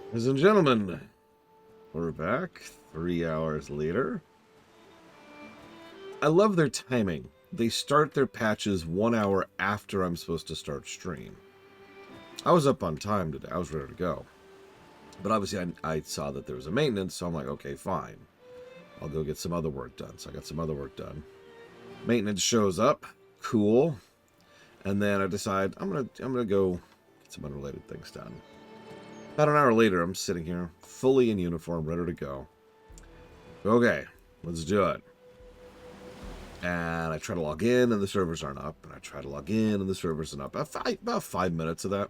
Ladies and gentlemen, we're back 3 hours later. I love their timing. They start their patches 1 hour after I'm supposed to start stream. I was up on time today. I was ready to go. But obviously I saw that there was a maintenance, so I'm like, okay, fine. I'll go get some other work done. So I got some other work done. Maintenance shows up. Cool. And then I decide I'm gonna go get some unrelated things done. About an hour later, I'm sitting here, fully in uniform, ready to go. Okay, let's do it. And I try to log in, and the servers aren't up. And I try to log in, and the servers aren't up. About 5 minutes of that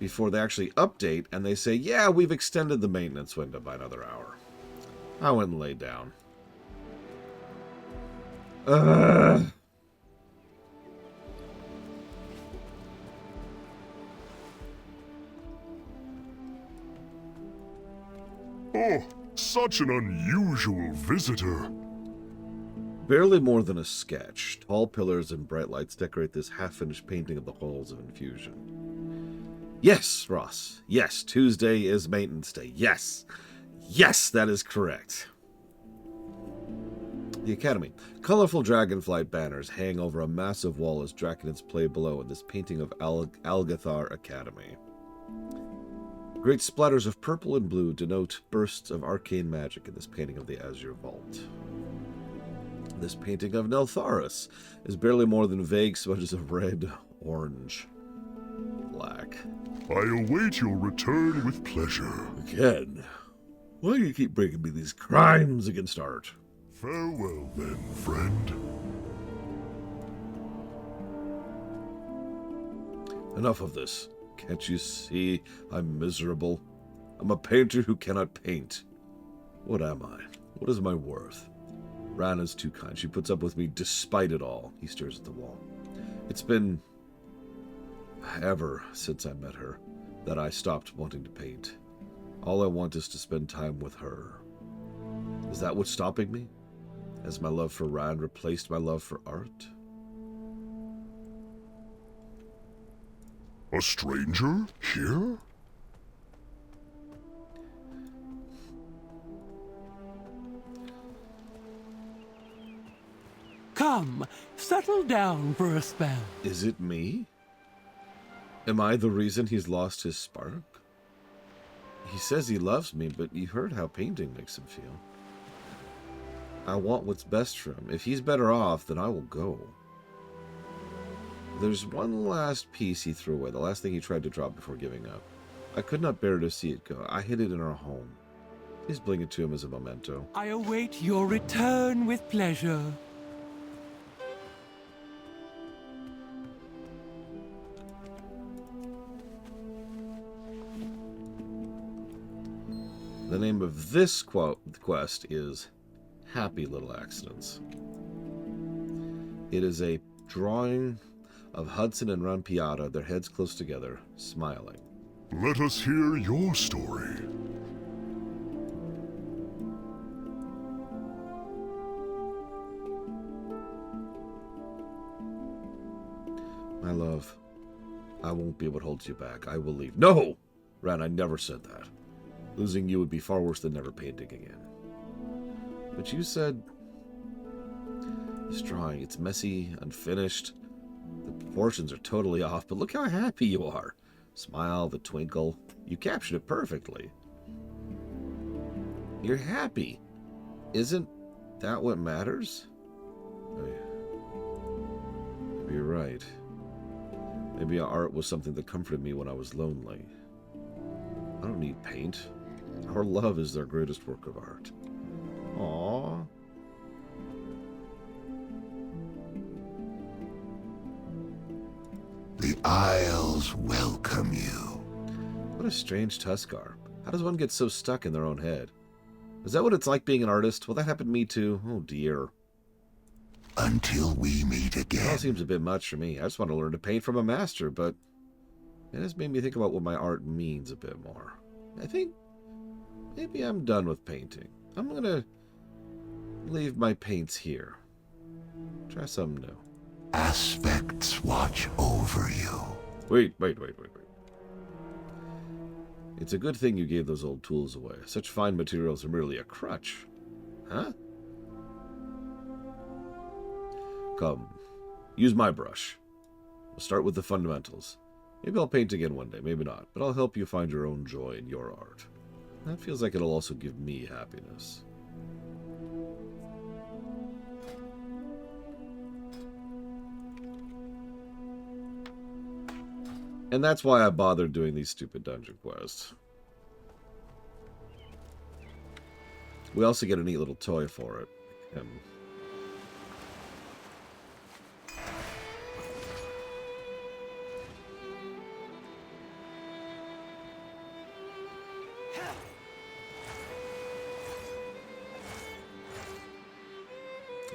before they actually update, and they say, yeah, we've extended the maintenance window by another hour. I went and laid down. Oh, such an unusual visitor. Barely more than a sketch. Tall pillars and bright lights decorate this half-finished painting of the halls of infusion. Yes, Ross. Yes, Tuesday is maintenance day. Yes. Yes, that is correct. The Academy. Colorful dragonflight banners hang over a massive wall as Draconids play below in this painting of Algathar Academy. Great splatters of purple and blue denote bursts of arcane magic in this painting of the Azure Vault. This painting of Neltharis is barely more than vague smudges of red, orange, black. I await your return with pleasure. Again? Why do you keep bringing me these crimes against art? Farewell then, friend. Enough of this. Can't you see I'm miserable? I'm a painter who cannot paint. What am I? What is my worth? Ran is too kind. She puts up with me despite it all. He stares at the wall. It's been ever since I met her that I stopped wanting to paint. All I want is to spend time with her. Is that what's stopping me? Has my love for Ran replaced my love for art? A stranger? Here? Come, settle down for a spell. Is it me? Am I the reason he's lost his spark? He says he loves me, but you heard how painting makes him feel. I want what's best for him. If he's better off, then I will go. There's one last piece he threw away, the last thing he tried to drop before giving up. I could not bear to see it go. I hid it in our home. Please bring it to him as a memento. I await your return with pleasure. The name of this quest is Happy Little Accidents. It is a drawing of Hudson and Rampiata, their heads close together, smiling. Let us hear your story. My love, I won't be able to hold you back. I will leave. No! Ran, I never said that. Losing you would be far worse than never painting again. But you said... This drawing, it's messy, unfinished. The proportions are totally off, but look how happy you are. Smile, the twinkle. You captured it perfectly. You're happy. Isn't that what matters? Maybe you're right. Maybe art was something that comforted me when I was lonely. I don't need paint. Our love is their greatest work of art. Aww. The Isles welcome you. What a strange Tuskar. How does one get so stuck in their own head? Is that what it's like being an artist? Well, that happened to me too. Oh dear. Until we meet It all again. seems a bit much for me. I just want to learn to paint from a master, but it has made me think about what my art means a bit more. I think maybe I'm done with painting. I'm going to leave my paints here. Try something new. Aspects watch over you. Wait. It's a good thing you gave those old tools away. Such fine materials are merely a crutch. Huh? Come, use my brush. We'll start with the fundamentals. Maybe I'll paint again one day, maybe not, but I'll help you find your own joy in your art. That feels like it'll also give me happiness. And that's why I bothered doing these stupid dungeon quests. We also get a neat little toy for it.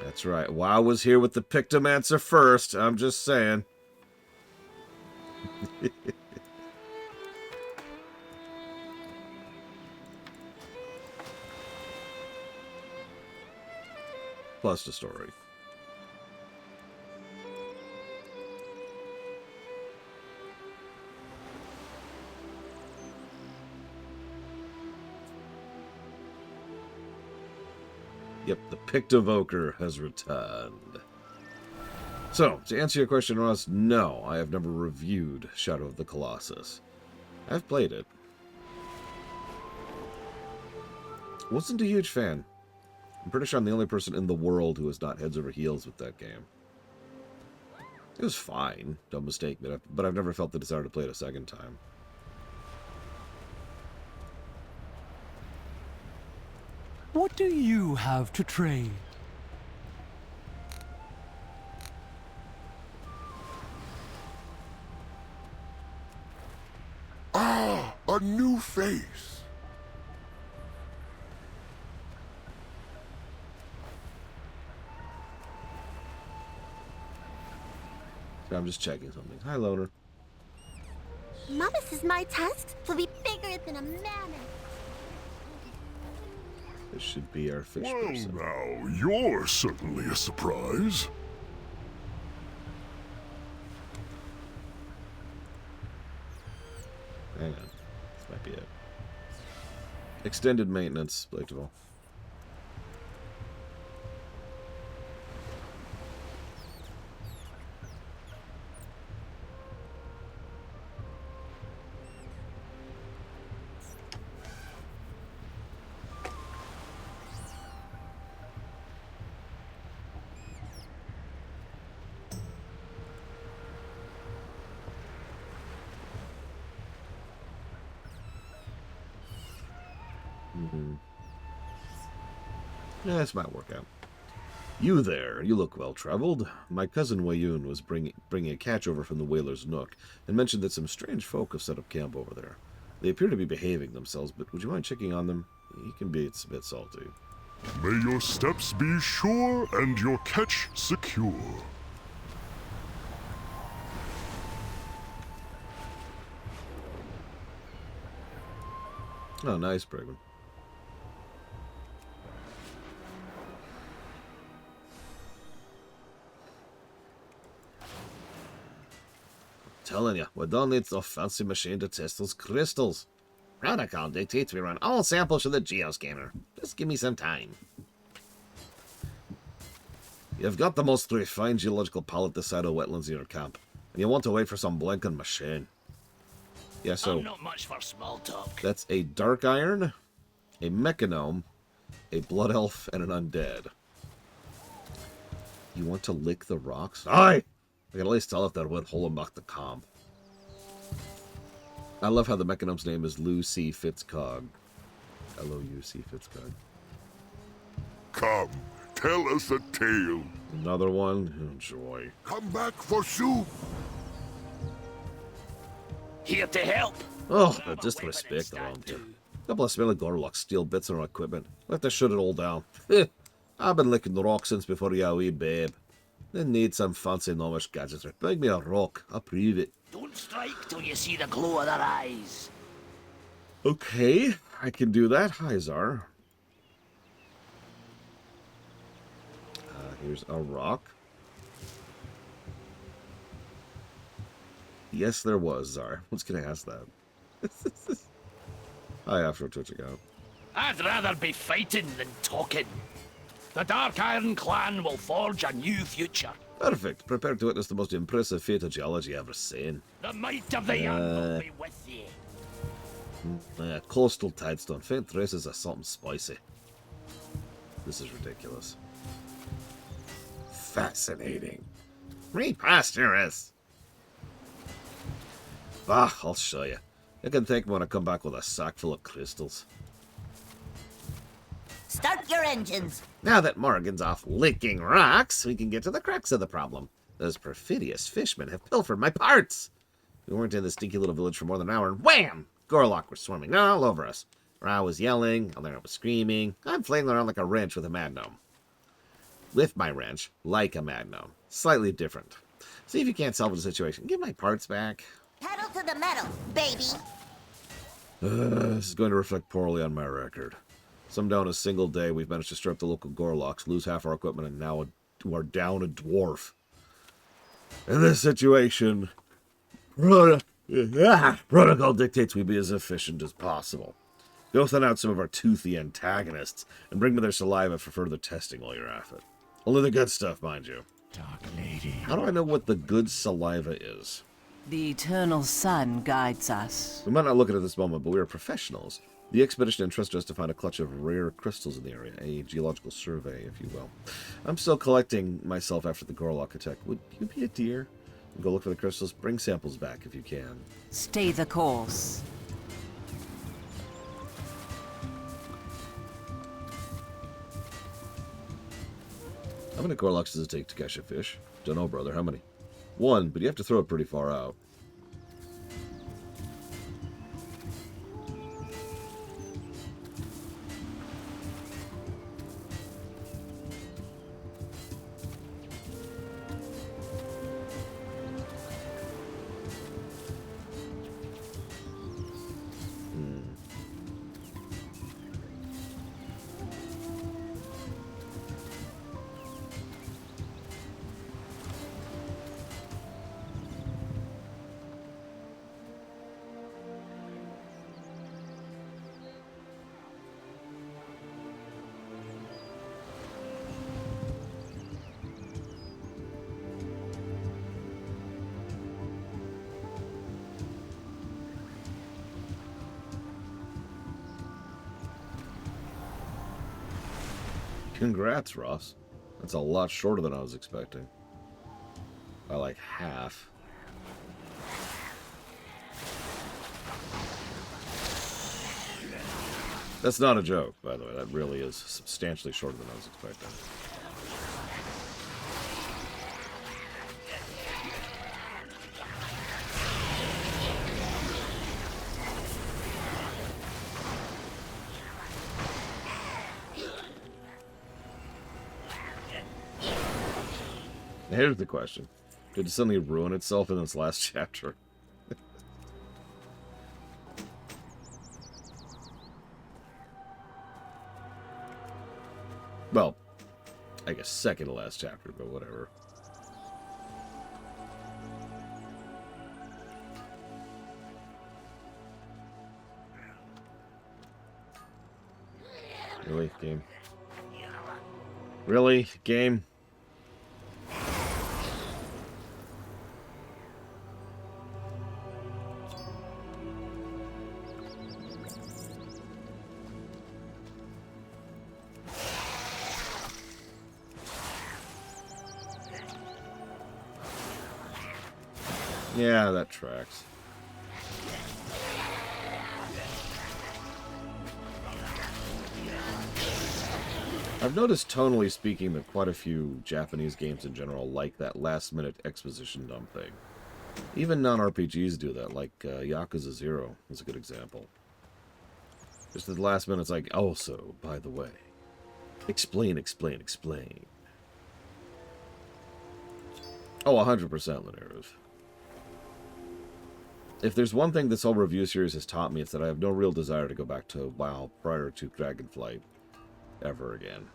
That's right. WoW was here with the Pictomancer first. I'm just saying. Plus the story. Yep, the Pictovoker has returned. So, to answer your question, Ross, no, I have never reviewed Shadow of the Colossus. I've played it. Wasn't a huge fan. I'm pretty sure I'm the only person in the world who is not heads over heels with that game. It was fine, don't mistake me, but I've never felt the desire to play it a second time. What do you have to trade? Ah, a new face. I'm just checking something. Hi, Loner. Mama says my tusks will be bigger than a mammoth. This should be our fish Well, person. now, you're certainly a surprise. Hang on. This might be it. Extended maintenance, delectable. Yeah, this might work out. You there, you look well-traveled. My cousin Wayun was bringing a catch over from the Whaler's Nook, and mentioned that some strange folk have set up camp over there. They appear to be behaving themselves, but would you mind checking on them? He can be a bit salty. May your steps be sure and your catch secure. Oh, nice, Brigman. Telling you, we don't need no fancy machine to test those crystals. Protocol dictates we run all samples through the geoscanner. Just give me some time. You've got the most refined geological palette this side of wetlands in your camp, and you want to wait for some blinking machine. Yeah, so I'm not much for small talk. that's a dark iron, a mechanome, a blood elf, and an undead. You want to lick the rocks? Aye! I can at least tell if they're with Hollenbach the comp. I love how the mechanome's name is Lucy Fitzcog. L-O-U-C Fitzcog. Come, tell us a tale. Another one? Oh, joy. Come back for soup. Here to help. Oh, Grab a just weapon and respect stand around here. to. Couple of smelly Gorlocks steal bits of our equipment. We have to shut it all down. I've been licking the rock since before you wee babe. Didn't need some fancy gnomish gadgets. Bring me a rock. I'll prove it. Don't strike till you see the glow of their eyes. Okay, I can do that. Hi, Zar. Here's a rock. Yes, there was, Zar. I was going to ask that. Hi, Afro twitching out. I'd rather be fighting than talking. The Dark Iron Clan will forge a new future. Perfect. Prepare to witness the most impressive feat of geology ever seen. The might of the Young will be with you. Coastal tidestone. Faint traces of something spicy. This is ridiculous. Fascinating. Preposterous. Bah, I'll show you. You can thank me when I come back with a sack full of crystals. Start your engines. Now that Morgan's off licking rocks, we can get to the crux of the problem. Those perfidious fishmen have pilfered my parts. We weren't in this stinky little village for more than an hour, and wham! Gorlock were swarming all over us. Ra was yelling, Alera was screaming. I'm flailing around like a wrench with a mad gnome. With my wrench, like a mad gnome. Slightly different. See if you can't salvage the situation. Give my parts back. Pedal to the metal, baby. This is going to reflect poorly on my record. Some down a single day, we've managed to stir up the local Gorlocks, lose half our equipment, and now we're down a dwarf. In this situation, protocol dictates we be as efficient as possible. Go thin out some of our toothy antagonists, and bring me their saliva for further testing while you're at it. Only the good stuff, mind you. Dark Lady. How do I know what the good saliva is? The eternal sun guides us. We might not look at it at this moment, but we are professionals. The expedition entrusted us to find a clutch of rare crystals in the area, a geological survey, if you will. I'm still collecting myself after the Gorlock attack. Would you be a dear? Go look for the crystals. Bring samples back if you can. Stay the course. How many Gorlocks does it take to catch a fish? Don't know, brother. How many? One, but you have to throw it pretty far out. Congrats, Ross. That's a lot shorter than I was expecting. By like half. That's not a joke, by the way. That really is substantially shorter than I was expecting. Here's the question. Did it suddenly ruin itself in this last chapter? Well, I guess second to last chapter, but whatever. Really, game? Really, game? Yeah, that tracks. I've noticed, tonally speaking, that quite a few Japanese games in general like that last-minute exposition dump thing. Even non-RPGs do that, like Yakuza 0 is a good example. Just at the last minute, it's like, also, by the way, explain, explain, explain. Oh, 100% linear. If there's one thing this whole review series has taught me, it's that I have no real desire to go back to WoW prior to Dragonflight ever again.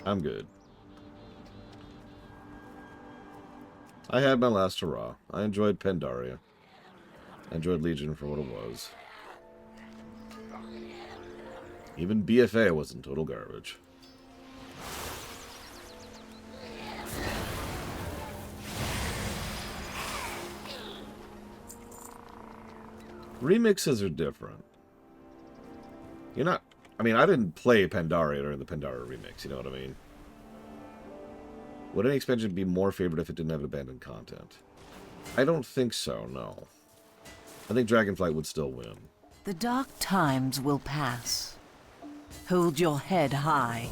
I'm good. I had my last hurrah. I enjoyed Pandaria. Android Legion for what it was. Even BFA wasn't total garbage. Remixes are different. You're not... I mean, I didn't play Pandaria during the Pandaria remix, you know what I mean? Would any expansion be more favored if it didn't have abandoned content? I don't think so, no. I think Dragonflight would still win. The dark times will pass. Hold your head high.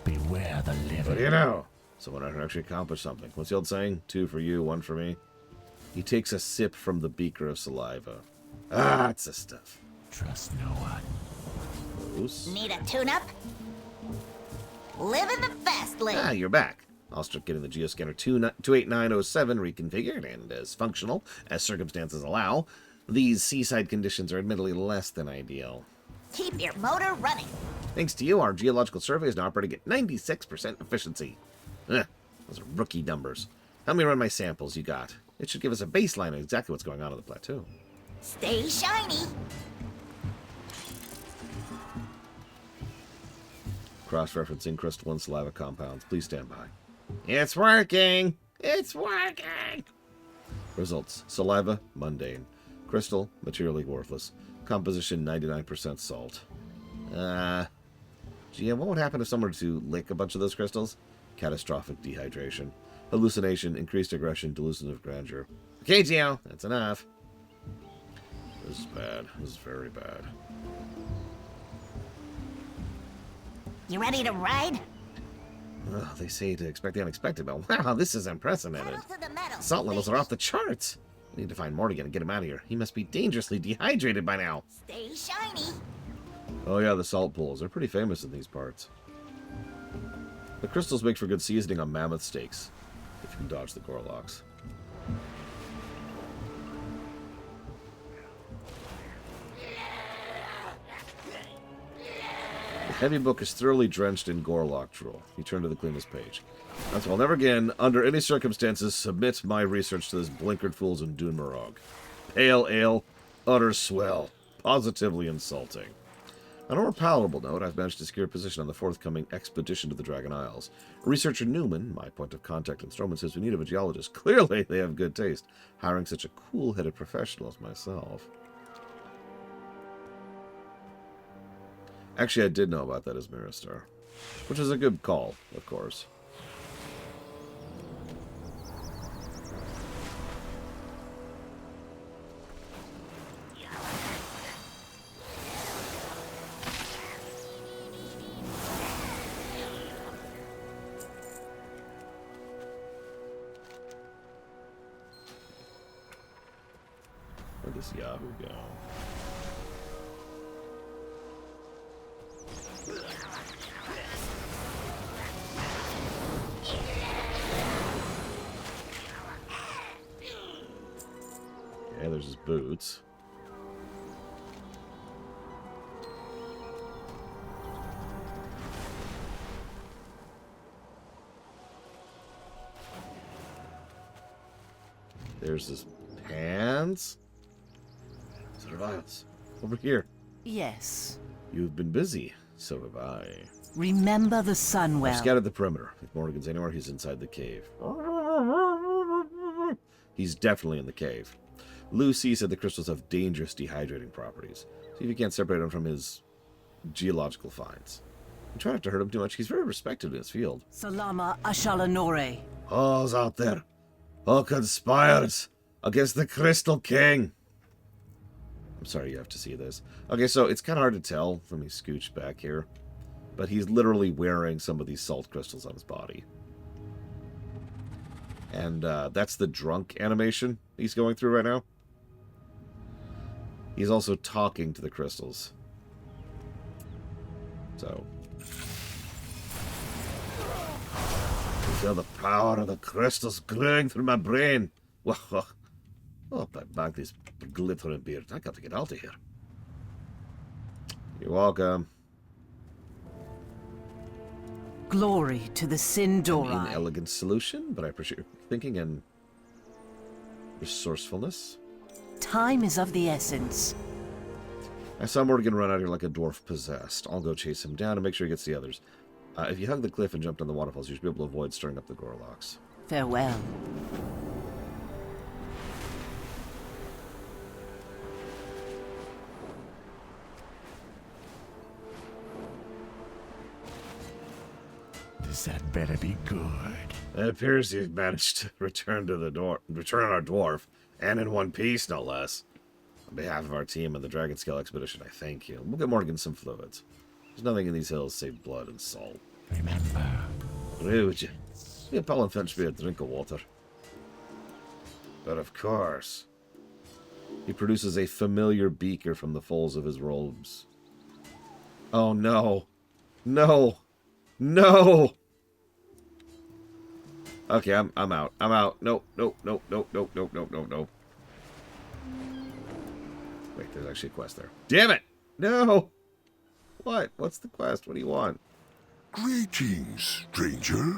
Beware the living. What do you know? Someone actually accomplished something. What's the old saying? 2 for you, 1 for me. He takes a sip from the beaker of saliva. Ah, it's the stuff. Trust no one. Gross. Need a tune-up? Living the fast lane. Ah, you're back. I'll start getting the Geoscanner 28907 reconfigured and as functional as circumstances allow. These seaside conditions are admittedly less than ideal. Keep your motor running. Thanks to you, our geological survey is now operating at 96% efficiency. Those are rookie numbers. Help me run my samples you got. It should give us a baseline of exactly what's going on the plateau. Stay shiny. Cross-referencing crystalline saliva compounds. Please stand by. It's working! It's working! Results. Saliva, mundane. Crystal, materially worthless. Composition, 99% salt. Gee, what would happen if someone were to lick a bunch of those crystals? Catastrophic dehydration. Hallucination, increased aggression, delusion of grandeur. Okay, Gio, that's enough. This is bad. This is very bad. You ready to ride? Oh, they say to expect the unexpected, but wow, this is unprecedented. Pedal to the metal. Salt levels are off the charts. We need to find Mortigan and get him out of here. He must be dangerously dehydrated by now. Stay shiny. Oh yeah, the salt pools. They're pretty famous in these parts. The crystals make for good seasoning on mammoth steaks, if you can dodge the Gorlocks. The heavy book is thoroughly drenched in Gorlock drool. You turn to the cleanest page. That's all. Never again, under any circumstances, submit my research to this blinkered fools in Dunmarog. Pale ale, utter swell. Positively insulting. On a more palatable note, I've managed to secure a position on the forthcoming expedition to the Dragon Isles. Researcher Newman, my point of contact in Strowman, says we need a geologist. Clearly, they have good taste, hiring such a cool-headed professional as myself. Actually, I did know about that as Miristar, which is a good call, of course. Where'd this Yahoo go? Okay, there's his boots. There's his pants. Survives. Over here. Yes. You've been busy. So have I. Remember the sun I've well. scattered the perimeter. If Morgan's anywhere, he's inside the cave. He's definitely in the cave. Lucy said the crystals have dangerous dehydrating properties. See if you can't separate him from his geological finds. And try not to hurt him too much. He's very respected in his field. Salama Ashalanore. All's out there. All conspires against the Crystal King. I'm sorry you have to see this. Okay, so it's kind of hard to tell. Let me scooch back here. But he's literally wearing some of these salt crystals on his body. And that's the drunk animation he's going through right now. He's also talking to the crystals. So. I feel the power of the crystals glowing through my brain. Oh, I bag this glittering beard. I got to get out of here. You're welcome. Glory to the An Sindorai. inelegant solution, but I appreciate your thinking and resourcefulness. Time is of the essence. I saw Morgan run out here like a dwarf possessed. I'll go chase him down and make sure he gets the others. If you hug the cliff and jump down the waterfalls, you should be able to avoid stirring up the Gorlocks. Farewell. This had better be good. It appears you've managed to return our dwarf, and in one piece, no less. On behalf of our team and the Dragon Scale Expedition, I thank you. We'll get Morgan some fluids. There's nothing in these hills save blood and salt. Remember, Would you? Yeah, Paul and fetch me a drink of water. But of course. He produces a familiar beaker from the folds of his robes. Oh no. No. No! Okay, I'm out. I'm out. Nope, nope, nope, nope, nope, nope, nope, nope, nope. Wait, there's actually a quest there. Damn it! No! What? What's the quest? What do you want? Greetings, stranger.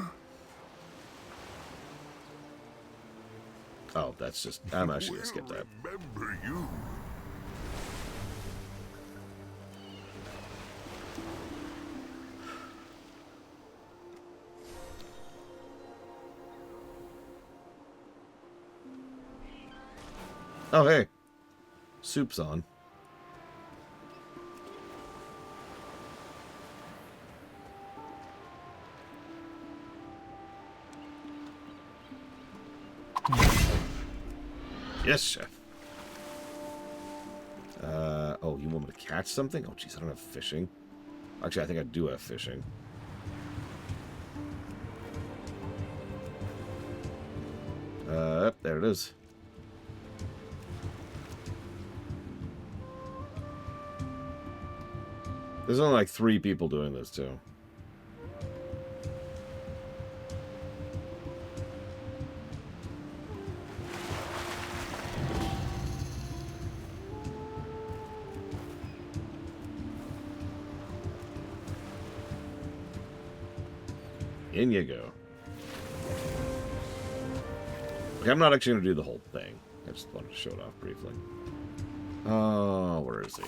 Oh, that's just... I'm actually gonna skip that. Remember you. Oh, hey. Soup's on. Yes, chef. Oh, you want me to catch something? Oh, jeez, I don't have fishing. Actually, I think I do have fishing. There it is. There's only like 3 people doing this, too. In you go. Okay, I'm not actually going to do the whole thing. I just wanted to show it off briefly. Oh, where is he?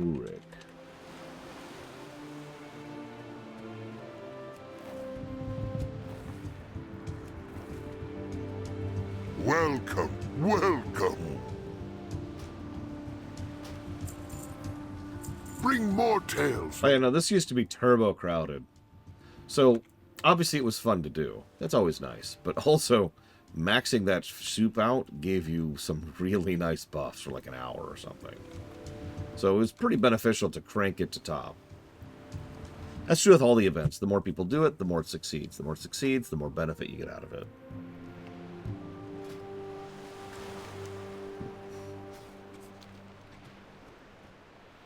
Rick. Welcome, welcome. Bring more tales. Oh, yeah, no, this used to be turbo crowded. So, obviously it was fun to do. That's always nice. But also, maxing that soup out gave you some really nice buffs for like an hour or something. So it was pretty beneficial to crank it to top. That's true with all the events. The more people do it, the more it succeeds. The more it succeeds, the more benefit you get out of it.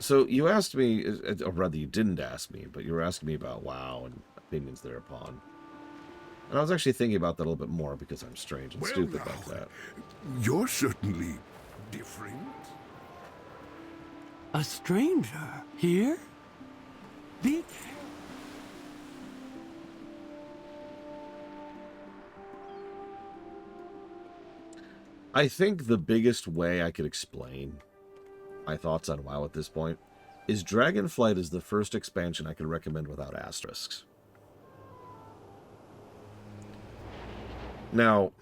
So you asked me, or rather you didn't ask me, but you were asking me about WoW and opinions thereupon. And I was actually thinking about that a little bit more because I'm strange and stupid like that. You're certainly different. a stranger here? Be I think the biggest way I could explain my thoughts on WoW at this point is Dragonflight is the first expansion I could recommend without asterisks. Now,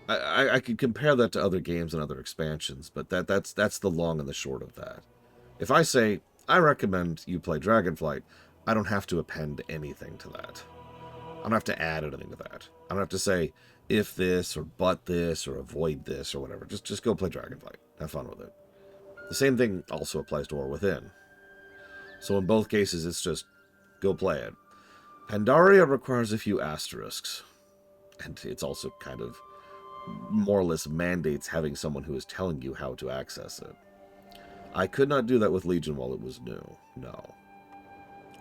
I could compare that to other games and other expansions, but that's the long and the short of that. If I say, I recommend you play Dragonflight, I don't have to append anything to that. I don't have to add anything to that. I don't have to say, if this, or but this, or avoid this, or whatever. Just go play Dragonflight. Have fun with it. The same thing also applies to War Within. So in both cases, it's just, go play it. Pandaria requires a few asterisks. And it's also kind of more or less mandates having someone who is telling you how to access it. I could not do that with Legion while it was new. No.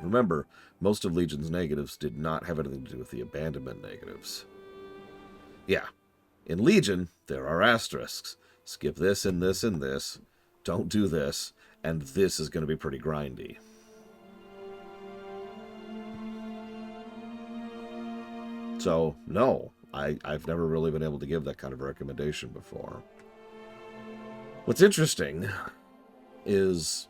Remember, most of Legion's negatives did not have anything to do with the abandonment negatives. Yeah, in Legion, there are asterisks. skip this and this and this, don't do this, and this is going to be pretty grindy. So, no, I've never really been able to give that kind of recommendation before. What's interesting is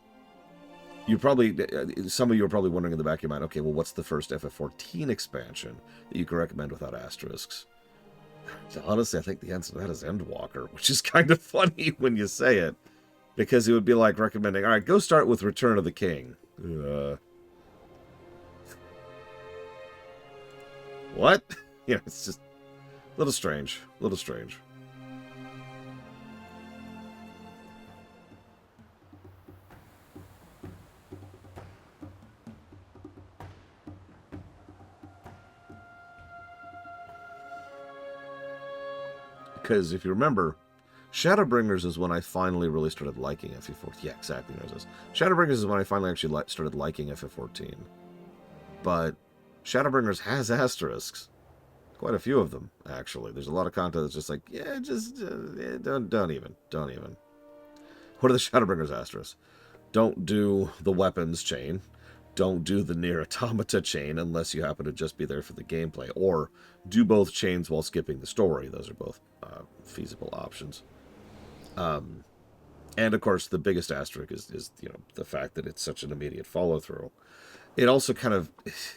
some of you are probably wondering in the back of your mind, okay, well, what's the first FF14 expansion that you can recommend without asterisks? Honestly, I think the answer to that is Endwalker, which is kind of funny when you say it, because it would be like recommending, all right, go start with Return of the King. What? Yeah, it's just a little strange. A little strange. Because if you remember, Shadowbringers is when I finally really started liking FF14. Yeah, exactly. Shadowbringers is when I finally actually started liking FF14. But Shadowbringers has asterisks. Quite a few of them, actually. There's a lot of content that's just like, yeah, just don't even. What are the Shadowbringers asterisks? Don't do the weapons chain. Don't do the Nier Automata chain unless you happen to just be there for the gameplay. Or do both chains while skipping the story. Those are both feasible options. And of course, the biggest asterisk is the fact that it's such an immediate follow-through. It also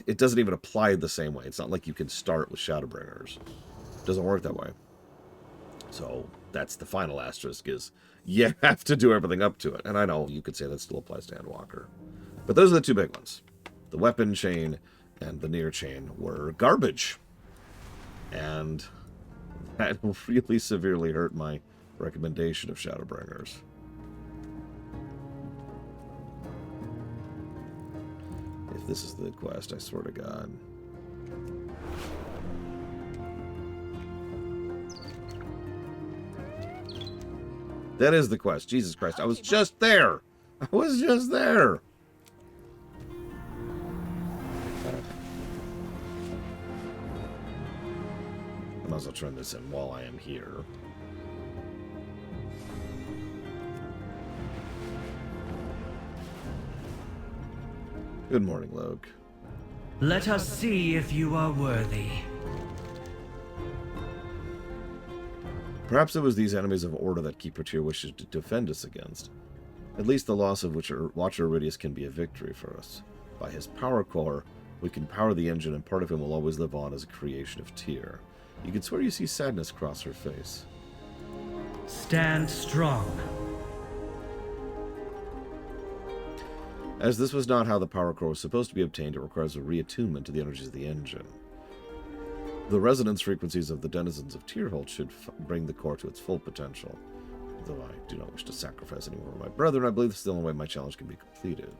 it doesn't even apply the same way. It's not like you can start with Shadowbringers. It doesn't work that way. So that's the final asterisk is you have to do everything up to it. And I know you could say that still applies to Endwalker. But those are the two big ones. The weapon chain and the Nier chain were garbage. And that really severely hurt my recommendation of Shadowbringers. If this is the quest, I swear to God. That is the quest. Jesus Christ, I was just there! I was just there! I might as well turn this in while I am here. Good morning, Loke. Let us see if you are worthy. Perhaps it was these enemies of Order that Keeper Tyr wishes to defend us against. At least the loss of Watcher Iridius can be a victory for us. By his power core, we can power the engine, and part of him will always live on as a creation of Tyr. You can swear you see sadness cross her face. Stand strong. As this was not how the power core was supposed to be obtained, it requires a reattunement to the energies of the engine. The resonance frequencies of the denizens of Tyrhold should bring the core to its full potential. Though I do not wish to sacrifice any more of my brethren, I believe this is the only way my challenge can be completed.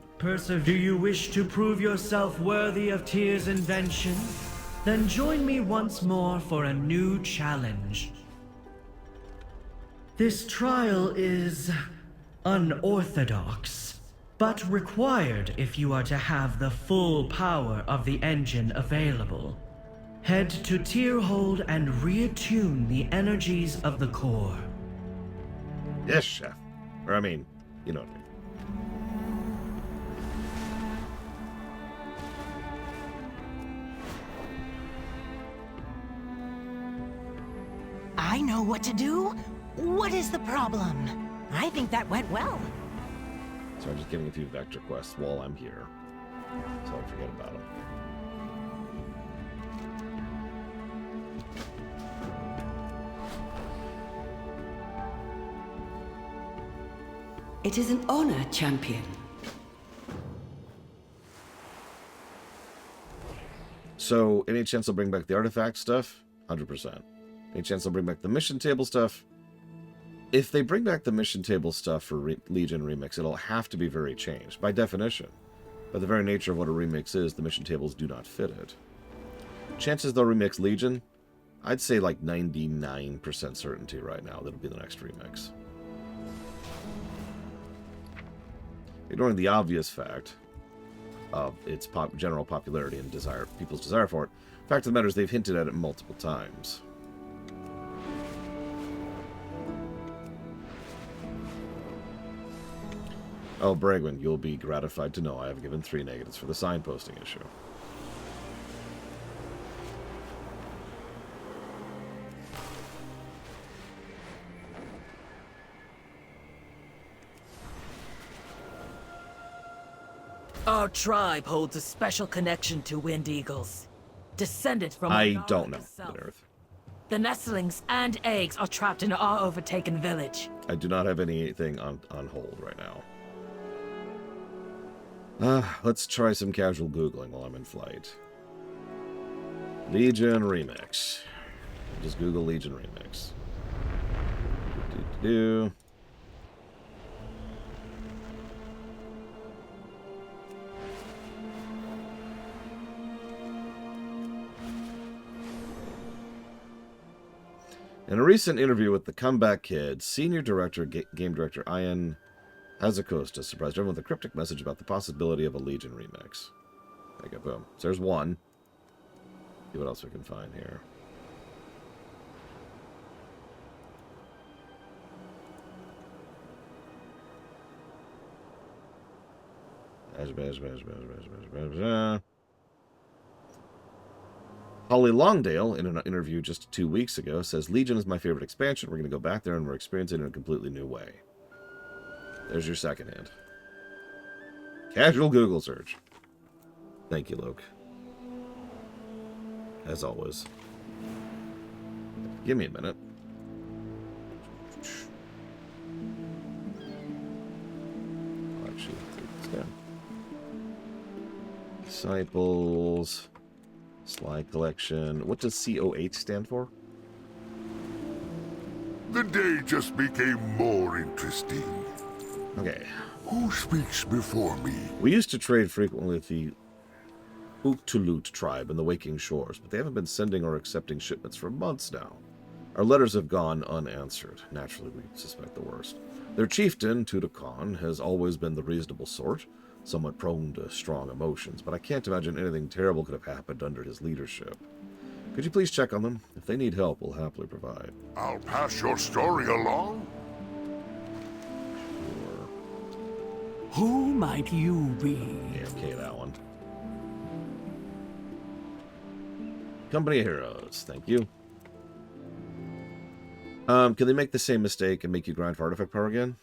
Do you wish to prove yourself worthy of Tyr's invention? Then join me once more for a new challenge. This trial is unorthodox, but required if you are to have the full power of the engine available. Head to Tyrhold and reattune the energies of the core. Yes, chef. Or I mean, you know what I mean. I know what to do. What is the problem? I think that went well. So I'm just giving a few vector quests while I'm here, so I forget about them. It is an honor, champion. So, any chance they'll bring back the artifact stuff? 100%. Any chance they'll bring back the mission table stuff? If they bring back the mission table stuff for Legion Remix, it'll have to be very changed, by definition. By the very nature of what a remix is, the mission tables do not fit it. Chances they'll remix Legion? I'd say like 99% certainty right now that it'll be the next remix. Ignoring the obvious fact of its general popularity and people's desire for it, fact of the matter is they've hinted at it multiple times. Oh, Bragwin, you'll be gratified to know I have given 3 negatives for the signposting issue. Our tribe holds a special connection to Wind Eagles. Descended from I Anara don't know, itself. Mid-Earth. The nestlings and eggs are trapped in our overtaken village. I do not have anything on hold right now. Let's try some casual Googling while I'm in flight. Legion Remix. Just Google Legion Remix. Do. In a recent interview with the Comeback Kid, senior director, game director Ian Hazacosta surprised everyone with a cryptic message about the possibility of a Legion remix. There you go, boom. So there's one. See what else we can find here. Holly Longdale, in an interview just 2 weeks ago, says, Legion is my favorite expansion. We're going to go back there and we're experiencing it in a completely new way. There's your second hint. Casual Google search. Thank you, Luke. As always. Give me a minute. I'll actually take this down. Disciples. Slide collection. What does COH stand for? The day just became more interesting. Okay. Who speaks before me? We used to trade frequently with the Uktulut tribe in the Waking Shores, but they haven't been sending or accepting shipments for months now. Our letters have gone unanswered. Naturally, we suspect the worst. Their chieftain, Tudakan, has always been the reasonable sort, somewhat prone to strong emotions, but I can't imagine anything terrible could have happened under his leadership. Could you please check on them? If they need help, we'll happily provide. I'll pass your story along. Sure. Who might you be? Yeah, okay, that one. Company of Heroes, thank you. Can they make the same mistake and make you grind for artifact power again?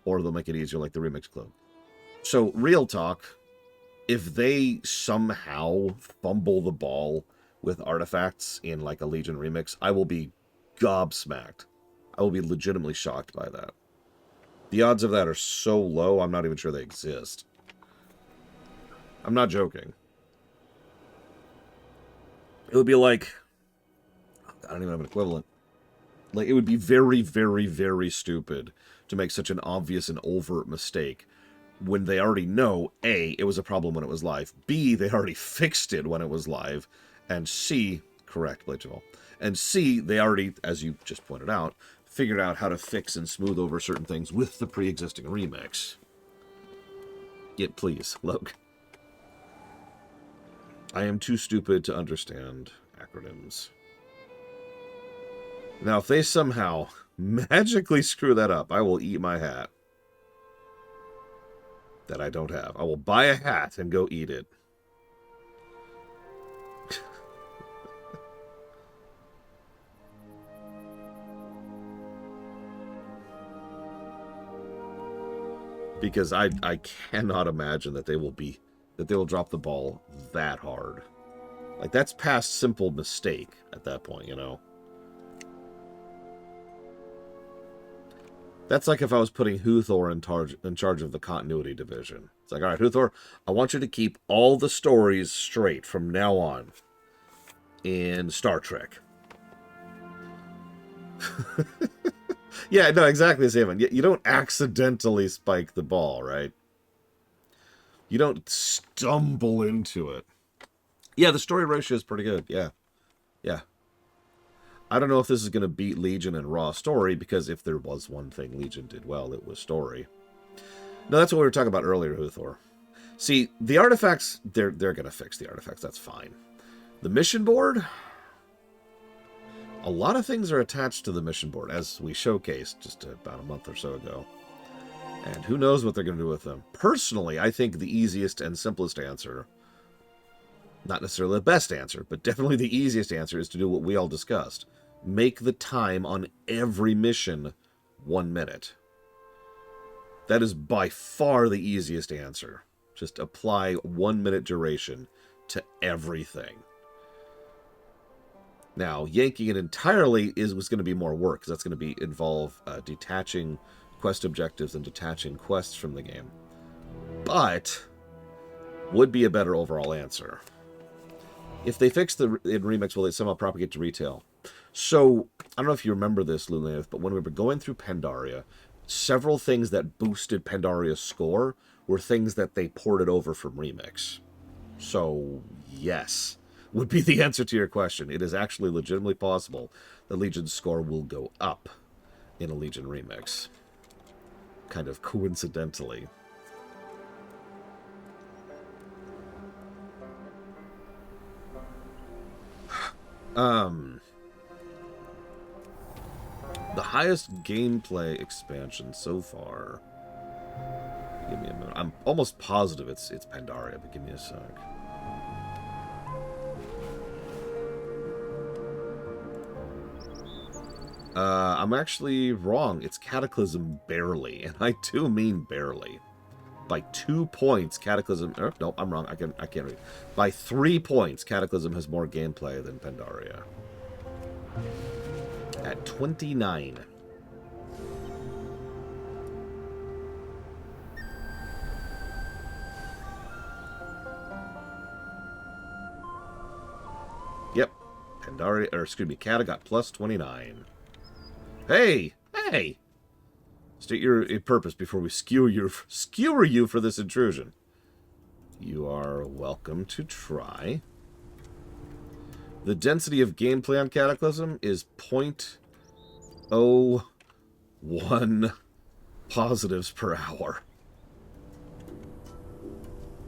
Or they'll make it easier like the Remix Club? So, real talk, if they somehow fumble the ball with artifacts in like a Legion Remix, I will be gobsmacked. I will be legitimately shocked by that. The odds of that are so low, I'm not even sure they exist. I'm not joking. It would be like, I don't even have an equivalent. Like, it would be very, very, very stupid to make such an obvious and overt mistake when they already know, A, it was a problem when it was live, B, they already fixed it when it was live, and C, correct, Blade Javal, and C, they already, as you just pointed out, figured out how to fix and smooth over certain things with the pre-existing remix. Yet, please, look. I am too stupid to understand acronyms. Now, if they somehow magically screw that up, I will eat my hat. That I don't have. I will buy a hat and go eat it. Because I cannot imagine that they will drop the ball that hard. Like, that's past simple mistake at that point, you know? That's like if I was putting Huthor in charge of the continuity division. It's like, all right, Huthor, I want you to keep all the stories straight from now on in Star Trek. Yeah, no, exactly the same. You don't accidentally spike the ball, right? You don't stumble into it. Yeah, the story ratio is pretty good. Yeah. Yeah. I don't know if this is going to beat Legion and Raw story, because if there was one thing Legion did well, it was story. No, that's what we were talking about earlier, Huthor. See, the artifacts, they're going to fix the artifacts. That's fine. The mission board, a lot of things are attached to the mission board, as we showcased just about a month or so ago. And who knows what they're going to do with them. Personally, I think the easiest and simplest answer, not necessarily the best answer, but definitely the easiest answer, is to do what we all discussed. Make the time on every mission 1 minute. That is by far the easiest answer. Just apply 1 minute duration to everything. Now, yanking it entirely was going to be more work, because that's going to involve detaching quest objectives and detaching quests from the game. But would be a better overall answer. If they fix in Remix, will they somehow propagate to retail? So, I don't know if you remember this, Lunith, but when we were going through Pandaria, several things that boosted Pandaria's score were things that they ported over from Remix. So, yes, would be the answer to your question. It is actually legitimately possible that Legion's score will go up in a Legion Remix. Kind of coincidentally. The highest gameplay expansion so far. Give me a minute. I'm almost positive it's Pandaria, but give me a sec. I'm actually wrong. It's Cataclysm barely, and I do mean barely. By 2 points, Cataclysm... no, I'm wrong. I can't read. By 3 points, Cataclysm has more gameplay than Pandaria. At 29. Yep. Pandaria, or excuse me, Cata got plus 29. Hey! Hey! State your purpose before we skewer you for this intrusion. You are welcome to try. The density of gameplay on Cataclysm is 0.01 positives per hour.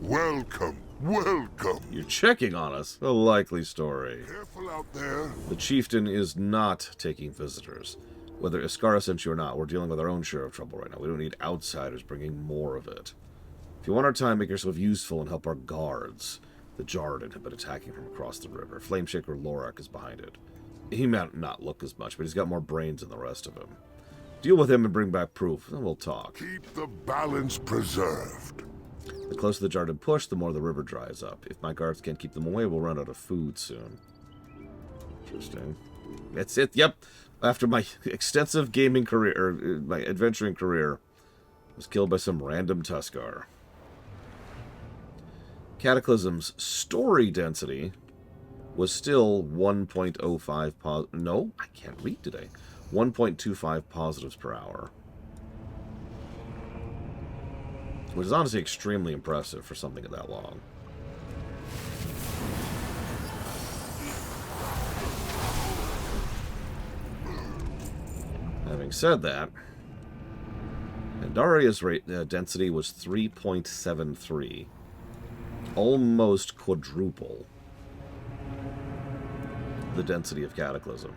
Welcome, welcome. You're checking on us. A likely story. Careful out there. The chieftain is not taking visitors. Whether Iskara sent you or not, we're dealing with our own share of trouble right now. We don't need outsiders bringing more of it. If you want our time, make yourself useful and help our guards. The Jarden have been attacking from across the river. Flameshaker Lorak is behind it. He might not look as much, but he's got more brains than the rest of him. Deal with him and bring back proof, then we'll talk. Keep the balance preserved. The closer the Jarden push, the more the river dries up. If my guards can't keep them away, we'll run out of food soon. Interesting. That's it, yep. After my extensive gaming career, or my adventuring career, I was killed by some random Tuskar. Cataclysm's story density was still 1.05 no, I can't read today. 1.25 positives per hour. Which is honestly extremely impressive for something that long. Having said that, Pandaria's density was 3.73. Almost quadruple the density of Cataclysm.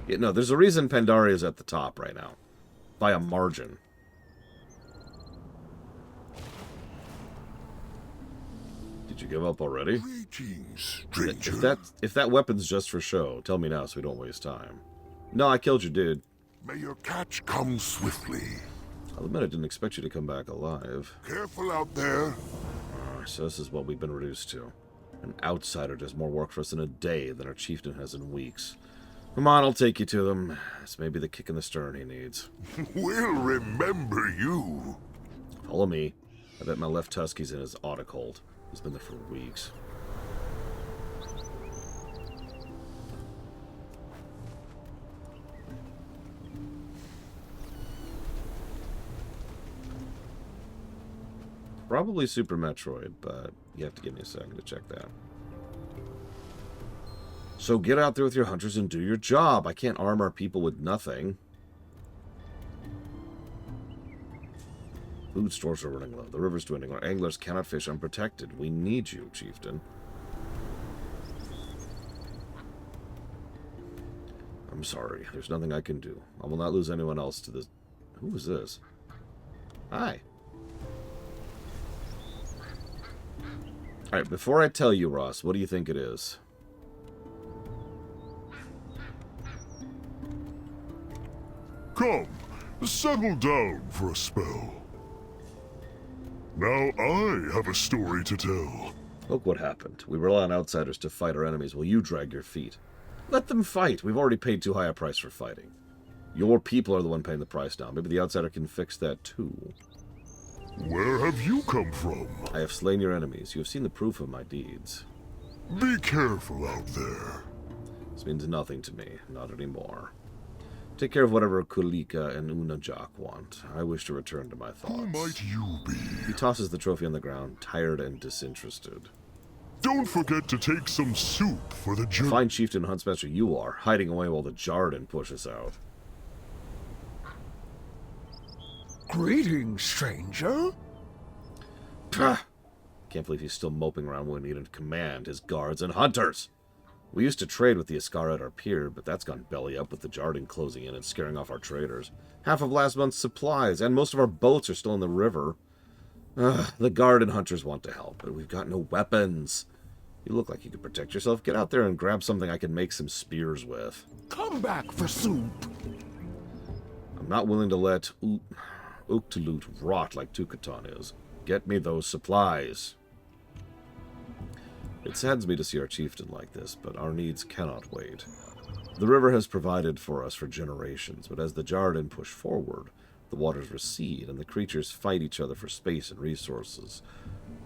Yeah, no, there's a reason Pandaria is at the top right now. By a margin. Did you give up already? Greetings, stranger. If that weapon's just for show, tell me now so we don't waste time. No, I killed your dude. May your catch come swiftly. I'll admit I didn't expect you to come back alive. Careful out there. So this is what we've been reduced to. An outsider does more work for us in a day than our chieftain has in weeks. Come on, I'll take you to them. This may be the kick in the stern he needs. We'll remember you. Follow me. I bet my left Tusky's in his autocult. He's been there for weeks. Probably Super Metroid, but you have to give me a second to check that. So get out there with your hunters and do your job. I can't arm our people with nothing. Food stores are running low. The river's dwindling. Our anglers cannot fish unprotected. We need you, chieftain. I'm sorry. There's nothing I can do. I will not lose anyone else to this. Who is this? Hi. Alright, before I tell you, Ross, what do you think it is? Come, settle down for a spell. Now I have a story to tell. Look what happened. We rely on outsiders to fight our enemies while you drag your feet. Let them fight. We've already paid too high a price for fighting. Your people are the one paying the price now. Maybe the outsider can fix that too. Where have you come from? I have slain your enemies. You have seen the proof of my deeds. Be careful out there. This means nothing to me. Not anymore. Take care of whatever Kulika and Unajak want. I wish to return to my thoughts. Who might you be? He tosses the trophy on the ground, tired and disinterested. Don't forget to take some soup for the journey. Fine chieftain huntsmaster you are, hiding away while the Jarden pushes out. Greetings, stranger. Pah! Can't believe he's still moping around when he needed to command his guards and hunters. We used to trade with the Iskara at our pier, but that's gone belly up with the Jarden closing in and scaring off our traders. Half of last month's supplies, and most of our boats are still in the river. The guard and hunters want to help, but we've got no weapons. You look like you could protect yourself. Get out there and grab something I can make some spears with. Come back for soup. I'm not willing to let Uktalut rot like Tukatan is. Get me those supplies. It saddens me to see our chieftain like this, but our needs cannot wait. The river has provided for us for generations, but as the Jarden push forward, the waters recede, and the creatures fight each other for space and resources.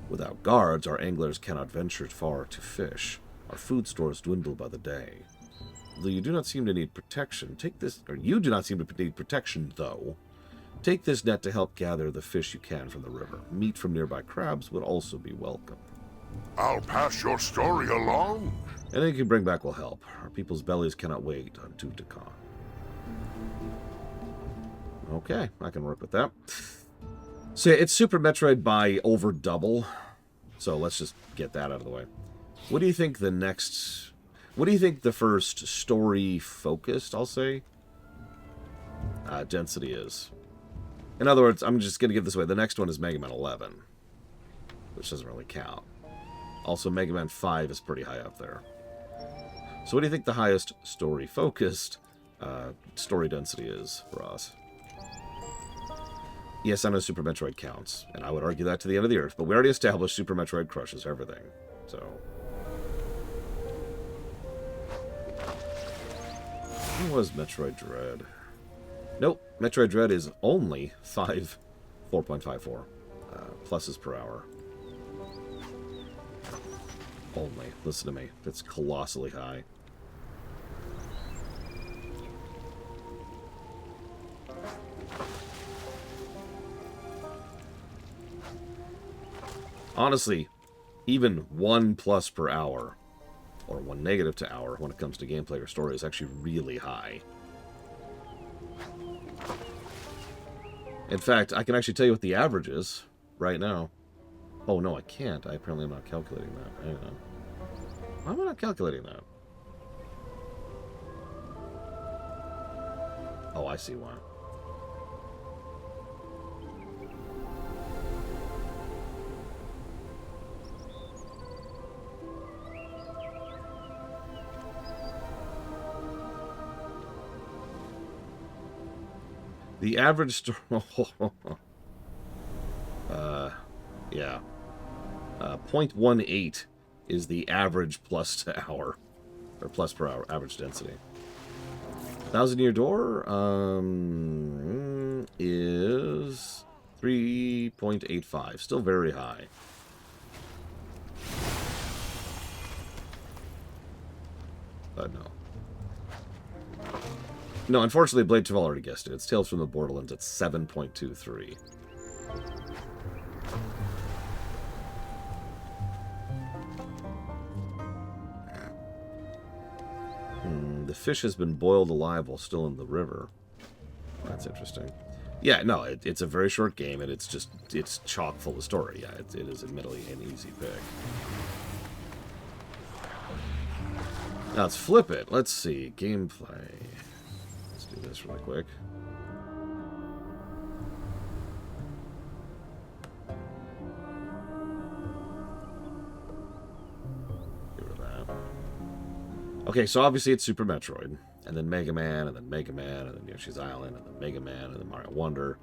Without guards, our anglers cannot venture far to fish. Our food stores dwindle by the day. Though you do not seem to need protection, you do not seem to need protection, though. Take this net to help gather the fish you can from the river. Meat from nearby crabs would also be welcome. I'll pass your story along. Anything you can bring back will help. Our people's bellies cannot wait on Tutakan. Okay, I can work with that. So yeah, it's Super Metroid by over double. So let's just get that out of the way. What do you think the next... What do you think the first story-focused, I'll say, density is? In other words, I'm just going to give this away. The next one is Mega Man 11, which doesn't really count. Also, Mega Man 5 is pretty high up there. So what do you think the highest story-focused story density is, Ross? Yes, I know Super Metroid counts, and I would argue that to the end of the earth, but we already established Super Metroid crushes everything, so... What was Metroid Dread? Nope, Metroid Dread is only 4.54 pluses per hour. Only. Listen to me. That's colossally high. Honestly, even 1 plus per hour, or 1 negative to hour when it comes to gameplay or story is actually really high. In fact, I can actually tell you what the average is right now. Oh, no, I can't. I apparently am not calculating that. Hang on. Why am I not calculating that? Oh, I see why. The average yeah. 0.18 is the average plus to hour, or plus per hour average density. 1,000-year door is 3.85, still very high. But no. No, unfortunately, Blade 2 already guessed it. It's Tales from the Borderlands at 7.23. The fish has been boiled alive while still in the river. That's interesting. Yeah, no, it's a very short game, and it's chock full of story. Yeah, it is admittedly an easy pick. Now let's flip it. Let's see. Gameplay. Let's do this really quick. Get rid of that. Okay, so obviously it's Super Metroid. And then Mega Man, and then Mega Man, and then Yoshi's Island, and then Mega Man, and then Mario Wonder.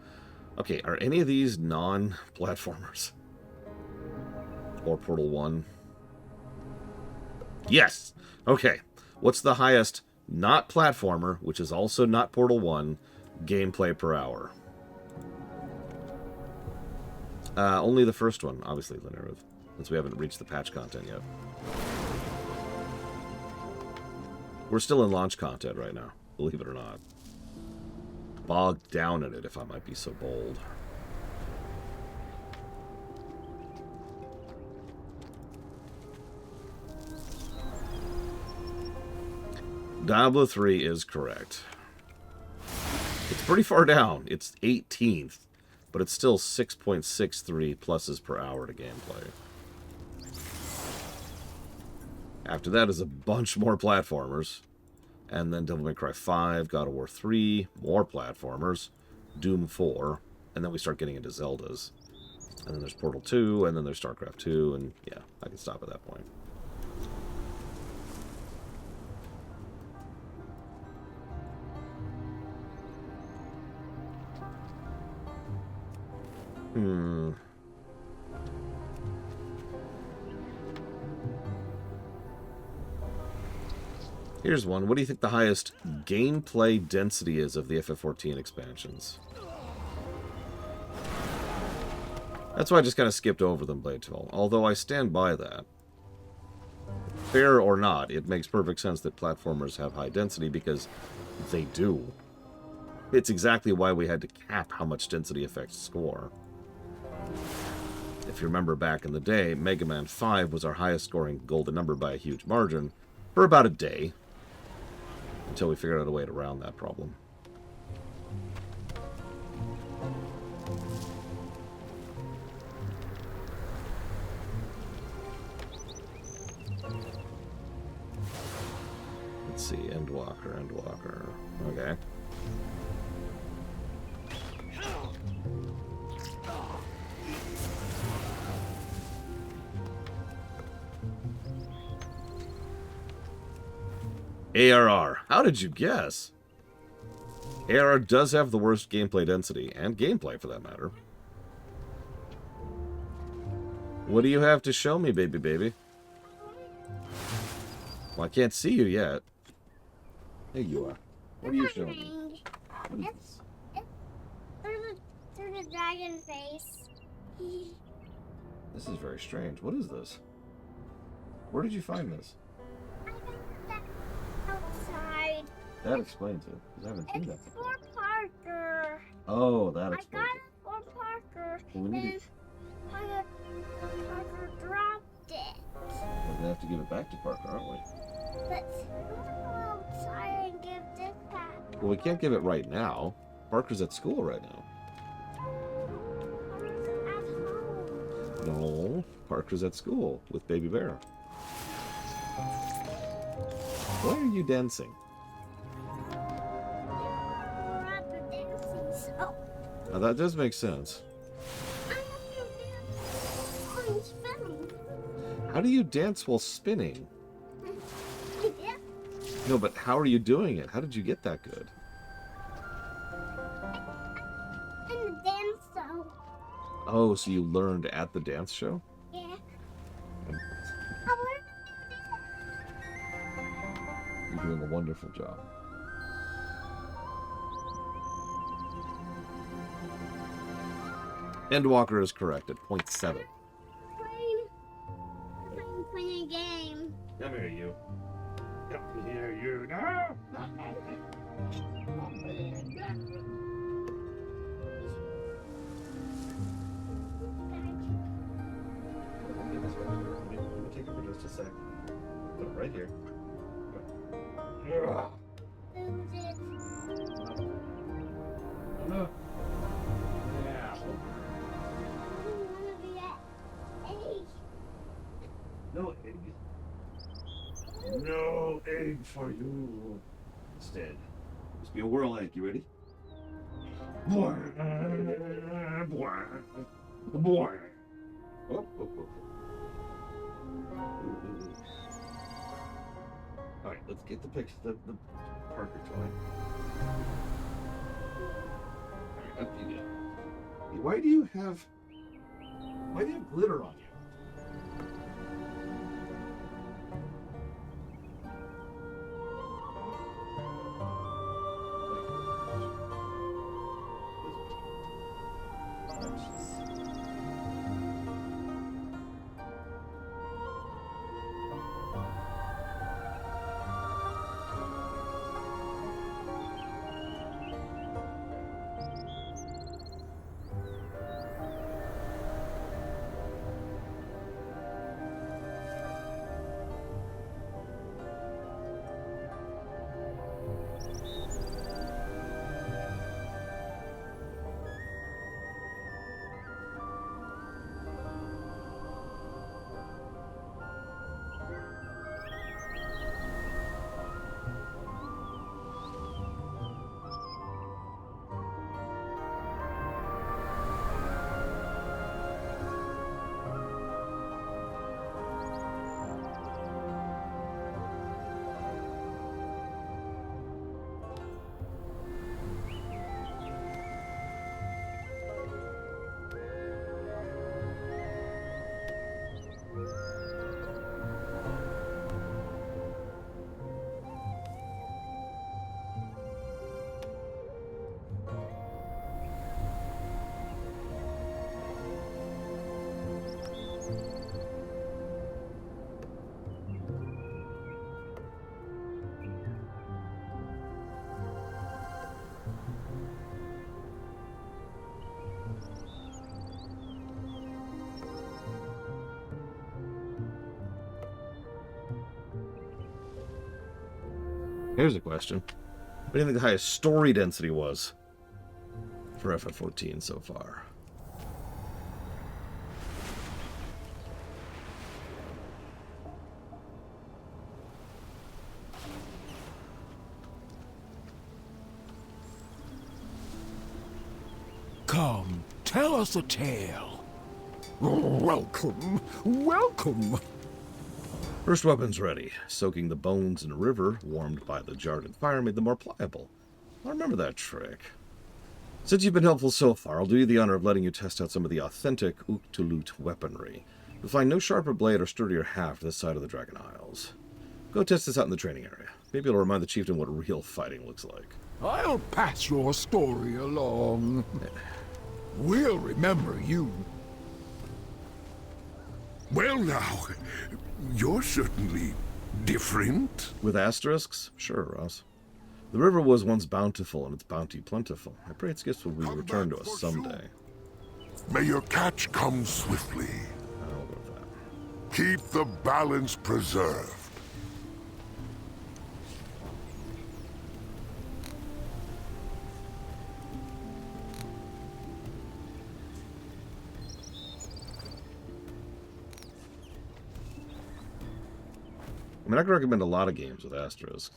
Okay, are any of these non-platformers? Or Portal 1? Yes! Okay. What's the highest not platformer, which is also not Portal 1, gameplay per hour? Only the first one, obviously, linear, since we haven't reached the patch content yet. We're still in launch content right now, believe it or not. Bogged down in it, if I might be so bold. Diablo 3 is correct. It's pretty far down. It's 18th, but it's still 6.63 pluses per hour to gameplay. After that is a bunch more platformers. And then Devil May Cry 5, God of War 3, more platformers, Doom 4, and then we start getting into Zeldas. And then there's Portal 2, and then there's StarCraft 2, and yeah, I can stop at that point. Here's one. What do you think the highest gameplay density is of the FF14 expansions? That's why I just kind of skipped over them, Blade 12. Although I stand by that. Fair or not, it makes perfect sense that platformers have high density because they do. It's exactly why we had to cap how much density effects score. If you remember back in the day, Mega Man 5 was our highest scoring golden number by a huge margin for about a day. Until we figured out a way to round that problem. Let's see, Endwalker. Okay. ARR. How did you guess? ARR does have the worst gameplay density, and gameplay for that matter. What do you have to show me, baby? Well, I can't see you yet. There you are. What are you showing me? It's through the dragon face. This is very strange. What is this? Where did you find this? Outside. That explains it. 'Cause I haven't seen that It's before. for Parker. Oh, that I explains got it. it for Parker. Well, we need And Parker dropped it. We're gonna have to give it back to Parker, aren't we? But we'll go outside and give this back. Well, we can't give it right now. Parker's at school right now. At home. No, Parker's at school with Baby Bear. Why are you dancing? We're at the dancing, so Now that does make sense. I have to dance while spinning. How do you dance while spinning? I did. No, but how are you doing it? How did you get that good? In the dance show. Oh, so you learned at the dance show? Yeah. I learned You're doing a wonderful job. Endwalker is correct at 0.7. playing a game. Come here, you. Come here, you. No! Let me take it for just a sec. Put it right here. No eggs. No eggs. waiting for you. Instead, must be a whirl egg. You ready? Boy. Oh. All right, let's get the picture. The Parker toy. All right, up you go. Why do you have glitter on you? Here's a question. What do you think the highest story density was for FF14 so far? Come, tell us a tale. Welcome, welcome. First weapons ready. Soaking the bones in a river warmed by the Jarden fire made them more pliable. I remember that trick. Since you've been helpful so far, I'll do you the honor of letting you test out some of the authentic Uktulut weaponry. You'll find no sharper blade or sturdier haft this side of the Dragon Isles. Go test this out in the training area. Maybe it'll remind the chieftain what real fighting looks like. I'll pass your story along. We'll remember you. Well now, you're certainly different. With asterisks? Sure, Ross. The river was once bountiful and its bounty plentiful. I pray its gifts will be returned to us someday. May your catch come swiftly. I'll go with that. Keep the balance preserved. I mean, I can recommend a lot of games with asterisks.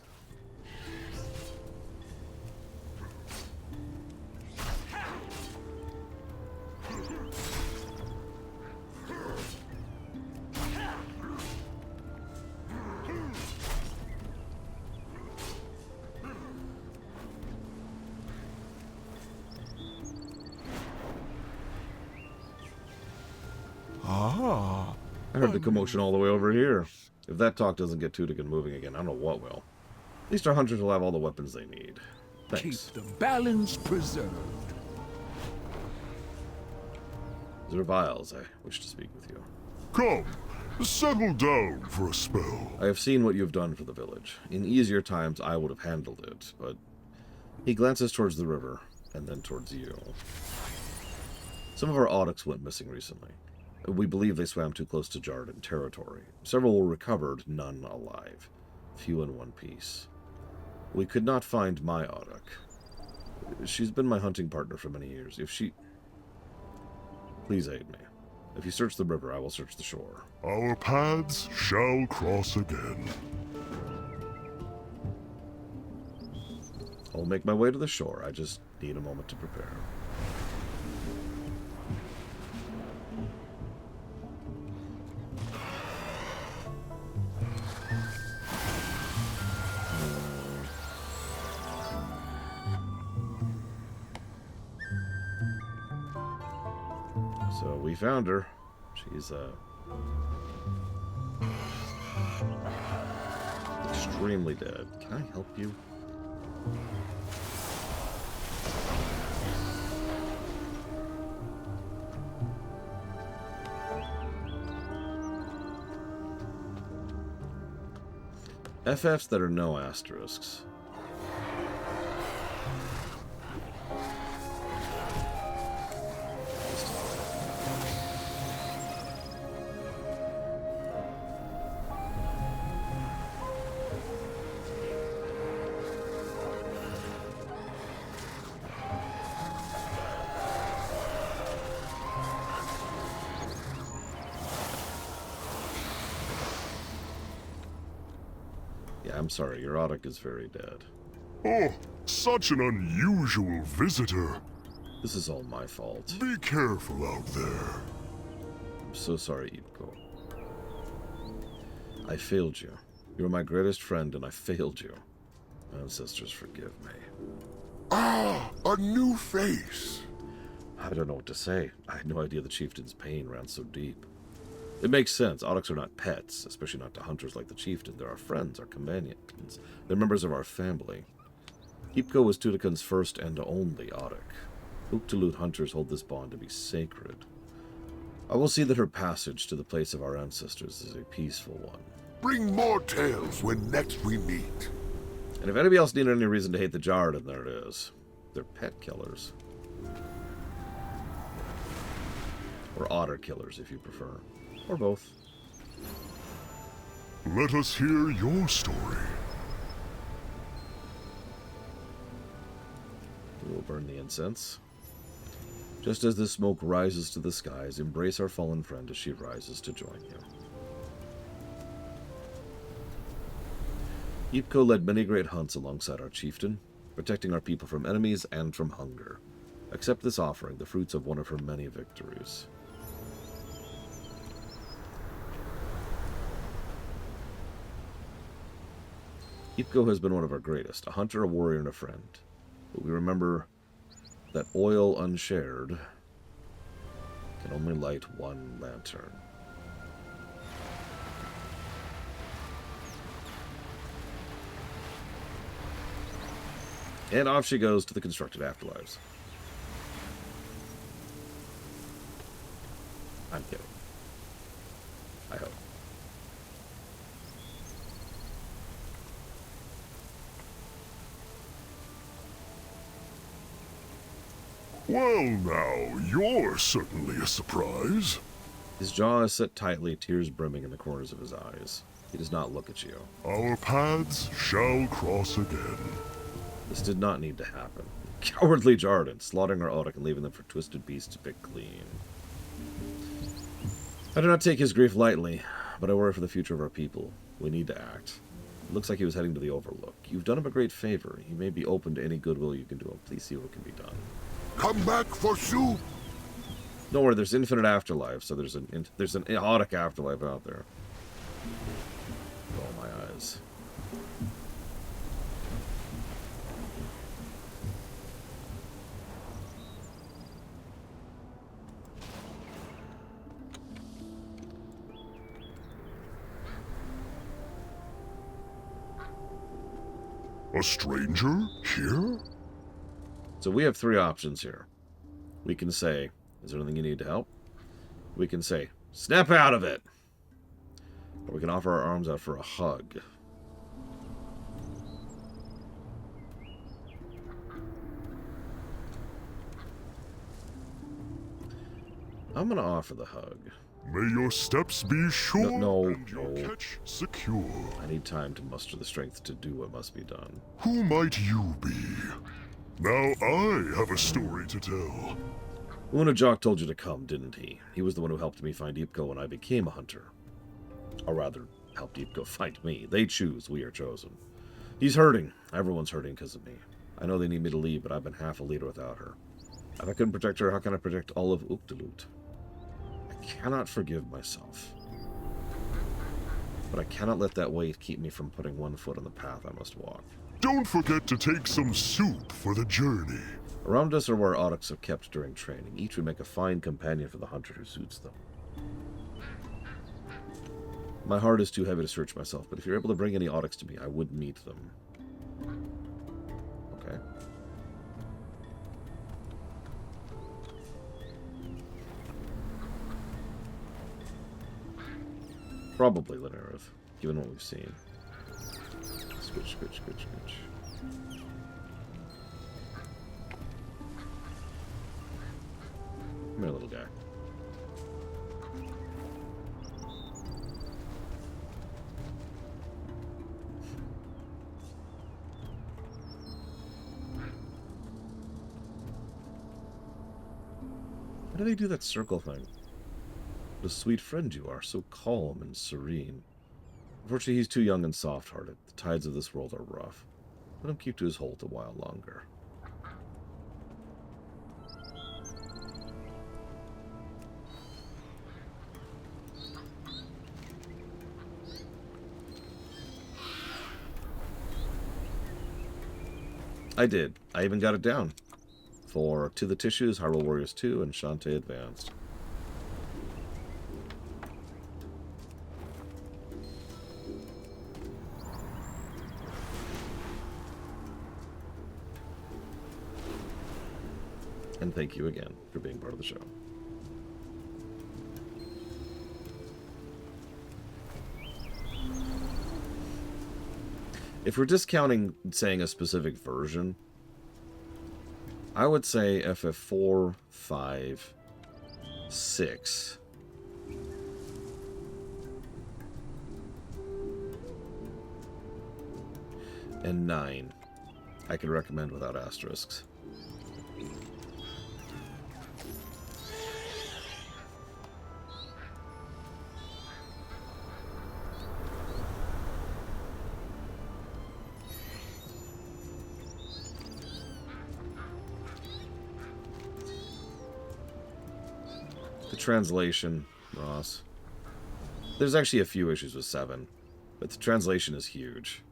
Ah. I heard the commotion all the way over here. If that talk doesn't get Tutigan moving again, I don't know what will. At least our hunters will have all the weapons they need. Thanks. Keep the balance preserved. Zerviles, I wish to speak with you. Come, settle down for a spell. I have seen what you have done for the village. In easier times, I would have handled it, but... He glances towards the river, and then towards you. Some of our Audics went missing recently. We believe they swam too close to Jarden territory. Several were recovered, none alive. Few in one piece. We could not find my Audic. She's been my hunting partner for many years. If she... Please aid me. If you search the river, I will search the shore. Our paths shall cross again. I'll make my way to the shore. I just need a moment to prepare. So we found her. She's extremely dead. Can I help you? FFs that are no asterisks. Yeah, I'm sorry, your Audic is very dead. Oh, such an unusual visitor. This is all my fault. Be careful out there. I'm so sorry, Ipko. I failed you. You were my greatest friend, and I failed you. Ancestors, forgive me. Ah, a new face. I don't know what to say. I had no idea the chieftain's pain ran so deep. It makes sense. Audics are not pets, especially not to hunters like the chieftain. They're our friends, our companions. They're members of our family. Ipko was Tudikan's first and only Audic. Uktalut hunters hold this bond to be sacred. I will see that her passage to the place of our ancestors is a peaceful one. Bring more tales when next we meet. And if anybody else needed any reason to hate the Jarden, there it is. They're pet killers. Or otter killers, if you prefer. Or both. Let us hear your story. We will burn the incense. Just as the smoke rises to the skies, embrace our fallen friend as she rises to join you. Ipko led many great hunts alongside our chieftain, protecting our people from enemies and from hunger. Accept this offering, the fruits of one of her many victories. Ipko has been one of our greatest, a hunter, a warrior, and a friend. But we remember that oil unshared can only light one lantern. And off she goes to the constructed afterlives. I'm kidding. I hope. Well now, you're certainly a surprise. His jaw is set tightly, tears brimming in the corners of his eyes. He does not look at you. Our paths shall cross again. This did not need to happen. Cowardly Jarden, slaughtering our Audic and leaving them for twisted beasts to pick clean. I do not take his grief lightly, but I worry for the future of our people. We need to act. It looks like he was heading to the Overlook. You've done him a great favor. He may be open to any goodwill you can do him. Please see what can be done. Come back for soup. Don't worry, there's infinite afterlife, so there's an Audic afterlife out there. Oh, my eyes. A stranger here? So we have three options here. We can say, is there anything you need to help? We can say, snap out of it! Or we can offer our arms out for a hug. I'm gonna offer the hug. May your steps be sure No, and your catch secure. I need time to muster the strength to do what must be done. Who might you be? Now I have a story to tell. Unajok told you to come, didn't he? He was the one who helped me find Ipko when I became a hunter. Or rather, helped Ipko find me. They choose, we are chosen. He's hurting. Everyone's hurting because of me. I know they need me to leave, but I've been half a leader without her. If I couldn't protect her, how can I protect all of Uktalut? I cannot forgive myself. But I cannot let that weight keep me from putting one foot on the path I must walk. Don't forget to take some soup for the journey. Around us are where Aurochs are kept during training. Each would make a fine companion for the hunter who suits them. My heart is too heavy to search myself, but if you're able to bring any Aurochs to me, I would meet them. Okay. Probably Linareth, given what we've seen. Scritch, scritch, scritch, scritch. Come here, little guy. How do they do that circle thing? What a sweet friend you are, so calm and serene. Unfortunately, he's too young and soft-hearted. The tides of this world are rough. Let him keep to his holt a while longer. I did. I even got it down. For To the Tissues, Hyrule Warriors 2, and Shantae Advanced. And thank you again for being part of the show. If we're discounting saying a specific version, I would say FF4, 5, 6. And 9. I could recommend without asterisks. Translation, Ross. There's actually a few issues with 7, but the translation is huge.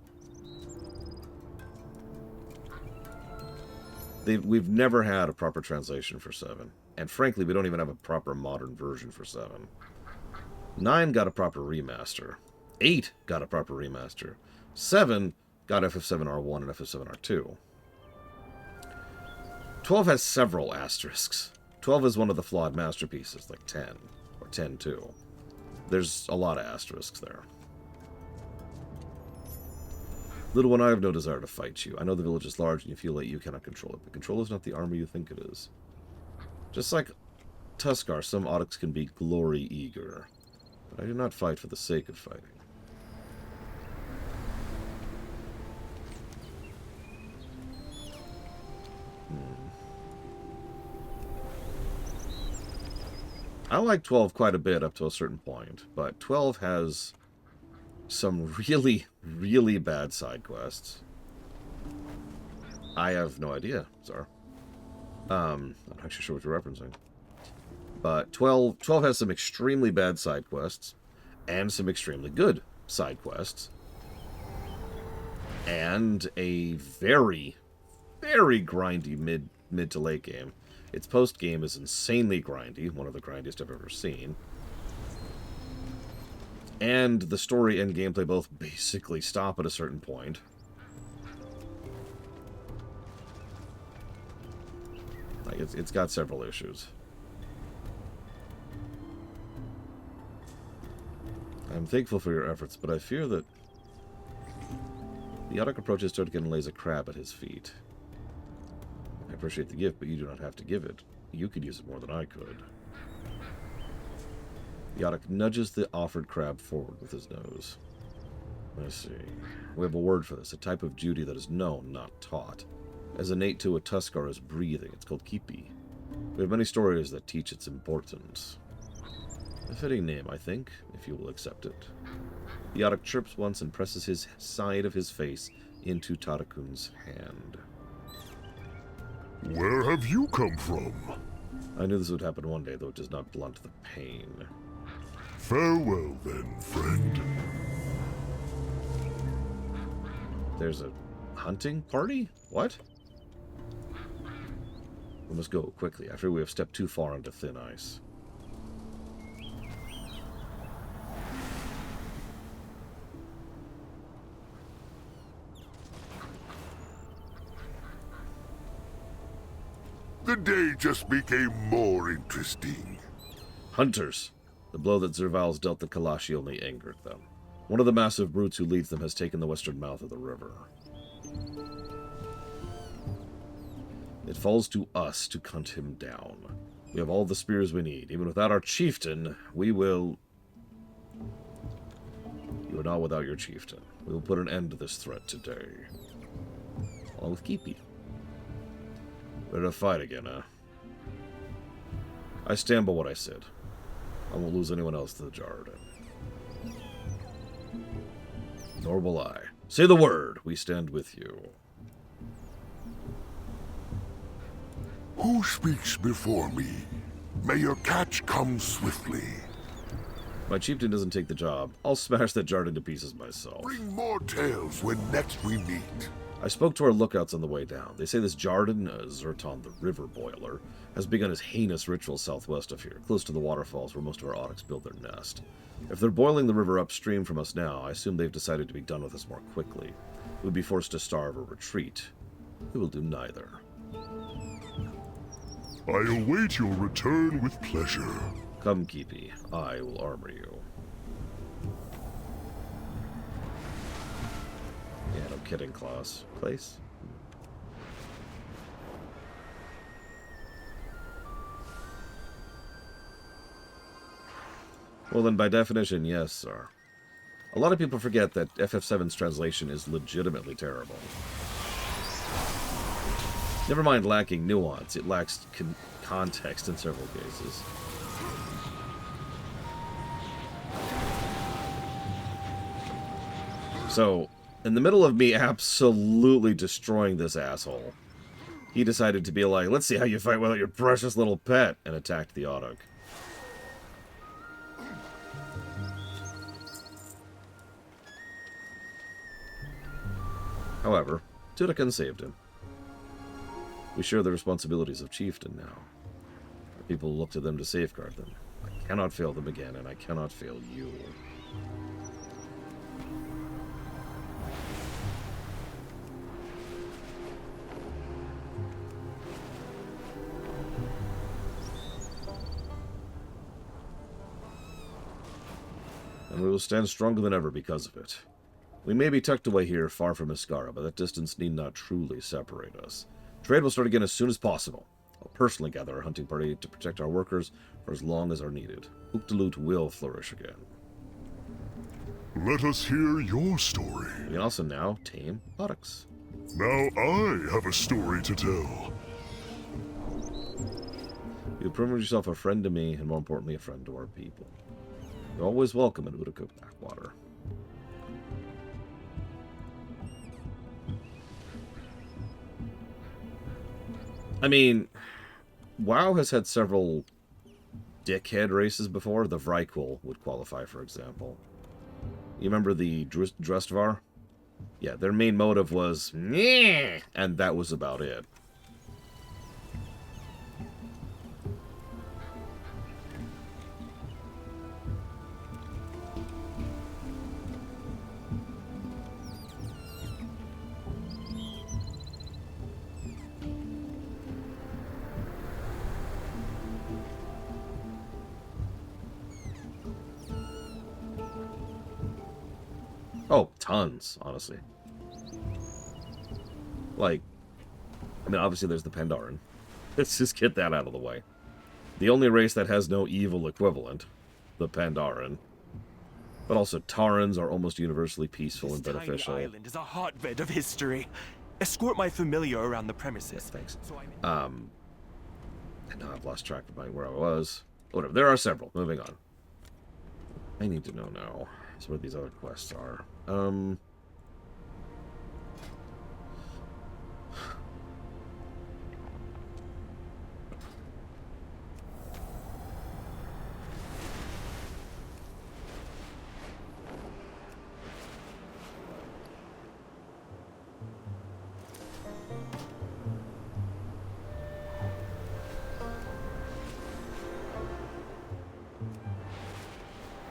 We've never had a proper translation for 7, and frankly, we don't even have a proper modern version for 7. 9 got a proper remaster. 8 got a proper remaster. 7 got FF7R1 and FF7R2. 12 has several asterisks. 12 is one of the flawed masterpieces, like 10, or 10-2. There's a lot of asterisks there. Little one, I have no desire to fight you. I know the village is large and you feel that you cannot control it, but control is not the armor you think it is. Just like Tuskar, some Aurochs can be glory-eager, but I do not fight for the sake of fighting. I like 12 quite a bit up to a certain point, but 12 has some really, really bad side quests. I have no idea, Czar. I'm not actually sure what you're referencing. But 12 has some extremely bad side quests, and some extremely good side quests. And a very, very grindy mid to late game. Its post-game is insanely grindy, one of the grindiest I've ever seen. And the story and gameplay both basically stop at a certain point. Like, it's got several issues. I'm thankful for your efforts, but I fear that the Auroch approaches Turtkin and lays a crab at his feet. I appreciate the gift, but you do not have to give it. You could use it more than I could. The Auroch nudges the offered crab forward with his nose. I see. We have a word for this, a type of duty that is known, not taught. As innate to a Tuskar as breathing, it's called Kipi. We have many stories that teach its importance. A fitting name, I think, if you will accept it. The Auroch chirps once and presses his side of his face into Tarakun's hand. Where have you come from? I knew this would happen one day, though it does not blunt the pain. Farewell then, friend. There's a hunting party? What? We must go quickly. I fear we have stepped too far into thin ice. The day just became more interesting. Hunters! The blow that Zerval's dealt the Kalashi only angered them. One of the massive brutes who leads them has taken the western mouth of the river. It falls to us to hunt him down. We have all the spears we need. Even without our chieftain, we will... You are not without your chieftain. We will put an end to this threat today. Along with Kipi. Ready to fight again, huh? I stand by what I said. I won't lose anyone else to the Jarden. Nor will I. Say the word. We stand with you. Who speaks before me? May your catch come swiftly. My chieftain doesn't take the job. I'll smash that Jarden to pieces myself. Bring more tales when next we meet. I spoke to our lookouts on the way down. They say this Jarden, Zerton the River Boiler, has begun his heinous ritual southwest of here, close to the waterfalls where most of our Onyx build their nest. If they're boiling the river upstream from us now, I assume they've decided to be done with us more quickly. We'd be forced to starve or retreat. We will do neither. I await your return with pleasure. Come, Kipi. I will armor you. Yeah, no kidding, Klaus. Place? Well, then, by definition, yes, sir. A lot of people forget that FF7's translation is legitimately terrible. Never mind lacking nuance, it lacks context in several cases. So, in the middle of me absolutely destroying this asshole, he decided to be like, let's see how you fight without your precious little pet, and attacked the Autok. However, Tudikan saved him. We share the responsibilities of chieftain now. Our people look to them to safeguard them. I cannot fail them again, and I cannot fail you. And we will stand stronger than ever because of it. We may be tucked away here, far from Iskara, but that distance need not truly separate us. Trade will start again as soon as possible. I'll personally gather our hunting party to protect our workers for as long as are needed. Uktalut will flourish again. Let us hear your story. We can also now tame Autoks. Now I have a story to tell. You've proven yourself a friend to me, and more importantly, a friend to our people. You're always welcome in Utica Backwater. I mean, WoW has had several dickhead races before. The Vrykul would qualify, for example. You remember the Drustvar? Yeah, their main motive was, "Nyeh," and that was about it. Oh, tons, honestly. Like, I mean, obviously there's the Pandaren. Let's just get that out of the way. The only race that has no evil equivalent, the Pandaren. But also, Tarans are almost universally peaceful and beneficial. This island is a hotbed of history. Escort my familiar around the premises. Yes, thanks. And now I've lost track of where I was. Whatever, there are several. Moving on. I need to know now. So what these other quests are.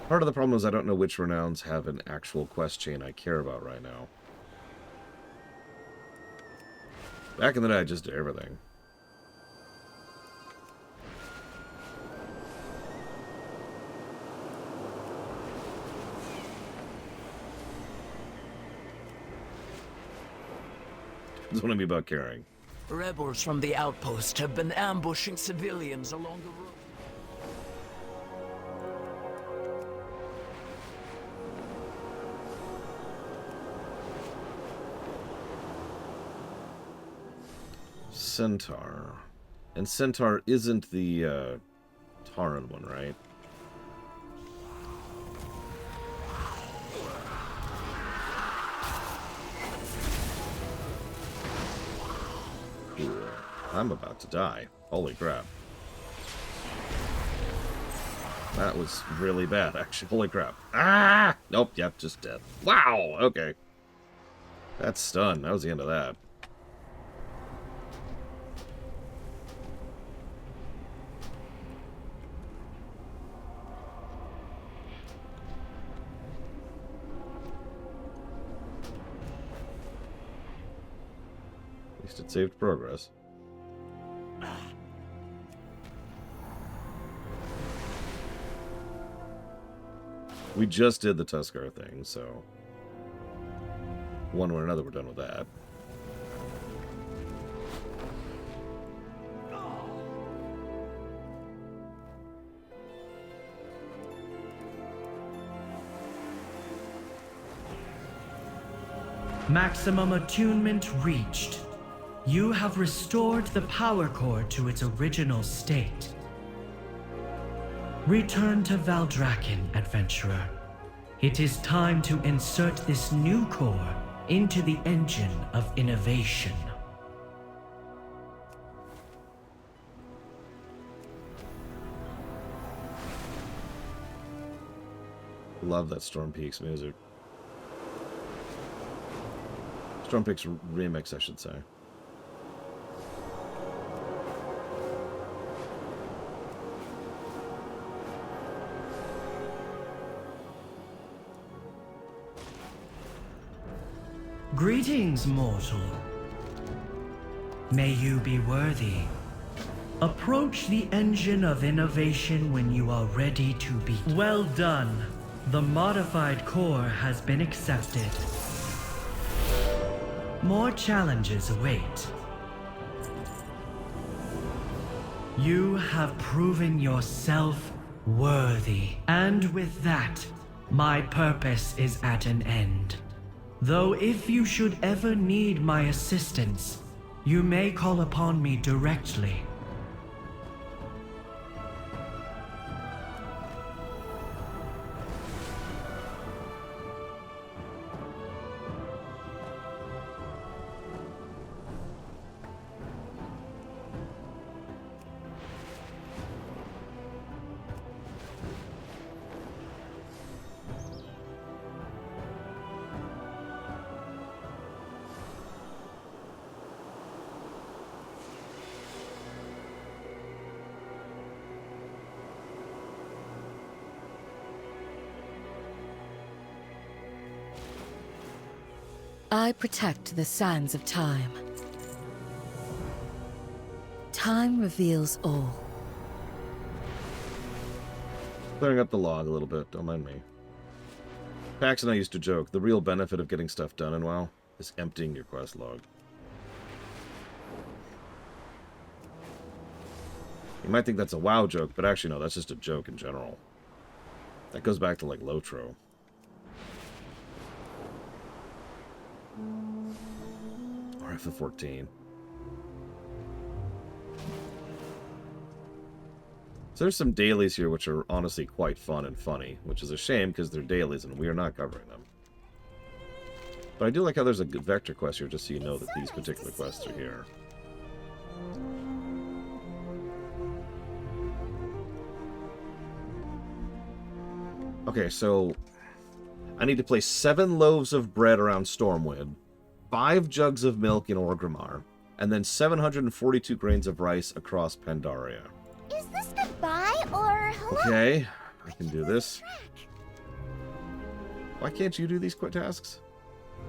Part of the problem is I don't know which renowns have an actual quest chain I care about right now. Back in the day, I just did everything. It's what I mean about caring. Rebels from the outpost have been ambushing civilians along the road. Centaur. And Centaur isn't the Tauren one, right? Cool. I'm about to die. Holy crap. That was really bad, actually. Holy crap. Ah! Nope, yep, just dead. Wow! Okay. That's stunned. That was the end of that. At least it saved progress. We just did the Tuskar thing, so one way or another we're done with that. Maximum attunement reached. You have restored the power core to its original state. Return to Valdrakken, adventurer. It is time to insert this new core into the engine of innovation. Love that Storm Peaks music. Storm Peaks remix, I should say. Greetings, mortal. May you be worthy. Approach the engine of innovation when you are ready to be. Well done. The modified core has been accepted. More challenges await. You have proven yourself worthy. And with that, my purpose is at an end. Though if you should ever need my assistance, you may call upon me directly. I protect the sands of time. Time reveals all. Clearing up the log a little bit, don't mind me. Pax and I used to joke, the real benefit of getting stuff done in WoW is emptying your quest log. You might think that's a WoW joke, but actually no, that's just a joke in general. That goes back to like Lotro. Or FF14. So there's some dailies here which are honestly quite fun and funny, which is a shame because they're dailies and we are not covering them. But I do like how there's a good vector quest here just so you know that these particular quests are here. Okay, so I need to place 7 loaves of bread around Stormwind, 5 jugs of milk in Orgrimmar, and then 742 grains of rice across Pandaria. Is this goodbye or hello? Okay, I can do this. Why can't you do these quick tasks?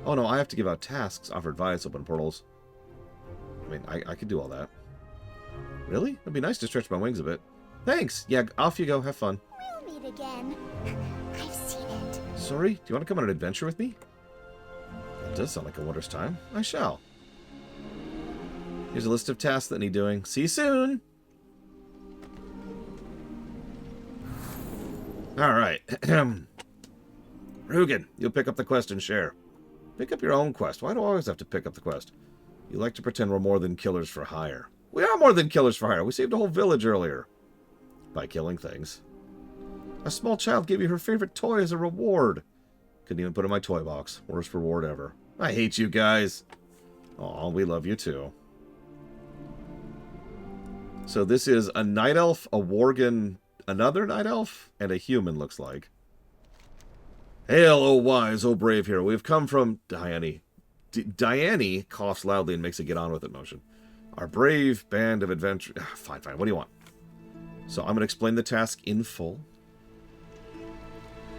Oh no, I have to give out tasks, offer advice, open portals. I mean, I could do all that. Really? It'd be nice to stretch my wings a bit. Thanks! Yeah, off you go, have fun. We'll meet again. I've seen it. Sorry, do you want to come on an adventure with me? It does sound like a wondrous time. I shall. Here's a list of tasks that need doing. See you soon! Alright. Rugen, you'll pick up the quest and share. Pick up your own quest. Why do I always have to pick up the quest? You like to pretend we're more than killers for hire. We are more than killers for hire. We saved a whole village earlier. By killing things. A small child gave you her favorite toy as a reward. Couldn't even put it in my toy box. Worst reward ever. I hate you guys. Aw, we love you too. So this is a night elf, a worgen, another night elf, and a human, looks like. Hail, O wise, O brave hero. We've come from Diane. Diane coughs loudly and makes a get on with it motion. Our brave band of adventure... Fine, fine. What do you want? So I'm going to explain the task in full.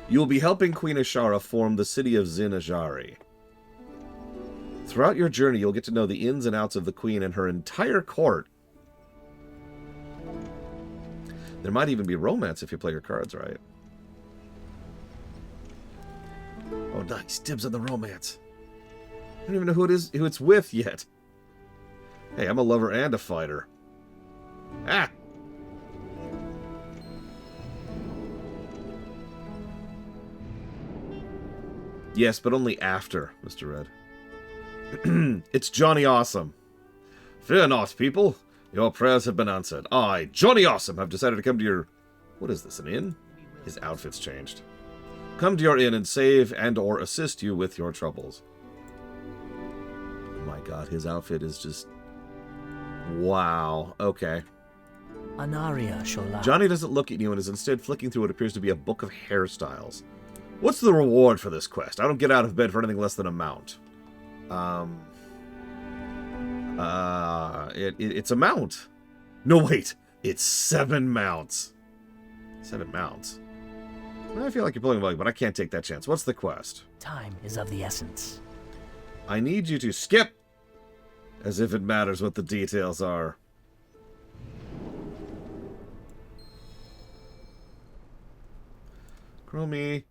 You will be helping Queen Ashara form the city of Zinajari. Throughout your journey, you'll get to know the ins and outs of the Queen and her entire court. There might even be romance if you play your cards right. Oh, nice. Dibs on the romance. I don't even know who it's with yet. Hey, I'm a lover and a fighter. Ah! Yes, but only after, Mr. Red. It's Johnny Awesome. Fear not, people. Your prayers have been answered. I, Johnny Awesome, have decided to come to your... What is this, an inn? His outfit's changed. Come to your inn and save and or assist you with your troubles. Oh my god, his outfit is just... Wow. Okay. Anaria Shola. Johnny doesn't look at you and is instead flicking through what appears to be a book of hairstyles. What's the reward for this quest? I don't get out of bed for anything less than a mount. It's a mount. No, wait. It's 7 mounts. 7 mounts. I feel like you're pulling a bug, but I can't take that chance. What's the quest? Time is of the essence. I need you to skip. As if it matters what the details are. Chromie.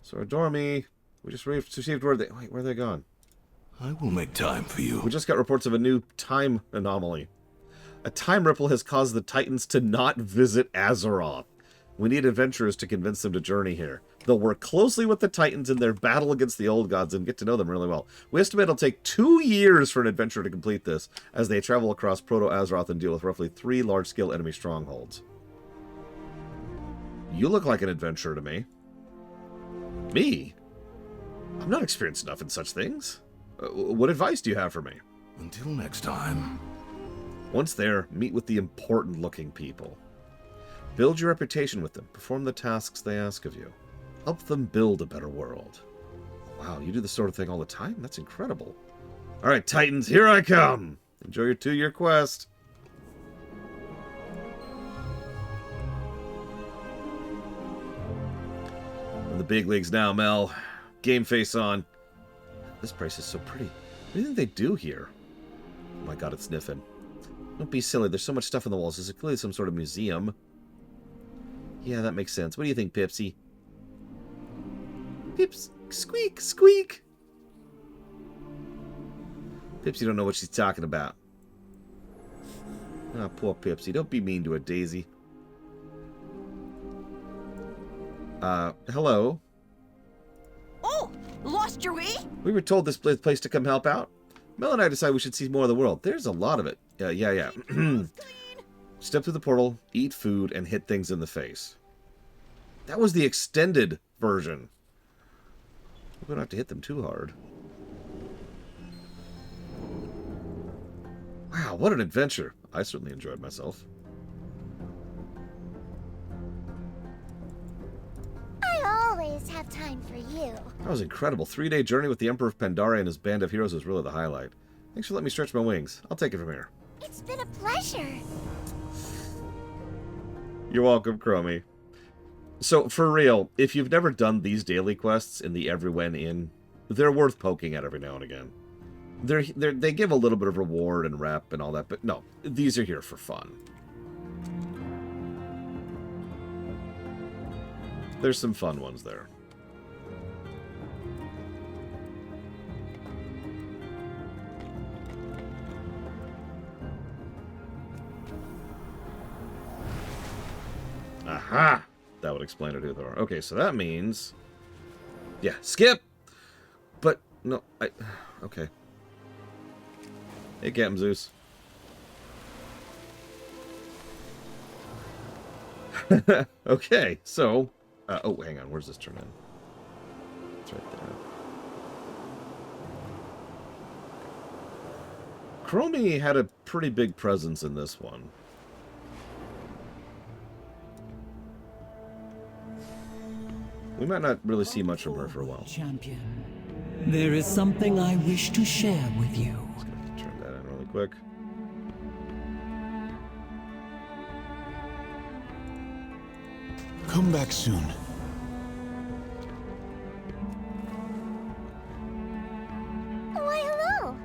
Soradormi. We just received word that... Wait, where are they gone? I will make time for you. We just got reports of a new time anomaly. A time ripple has caused the Titans to not visit Azeroth. We need adventurers to convince them to journey here. They'll work closely with the Titans in their battle against the old gods and get to know them really well. We estimate it'll take 2 years for an adventurer to complete this, as they travel across Proto-Azeroth and deal with roughly 3 large-scale enemy strongholds. You look like an adventurer to me. Me? I'm not experienced enough in such things. What advice do you have for me? Until next time. Once there, meet with the important-looking people. Build your reputation with them. Perform the tasks they ask of you. Help them build a better world. Wow, you do this sort of thing all the time? That's incredible. All right, Titans, here I come. Enjoy your 2-year quest. In the big leagues now, Mel. Game face on. This place is so pretty. What do you think they do here? Oh my god, it's sniffing. Don't be silly. There's so much stuff on the walls. This is clearly some sort of museum. Yeah, that makes sense. What do you think, Pipsy? Pips, squeak, squeak. Pipsy don't know what she's talking about. Ah, poor Pipsy. Don't be mean to a Daisy. Hello? Oh, lost your way? We were told this place to come help out. Mel and I decided we should see more of the world. There's a lot of it. Yeah. Step through the portal, eat food, and hit things in the face. That was the extended version. We don't have to hit them too hard. Wow, what an adventure. I certainly enjoyed myself. I always have time for you. That was incredible. 3-day journey with the Emperor of Pandaria and his band of heroes was really the highlight. Thanks for letting me stretch my wings. I'll take it from here. It's been a pleasure. You're welcome, Chromie. So, for real, if you've never done these daily quests in the Everywhen Inn, they're worth poking at every now and again. They give a little bit of reward and rep and all that, but no, these are here for fun. There's some fun ones there. Aha! That would explain it, Uthor. Okay, so that means... Yeah, skip! But, no, okay. Hey, Captain Zeus. Okay, so... oh, hang on, where's this turn in? It's right there. Chromie had a pretty big presence in this one. We might not really see much from her for a while. Champion, there is something I wish to share with you. Just gonna have to turn that in really quick. Come back soon. Why, hello!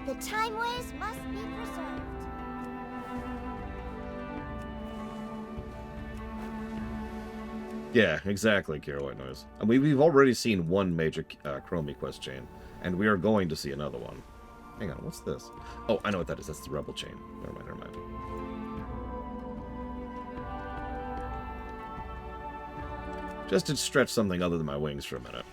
The time waves must be preserved. Yeah, exactly, Kira White Noise. I mean, we've already seen one major Chromie quest chain, and we are going to see another one. Hang on, what's this? Oh, I know what that is. That's the Rebel chain. Never mind, never mind. Just to stretch something other than my wings for a minute.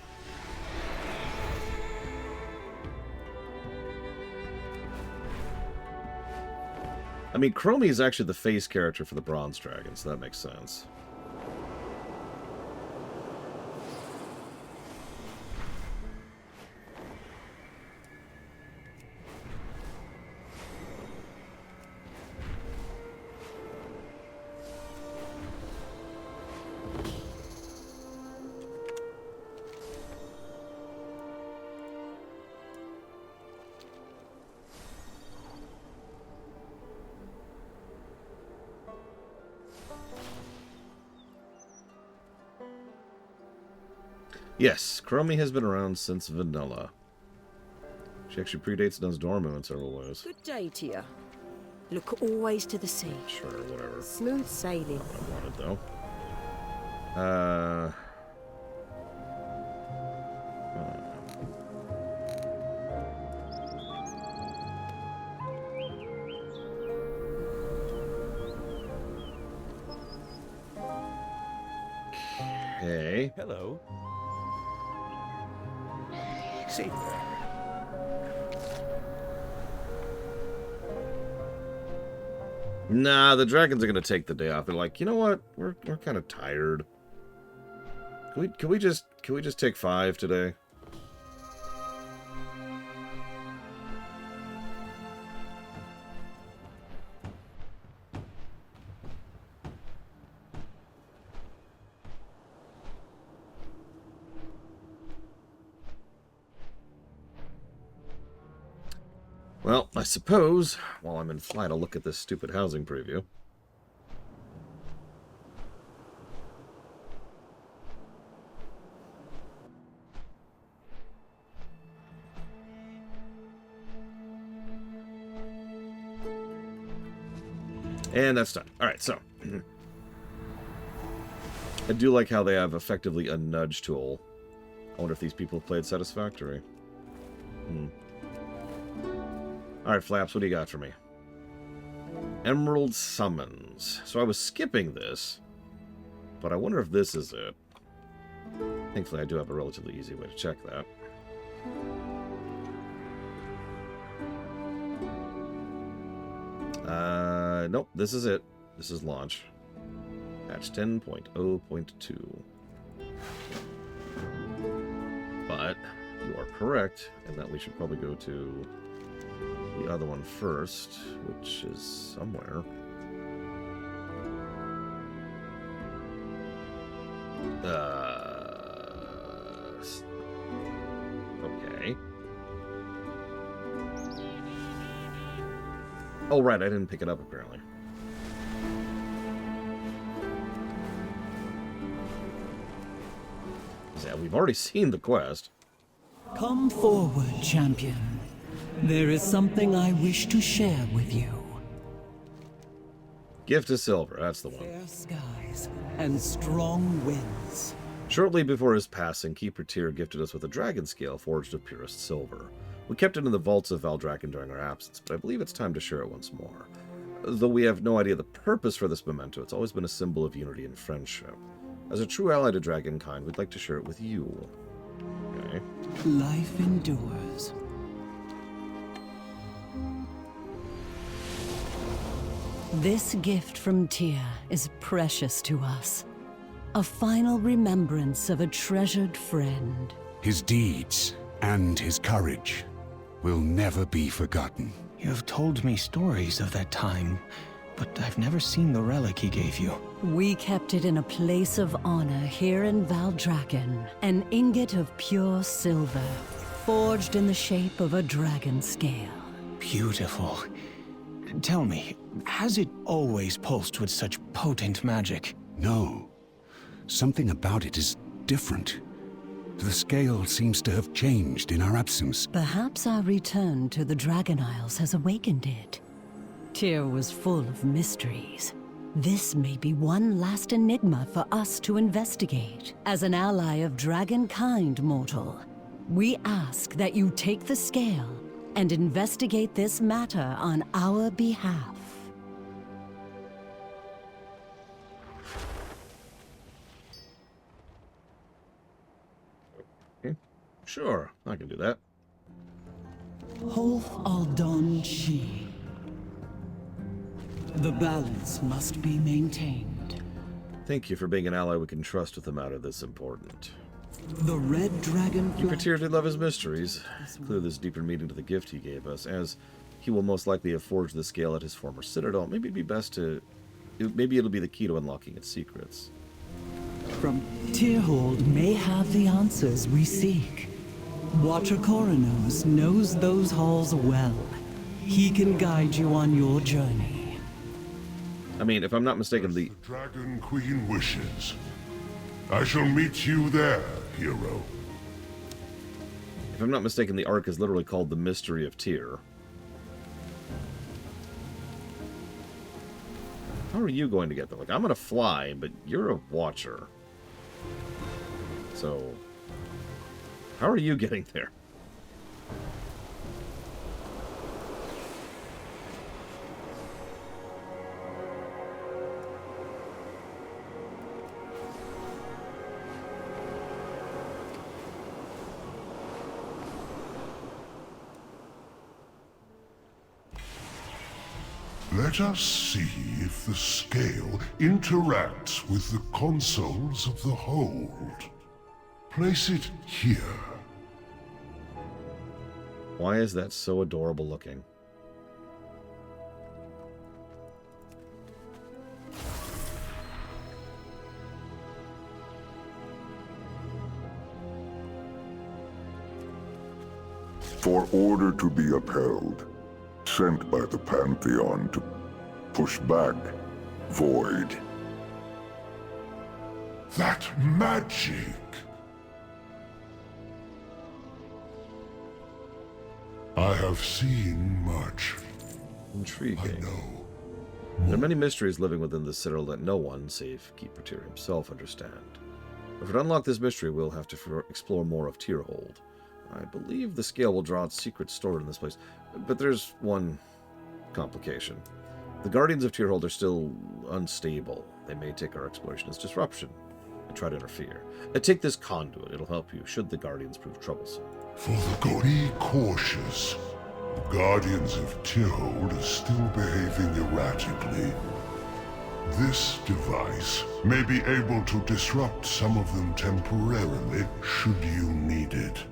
I mean, Chromie is actually the face character for the Bronze Dragon, so that makes sense. Yes, Chromie has been around since vanilla. She actually predates Dormu in several ways. Good day to you. Look always to the sea. Sure, whatever. Smooth sailing. Not what I wanted, though. Okay. Hello. See. Nah, the dragons are gonna take the day off. They're like, you know what? We're kind of tired. Can we just take 5 today? Well, I suppose, while I'm in flight, I'll look at this stupid housing preview. And that's done. Alright, so. I do like how they have effectively a nudge tool. I wonder if these people have played Satisfactory. Alright, Flaps, what do you got for me? Emerald Summons. So I was skipping this, but I wonder if this is it. Thankfully, I do have a relatively easy way to check that. Nope, this is it. This is launch. Patch 10.0.2. But you are correct in that we should probably go to the other one first, which is somewhere. Okay. Oh, right, I didn't pick it up, apparently. Yeah, we've already seen the quest. Come forward, champion. There is something I wish to share with you. Gift of Silver, that's the one. Fair skies and strong winds. Shortly before his passing, Keeper Tyr gifted us with a dragon scale forged of purest silver. We kept it in the vaults of Valdrakken during our absence, but I believe it's time to share it once more. Though we have no idea the purpose for this memento, it's always been a symbol of unity and friendship. As a true ally to dragonkind, we'd like to share it with you. Okay. Life endures. This gift from Tyr is precious to us. A final remembrance of a treasured friend. His deeds and his courage will never be forgotten. You have told me stories of that time, but I've never seen the relic he gave you. We kept it in a place of honor here in Valdrakken. An ingot of pure silver, forged in the shape of a dragon scale. Beautiful. Tell me, has it always pulsed with such potent magic? No. Something about it is different. The scale seems to have changed in our absence. Perhaps our return to the Dragon Isles has awakened it. Tyr was full of mysteries. This may be one last enigma for us to investigate. As an ally of dragonkind, mortal, we ask that you take the scale and investigate this matter on our behalf. Sure, I can do that. Holf Aldon Shi. The balance must be maintained. Thank you for being an ally we can trust with a matter this important. The Red Dragon Keeper Tyr did love his mysteries. Clearly there's deeper meaning to the gift he gave us, as he will most likely have forged the scale at his former citadel. Maybe it'd be best to... Maybe it'll be the key to unlocking its secrets. from Tyrhold may have the answers we seek. Watcher Coronos knows those halls well. He can guide you on your journey. I mean, if I'm not mistaken, the Dragon Queen wishes. I shall meet you there, hero. If I'm not mistaken, the arc is literally called The Mystery of Tyr. How are you going to get there? Like, I'm going to fly, but you're a watcher. So, how are you getting there? Let us see if the scale interacts with the consoles of the hold. Place it here. Why is that so adorable looking? For order to be upheld, sent by the Pantheon to push back void. That magic! I have seen much. Intriguing. I know. There are many mysteries living within the citadel that no one, save Keeper Tyr himself, understand. If to unlock this mystery, we'll have to explore more of Tyrhold. I believe the scale will draw its secrets stored in this place, but there's one complication. The Guardians of Tyrhold are still unstable. They may take our exploration as disruption and try to interfere. Take this conduit. It'll help you, should the Guardians prove troublesome. For the god, be cautious. The Guardians of Tyrhold are still behaving erratically. This device may be able to disrupt some of them temporarily, should you need it.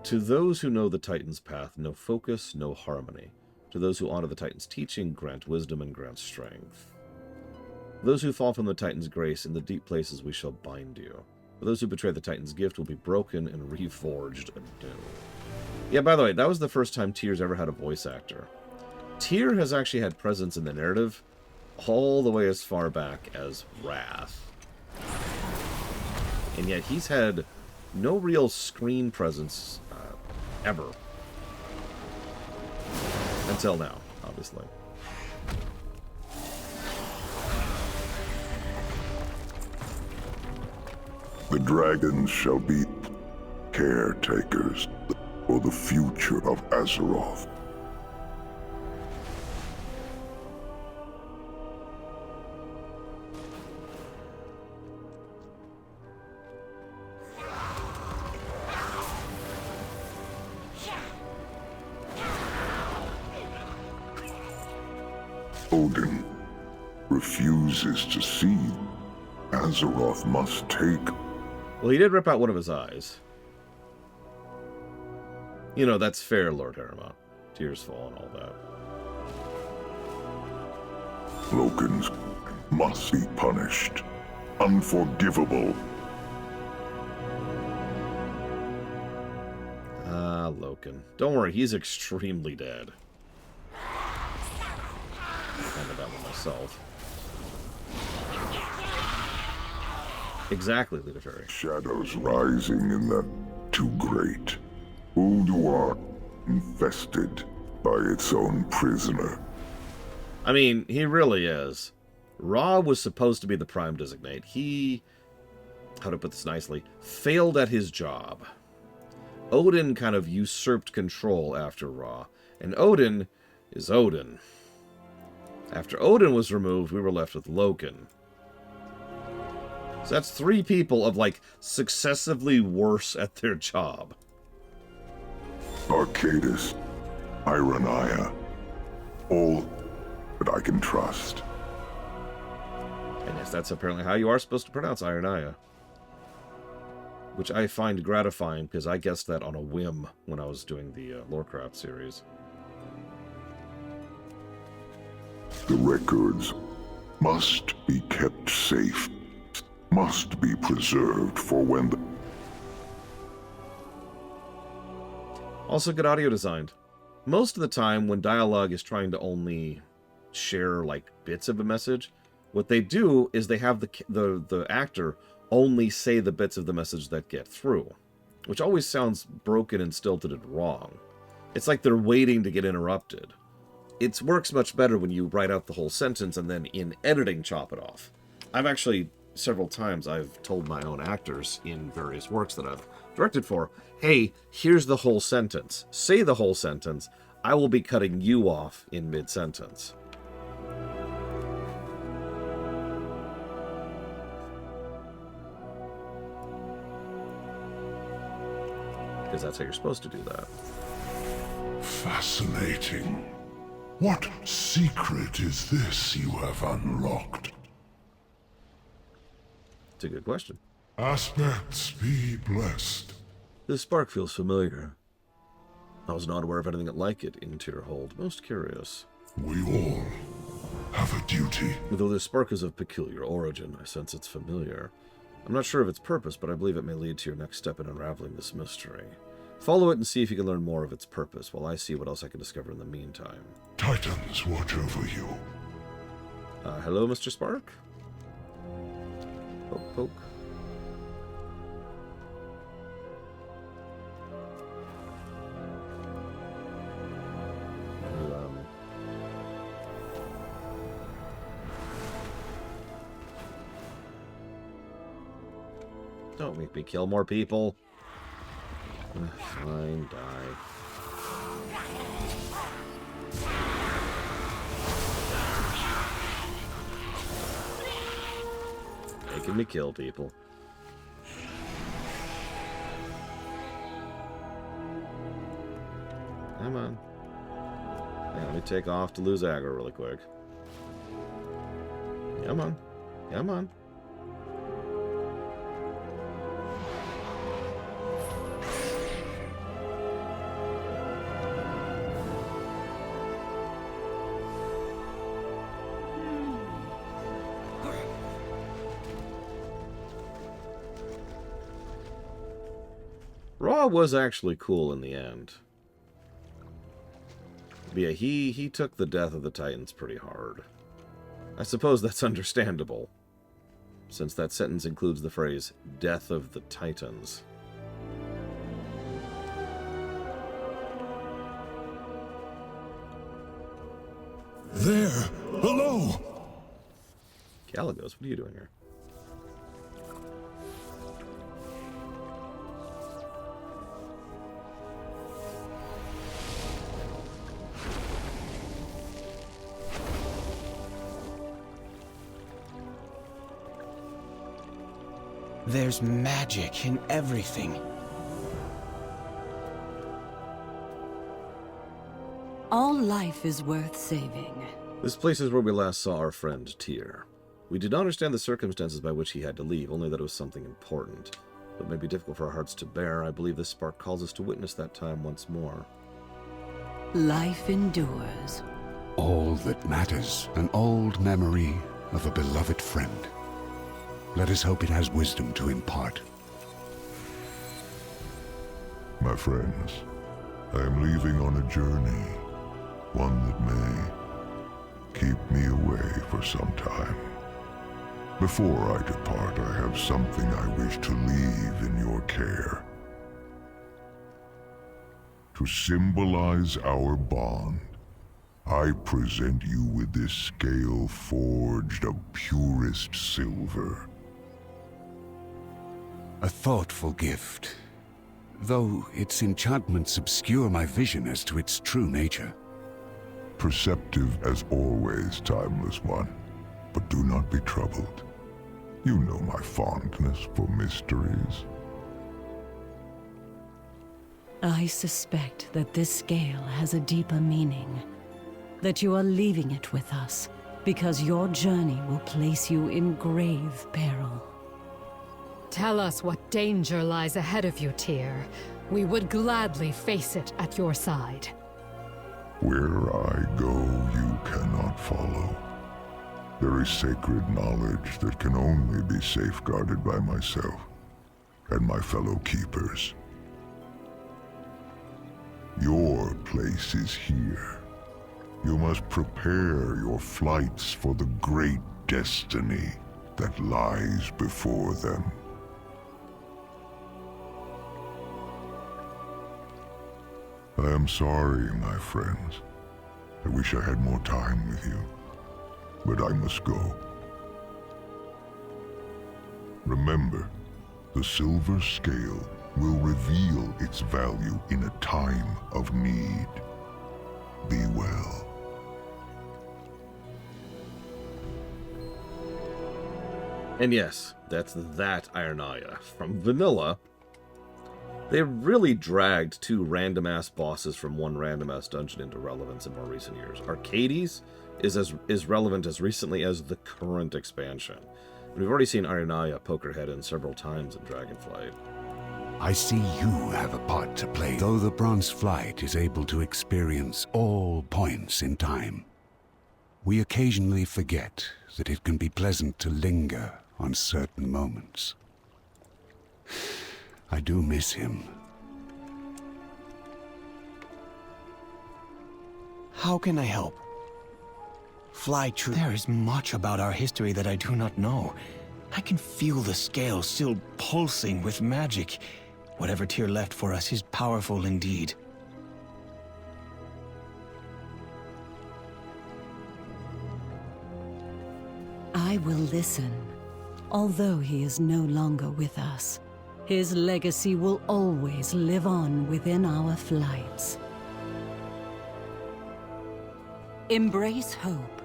To those who know the Titan's path, no focus, no harmony. To those who honor the Titan's teaching, grant wisdom and grant strength. Those who fall from the Titan's grace, in the deep places we shall bind you. For those who betray the Titan's gift will be broken and reforged anew. Yeah, by the way, that was the first time Tyr's ever had a voice actor. Tyr has actually had presence in the narrative all the way as far back as Wrath. And yet he's had no real screen presence ever. Until now, obviously. The dragons shall be caretakers for the future of Azeroth. Odin refuses to see. Azeroth must take. Well, he did rip out one of his eyes. You know, that's fair, Lord Harrimont. Tears fall and all that. Lokans must be punished. Unforgivable. Ah, Loken. Don't worry, he's extremely dead. I found that one myself. Exactly, Legatari. Shadows rising in that too great. Ulduar infested by its own prisoner. I mean, he really is. Ra was supposed to be the Prime Designate. He, how to put this nicely, failed at his job. Odin kind of usurped control after Ra, and Odin is Odin. After Odin was removed, we were left with Loken. So that's 3 people of, like, successively worse at their job. Arcadis, Ironaya, all that I can trust. And yes, that's apparently how you are supposed to pronounce Ironaya. Which I find gratifying, because I guessed that on a whim when I was doing the Warcraft series. The records must be kept safe, must be preserved for when the... Also good audio design. Most of the time when dialogue is trying to only share like bits of a message, what they do is they have the actor only say the bits of the message that get through, which always sounds broken and stilted and wrong. It's like they're waiting to get interrupted. It works much better when you write out the whole sentence and then in editing chop it off. I've actually, several times, I've told my own actors in various works that I've directed for, hey, here's the whole sentence. Say the whole sentence. I will be cutting you off in mid-sentence. Because that's how you're supposed to do that. Fascinating. What secret is this you have unlocked? It's a good question. Aspects be blessed. This spark feels familiar. I was not aware of anything like it in Tyrhold. Most curious. We all have a duty. Though this spark is of peculiar origin, I sense it's familiar. I'm not sure of its purpose, but I believe it may lead to your next step in unraveling this mystery. Follow it and see if you can learn more of its purpose, while I see what else I can discover in the meantime. Titans watch over you. Hello, Mr. Spark? Poke, poke. Don't make me kill more people. Fine, die. Making me kill people. Come on. Yeah, let me take off to lose aggro really quick. Come on. Come on. Raw was actually cool in the end. But yeah, he took the death of the Titans pretty hard. I suppose that's understandable. since that sentence includes the phrase, Death of the Titans. There! Hello! Galagos, what are you doing here? There's magic in everything. All life is worth saving. This place is where we last saw our friend Tyr. We did not understand the circumstances by which he had to leave, only that it was something important. Though it may be difficult for our hearts to bear, I believe this spark calls us to witness that time once more. Life endures. All that matters, an old memory of a beloved friend. Let us hope it has wisdom to impart. My friends, I am leaving on a journey, one that may keep me away for some time. Before I depart, I have something I wish to leave in your care. To symbolize our bond, I present you with this scale forged of purest silver. A thoughtful gift, though its enchantments obscure my vision as to its true nature. Perceptive as always, Timeless One, but do not be troubled. You know my fondness for mysteries. I suspect that this scale has a deeper meaning. That you are leaving it with us, because your journey will place you in grave peril. Tell us what danger lies ahead of you, Tyr. We would gladly face it at your side. Where I go, you cannot follow. There is sacred knowledge that can only be safeguarded by myself and my fellow keepers. Your place is here. You must prepare your flights for the great destiny that lies before them. I am sorry, my friends. I wish I had more time with you, but I must go. Remember, the silver scale will reveal its value in a time of need. Be well. And yes, that's that Ironaya. From vanilla, they really dragged two random-ass bosses from one random-ass dungeon into relevance in more recent years. Arcades is relevant as recently as the current expansion. We've already seen Ironaya poke her head in several times in Dragonflight. I see you have a part to play, though the Bronze Flight is able to experience all points in time. We occasionally forget that it can be pleasant to linger on certain moments. I do miss him. How can I help? Fly true. There is much about our history that I do not know. I can feel the scale still pulsing with magic. Whatever Tyr left for us is powerful indeed. I will listen. Although he is no longer with us, his legacy will always live on within our flights. Embrace hope.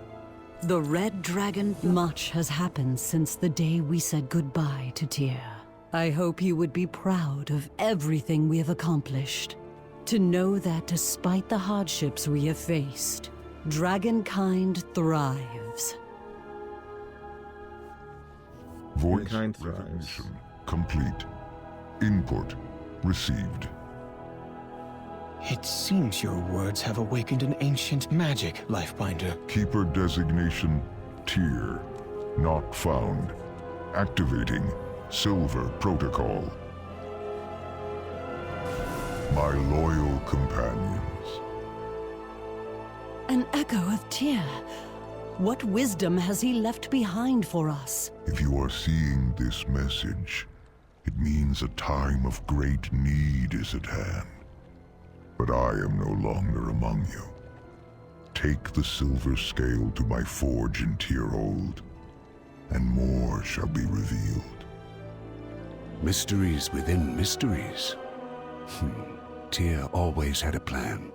The Red Dragon... Much has happened since the day we said goodbye to Tyr. I hope you would be proud of everything we have accomplished. To know that despite the hardships we have faced, Dragonkind thrives. Voice recognition complete. Input received. It seems your words have awakened an ancient magic, Lifebinder. Keeper designation Tyr. Not found. Activating Silver Protocol. My loyal companions. An echo of Tyr. What wisdom has he left behind for us? If you are seeing this message, it means a time of great need is at hand. But I am no longer among you. Take the silver scale to my forge in Tyrhold, and more shall be revealed. Mysteries within mysteries. Tyr always had a plan.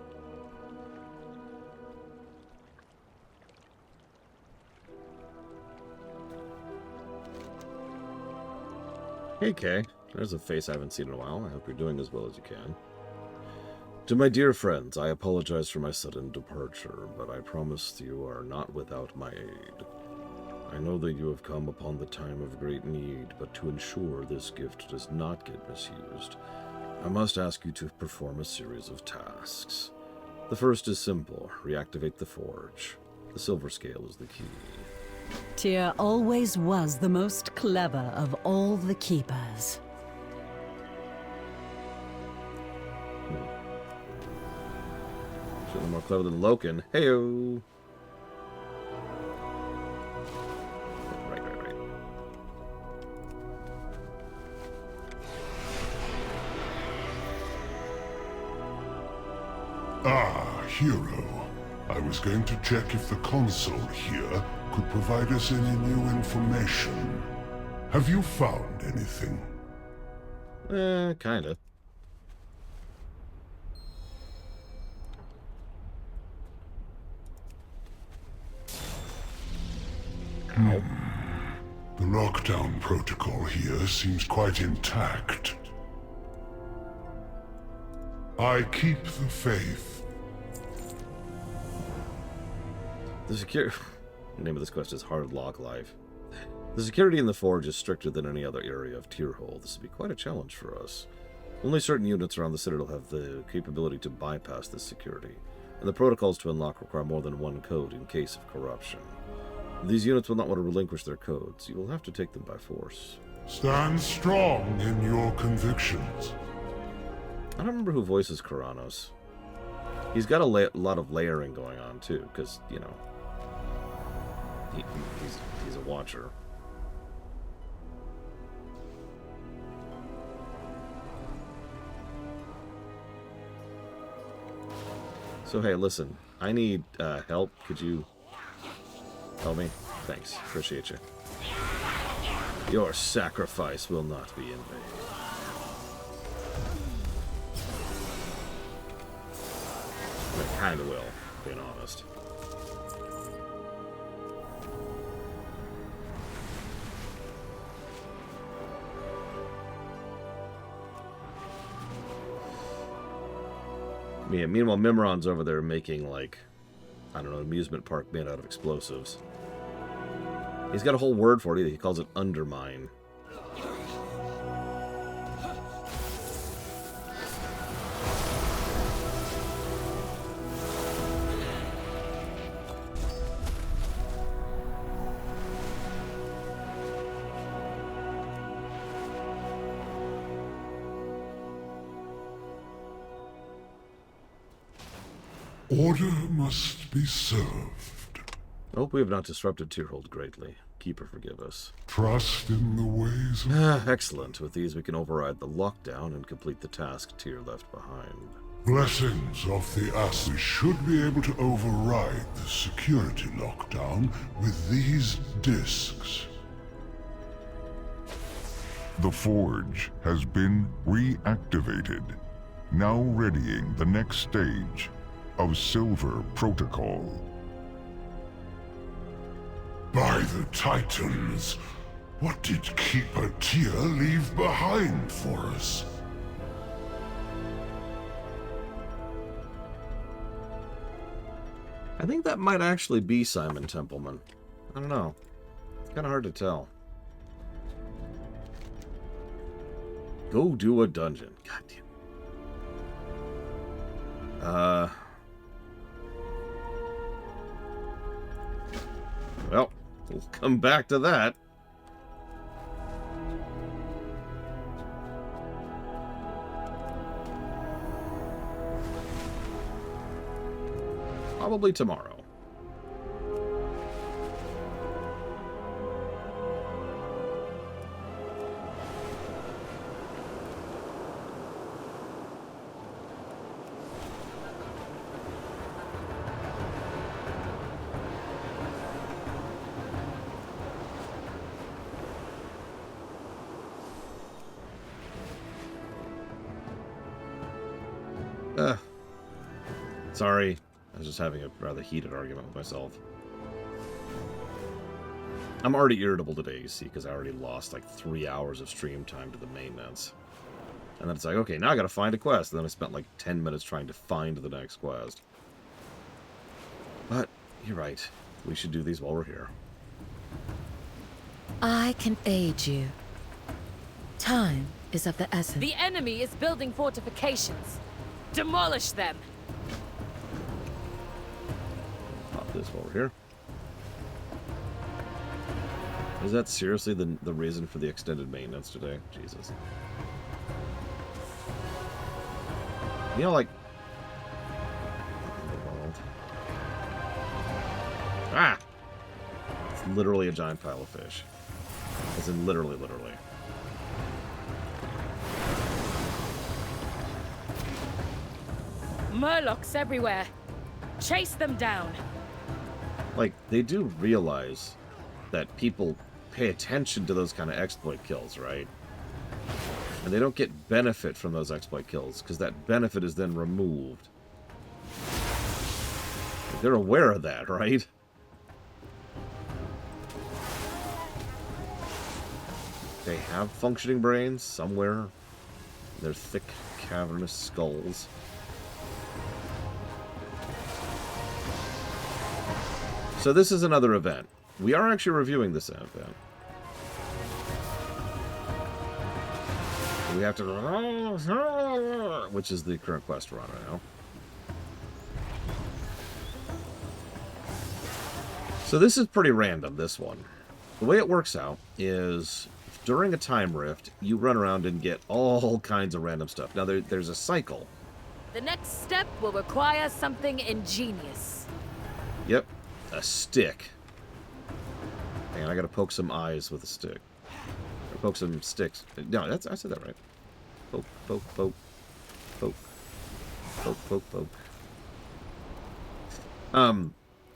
Hey Kay, there's a face I haven't seen in a while. I hope you're doing as well as you can. To my dear friends, I apologize for my sudden departure, but I promise you are not without my aid. I know that you have come upon the time of great need, but to ensure this gift does not get misused, I must ask you to perform a series of tasks. The first is simple: reactivate the forge. The silver scale is the key. Tyr always was the most clever of all the keepers. Certainly more clever than Loken. Heyo! Right. Ah, hero. I was going to check if the console here could provide us any new information. Have you found anything? Kinda. The lockdown protocol here seems quite intact. I keep the faith. The name of this quest is Hard Lock Life. The security in the forge is stricter than any other area of Tyrhold. This would be quite a challenge for us. Only certain units around the Citadel have the capability to bypass this security, and the protocols to unlock require more than one code in case of corruption. These units will not want to relinquish their codes. You will have to take them by force. Stand strong in your convictions. I don't remember who voices Karanos. He's got a lot of layering going on, too, because, you know, he's a watcher. So, hey, listen, I need help. Could you help me? Thanks. Appreciate you. Your sacrifice will not be in vain. I kind of will, being honest. Yeah, meanwhile, Mimron's over there making, like, I don't know, an amusement park made out of explosives. He's got a whole word for it. He calls it undermine. Order must be served. I hope we have not disrupted Tyrhold greatly. Keeper, forgive us. Trust in the ways of... Excellent. With these, we can override the lockdown and complete the task Tyr left behind. Blessings of the Ass. We should be able to override the security lockdown with these discs. The forge has been reactivated, now readying the next stage of Silver Protocol. By the Titans, what did Keeper Tyr leave behind for us? I think that might actually be Simon Templeman. I don't know. It's kind of hard to tell. Go do a dungeon. God damn. Well, we'll come back to that. Probably tomorrow. Sorry. I was just having a rather heated argument with myself. I'm already irritable today, you see, because I already lost like 3 hours of stream time to the maintenance. And then it's like, okay, now I gotta find a quest. And then I spent like 10 minutes trying to find the next quest. But, you're right. We should do these while we're here. I can aid you. Time is of the essence. The enemy is building fortifications. Demolish them. Pop this while we're here. Is that seriously the reason for the extended maintenance today? Jesus. You know, like... Ah! It's literally a giant pile of fish. As in literally. Murlocs everywhere. Chase them down. Like, they do realize that people pay attention to those kind of exploit kills, right? And they don't get benefit from those exploit kills, because that benefit is then removed. They're aware of that, right? They have functioning brains somewhere. Their thick, cavernous skulls. So this is another event. We are actually reviewing this event. We have to... Which is the current quest we're on right now. So this is pretty random, this one. The way it works out is... During a time rift, you run around and get all kinds of random stuff. Now, there's a cycle. The next step will require something ingenious. Yep. A stick. Hang on, I gotta poke some eyes with a stick. Or poke some sticks. No, I said that right. Poke, poke, poke. Poke. Poke, poke, poke.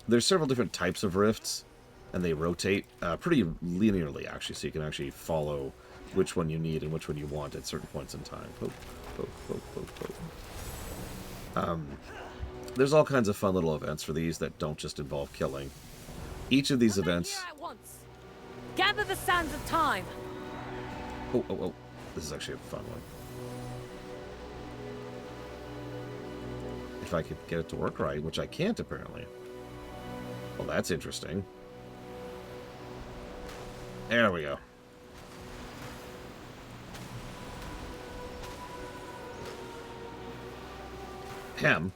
There's several different types of rifts, and they rotate pretty linearly, actually, so you can actually follow which one you need and which one you want at certain points in time. Poke, poke, poke, poke, poke. There's all kinds of fun little events for these that don't just involve killing. Each of these events... Gather the sands of time. Oh. This is actually a fun one. If I could get it to work right, which I can't, apparently. Well, that's interesting. There we go. Hem.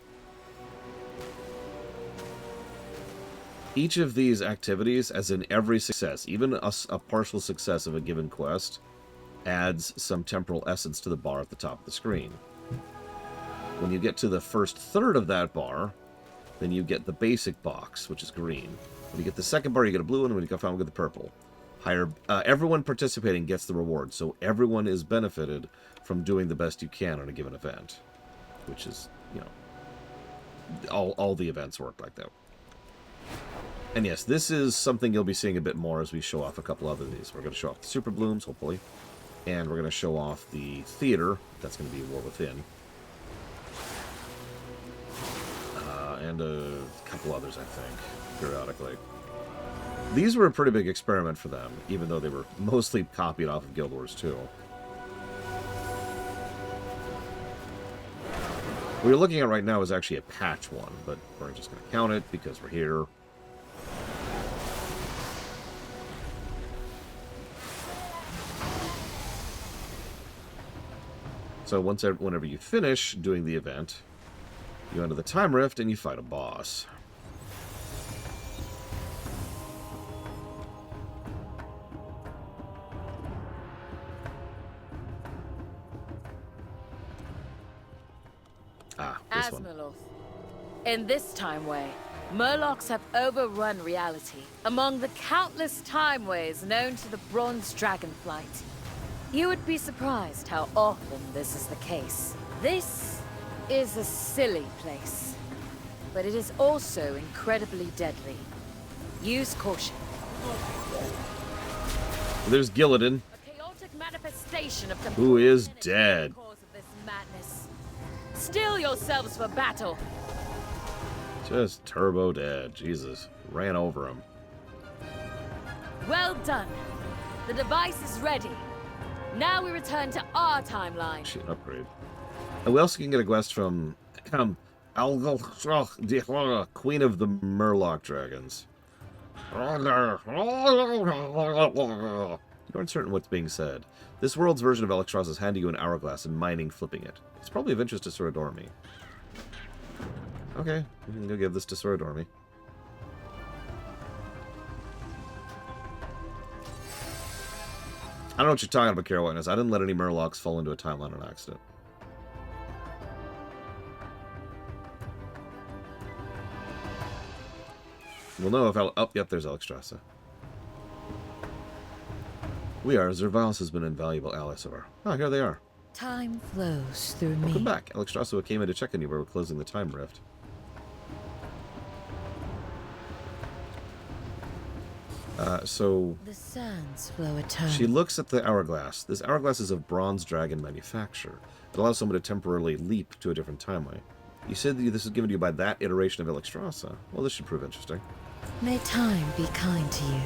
Each of these activities, as in every success, even a partial success of a given quest, adds some temporal essence to the bar at the top of the screen. When you get to the first third of that bar, then you get the basic box, which is green. When you get the second bar, you get a blue one, and when you go finally get the purple. Everyone participating gets the reward, so everyone is benefited from doing the best you can on a given event. Which is, you know, all the events work like that. And yes, this is something you'll be seeing a bit more as we show off a couple other of these. We're going to show off the Super Blooms, hopefully. And we're going to show off the Theater. That's going to be War Within. And a couple others, I think, periodically. These were a pretty big experiment for them, even though they were mostly copied off of Guild Wars 2. What you're looking at right now is actually a patch one, but we're just going to count it because we're here. So whenever you finish doing the event, you enter the time rift and you fight a boss. This one. In this time way, Murlocs have overrun reality among the countless timeways known to the Bronze Dragonflight. You would be surprised how often this is the case. This is a silly place, but it is also incredibly deadly. Use caution. There's Gillidan, A chaotic manifestation of who is dead. cause of this madness. Steel yourselves for battle. Just turbo dead. Jesus. Ran over him. Well done. The device is ready. Now we return to our timeline. Shit, upgrade. And we also can get a quest from Queen of the Murloc Dragons. You aren't certain what's being said. This world's version of Alexstrasza is handing you an hourglass and mining flipping it. It's probably of interest to Sora Dormi. Okay, we can go give this to Sora Dormi. I don't know what you're talking about, Kara Witness. I didn't let any Murlocs fall into a timeline on accident. We'll know if oh, yep, there's Alexstrasza. We are. Zervalis has been an invaluable ally so far. Oh, here they are. Time flows through me. Welcome back. Alexstrasza came in to check on you while we're closing the time rift. So the sands flow eternally. She looks at the hourglass. This hourglass is of bronze dragon manufacture. It allows someone to temporarily leap to a different timeline. You said that this was given to you by that iteration of Alexstrasza. Well, this should prove interesting. May time be kind to you.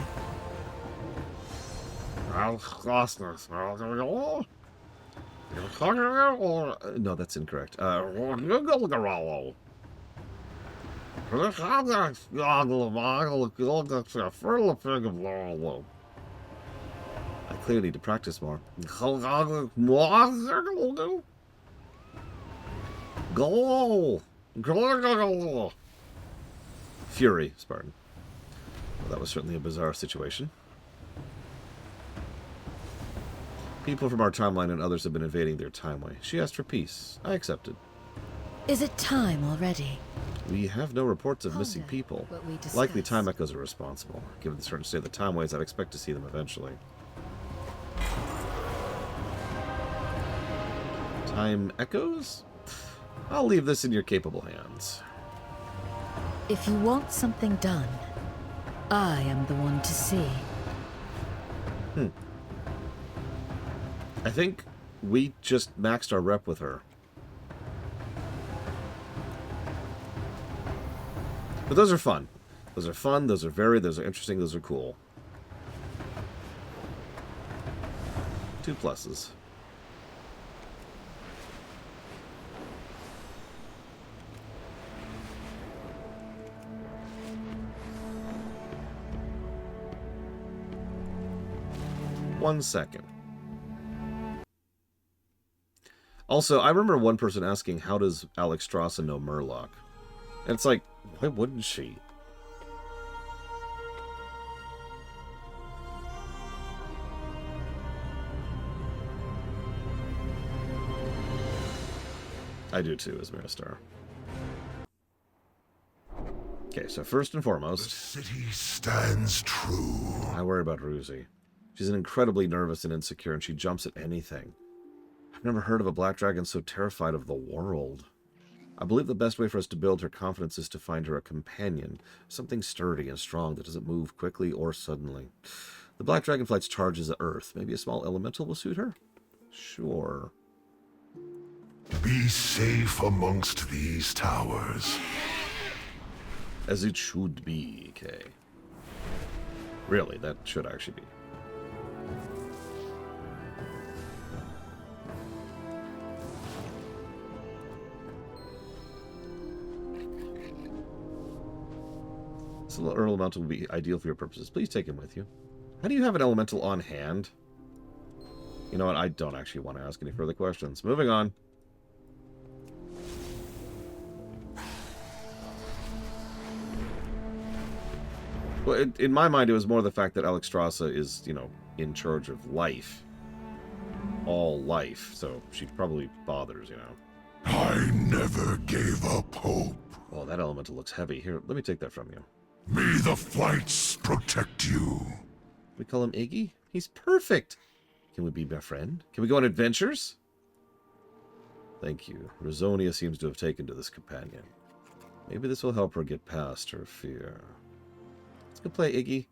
No, that's incorrect. I clearly need to practice more. Fury, Spartan. Well, that was certainly a bizarre situation. People from our timeline and others have been invading their timeway. She asked for peace. I accepted. Is it time already? We have no reports of missing people. Likely time echoes are responsible. Given the certain state of the timeways, I'd expect to see them eventually. Time echoes? I'll leave this in your capable hands. If you want something done, I am the one to see. I think we just maxed our rep with her. But those are fun. Those are fun, those are varied, those are interesting, those are cool. 2 pluses. One second. Also, I remember one person asking, how does Alexstrasza know Murloc? And it's like, why wouldn't she? I do too, as Miristar. Okay, so first and foremost, the city stands true. I worry about Ruzi. She's incredibly nervous and insecure, and she jumps at anything. I've never heard of a black dragon so terrified of the world. I believe the best way for us to build her confidence is to find her a companion, something sturdy and strong that doesn't move quickly or suddenly. The black dragonflight's charge is the earth. Maybe a small elemental will suit her? Sure. Be safe amongst these towers. As it should be, Kay. Really, that should actually be. This little elemental will be ideal for your purposes. Please take him with you. How do you have an elemental on hand? You know what? I don't actually want to ask any further questions. Moving on. Well, in my mind, it was more the fact that Alexstrasza is, you know, in charge of life. All life. So she probably bothers, you know. I never gave up hope. Oh, that elemental looks heavy. Here, let me take that from you. May the flights protect you. We call him Iggy? He's perfect. Can we be my friend? Can we go on adventures? Thank you. Rosonia seems to have taken to this companion. Maybe this will help her get past her fear. Let's go play Iggy.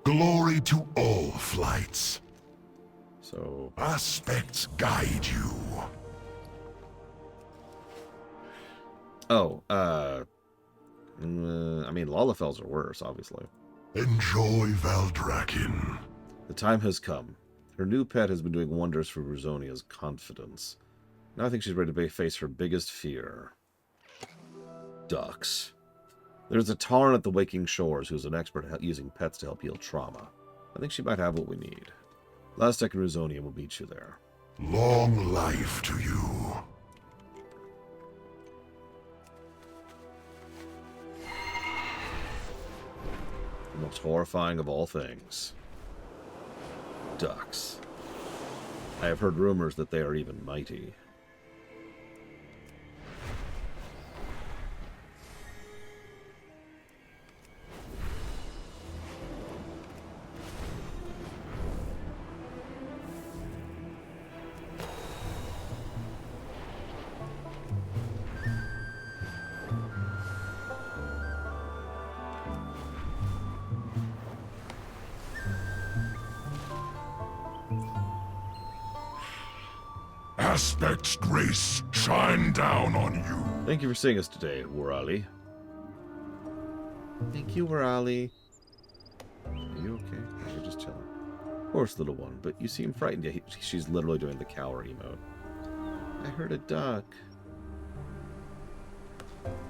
Glory to all flights. So... Aspects guide you. Oh, I mean, Lalafells are worse, obviously. Enjoy Valdrakken. The time has come. Her new pet has been doing wonders for Ruzonia's confidence. Now I think she's ready to face her biggest fear. Ducks. There's a Tarn at the Waking Shores who's an expert at using pets to help heal trauma. I think she might have what we need. Lastek and Ruzonia will meet you there. Long life to you. The most horrifying of all things. Ducks. I have heard rumors that they are even mighty. Aspect's grace shine down on you. Thank you for seeing us today, Warali. Thank you, Warali. Are you okay? Or you're just chilling? Of course, little one, but you seem frightened. Yeah, she's literally doing the cower emote. I heard a duck.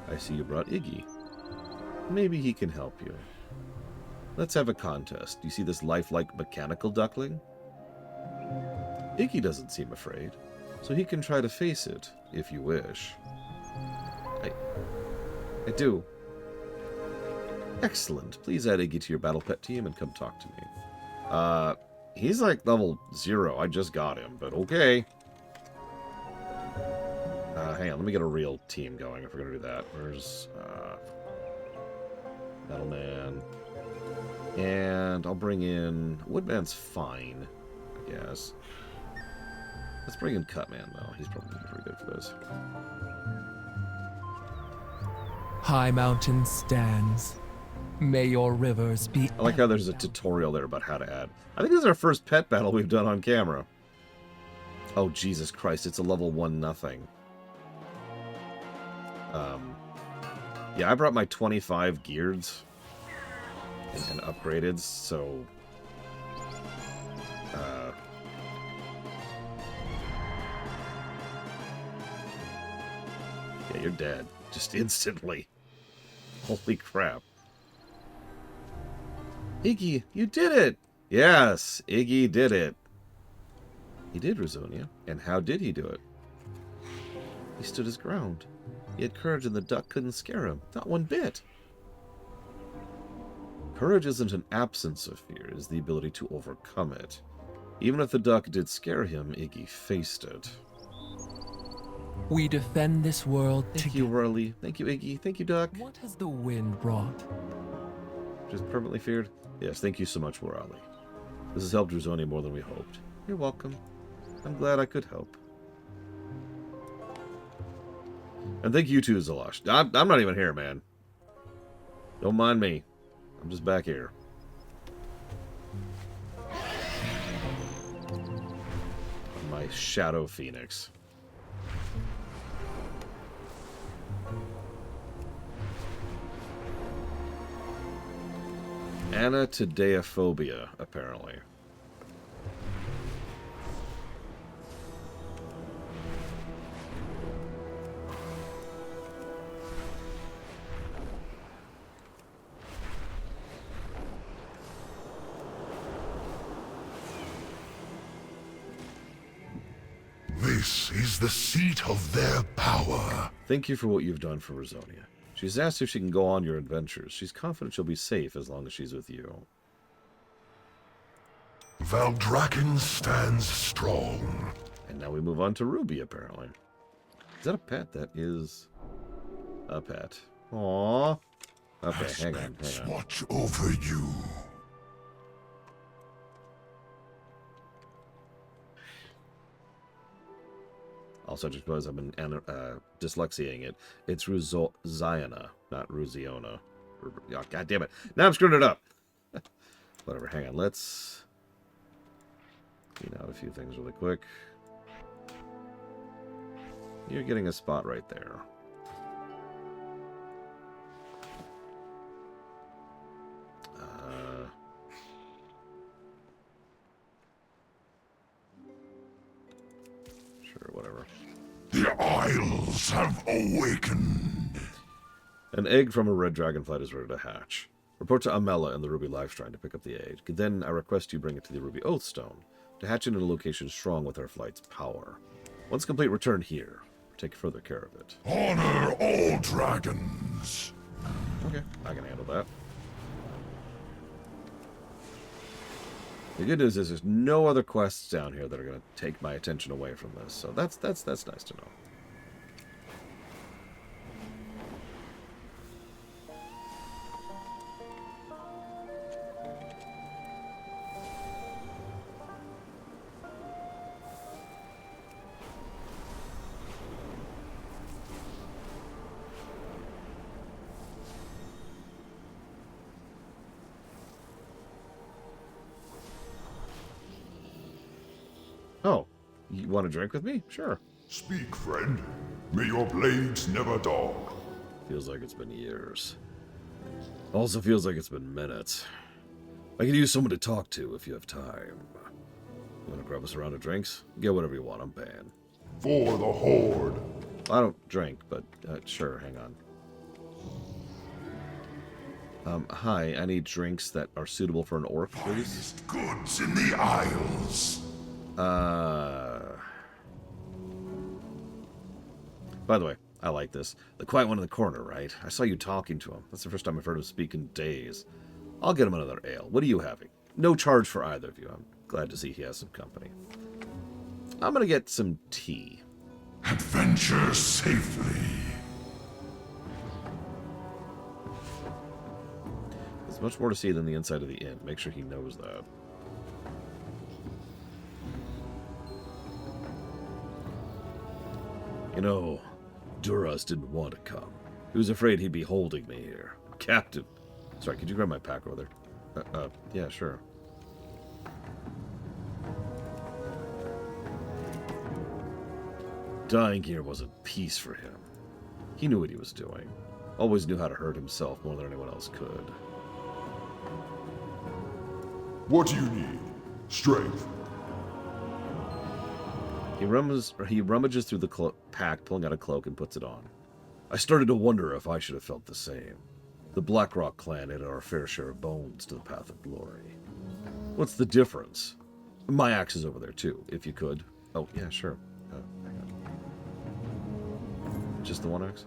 I see you brought Iggy. Maybe he can help you. Let's have a contest. Do you see this lifelike mechanical duckling? Iggy doesn't seem afraid, so he can try to face it, if you wish. I do. Excellent. Please add Iggy to your battle pet team and come talk to me. He's like level 0. I just got him, but okay. Hang on, let me get a real team going if we're gonna do that. Where's, Metalman. And I'll bring in... Woodman's fine, I guess. Let's bring in Cutman, though. He's probably pretty good for this. High mountain stands. May your rivers be... I like how there's a tutorial there about how to add. I think this is our first pet battle we've done on camera. Oh, Jesus Christ. It's a level 1 nothing. Yeah, I brought my 25 gears and upgraded, so... Yeah, you're dead. Just instantly. Holy crap. Iggy, you did it! Yes, Iggy did it. He did, Ruzonia. And how did he do it? He stood his ground. He had courage and the duck couldn't scare him. Not one bit. Courage isn't an absence of fear. It is the ability to overcome it. Even if the duck did scare him, Iggy faced it. We defend this world together. Thank you, Whirly. Thank you, Iggy. Thank you, Duck. What has the wind brought? Just permanently feared? Yes, thank you so much, Warali. This has helped Ruzonia more than we hoped. You're welcome. I'm glad I could help. And thank you too, Zalosh. I'm not even here, man. Don't mind me. I'm just back here. My Shadow Phoenix. Anatideophobia, apparently. This is the seat of their power. Thank you for what you've done for Ruzonia. She's asked if she can go on your adventures. She's confident she'll be safe as long as she's with you. Valdrakken stands strong. And now we move on to Ruby, apparently. Is that a pet? That is a pet. Aww. Okay, hang on. Watch over you. Also, just because I've been dyslexiaing it, it's Ruziana, not Ruziona. Oh, God damn it. Now I'm screwing it up. Whatever, hang on. Let's Clean out a few things really quick. You're getting a spot right there. Sure, whatever. The Isles have awakened. An egg from a red dragonflight is ready to hatch. Report to Amela and the Ruby Lifeshrine to pick up the egg. Then I request you bring it to the Ruby Oathstone to hatch it in a location strong with our flight's power. Once complete, return here. Take further care of it. Honor all dragons. Okay, I can handle that. The good news is there's no other quests down here that are going to take my attention away from this, so that's nice to know. Oh, you want to drink with me? Sure. Speak, friend. May your blades never dull. Feels like it's been years. Also feels like it's been minutes. I could use someone to talk to if you have time. You want to grab us a round of drinks? Get whatever you want, I'm paying. For the Horde. I don't drink, but sure, hang on. Hi, I need drinks that are suitable for an orc, please. Goods in the Isles. By the way, I like this. The quiet one in the corner, right? I saw you talking to him. That's the first time I've heard him speak in days. I'll get him another ale. What are you having? No charge for either of you. I'm glad to see he has some company. I'm gonna get some tea. Adventure safely. There's much more to see than the inside of the inn. Make sure he knows that. You know, Duras didn't want to come. He was afraid he'd be holding me here. Captain. Sorry, could you grab my pack over there? Yeah, sure. Dying here wasn't peace for him. He knew what he was doing. Always knew how to hurt himself more than anyone else could. What do you need? Strength. He rummages through the pack, pulling out a cloak and puts it on. I started to wonder if I should have felt the same. The Blackrock clan added our fair share of bones to the path of glory. What's the difference? My axe is over there too, if you could. Oh, yeah, sure. Hang on. Just the one axe?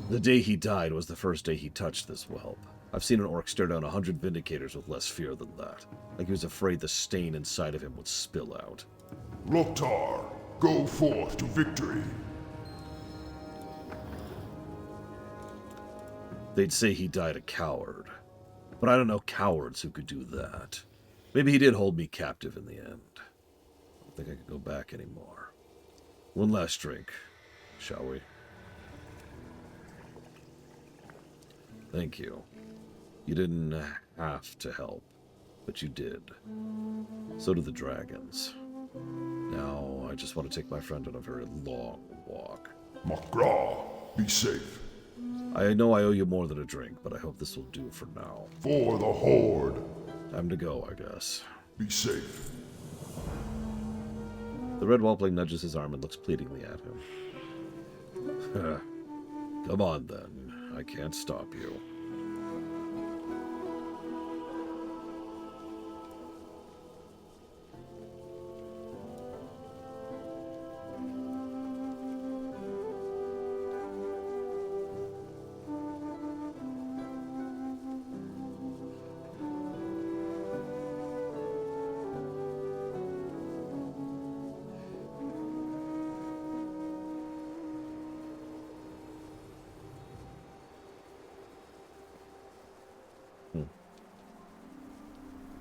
The day he died was the first day he touched this whelp. I've seen an orc stare down 100 Vindicators with less fear than that. Like he was afraid the stain inside of him would spill out. Loktar, go forth to victory. They'd say he died a coward. But I don't know cowards who could do that. Maybe he did hold me captive in the end. I don't think I could go back anymore. One last drink, shall we? Thank you. You didn't have to help, but you did. So did the dragons. Now, I just want to take my friend on a very long walk. Magra, be safe. I know I owe you more than a drink, but I hope this will do for now. For the Horde. Time to go, I guess. Be safe. The red whelpling nudges his arm and looks pleadingly at him. Come on, then. I can't stop you.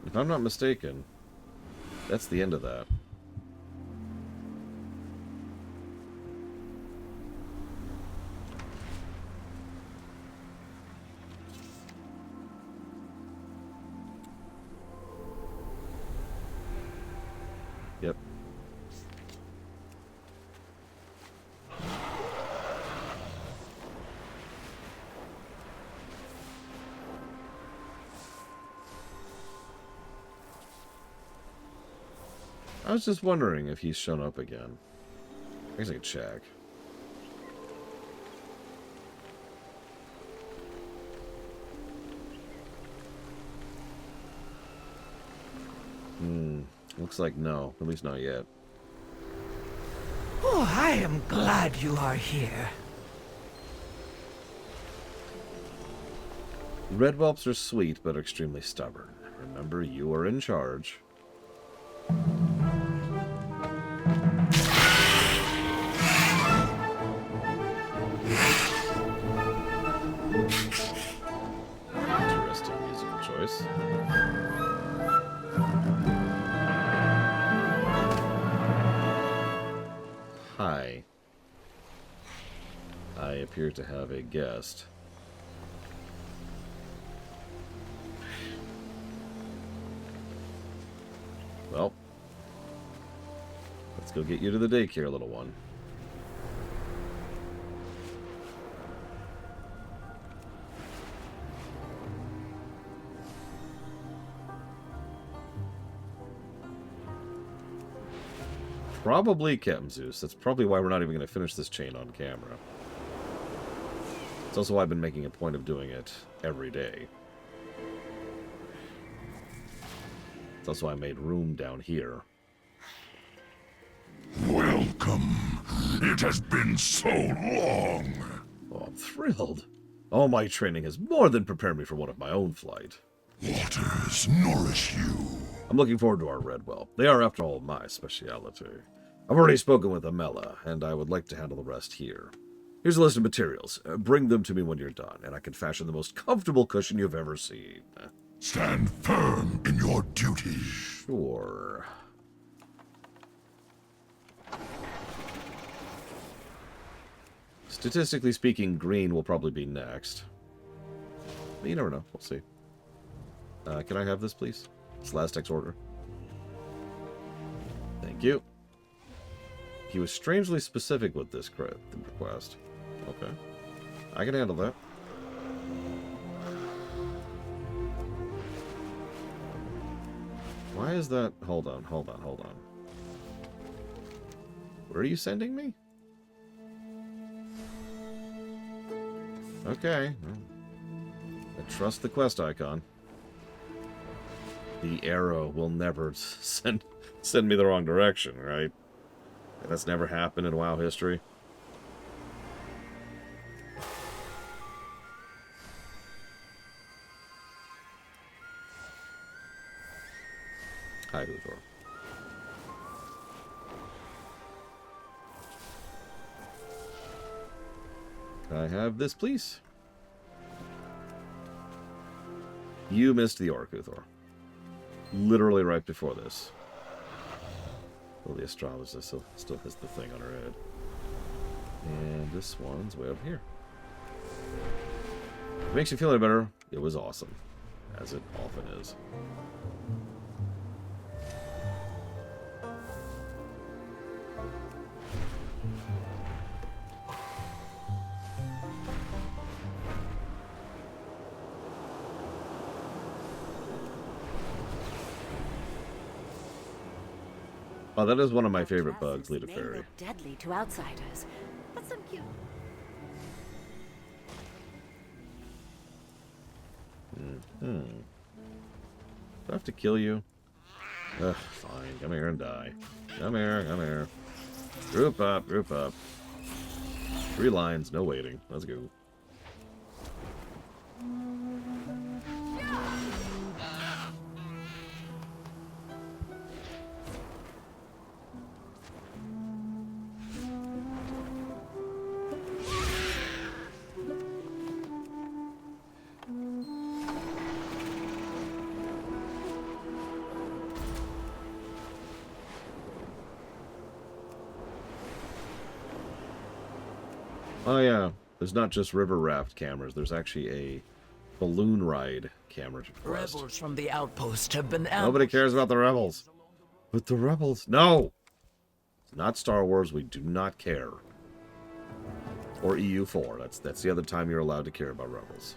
If I'm not mistaken, that's the end of that. I was just wondering if he's shown up again. I guess I could check. Looks like no. At least not yet. Oh, I am glad you are here. Red whelps are sweet, but extremely stubborn. Remember, you are in charge. Interesting musical choice. Hi. I appear to have a guest. Well, let's go get you to the daycare, little one. Probably Captain Zeus. That's probably why we're not even going to finish this chain on camera. It's also why I've been making a point of doing it every day. It's also why I made room down here. Welcome. It has been so long. Oh, I'm thrilled. All my training has more than prepared me for one of my own flight. Waters nourish you. I'm looking forward to our red whelp. They are, after all, my speciality. I've already spoken with Amela, and I would like to handle the rest here. Here's a list of materials. Bring them to me when you're done, and I can fashion the most comfortable cushion you've ever seen. Stand firm in your duty. Sure. Statistically speaking, green will probably be next. But you never know. We'll see. Can I have this, please? It's last text order. Thank you. He was strangely specific with this request. Okay. I can handle that. Why is that? Hold on. Where are you sending me? Okay. I trust the quest icon. The arrow will never send me the wrong direction, right? That's never happened in WoW history. Hi, Uthor. Can I have this, please? You missed the orc, Uthor. Literally right before this. Well, the astrologist still has the thing on her head. And this one's way over here. If it makes you feel any better, it was awesome. As it often is. Oh, that is one of my favorite bugs, Lita Fairy. Deadly to outsiders, but some cute. Do I have to kill you? Ugh, fine. Come here and die. Come here. Group up. 3 lines, no waiting. Let's go. Oh yeah, there's not just river raft cameras. There's actually a balloon ride camera request. Rebels from the outpost have been ambushed. Nobody cares about the rebels. But the rebels... No! It's not Star Wars. We do not care. Or EU4. That's the other time you're allowed to care about rebels.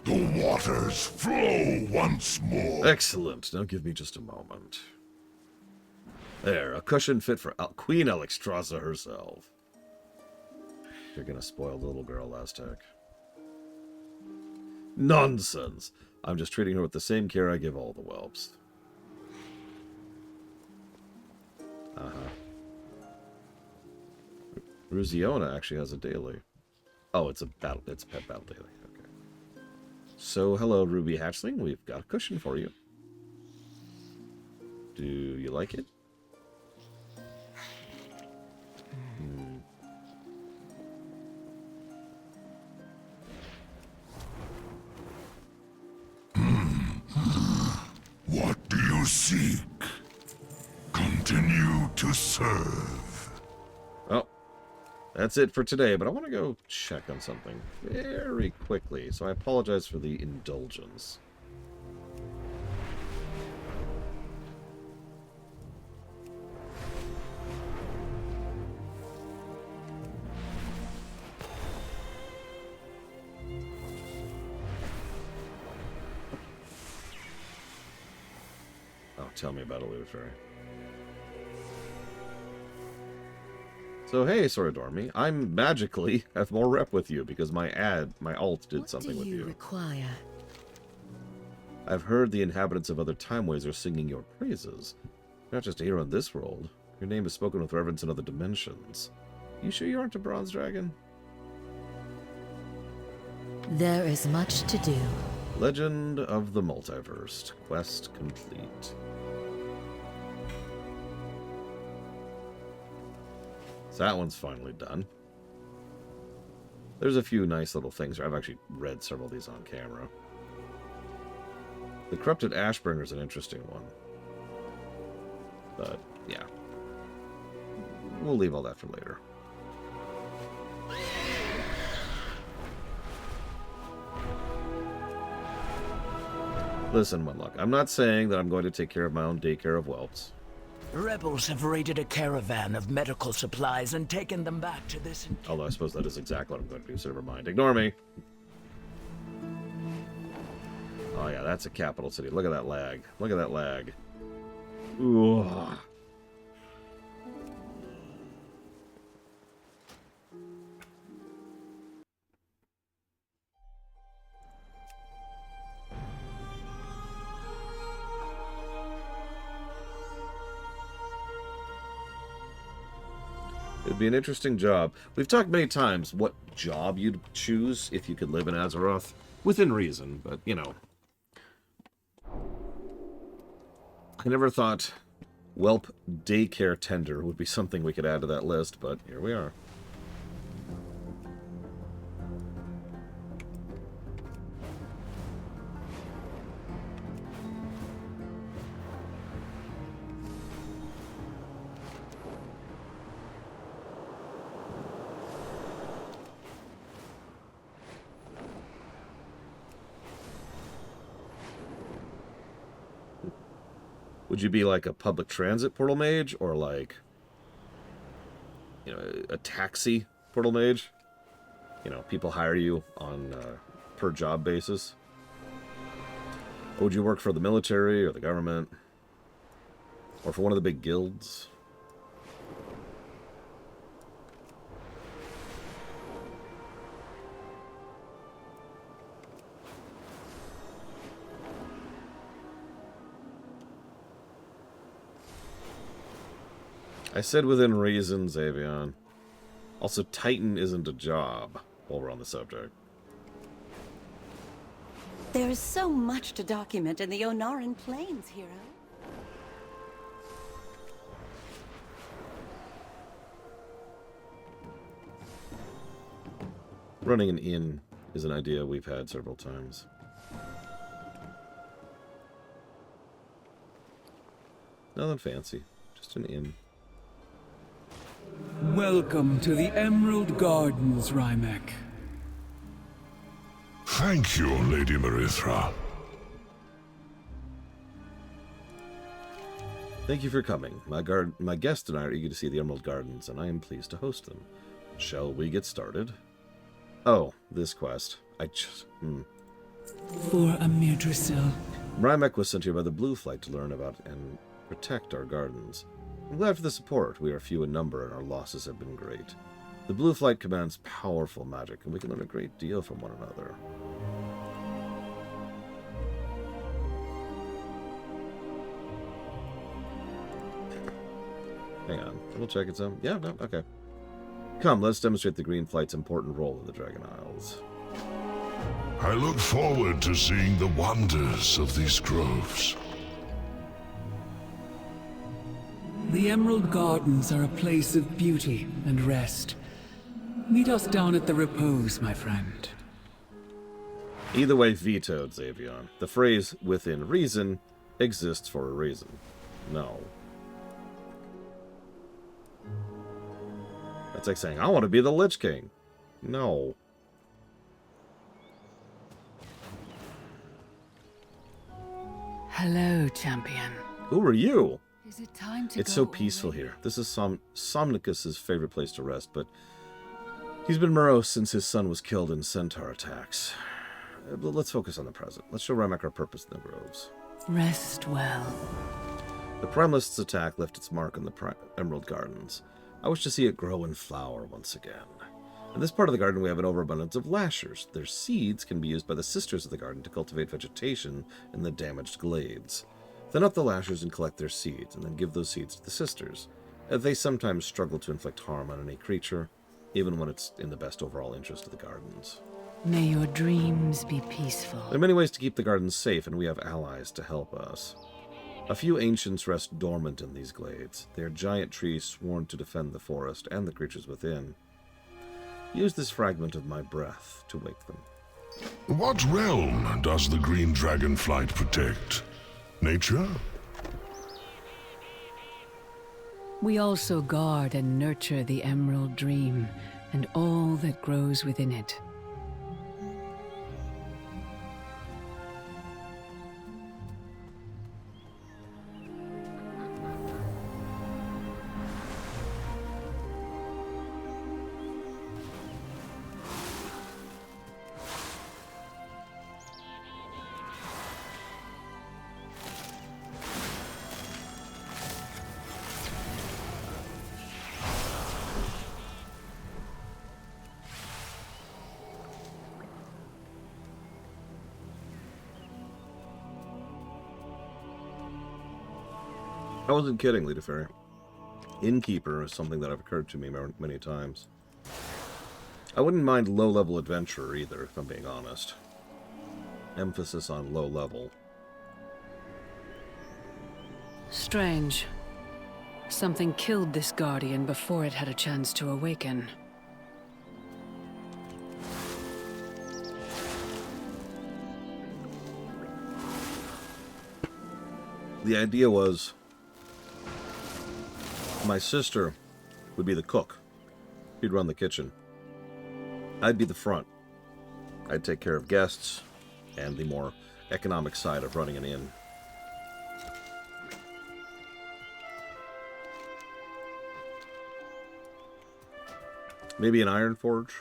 The waters flow once more. Excellent. Now give me just a moment. There, a cushion fit for Queen Alexstrasza herself. You're gonna spoil the little girl, Aztec. Nonsense! I'm just treating her with the same care I give all the whelps. Ruziona actually has a daily. Oh, it's a battle. It's a pet battle daily. Okay. So, hello, Ruby Hatchling. We've got a cushion for you. Do you like it? What do you seek? Continue to serve. Oh, that's it for today, but I want to go check on something very quickly, so I apologize for the indulgence. Oh, tell me about it, Fairy. So hey, Soradormi, I'm magically have more rep with you because my alt did something with you. What do you require? I've heard the inhabitants of other timeways are singing your praises. Not just here on this world. Your name is spoken with reverence in other dimensions. You sure you aren't a bronze dragon? There is much to do. Legend of the Multiverse. Quest complete. So that one's finally done. There's a few nice little things. I've actually read several of these on camera. The Corrupted Ashbringer is an interesting one. But, yeah. We'll leave all that for later. Listen, Munluck, I'm not saying that I'm going to take care of my own daycare of whelps. Rebels have raided a caravan of medical supplies and taken them back to this... Although I suppose that is exactly what I'm going to do, so never mind. Ignore me. Oh yeah, that's a capital city. Look at that lag. Look at that lag. Ooh. It'd be an interesting job. We've talked many times what job you'd choose if you could live in Azeroth. Within reason, but, you know. I never thought whelp daycare tender would be something we could add to that list, but here we are. Would you be like a public transit portal mage or like, you know, a taxi portal mage? You know, people hire you on per job basis. Or would you work for the military or the government? Or for one of the big guilds? I said within reason, Xavion. Also, Titan isn't a job, while we're on the subject. There is so much to document in the Onaran Plains, hero. Running an inn is an idea we've had several times. Nothing fancy, just an inn. Welcome to the Emerald Gardens, Rymek. Thank you, Lady Marithra. Thank you for coming. My guest and I are eager to see the Emerald Gardens, and I am pleased to host them. Shall we get started? Oh, this quest. For Amirdrasil. Rymek was sent here by the Blue Flight to learn about and protect our gardens. I'm glad for the support. We are few in number, and our losses have been great. The Blue Flight commands powerful magic, and we can learn a great deal from one another. Hang on. Double check it's yeah, no, okay. Come, let's demonstrate the Green Flight's important role in the Dragon Isles. I look forward to seeing the wonders of these groves. The Emerald Gardens are a place of beauty and rest. Meet us down at the Repose, my friend. Either way, vetoed, Xavion. The phrase, within reason, exists for a reason. No. That's like saying, I want to be the Lich King. No. Hello, champion. Who are you? Is it time to It's so peaceful here. This is Somnicus's favorite place to rest, but he's been morose since his son was killed in centaur attacks. Let's focus on the present. Let's show Rymek our purpose in the groves. Rest well. The Primalist's attack left its mark on the Emerald Gardens. I wish to see it grow and flower once again. In this part of the garden, we have an overabundance of lashers. Their seeds can be used by the sisters of the garden to cultivate vegetation in the damaged glades. Thin up the lashers and collect their seeds, and then give those seeds to the sisters. They sometimes struggle to inflict harm on any creature, even when it's in the best overall interest of the gardens. May your dreams be peaceful. There are many ways to keep the gardens safe, and we have allies to help us. A few ancients rest dormant in these glades. They are giant trees sworn to defend the forest and the creatures within. Use this fragment of my breath to wake them. What realm does the green dragonflight protect? Nature? We also guard and nurture the Emerald Dream and all that grows within it. I wasn't kidding, Lita Fairy. Innkeeper is something that have occurred to me many times. I wouldn't mind low-level adventurer either, if I'm being honest. Emphasis on low level. Strange. Something killed this guardian before it had a chance to awaken. The idea was my sister would be the cook. She'd run the kitchen. I'd be the front. I'd take care of guests and the more economic side of running an inn. Maybe an iron forge.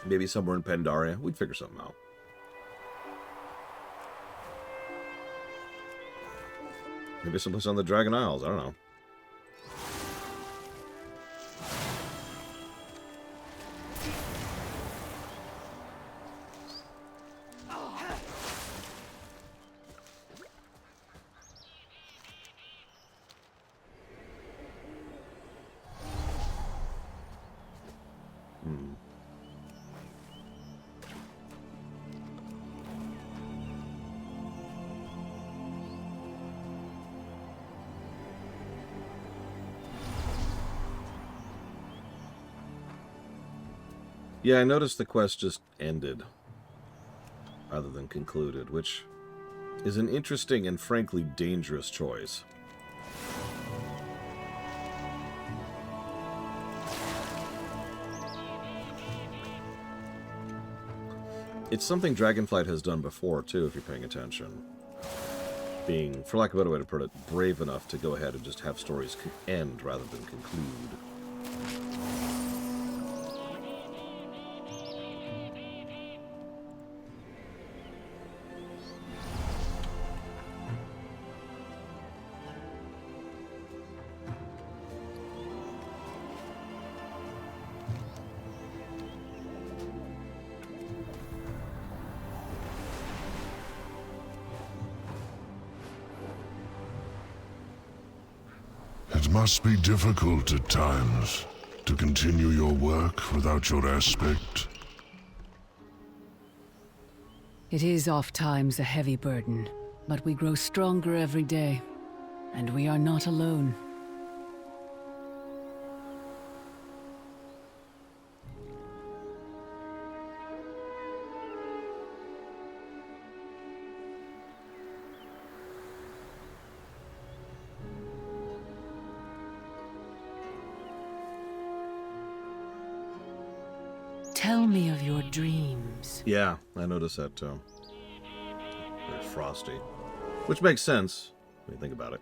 Maybe somewhere in Pandaria. We'd figure something out. Maybe someplace on the Dragon Isles. I don't know. Yeah, I noticed the quest just ended, rather than concluded, which is an interesting and frankly dangerous choice. It's something Dragonflight has done before, too, if you're paying attention. Being, for lack of a better way to put it, brave enough to go ahead and just have stories end rather than conclude. It must be difficult at times to continue your work without your aspect. It is oft times a heavy burden, but we grow stronger every day, and we are not alone. Tell me of your dreams. Yeah, I noticed that too. Very frosty. Which makes sense when you think about it.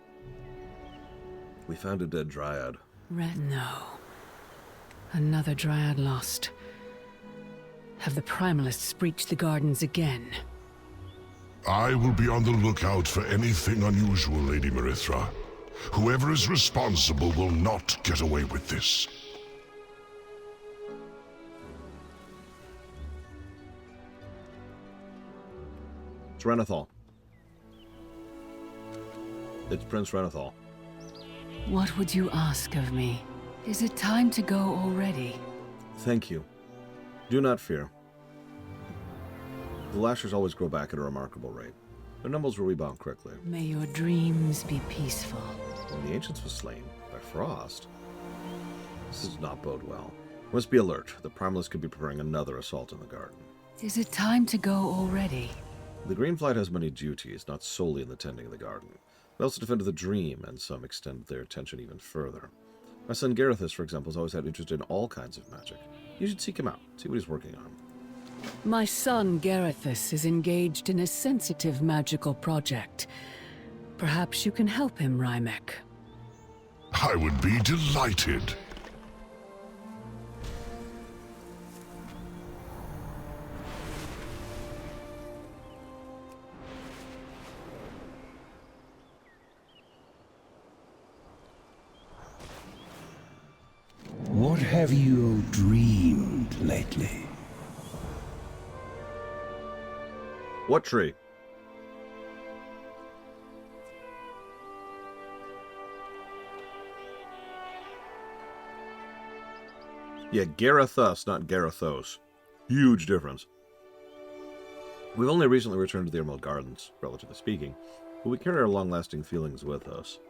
We found a dead dryad. No. Another dryad lost. Have the primalists breached the gardens again? I will be on the lookout for anything unusual, Lady Marithra. Whoever is responsible will not get away with this. It's Renethal. It's Prince Renethal. What would you ask of me? Is it time to go already? Thank you. Do not fear. The lashers always grow back at a remarkable rate. Their numbers will rebound quickly. May your dreams be peaceful. When the Ancients was slain by Frost, this does not bode well. We must be alert. The Primalists could be preparing another assault in the garden. Is it time to go already? The Green Flight has many duties, not solely in the tending of the garden. They also defend the dream, and some extend their attention even further. My son Garethus, for example, has always had interest in all kinds of magic. You should seek him out, see what he's working on. My son Garethus is engaged in a sensitive magical project. Perhaps you can help him, Rymek. I would be delighted. What have you dreamed lately? What tree? Yeah, Garethus, not Garethos. Huge difference. We've only recently returned to the Emerald Gardens, relatively speaking, but we carry our long-lasting feelings with us.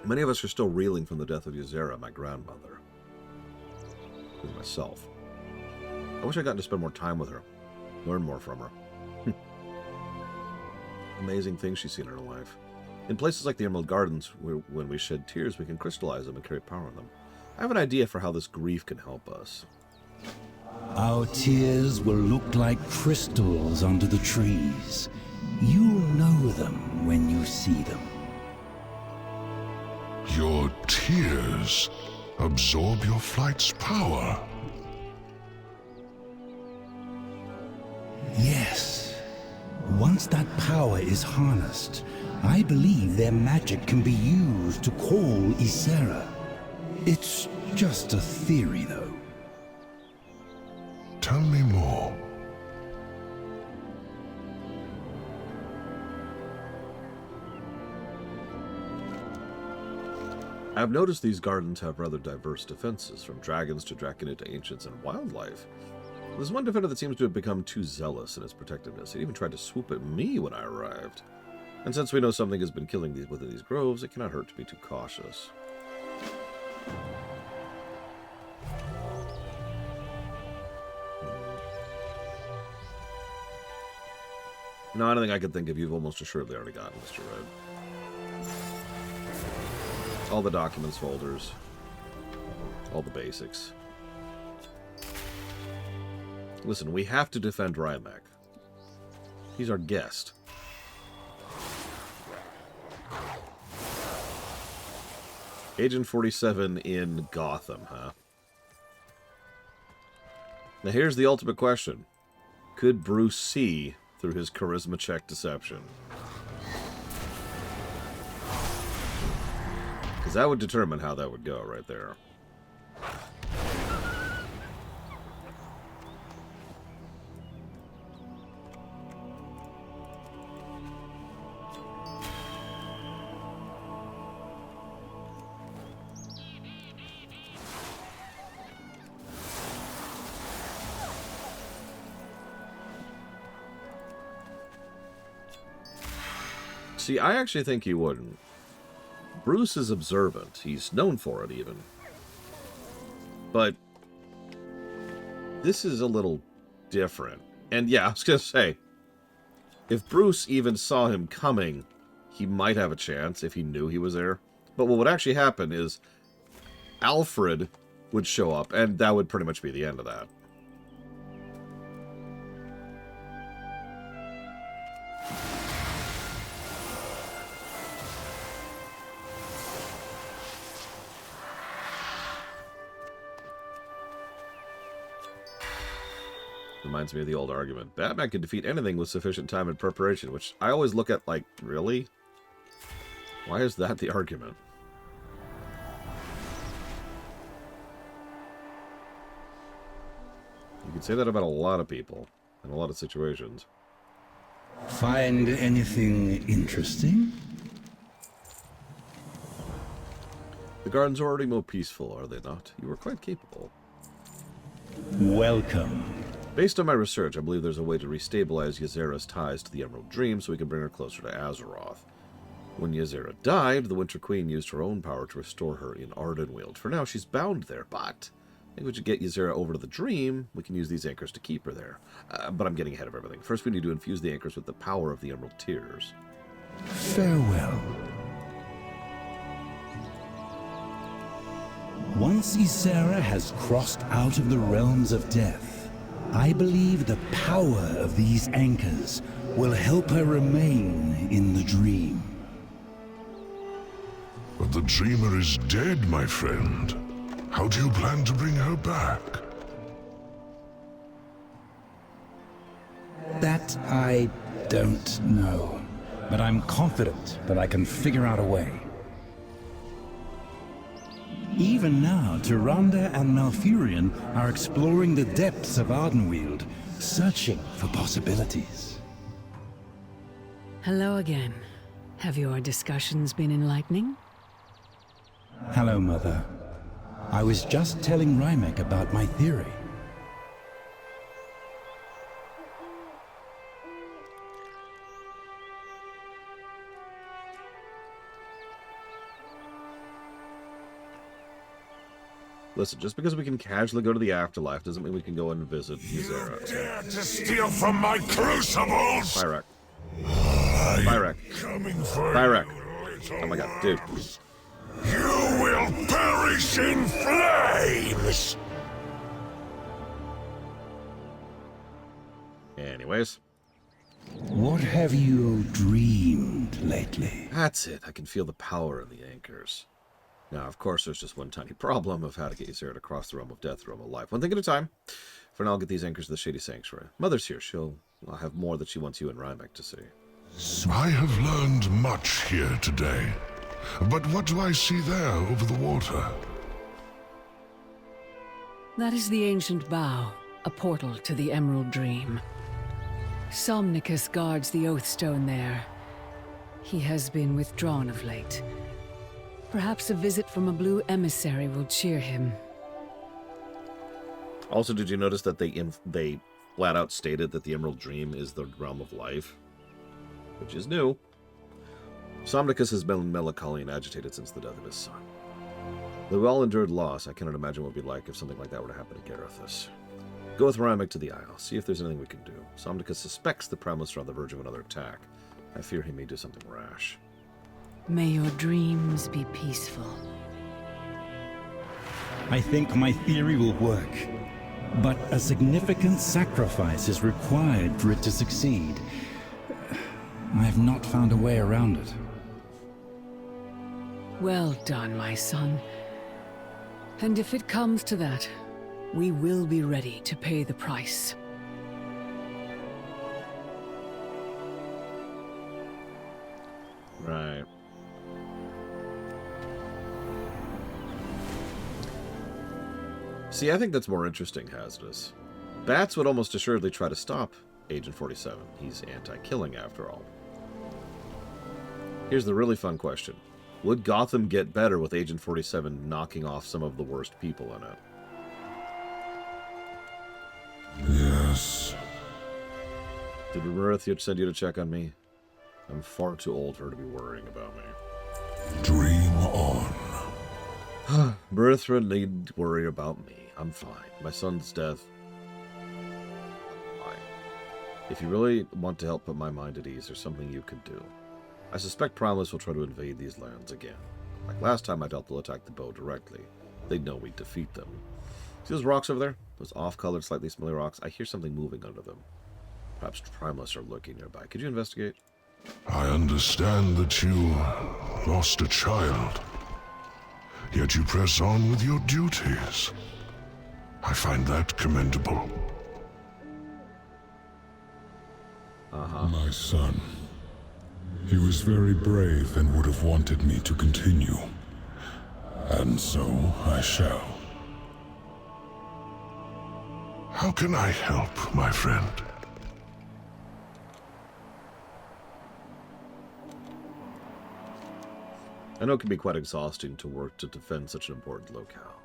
Many of us are still reeling from the death of Ysera, my grandmother. And myself. I wish I'd gotten to spend more time with her. Learn more from her. Amazing things she's seen in her life. In places like the Emerald Gardens, when we shed tears, we can crystallize them and carry power in them. I have an idea for how this grief can help us. Our tears will look like crystals under the trees. You'll know them when you see them. Your tears absorb your flight's power. Yes. Once that power is harnessed, I believe their magic can be used to call Ysera. It's just a theory, though. Tell me more. I've noticed these gardens have rather diverse defenses, from dragons to draconid to ancients and wildlife. There's one defender that seems to have become too zealous in its protectiveness. It even tried to swoop at me when I arrived. And since we know something has been killing within these groves, it cannot hurt to be too cautious. No, anything I could think of, you've almost assuredly already gotten, Mr. Red. All the documents folders. All the basics. Listen, we have to defend Rymek. He's our guest. Agent 47 in Gotham, huh? Now here's the ultimate question. Could Bruce see through his charisma check deception? Because that would determine how that would go right there. See, I actually think he wouldn't. Bruce is observant. He's known for it, even. But this is a little different. And yeah, I was going to say, if Bruce even saw him coming, he might have a chance if he knew he was there. But what would actually happen is Alfred would show up, and that would pretty much be the end of that. Reminds me of the old argument. Batman can defeat anything with sufficient time and preparation, which I always look at like, really? Why is that the argument? You can say that about a lot of people in a lot of situations. Find anything interesting? The gardens are already more peaceful, are they not? You were quite capable. Welcome. Based on my research, I believe there's a way to restabilize Ysera's ties to the Emerald Dream so we can bring her closer to Azeroth. When Ysera died, the Winter Queen used her own power to restore her in Ardenweald. For now, she's bound there, but I think we should get Ysera over to the Dream. We can use these anchors to keep her there. But I'm getting ahead of everything. First, we need to infuse the anchors with the power of the Emerald Tears. Farewell. Once Ysera has crossed out of the realms of death, I believe the power of these anchors will help her remain in the dream. But the dreamer is dead, my friend. How do you plan to bring her back? That I don't know, but I'm confident that I can figure out a way. Even now, Tyrande and Malfurion are exploring the depths of Ardenweald, searching for possibilities. Hello again. Have your discussions been enlightening? Hello, Mother. I was just telling Rymek about my theory. Listen, just because we can casually go to the afterlife doesn't mean we can go and visit Ysera. You dare to steal from my crucibles! Pyrak. Pyrak. Pyrak. Oh my god, dude. You will perish in flames! Anyways. What have you dreamed lately? That's it. I can feel the power in the anchors. Now, of course, there's just one tiny problem of how to get Ysera to cross the realm of death, the realm of life. One thing at a time. For now, I'll get these anchors to the Shady Sanctuary. Mother's here. She'll have more that she wants you and Rymek to see. I have learned much here today. But what do I see there over the water? That is the ancient bow, a portal to the Emerald Dream. Somnicus guards the Oathstone there. He has been withdrawn of late. Perhaps a visit from a blue emissary will cheer him. Also, did you notice that they flat out stated that the Emerald Dream is the realm of life? Which is new. Somnicus has been melancholy and agitated since the death of his son. Though we all endured loss, I cannot imagine what it would be like if something like that were to happen to Garethus. Go with Rymek to the Isle, see if there's anything we can do. Somnicus suspects the Primus are on the verge of another attack. I fear he may do something rash. May your dreams be peaceful. I think my theory will work, but a significant sacrifice is required for it to succeed. I have not found a way around it. Well done, my son. And if it comes to that, we will be ready to pay the price. Right. See, I think that's more interesting, Hazardous. Bats would almost assuredly try to stop Agent 47. He's anti-killing, after all. Here's the really fun question. Would Gotham get better with Agent 47 knocking off some of the worst people in it? Yes. Did Marithia send you to check on me? I'm far too old for her to be worrying about me. Dream on. Bertha needn't worry about me. I'm fine. My son's death. I'm fine. If you really want to help put my mind at ease, there's something you could do. I suspect Primalist will try to invade these lands again. Like last time, I doubt they'll attack the bow directly. They'd know we'd defeat them. See those rocks over there? Those off-colored, slightly smelly rocks? I hear something moving under them. Perhaps Primalists are lurking nearby. Could you investigate? I understand that you lost a child. Yet you press on with your duties. I find that commendable. My son. He was very brave and would have wanted me to continue. And so I shall. How can I help, my friend? I know it can be quite exhausting to work to defend such an important locale.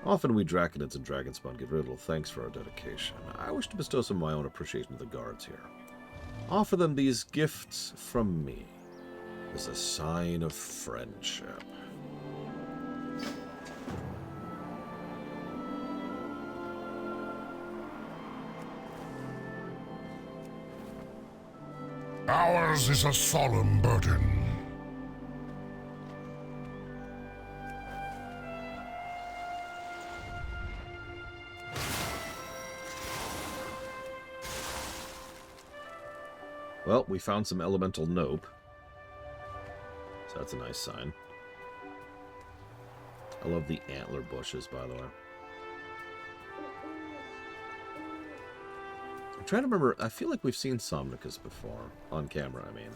Often we Draconids and Dragonspawn give very little thanks for our dedication. I wish to bestow some of my own appreciation to the guards here. Offer them these gifts from me as a sign of friendship. Ours is a solemn burden. Well, we found some elemental nope. So that's a nice sign. I love the antler bushes, by the way. I'm trying to remember. I feel like we've seen Somnicus before. On camera, I mean.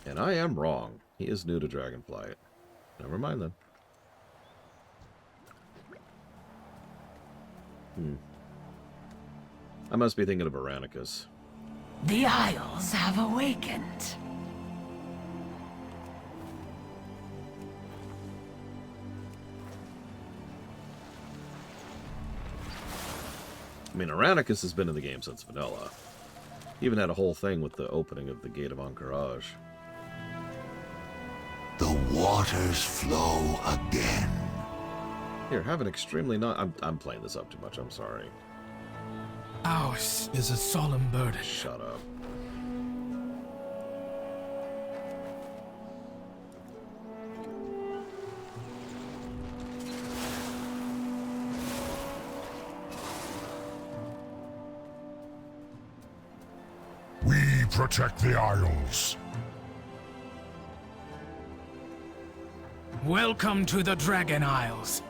And I am wrong. He is new to Dragonflight. Never mind then. I must be thinking of Aranicus. The Isles have awakened. I mean, Aranicus has been in the game since vanilla. He even had a whole thing with the opening of the Gate of Anchorage. The waters flow again. Here, have an extremely I'm playing this up too much, I'm sorry. Ours is a solemn burden. Shut up. We protect the Isles. Welcome to the Dragon Isles.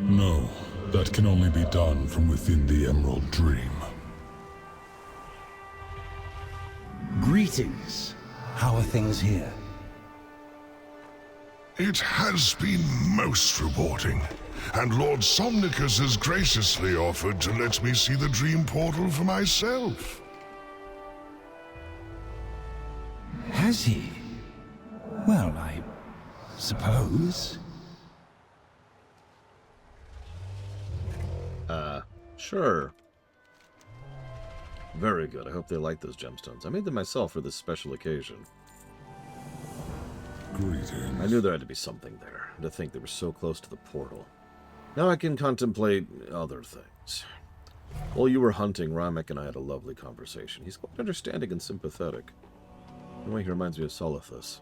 No, that can only be done from within the Emerald Dream. Greetings. How are things here? It has been most rewarding, and Lord Somnicus has graciously offered to let me see the dream portal for myself. Has he? Well, I suppose. Sure. Very good. I hope they like those gemstones. I made them myself for this special occasion. Greetings. I knew there had to be something there. To think they were so close to the portal. Now I can contemplate other things. While you were hunting, Ramek and I had a lovely conversation. He's quite understanding and sympathetic. In a way, he reminds me of Solithus.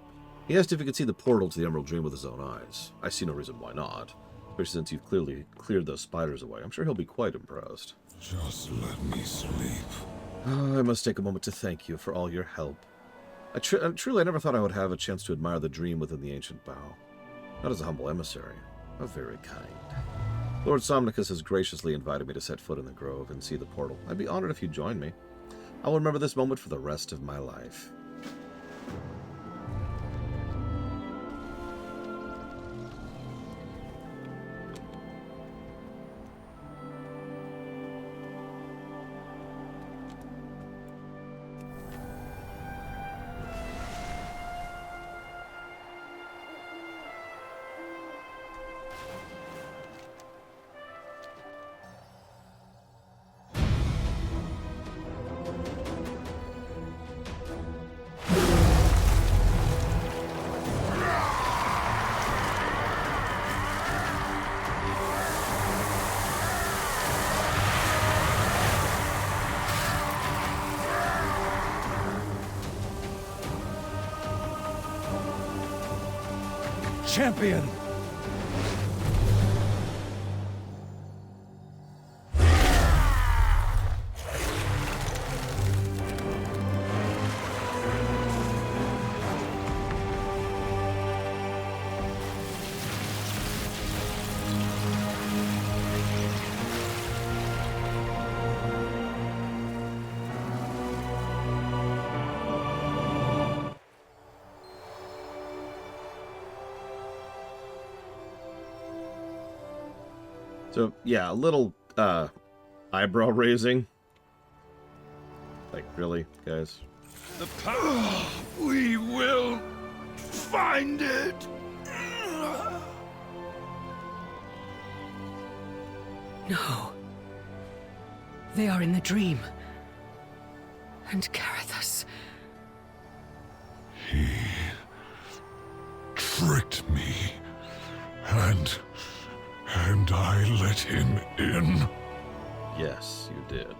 He asked if he could see the portal to the Emerald Dream with his own eyes. I see no reason why not. Especially since you've clearly cleared those spiders away. I'm sure he'll be quite impressed. Just let me sleep. I must take a moment to thank you for all your help. Truly, I never thought I would have a chance to admire the dream within the ancient bow. Not as a humble emissary. How very kind. Lord Somnicus has graciously invited me to set foot in the grove and see the portal. I'd be honored if you'd join me. I will remember this moment for the rest of my life. champion! So, yeah, a little, eyebrow raising. Like, really, guys? The power! We will find it! No. They are in the dream. And Carathas. He tricked me, and I let him in. Yes, you did.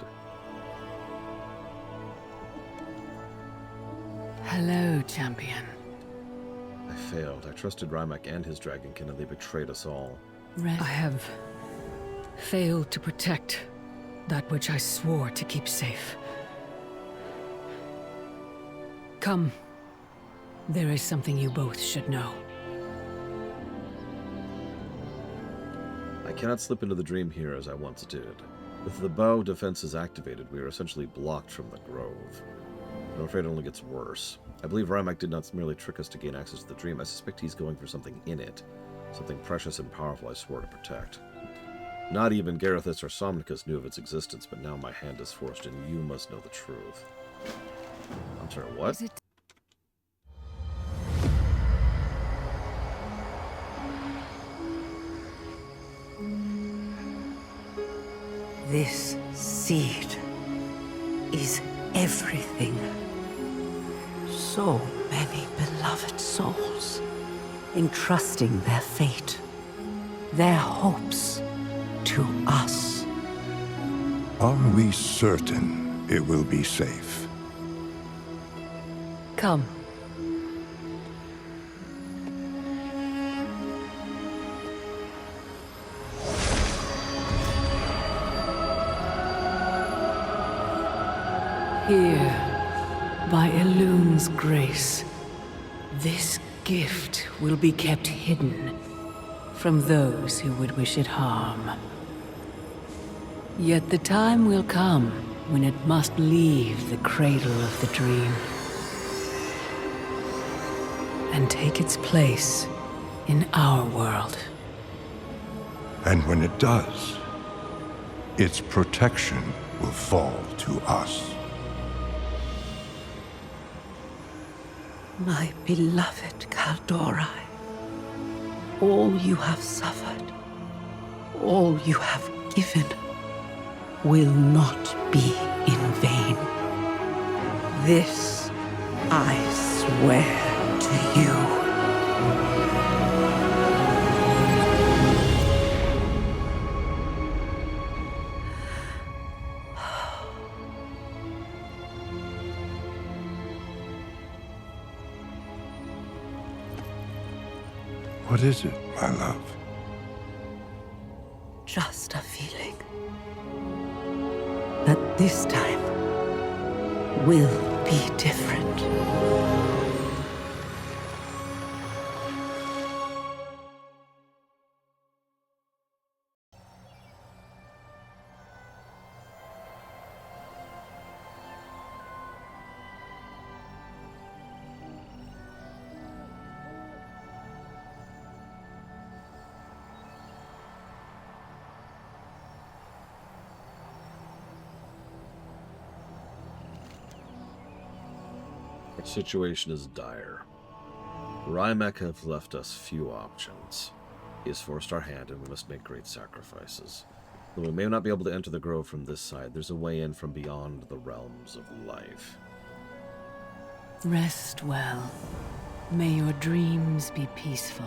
Hello, champion. I failed. I trusted Rymek and his dragonkin, and they betrayed us all. I have failed to protect that which I swore to keep safe. Come. There is something you both should know. I cannot slip into the dream here as I once did. With the bow defenses activated, we are essentially blocked from the grove. I'm afraid it only gets worse. I believe Rymek did not merely trick us to gain access to the dream. I suspect he's going for something in it. Something precious and powerful I swore to protect. Not even Garethus or Somnicus knew of its existence, but now my hand is forced, and you must know the truth. I'm sorry, what? This seed is everything. So many beloved souls entrusting their fate, their hopes to us. Are we certain it will be safe? Come. Here, by Elune's grace, this gift will be kept hidden from those who would wish it harm. Yet the time will come when it must leave the cradle of the dream and take its place in our world. And when it does, its protection will fall to us. My beloved Kaldorai, all you have suffered, all you have given, will not be in vain. This I swear to you. What is it, my love? Just a feeling that this time will be different. Our situation is dire. Rymek have left us few options. He has forced our hand, and we must make great sacrifices. Though we may not be able to enter the grove from this side, there's a way in from beyond the realms of life. Rest well. May your dreams be peaceful.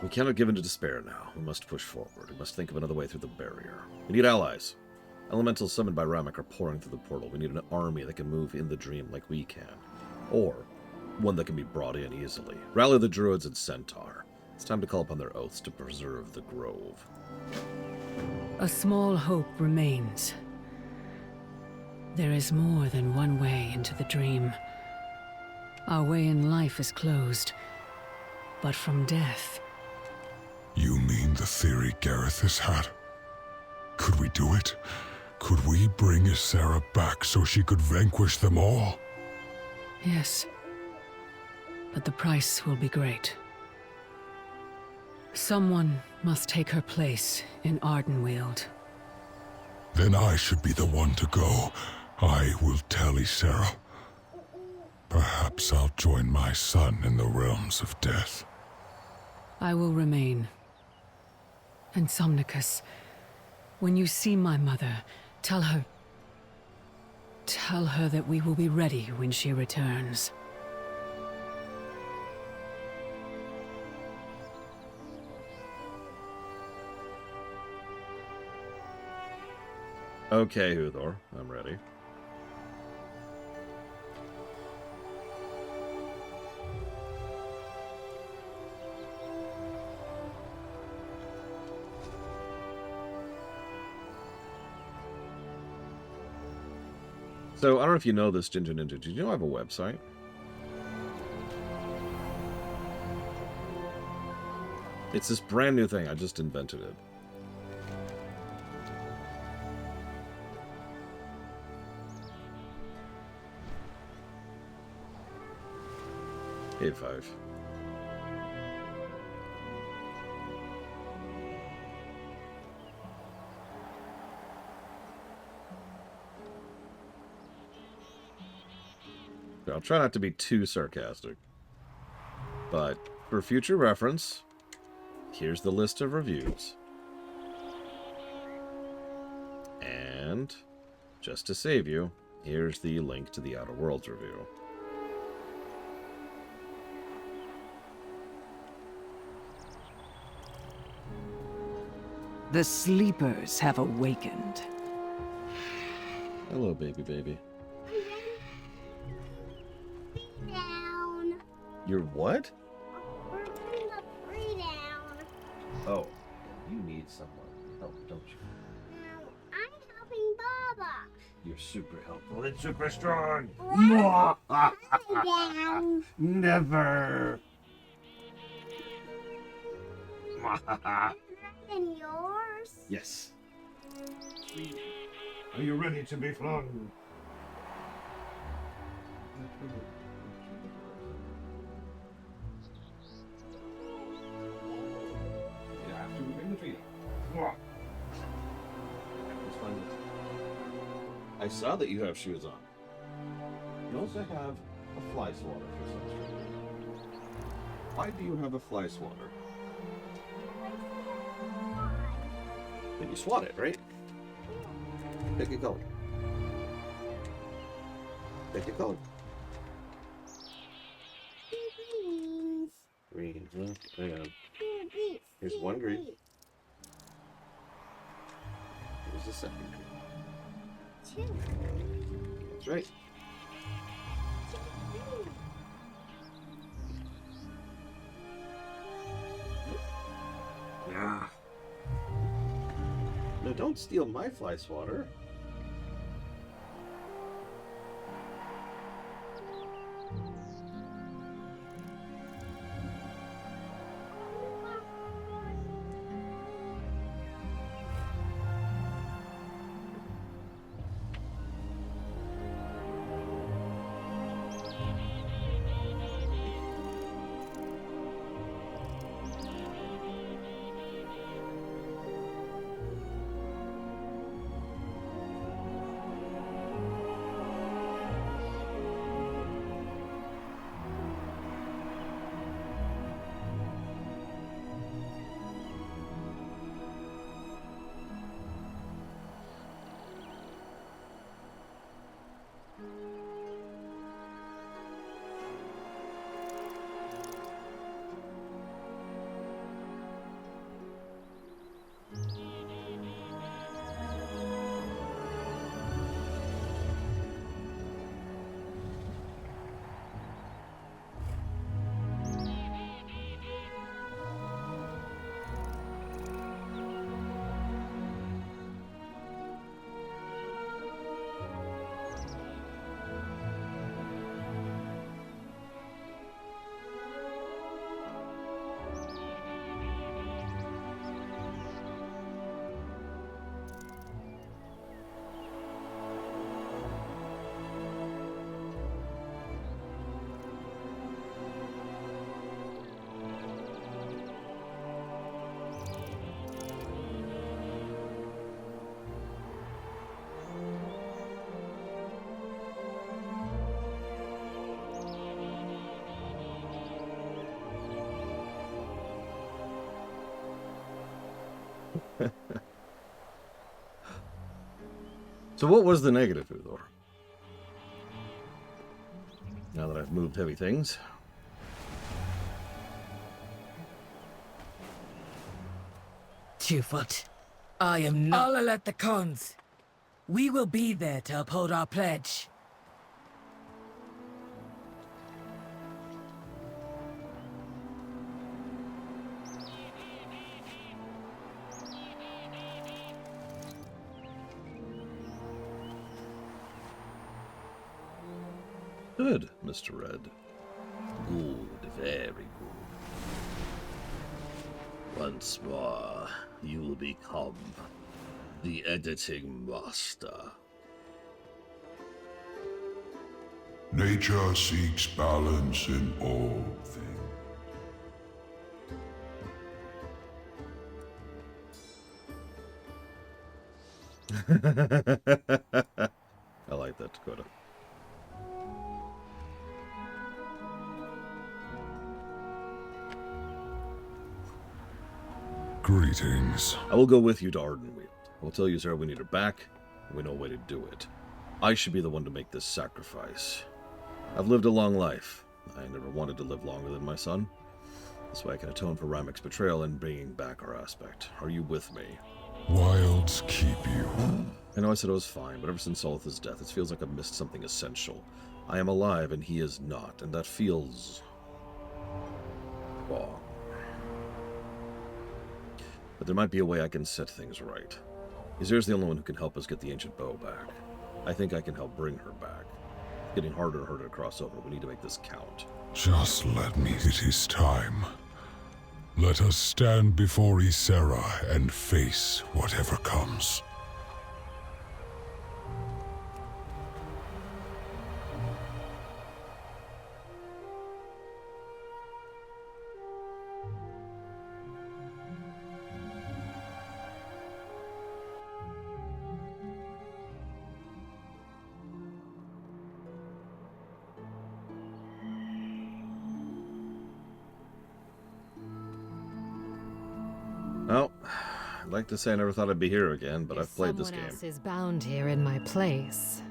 We cannot give in to despair now. We must push forward. We must think of another way through the barrier. We need allies. Elementals summoned by Rymek are pouring through the portal. We need an army that can move in the dream like we can. Or one that can be brought in easily. Rally the druids and centaur. It's time to call upon their oaths to preserve the grove. A small hope remains. There is more than one way into the dream. Our way in life is closed, but from death... You mean the theory Gareth has had? Could we do it? Could we bring Ysera back so she could vanquish them all? Yes. But the price will be great. Someone must take her place in Ardenweald. Then I should be the one to go. I will tell Ysera. Perhaps I'll join my son in the realms of death. I will remain. And Somnicus, when you see my mother, tell her that we will be ready when she returns. Okay, Uthor, I'm ready. So, I don't know if you know this, Ginger Ninja. Did you know I have a website? It's this brand new thing. I just invented it. Hey, 5. I'll try not to be too sarcastic, but for future reference, here's the list of reviews. And just to save you, here's the link to the Outer Worlds review. The sleepers have awakened. Hello, baby. Down. You're what? We're putting the tree down. Oh, you need someone help, don't you? No, I'm helping Baba. You're super helpful and super strong. Down. Never. And yours? Yes. Are you ready to be flung? You have to bring the tree up. Let's find this. I saw that you have shoes on. You also have a fly swatter for some reason. Why do you have a fly swatter? Then you swat it, right? Pick a color. Pick a color. Greens. Green. Well, hang on. These. Here's one green. Here's the second green. Two. That's right. Yeah. No, don't steal my fly swatter. So what was the negative, Uthor? Now that I've moved heavy things. Tewfoot, I am not... I'll let the cons. We will be there to uphold our pledge. Good, Mr. Red. Good, very good. Once more, you will become the editing master. Nature seeks balance in all things. I like that, Dakota. Greetings. I will go with you to Ardenweald. I will tell you, sir, we need her back, and we know a way to do it. I should be the one to make this sacrifice. I've lived a long life. I never wanted to live longer than my son. This way I can atone for Ramek's betrayal and bringing back our aspect. Are you with me? Wilds keep you. I know I said I was fine, but ever since Solith's death, it feels like I've missed something essential. I am alive, and he is not, and that feels wrong. But there might be a way I can set things right. Izir's the only one who can help us get the ancient bow back. I think I can help bring her back. It's getting harder and harder to cross over. We need to make this count. Just let me. It is time. Let us stand before Ysera and face whatever comes. Well, I'd like to say I never thought I'd be here again, but I've played this game. Someone else is bound here in my place.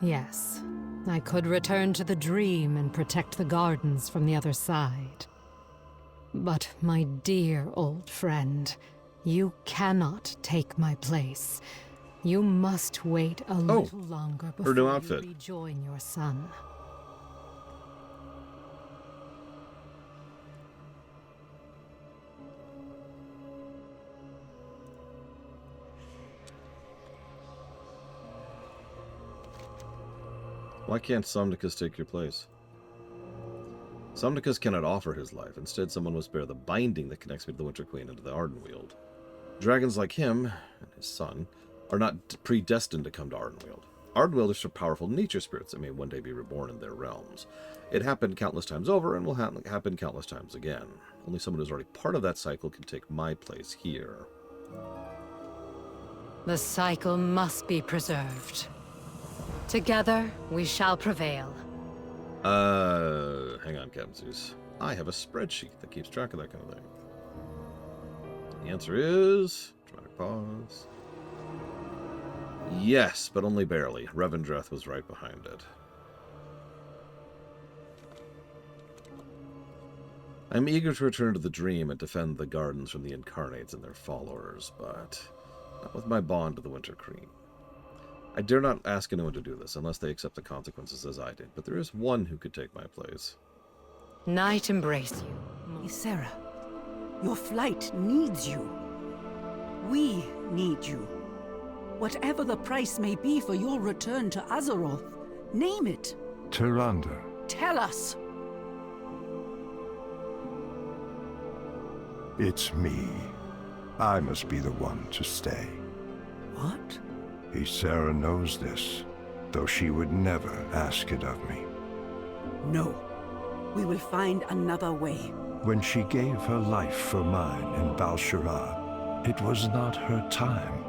Yes, I could return to the dream and protect the gardens from the other side. But my dear old friend, you cannot take my place. You must wait a little longer before her new you outfit. rejoin your son. Why can't Somnicus take your place? Somnicus cannot offer his life. Instead, someone must bear the binding that connects me to the Winter Queen and to the Ardenweald. Dragons like him, and his son, are not predestined to come to Ardenweald. Ardenwealders are powerful nature spirits that may one day be reborn in their realms. It happened countless times over and will happen countless times again. Only someone who's already part of that cycle can take my place here. The cycle must be preserved. Together, we shall prevail. Hang on, Captain Zeus. I have a spreadsheet that keeps track of that kind of thing. The answer is... dramatic pause. Yes, but only barely. Revendreth was right behind it. I'm eager to return to the dream and defend the gardens from the incarnates and their followers, but not with my bond to the Winter Queen. I dare not ask anyone to do this unless they accept the consequences as I did, but there is one who could take my place. Night embrace you. Ysera, your flight needs you. We need you. Whatever the price may be for your return to Azeroth, name it. Tyrande. Tell us. It's me. I must be the one to stay. What? Ysera knows this, though she would never ask it of me. No. We will find another way. When she gave her life for mine in Bal-Shara, it was not her time.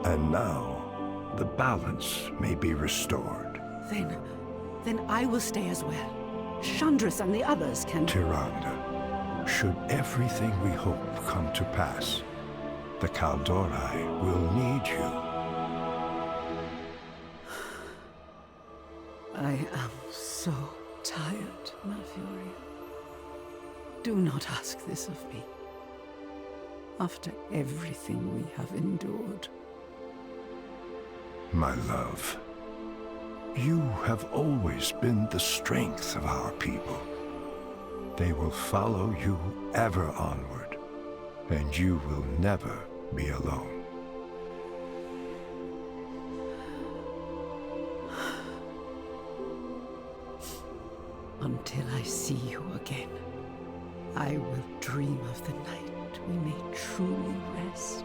And now, the balance may be restored. Then I will stay as well. Chandris and the others can... Tyrande, should everything we hope come to pass, The Kaldori will need you. I am so tired, Malfurion. Do not ask this of me. After everything we have endured. My love, you have always been the strength of our people. They will follow you ever onward, and you will never be alone. Until I see you again, I will dream of the night we may truly rest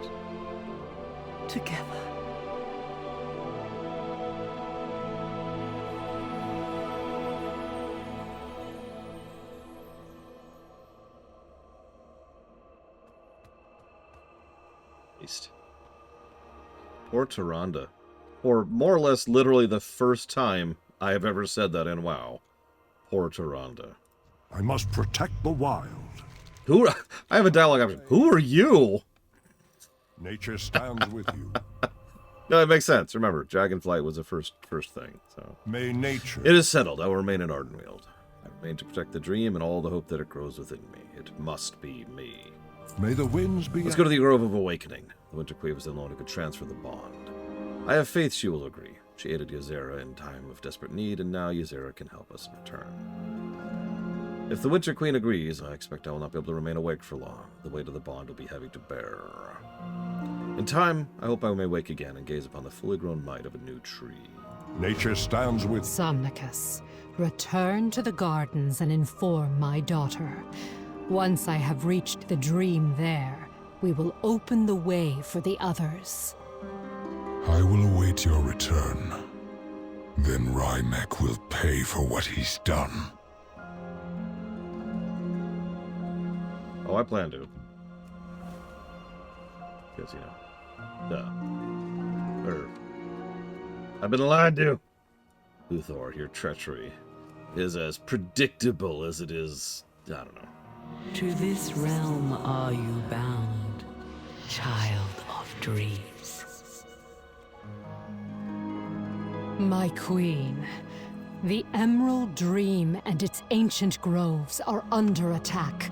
together. Poor Tyrande. Or more or less literally the first time I have ever said that in WoW. Poor Tyrande. I must protect the wild. Who? I have a dialogue option. Who are you? Nature stands with you. No, it makes sense. Remember, Dragonflight was the first thing. So may nature. It is settled. I will remain in Ardenweald. I remain to protect the dream and all the hope that it grows within me. It must be me. May the winds be. Let's go to the Grove of Awakening. The Winter Queen was the only one who could transfer the bond. I have faith she will agree. She aided Ysera in time of desperate need, and now Ysera can help us in return. If the Winter Queen agrees, I expect I will not be able to remain awake for long. The weight of the bond will be heavy to bear. In time, I hope I may wake again and gaze upon the fully grown might of a new tree. Nature stands with... Somnicus, return to the gardens and inform my daughter. Once I have reached the dream there, we will open the way for the others. I will await your return. Then Rymek will pay for what he's done. Oh, I plan to. Because, I've been lied to. Uthor, your treachery is as predictable as it is, I don't know. To this realm are you bound, child of dreams? My queen, the Emerald Dream and its ancient groves are under attack,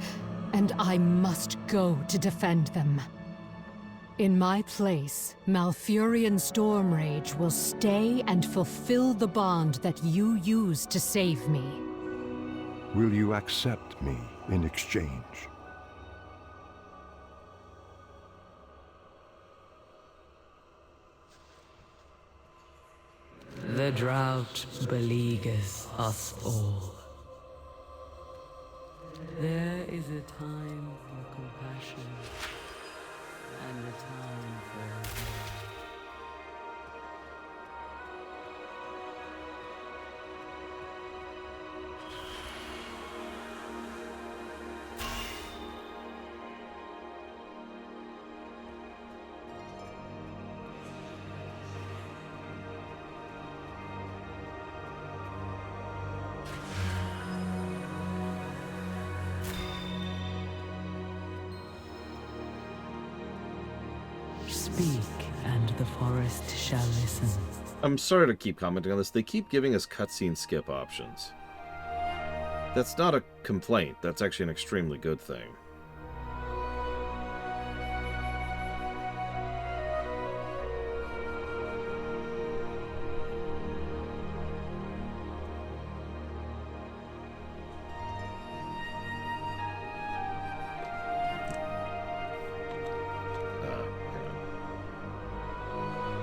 and I must go to defend them. In my place, Malfurion Stormrage will stay and fulfill the bond that you used to save me. Will you accept me in exchange? The drought beleaguers us all. There is a time for compassion and a time for... Speak, and the forest shall listen. I'm sorry to keep commenting on this. They keep giving us cutscene skip options. That's not a complaint. That's actually an extremely good thing.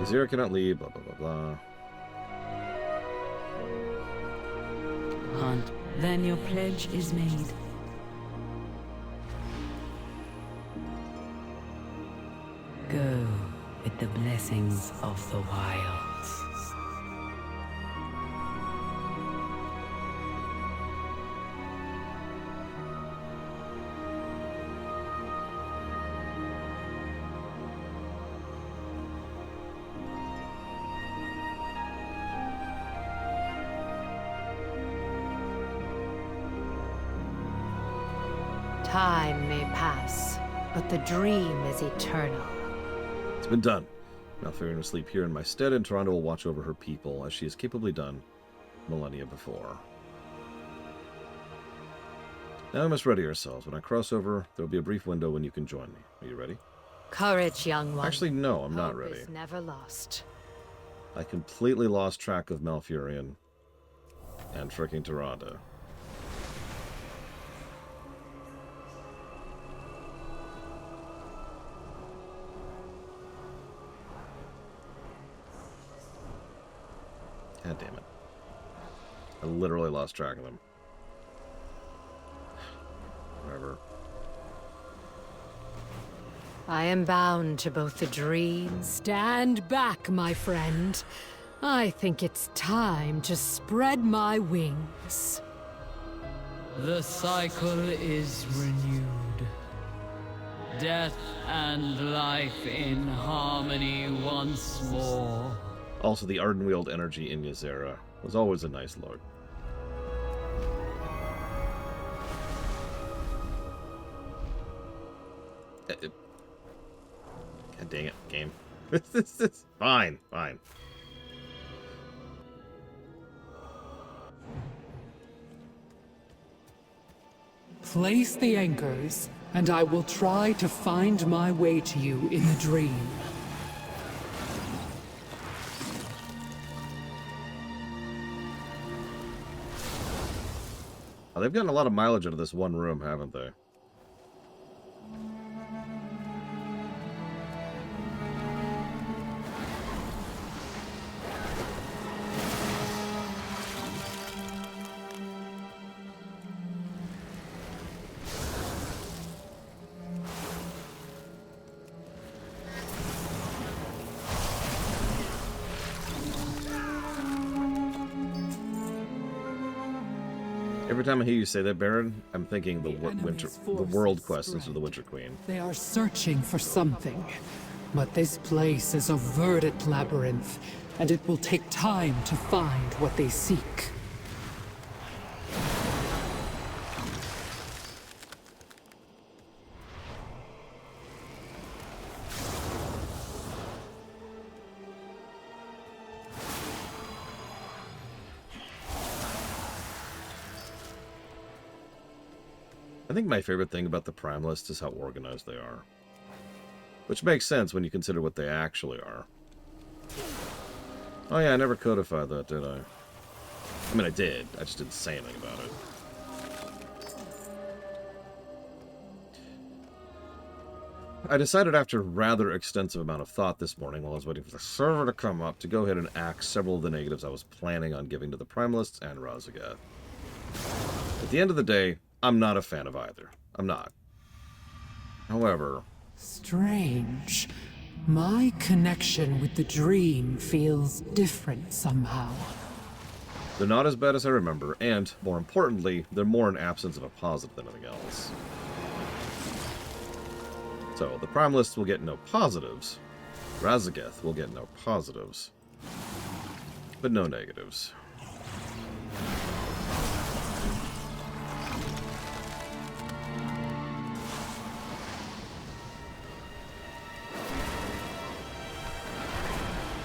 Ysera cannot leave, blah, blah, blah, blah. Hunt, then your pledge is made. Go with the blessings of the wilds. Time may pass, but the dream is eternal. been done. Malfurion will sleep here in my stead, and Toronto will watch over her people, as she has capably done millennia before. Now we must ready ourselves. When I cross over, there will be a brief window when you can join me. Are you ready? Courage, young one. Actually, no, I'm not Hope ready. is never lost. I completely lost track of Malfurion and freaking Toronto. God damn it. I literally lost track of them. Whatever. I am bound to both the dream. Stand back, my friend. I think it's time to spread my wings. The cycle is renewed. Death and life in harmony once more. Also, the Ardenweald energy in Ysera was always a nice look. God dang it, game. It's fine, fine. Place the anchors, and I will try to find my way to you in the dream. Oh, they've gotten a lot of mileage out of this one room, haven't they? Every time I hear you say that, Baron, I'm thinking the world quest instead of the Winter Queen. They are searching for something, but this place is a verdant labyrinth, and it will take time to find what they seek. I think my favorite thing about the Prime List is how organized they are. Which makes sense when you consider what they actually are. Oh yeah, I never codified that, did I? I mean, I did. I just didn't say anything about it. I decided after a rather extensive amount of thought this morning while I was waiting for the server to come up to go ahead and axe several of the negatives I was planning on giving to the Prime Lists and Razagath. At the end of the day, I'm not a fan of either. I'm not. However... Strange. My connection with the dream feels different somehow. They're not as bad as I remember, and, more importantly, they're more an absence of a positive than anything else. So, the Prime List will get no positives. Razagath will get no positives. But no negatives.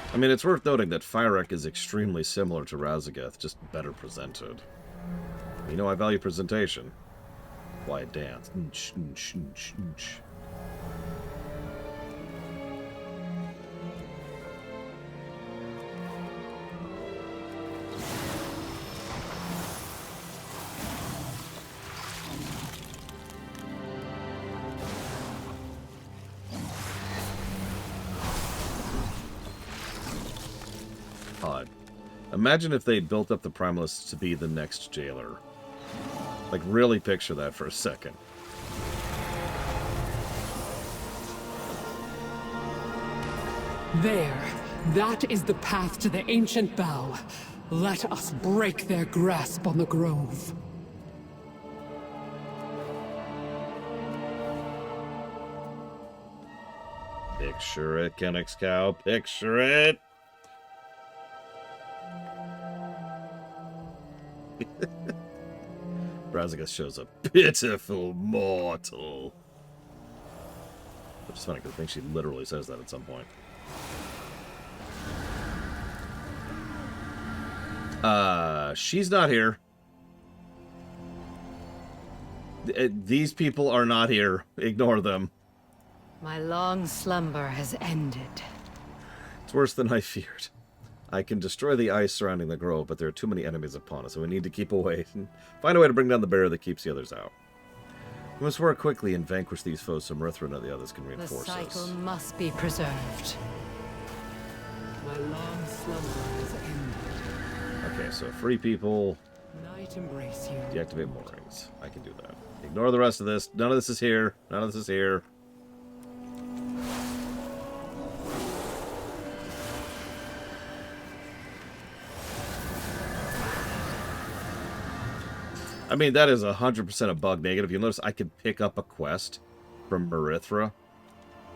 I mean, it's worth noting that Fyrek is extremely similar to Razagath, just better presented. You know I value presentation. Why I dance. Odd. Imagine if they built up the Primalists to be the next jailer. Like, really picture that for a second. There. That is the path to the ancient bow. Let us break their grasp on the grove. Picture it, Kennex Cow. Picture it! Razagath shows a pitiful mortal. Which is funny, because I think she literally says that at some point. She's not here. These people are not here. Ignore them. My long slumber has ended. It's worse than I feared. I can destroy the ice surrounding the grove, but there are too many enemies upon us, so we need to keep away and find a way to bring down the barrier that keeps the others out. We must work quickly and vanquish these foes so Marithra and the others can reinforce The us. cycle must be preserved. My long slumber has ended. Okay, so free people. Night embrace you. Deactivate moorings. I can do that. Ignore the rest of this. None of this is here. None of this is here. I mean, that is 100% a bug negative. You'll notice I could pick up a quest from Marithra.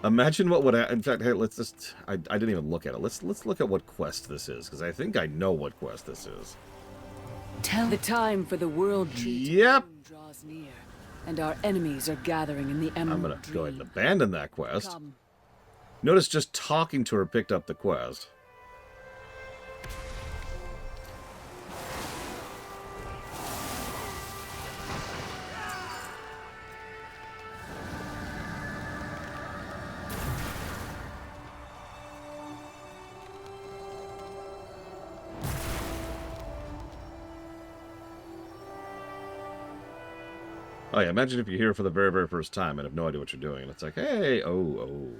Imagine what would happen. In fact, hey, let's just... I didn't even look at it. Let's look at what quest this is, because I think I know what quest this is. The time for the world treat draws near, and our enemies are gathering in the Emerald I'm going to Dream. go ahead and abandon that quest. Come. Notice just talking to her picked up the quest. Oh yeah, imagine if you're here for the very, very first time and have no idea what you're doing. And it's like, hey, oh.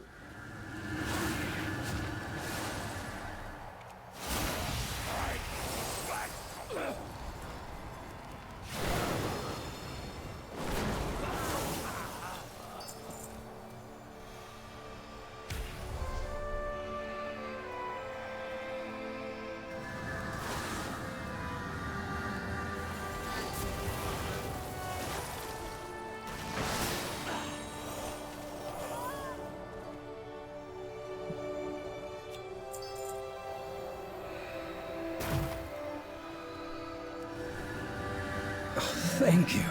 Thank you.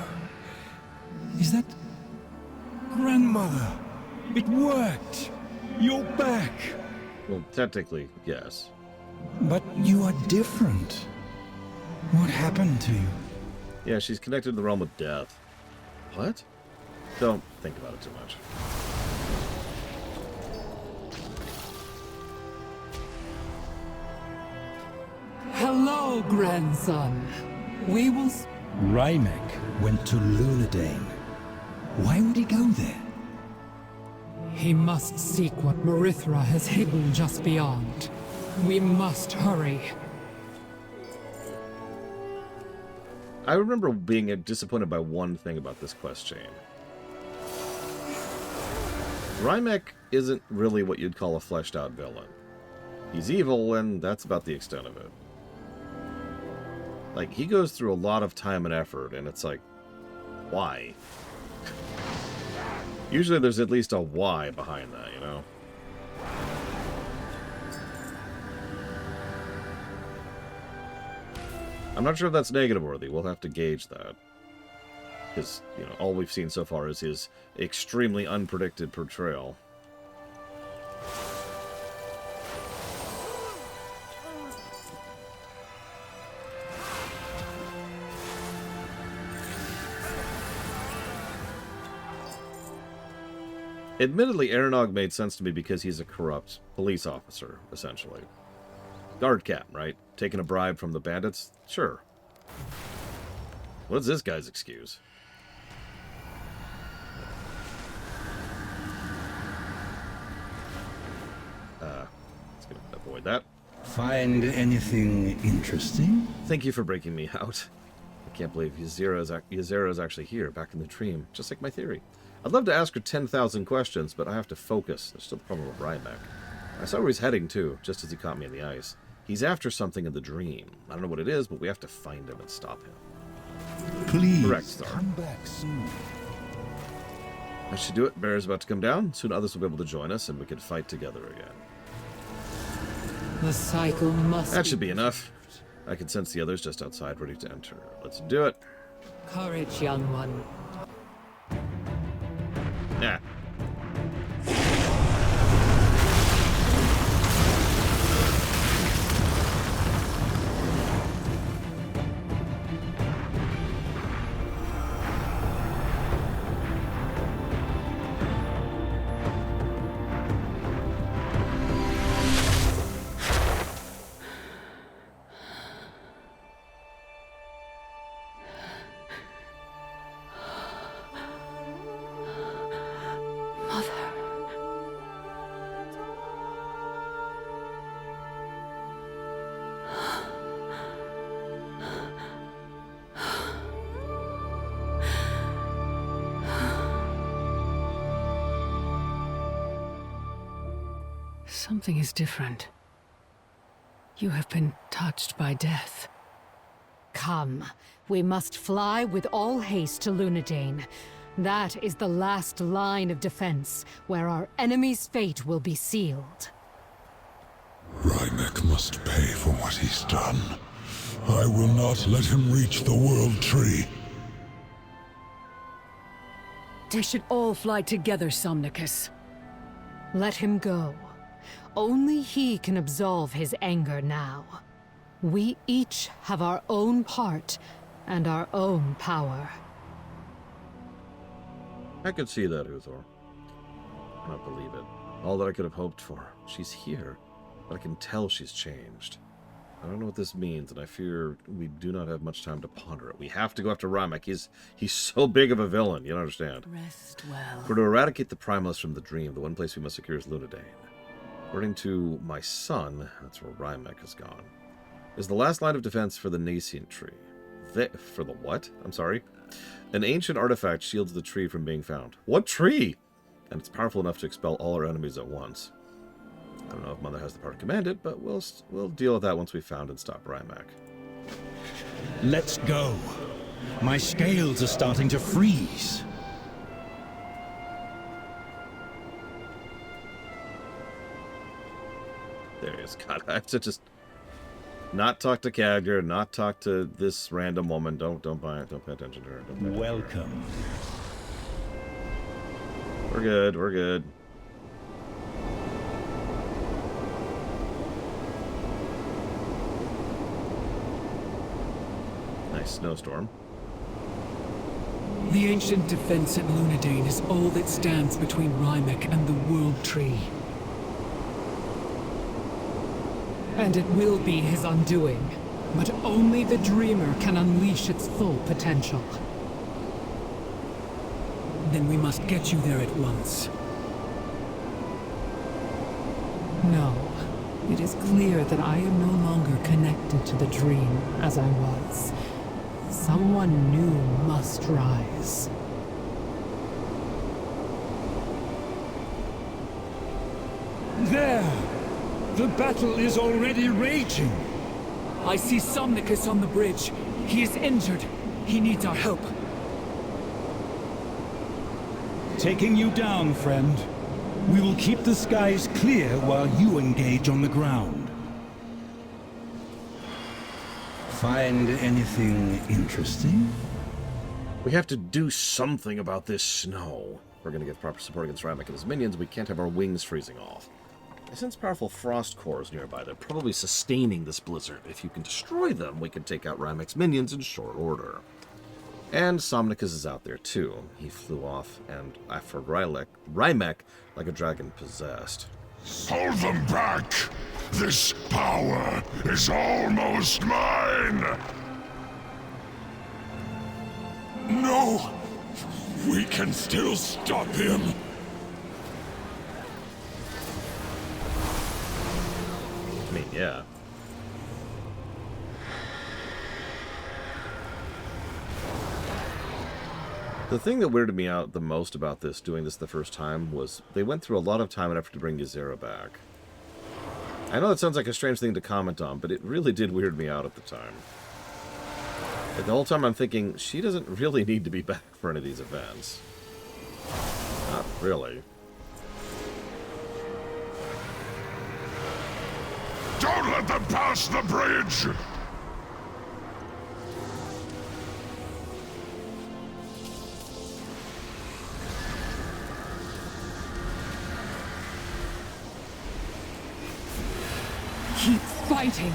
Is that... Grandmother? It worked! You're back! Well, technically, yes. But you are different. What happened to you? Yeah, she's connected to the realm of death. What? Don't think about it too much. Hello, grandson. We will... Rymek went to Lunadane. Why would he go there? He must seek what Marithra has hidden just beyond. We must hurry. I remember being disappointed by one thing about this quest chain. Rymek isn't really what you'd call a fleshed out villain. He's evil, and that's about the extent of it. Like, he goes through a lot of time and effort, and it's like, why? Usually there's at least a why behind that, you know? I'm not sure if that's negative worthy. We'll have to gauge that. Because, you know, all we've seen so far is his extremely unpredicted portrayal. Admittedly, Aranog made sense to me because he's a corrupt police officer, essentially. Guard cap, right? Taking a bribe from the bandits? Sure. What's this guy's excuse? Let's gonna avoid that. Find anything interesting? Thank you for breaking me out. I can't believe Yzero's actually here, back in the dream, just like my theory. I'd love to ask her 10,000 questions, but I have to focus. There's still the problem with Rymek. I saw where he's heading, too, just as he caught me in the ice. He's after something in the dream. I don't know what it is, but we have to find him and stop him. Please, correct, Star. come back soon. I should do it. Bear's about to come down. Soon others will be able to join us, and we can fight together again. The cycle must... That should be enough. I can sense the others just outside, ready to enter. Let's do it. Courage, young one. Yeah. Something is different. You have been touched by death. Come, we must fly with all haste to Lunadane. That is the last line of defense, where our enemy's fate will be sealed. Rymek must pay for what he's done. I will not let him reach the World Tree. We should all fly together, Somnicus. Let him go. Only he can absolve his anger now. We each have our own part and our own power. I could see that, Uthor. I don't believe it. All that I could have hoped for. She's here, but I can tell she's changed. I don't know what this means, and I fear we do not have much time to ponder it. We have to go after Rymek. He's so big of a villain, you don't understand. Rest well. For to eradicate the Primos from the dream, the one place we must secure is Lunadane. According to my son, that's where Rymek has gone, is the last line of defense for the Nascent tree. For the what? I'm sorry. An ancient artifact shields the tree from being found. What tree? And it's powerful enough to expel all our enemies at once. I don't know if Mother has the power to command it, but we'll deal with that once we've found and stopped Rymek. Let's go. My scales are starting to freeze. There he is. God, I have to just not talk to Khadgar, not talk to this random woman. Don't buy it. Don't pay attention to her. Welcome. We're good. We're good. Nice snowstorm. The ancient defense at Lunadane is all that stands between Rymek and the World Tree. And it will be his undoing. But only the Dreamer can unleash its full potential. Then we must get you there at once. No. It is clear that I am no longer connected to the dream as I was. Someone new must rise. There! The battle is already raging! I see Somnicus on the bridge. He is injured. He needs our help. Taking you down, friend. We will keep the skies clear while you engage on the ground. Find anything interesting? We have to do something about this snow. If we're going to get proper support against Rymek and his minions, we can't have our wings freezing off. I sense powerful frost cores nearby. They're probably sustaining this blizzard. If you can destroy them, we can take out Rymek's minions in short order. And Somnicus is out there too. He flew off and after Rymek like a dragon possessed. Hold them back! This power is almost mine! No! We can still stop him! I mean, yeah. The thing that weirded me out the most about this, doing this the first time, was they went through a lot of time and effort to bring Ysera back. I know that sounds like a strange thing to comment on, but it really did weird me out at the time. Like, the whole time I'm thinking, she doesn't really need to be back for any of these events. Not really. Don't let them pass the bridge! Keep fighting!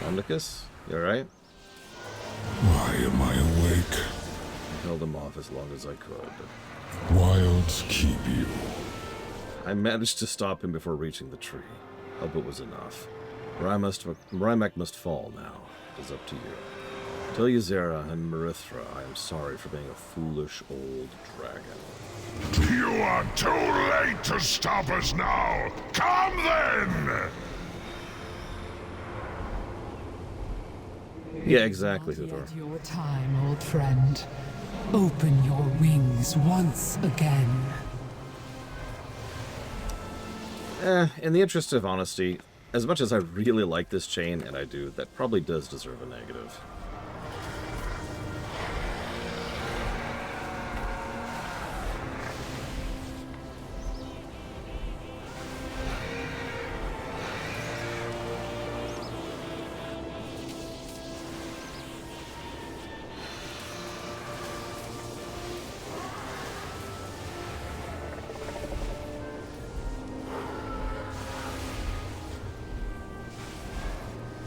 Somnicus, you alright? Why am I awake? I held him off as long as I could. Wilds keep you. I managed to stop him before reaching the tree. Hope it was enough. Rymek must fall now. It is up to you. Tell Ysera and Marithra I am sorry for being a foolish old dragon. You are too late to stop us now! Come then! Yeah, exactly, Not Uthor. yet your time, old friend. Open your wings once again. In the interest of honesty, as much as I really like this chain, and I do, that probably does deserve a negative.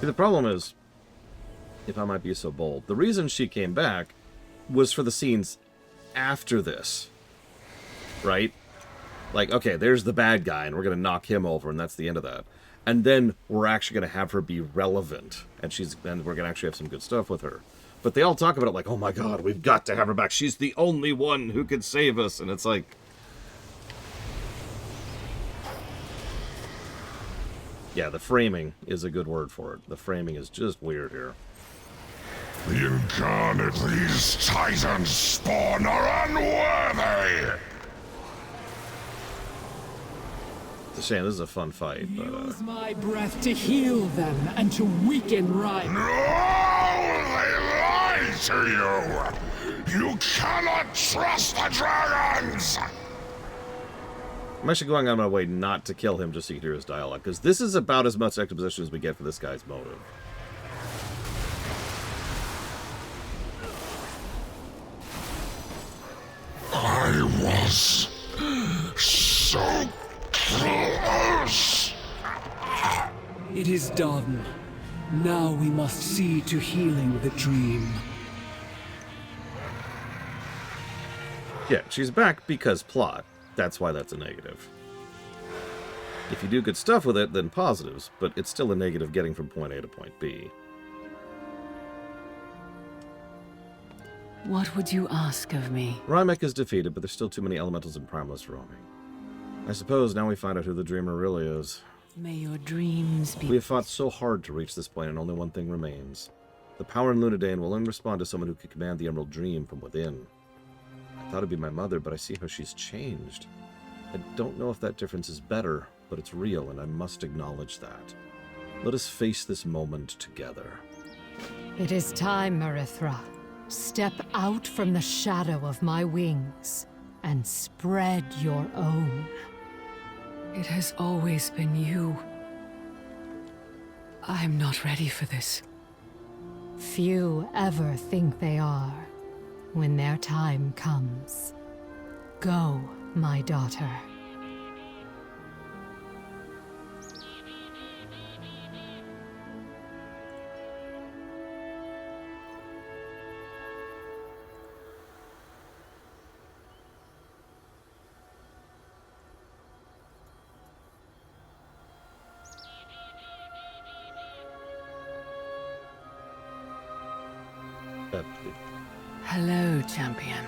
The problem is, if I might be so bold, the reason she came back was for the scenes after this, right? Like, okay, there's the bad guy, and we're going to knock him over, and that's the end of that. And then we're actually going to have her be relevant, and we're going to actually have some good stuff with her. But they all talk about it like, oh my god, we've got to have her back. She's the only one who can save us. And it's like... yeah, the framing is a good word for it. The framing is just weird here. The incarnate these titans spawn are unworthy! It's a shame, this is a fun fight, but... Use my breath to heal them and to weaken Rhyme. No! They lie to you! You cannot trust the dragons! I'm actually going on my way not to kill him just so you can hear his dialogue, because this is about as much exposition as we get for this guy's motive. I was so close! It is done. Now we must see to healing the dream. Yeah, she's back because plot. That's why that's a negative. If you do good stuff with it, then positives, but it's still a negative getting from point A to point B. What would you ask of me? Rymek is defeated, but there's still too many elementals and primalists roaming. I suppose now we find out who the dreamer really is. May your dreams be... We have fought so hard to reach this point, and only one thing remains. The power in Lunadane will only respond to someone who can command the Emerald Dream from within. I thought it'd be my mother, but I see how she's changed. I don't know if that difference is better, but it's real, and I must acknowledge that. Let us face this moment together. It is time, Marithra. Step out from the shadow of my wings and spread your own. It has always been you. I'm not ready for this. Few ever think they are. When their time comes. Go, my daughter. Hello, champion.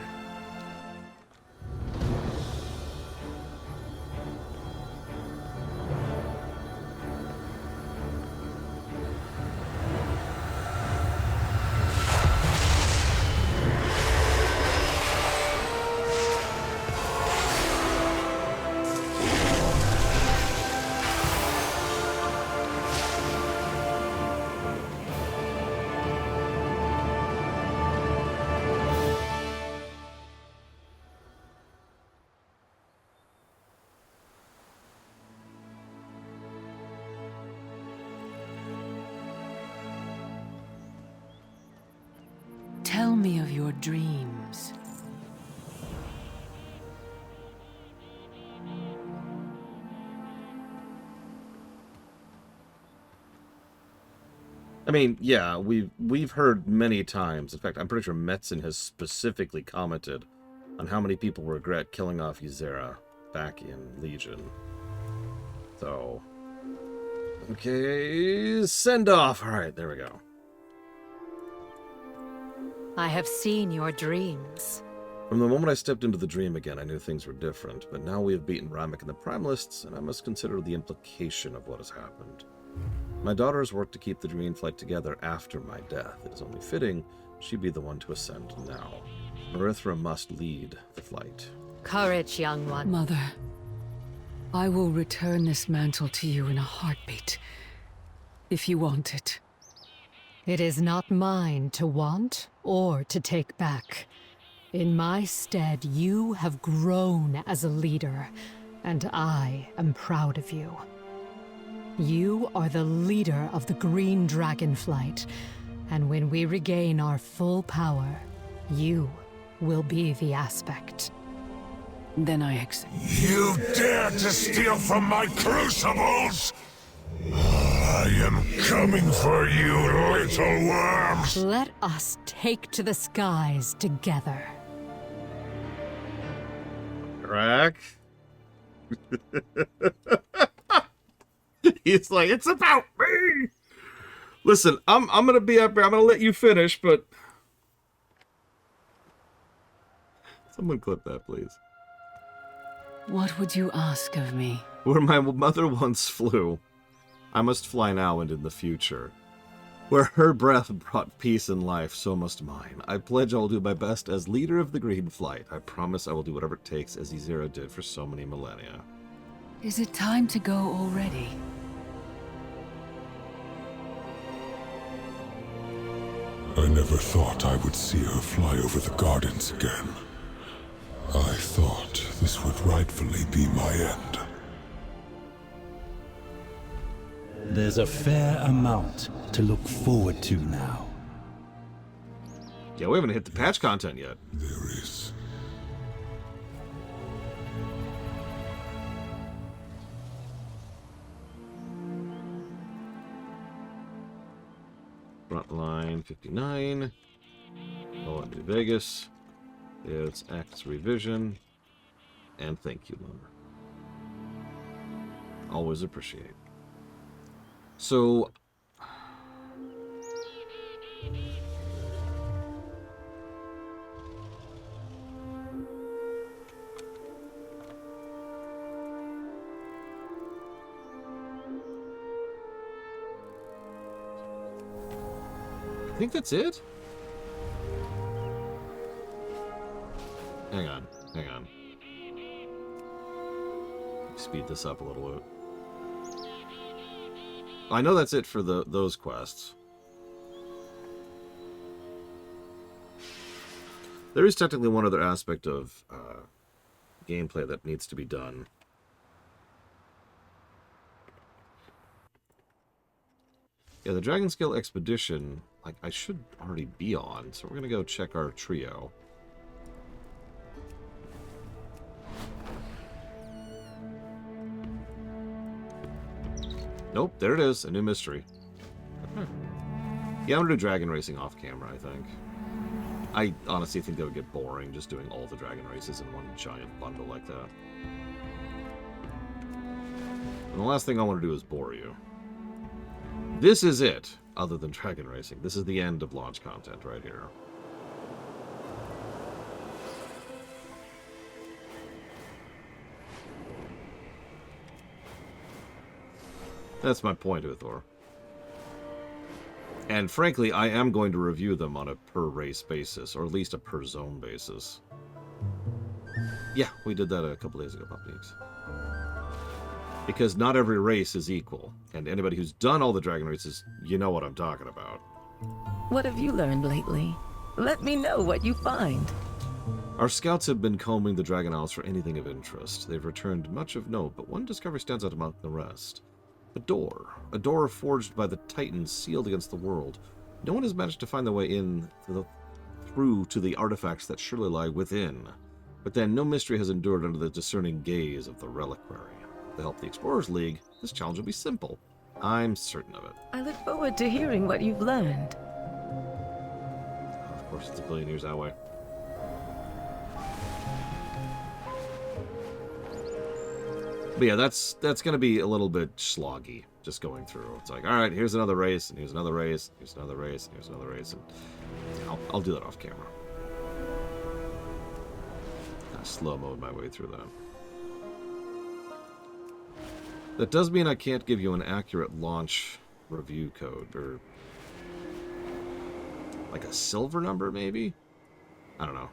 Tell me of your dreams. I mean, yeah, we've heard many times. In fact, I'm pretty sure Metzen has specifically commented on how many people regret killing off Ysera back in Legion. So, okay, send off. All right, there we go. I have seen your dreams. From the moment I stepped into the dream again, I knew things were different, but now we have beaten Rymek and the Primalists, and I must consider the implication of what has happened. My daughter has worked to keep the Dream Flight together after my death. It is only fitting she be the one to ascend now. Marithra must lead the flight. Courage, young one. Mother, I will return this mantle to you in a heartbeat, if you want it. It is not mine to want or to take back. In my stead, you have grown as a leader, and I am proud of you. You are the leader of the Green Dragonflight, and when we regain our full power, you will be the aspect. Then I accept. You dare to steal from my crucibles? I am coming for you, little worms! Let us take to the skies together. Crack. He's like, it's about me. Listen, I'm gonna be up here. I'm gonna let you finish, but someone clip that, please. What would you ask of me? Where my mother once flew, I must fly now and in the future. Where her breath brought peace and life, so must mine. I pledge I will do my best as leader of the Green Flight. I promise I will do whatever it takes, as Ysera did for so many millennia. Is it time to go already? I never thought I would see her fly over the gardens again. I thought this would rightfully be my end. There's a fair amount to look forward to now. Yeah, we haven't hit the patch content yet. There is. Frontline 59. Going to Vegas. It's Acts Revision. And thank you, Lumber. Always appreciate. So, I think that's it. Hang on. Speed this up a little bit. I know that's it for those quests. There is technically one other aspect of gameplay that needs to be done. Yeah, the Dragonscale Expedition, like, I should already be on, so we're gonna go check our trio. Nope, there it is, a new mystery. Yeah, I'm gonna do dragon racing off camera, I think. I honestly think that would get boring, just doing all the dragon races in one giant bundle like that. And the last thing I want to do is bore you. This is it, other than dragon racing. This is the end of launch content right here. That's my point, Uthor. And frankly, I am going to review them on a per-race basis, or at least a per-zone basis. Yeah, we did that a couple days ago, Puppies. Because not every race is equal, and anybody who's done all the dragon races, you know what I'm talking about. What have you learned lately? Let me know what you find. Our scouts have been combing the Dragon Isles for anything of interest. They've returned much of note, but one discovery stands out among the rest. A door forged by the Titans, sealed against the world. No one has managed to find their way through to the artifacts that surely lie within. But then, no mystery has endured under the discerning gaze of the reliquary. To help the Explorers League, this challenge will be simple. I'm certain of it. I look forward to hearing what you've learned. Of course, it's a billion years that way. But yeah, that's going to be a little bit sloggy, just going through. It's like, all right, here's another race, and here's another race, here's another race, and here's another race, and I'll do that off camera. Kind of slow-mode my way through that. That does mean I can't give you an accurate launch review code, or like a silver number, maybe? I don't know.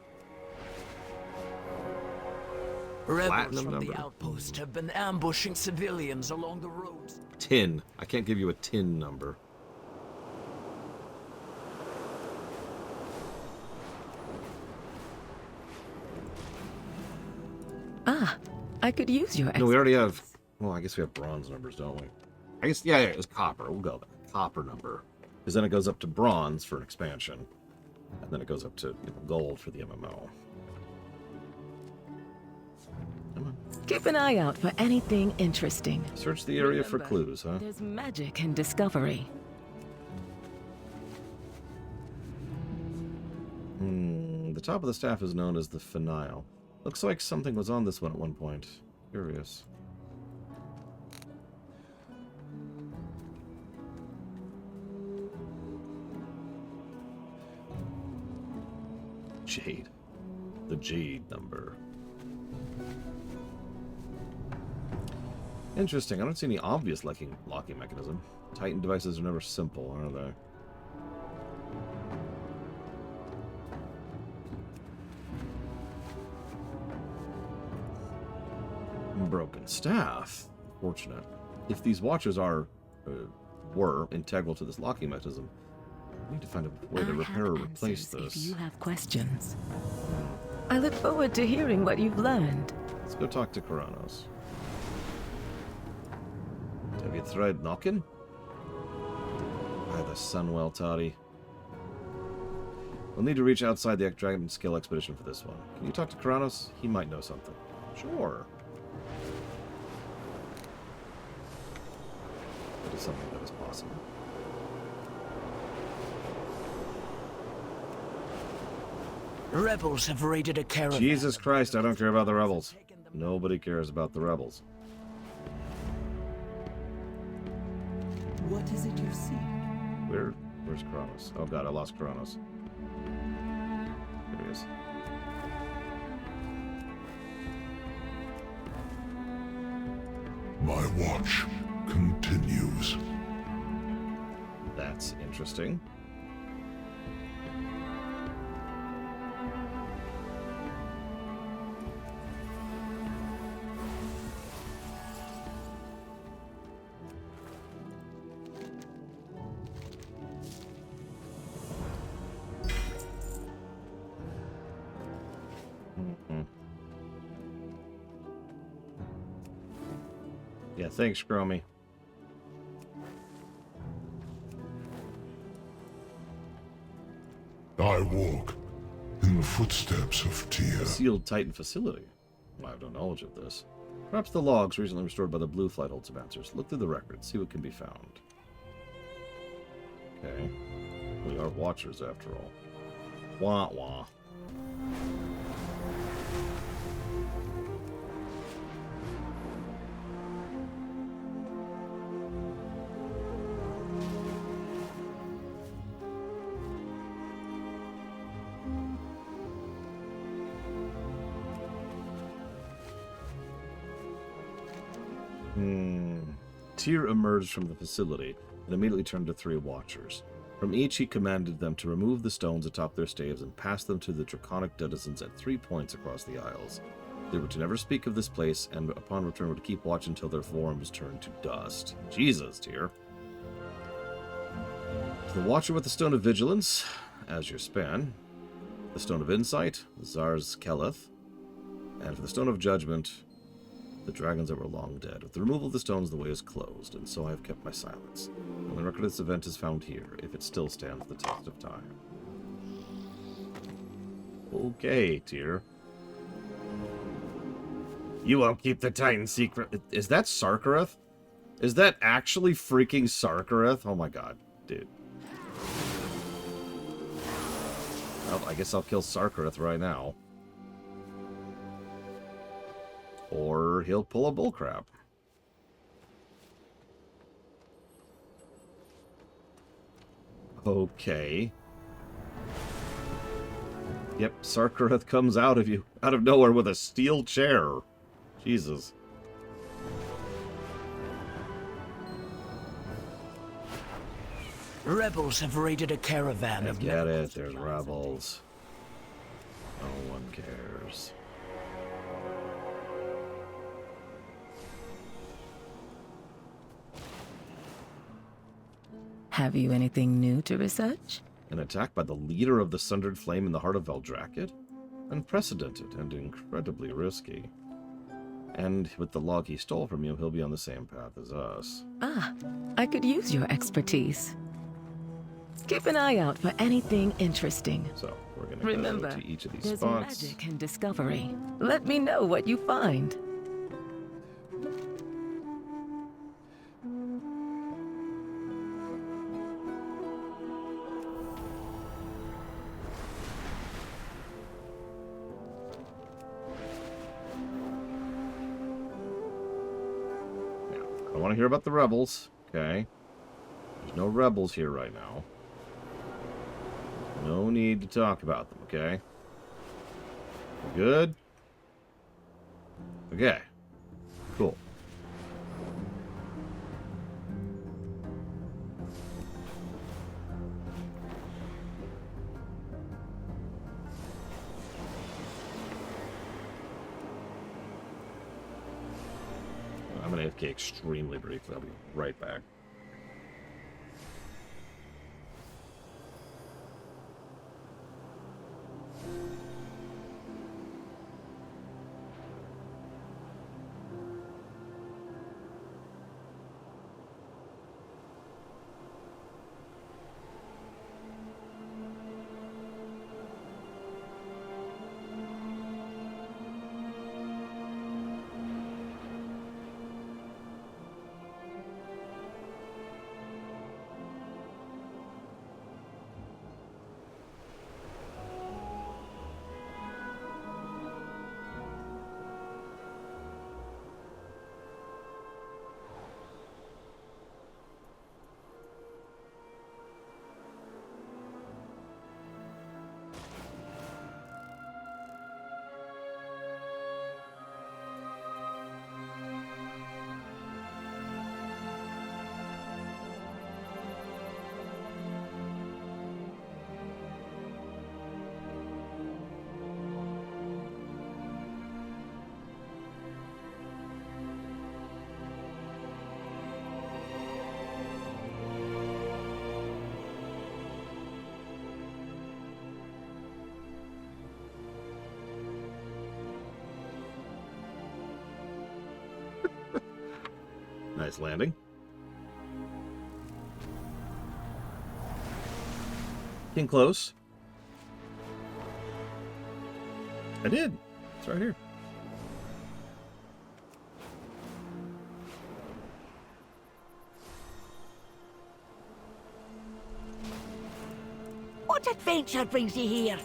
Rebels Platinum from number? the outpost have been ambushing civilians along the roads. Tin. I can't give you a tin number. Ah, I could use your No, we already have... Well, I guess we have bronze numbers, don't we? I guess, yeah, it was copper. We'll go with that. Copper number. Because then it goes up to bronze for an expansion. And then it goes up to gold for the MMO. Keep an eye out for anything interesting. Search the area for clues, huh? There's magic in discovery. The top of the staff is known as the Finale. Looks like something was on this one at one point. Curious. Jade. The Jade number. Interesting. I don't see any obvious locking mechanism. Titan devices are never simple, are they? Broken staff. Fortunate. If these watches were integral to this locking mechanism, I need to find a way to repair or replace this. If you have questions, I look forward to hearing what you've learned. Let's go talk to Karanos. Have you tried knocking? By the Sunwell Toddy. We'll need to reach outside the Dragon Skill Expedition for this one. Can you talk to Karanos? He might know something. Sure. That is something that is possible. Rebels have raided a caravan. Jesus Christ, I don't care about the rebels. Nobody cares about the rebels. What is it you seek? Where's Kronos? Oh god, I lost Kronos. There he is. My watch continues. That's interesting. Yeah, thanks, Chromie. I walk in the footsteps of Tyr. A sealed Titan facility. I have no knowledge of this. Perhaps the logs recently restored by the Blue Flight hold some answers. Look through the records, see what can be found. Okay. We are watchers after all. Wah wah. Tyr emerged from the facility and immediately turned to three watchers. From each he commanded them to remove the stones atop their staves and pass them to the draconic denizens at 3 points across the Isles. They were to never speak of this place, and upon return were to keep watch until their forms turned to dust. Jesus, Tyr. To the watcher with the Stone of Vigilance, as your span, the Stone of Insight, Zar's Keleth, and for the Stone of Judgment, the dragons that were long dead. With the removal of the stones, the way is closed, and so I have kept my silence. And the record of this event is found here, if it still stands the test of time. Okay, Tyr. You won't keep the Titan secret. Is that Sarkareth? Is that actually freaking Sarkareth? Oh my god, dude. Well, I guess I'll kill Sarkareth right now. Or he'll pull a bullcrap. Okay. Yep, Sarkareth comes out of nowhere with a steel chair. Jesus. Rebels have raided a caravan I of get it, there's rebels. No one cares. Have you anything new to research? An attack by the leader of the Sundered Flame in the heart of Veldrakid? Unprecedented and incredibly risky. And with the log he stole from you, he'll be on the same path as us. Ah, I could use your expertise. Keep an eye out for anything interesting. So, we're gonna go to each of these spots. There's magic and discovery. Let me know what you find. I don't want to hear about the rebels, okay? There's no rebels here right now. No need to talk about them, okay? We're good? Okay. Cool. I'm going to AFK extremely briefly. I'll be right back. Nice landing. Getting close. I did. It's right here. What adventure brings you here?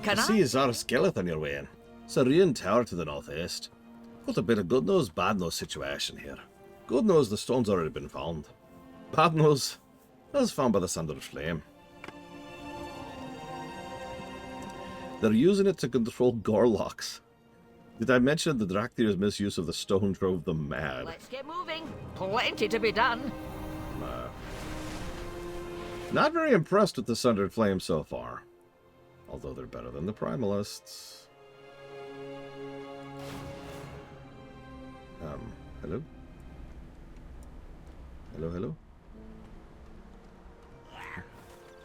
Can I see a Zara skeleton your way in. It's a ruined tower to the northeast. Got a bit of good news, bad news situation here. Good news, the stone's already been found. Bad news, it was found by the Sundered Flame. They're using it to control Gorlocks. Did I mention the Drakthir's misuse of the stone drove them mad? Let's get moving. Plenty to be done. Not very impressed with the Sundered Flame so far. Although they're better than the Primalists. Hello? Hello, hello?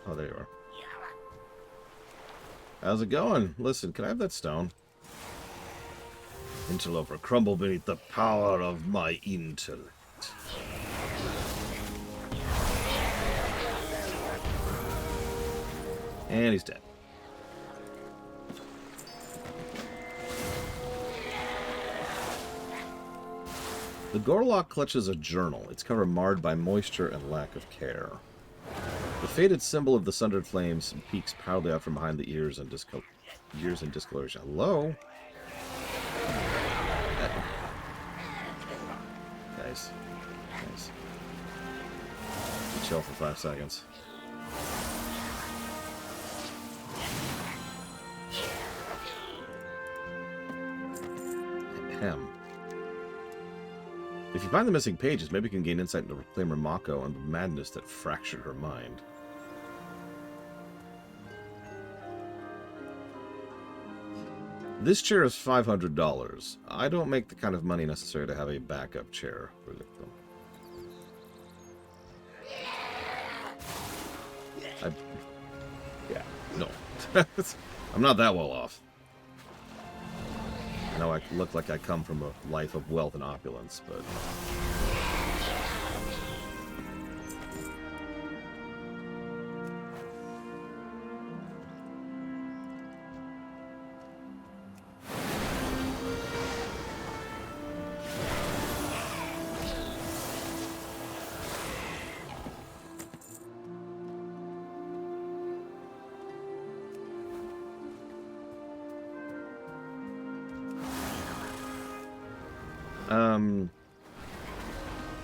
Oh, there you are. How's it going? Listen, can I have that stone? Interloper, crumble beneath the power of my intellect. And he's dead. The Gorlock clutches a journal, its cover marred by moisture and lack of care. The faded symbol of the Sundered Flames peeks proudly out from behind the ears and discoloration. Hello? Nice. Nice. Chill for 5 seconds. Ahem. If you find the missing pages, maybe you can gain insight into Reclaimer Mako and the madness that fractured her mind. This chair is $500. I don't make the kind of money necessary to have a backup chair for them. Yeah, no. I'm not that well off. I know I look like I come from a life of wealth and opulence, but...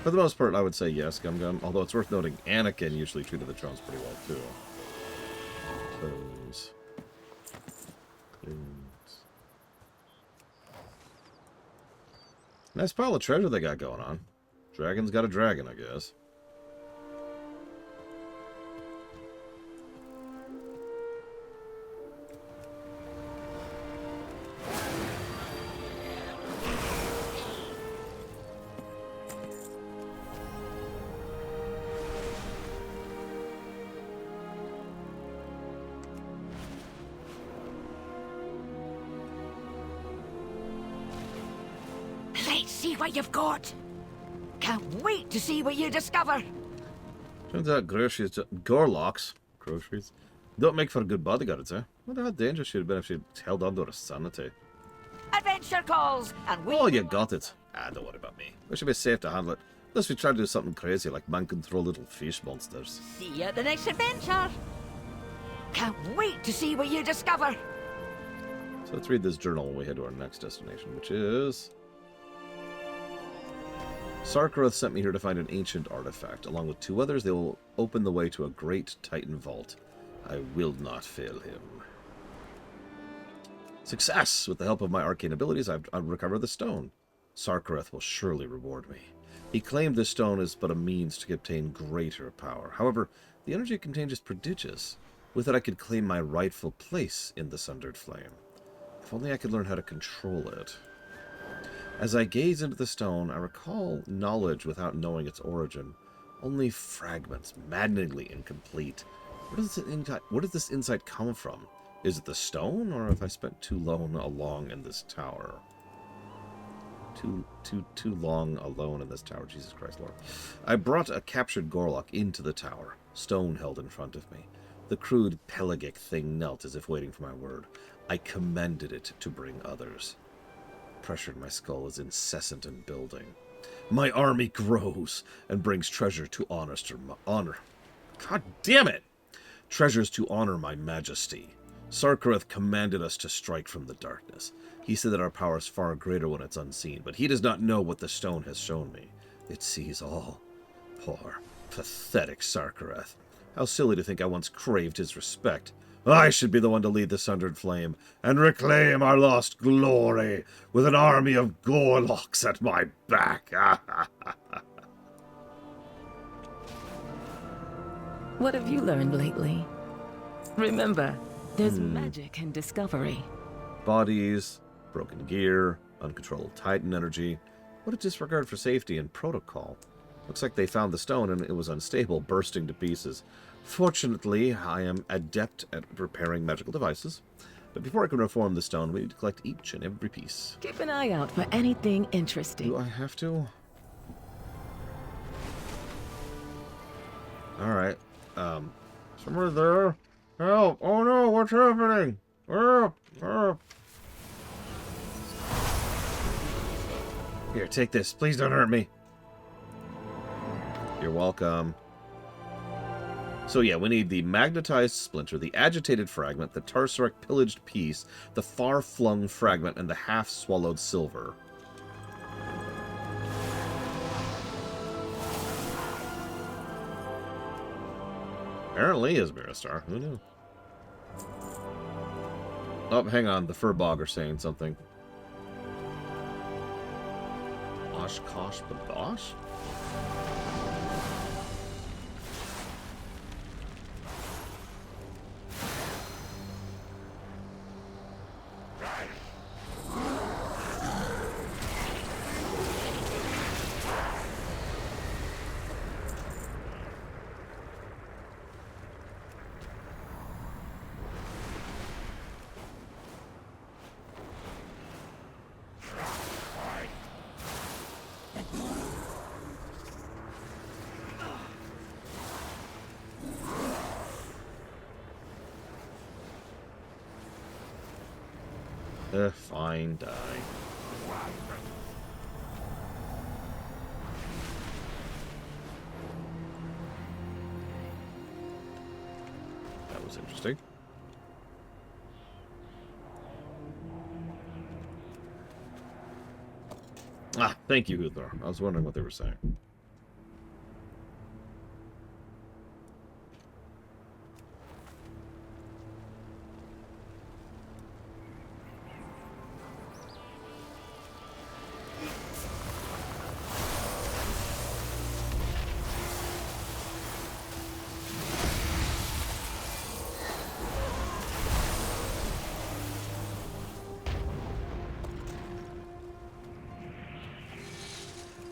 For the most part, I would say yes, Gum Gum. Although it's worth noting, Anakin usually treated the drones pretty well, too. Close. Nice pile of treasure they got going on. Dragon's got a dragon, I guess. What you've got. Can't wait to see what you discover. Turns out Gorloks groceries don't make for good bodyguards, eh? Wonder how dangerous she'd have been if she'd held on to her sanity. Adventure calls, and we... Oh, you got it. Ah, don't worry about me. We should be safe to handle it. Unless we try to do something crazy like man control little fish monsters. See you at the next adventure. Can't wait to see what you discover. So let's read this journal when we head to our next destination, which is... Sarkareth sent me here to find an ancient artifact. Along with 2 others, they will open the way to a great Titan vault. I will not fail him. Success! With the help of my arcane abilities, I've recovered the stone. Sarkareth will surely reward me. He claimed this stone is but a means to obtain greater power. However, the energy it contains is prodigious. With it, I could claim my rightful place in the Sundered Flame. If only I could learn how to control it. As I gaze into the stone, I recall knowledge without knowing its origin. Only fragments, maddeningly incomplete. Where does this insight come from? Is it the stone, or have I spent too long alone in this tower? Too long alone in this tower, Jesus Christ, Lord. I brought a captured Gorlok into the tower, stone held in front of me. The crude, pelagic thing knelt as if waiting for my word. I commanded it to bring others. Pressure in my skull is incessant and building. My army grows and brings treasure to honor. God damn it! Treasures to honor my majesty. Sarkareth commanded us to strike from the darkness. He said that our power is far greater when it's unseen, but he does not know what the stone has shown me. It sees all. Poor, pathetic Sarkareth. How silly to think I once craved his respect. I should be the one to lead the Sundered Flame and reclaim our lost glory with an army of Gorloks at my back. What have you learned lately? Remember, there's magic in discovery. Bodies, broken gear, uncontrolled Titan energy. What a disregard for safety and protocol. Looks like they found the stone and it was unstable, bursting to pieces. Fortunately, I am adept at repairing magical devices. But before I can reform the stone, we need to collect each and every piece. Keep an eye out for anything interesting. Do I have to? Alright. Somewhere there. Help! Oh no, what's happening? Here, take this. Please don't hurt me. You're welcome. So yeah, we need the magnetized splinter, the agitated fragment, the Tarsarek pillaged piece, the far-flung fragment, and the half-swallowed silver. Apparently is Miristar. Who knew? Oh, hang on. The Furbog are saying something. Oshkosh Badosh? Fine, die. That was interesting. Ah, thank you, Uthor. I was wondering what they were saying.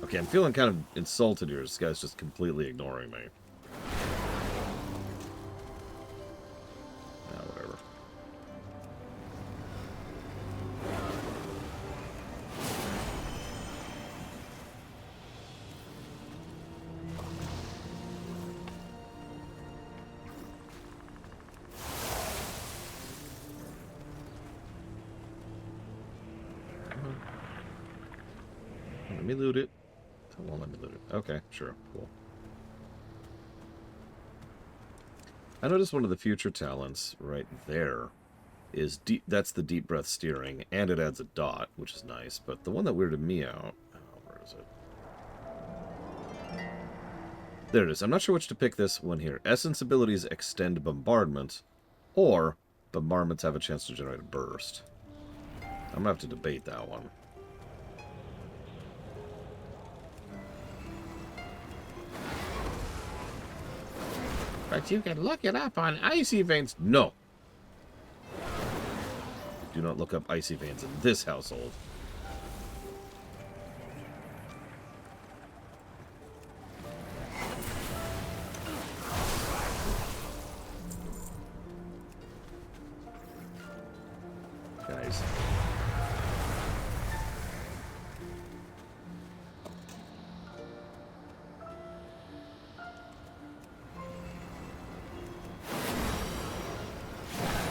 Okay, I'm feeling kind of insulted here. This guy's just completely ignoring me. Ah, whatever. Let me loot it. Won't let me loot it. Okay, sure, cool. I noticed one of the future talents right there is deep. That's the deep breath steering, and it adds a dot, which is nice. But the one that weirded me out, where is it? There it is. I'm not sure which to pick this one here. Essence abilities extend bombardment, or bombardments have a chance to generate a burst. I'm gonna have to debate that one. But you can look it up on Icy Veins. No. Do not look up Icy Veins in this household. Guys.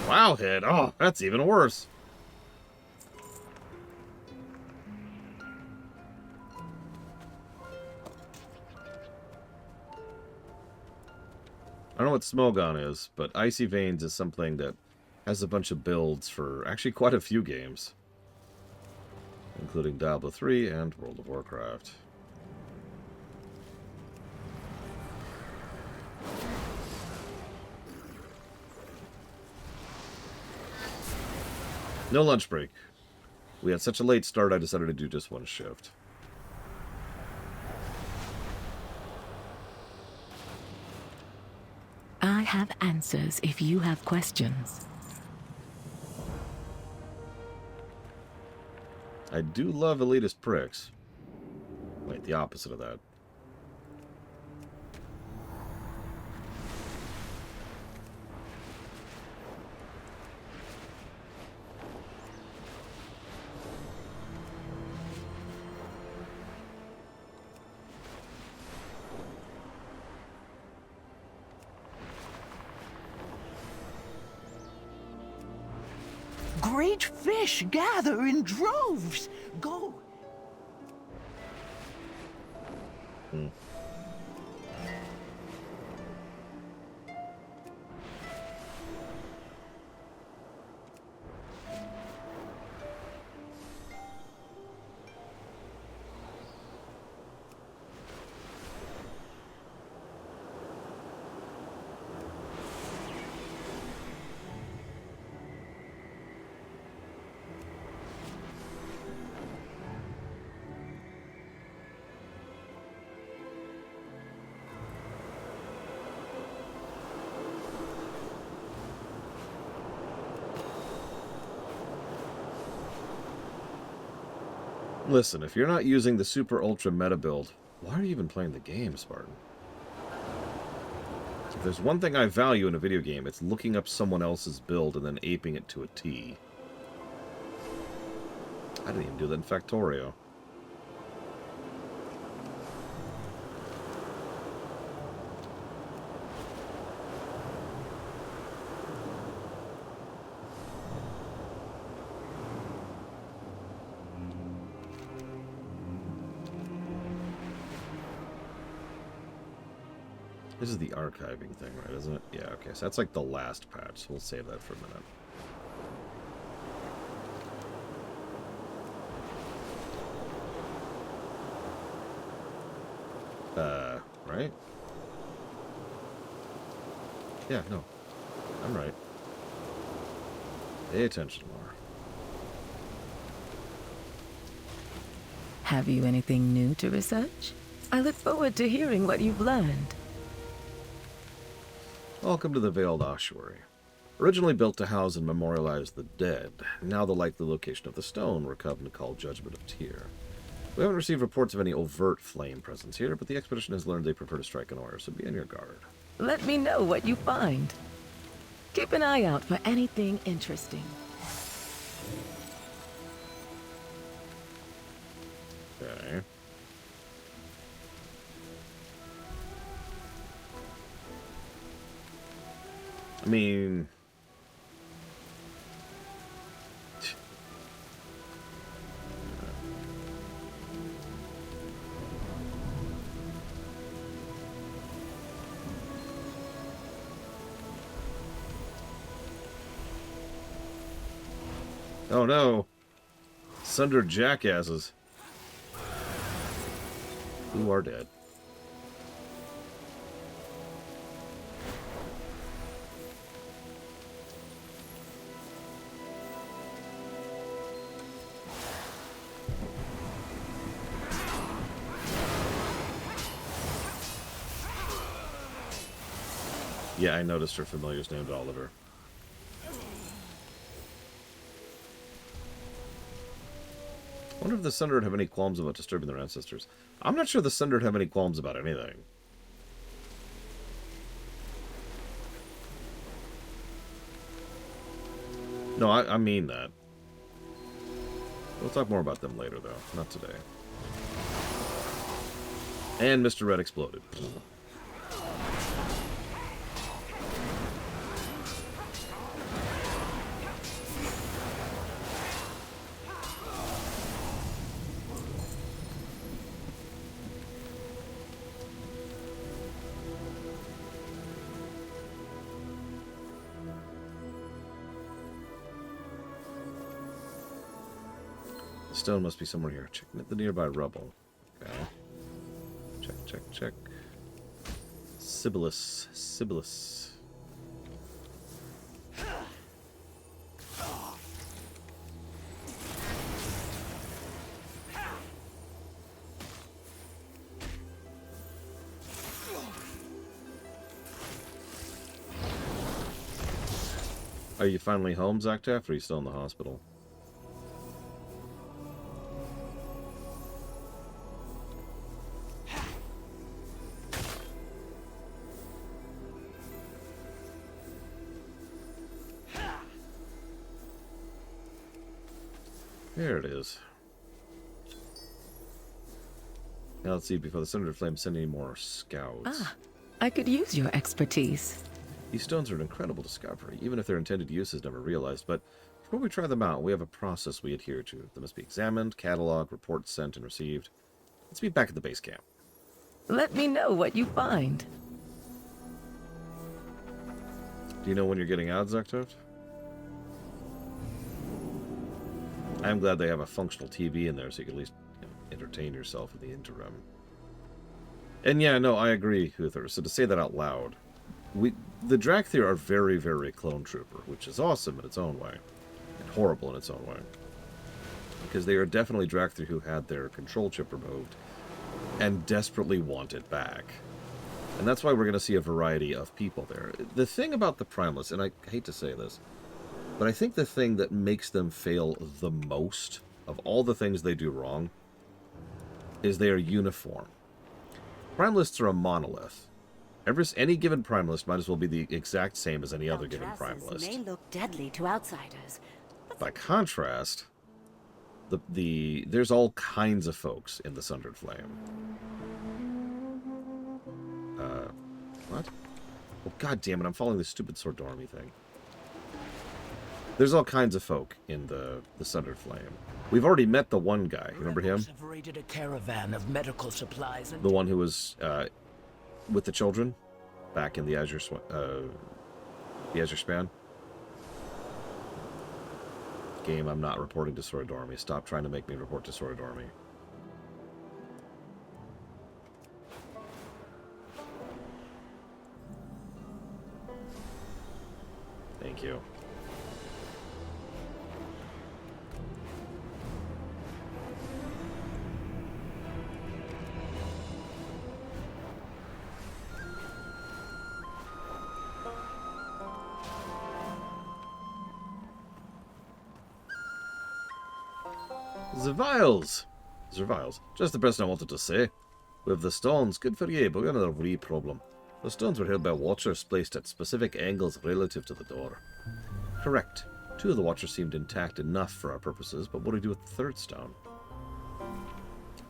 Wow, hit. Oh, that's even worse. I don't know what Smogon is, but Icy Veins is something that has a bunch of builds for actually quite a few games, including Diablo 3 and World of Warcraft. No lunch break. We had such a late start, I decided to do just one shift. I have answers if you have questions. I do love elitist pricks. Wait, the opposite of that. Great fish gather in droves. Go. Listen, if you're not using the super ultra meta build, why are you even playing the game, Spartan? If there's one thing I value in a video game, it's looking up someone else's build and then aping it to a T. I didn't even do that in Factorio. This is the archiving thing, right, isn't it? Yeah, okay, so that's like the last patch, so we'll save that for a minute. Right? Yeah, no. I'm right. Pay attention more. Have you anything new to research? I look forward to hearing what you've learned. Welcome to the Veiled Ossuary. Originally built to house and memorialize the dead, now the likely location of the stone we're come to call Judgment of Tyr. We haven't received reports of any overt flame presence here, but the expedition has learned they prefer to strike an order, so be on your guard. Let me know what you find. Keep an eye out for anything interesting. Okay. I mean... Oh no! Sundered jackasses. Who are dead. Yeah, I noticed her familiar's named Oliver. I wonder if the Sundered have any qualms about disturbing their ancestors. I'm not sure the Sundered have any qualms about anything. No, I mean that. We'll talk more about them later, though. Not today. And Mr. Red exploded. The stone must be somewhere here. Checking at the nearby rubble. Okay. Check, check, check. Sibyllus. Sibyllus. Are you finally home, Zaktaf, or are you still in the hospital? There it is. Now let's see, before the Sundered Flame send any more scouts. Ah, I could use your expertise. These stones are an incredible discovery, even if their intended use is never realized. But before we try them out, we have a process we adhere to. They must be examined, cataloged, reports sent and received. Let's be back at the base camp. Let me know what you find. Do you know when you're getting out, Zaktaf? I'm glad they have a functional TV in there so you can at least entertain yourself in the interim. And yeah, no, I agree, Huther. So to say that out loud, the Drakthir are very, very clone trooper, which is awesome in its own way, and horrible in its own way. Because they are definitely Drakthir who had their control chip removed and desperately want it back. And that's why we're going to see a variety of people there. The thing about the Primeless, and I hate to say this, but I think the thing that makes them fail the most of all the things they do wrong is they are uniform. Primalists are a monolith. Any given Primalist might as well be the exact same as any other given Primalist. May look deadly to outsiders. By contrast, there's all kinds of folks in the Sundered Flame. What? Oh, god damn it, I'm following this stupid Sordormi thing. There's all kinds of folk in the Sundered Flame. We've already met the one guy. Remember him? Have raided a caravan of medical supplies and The one who was with the children? back in the Azure span. Game, I'm not reporting to Soridormi. Stop trying to make me report to Soridormi. Thank you. The vials! Just the person I wanted to say. With the stones, good for you, but we have another wee problem. The stones were held by watchers placed at specific angles relative to the door. Correct. 2 of the watchers seemed intact enough for our purposes, but what do we do with the 3rd stone?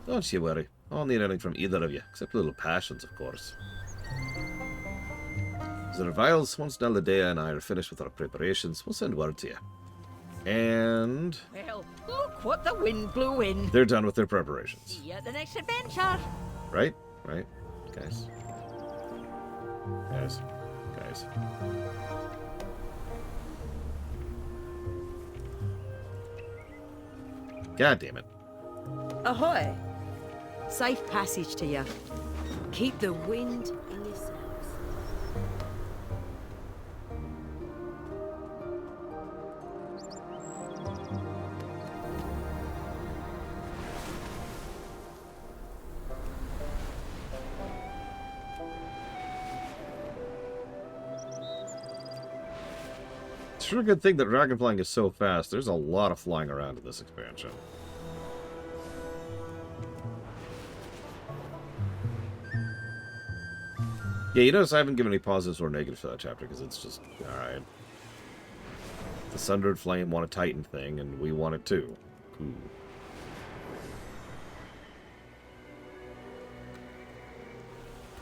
Don't you worry. I won't need anything from either of you, except little passions, of course. The vials, once Naladea and I are finished with our preparations, we'll send word to you. And... Well, look what the wind blew in. they're done with their preparations. See you at the next adventure. Right? Right? Guys. Guys. Guys. God damn it. Ahoy! Safe passage to you. Keep the wind in your sails. It's sure a good thing that dragon flying is so fast. There's a lot of flying around in this expansion. Yeah, you notice I haven't given any positives or negatives for that chapter because it's just, alright. The Sundered Flame want a Titan thing, and we want it too. Cool.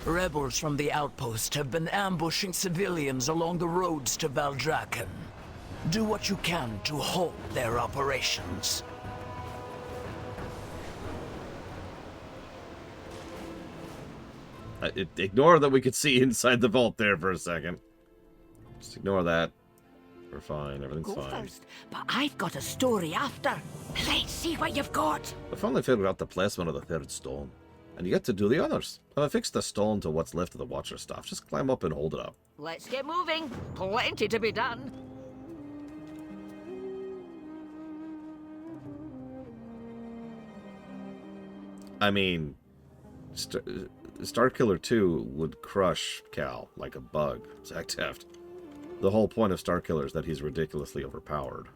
Rebels from the outpost have been ambushing civilians along the roads to Valdraken. Do what you can to halt their operations. Ignore that we could see inside the vault there for a second. Just ignore that. We're fine. Everything's Go fine. first, but I've got a story after. Let's see what you've got. I finally figured out the placement of the 3rd stone. And you get to do the others. I've affixed the stone to what's left of the Watcher staff. Just climb up and hold it up. Let's get moving. Plenty to be done. I mean, Starkiller 2 would crush Cal like a bug. Zach Teft. The whole point of Starkiller is that he's ridiculously overpowered.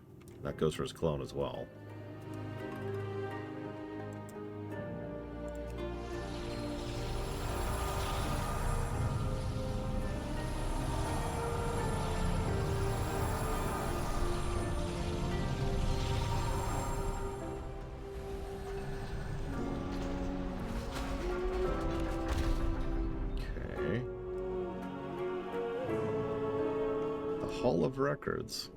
That goes for his clone as well. Hall of Records.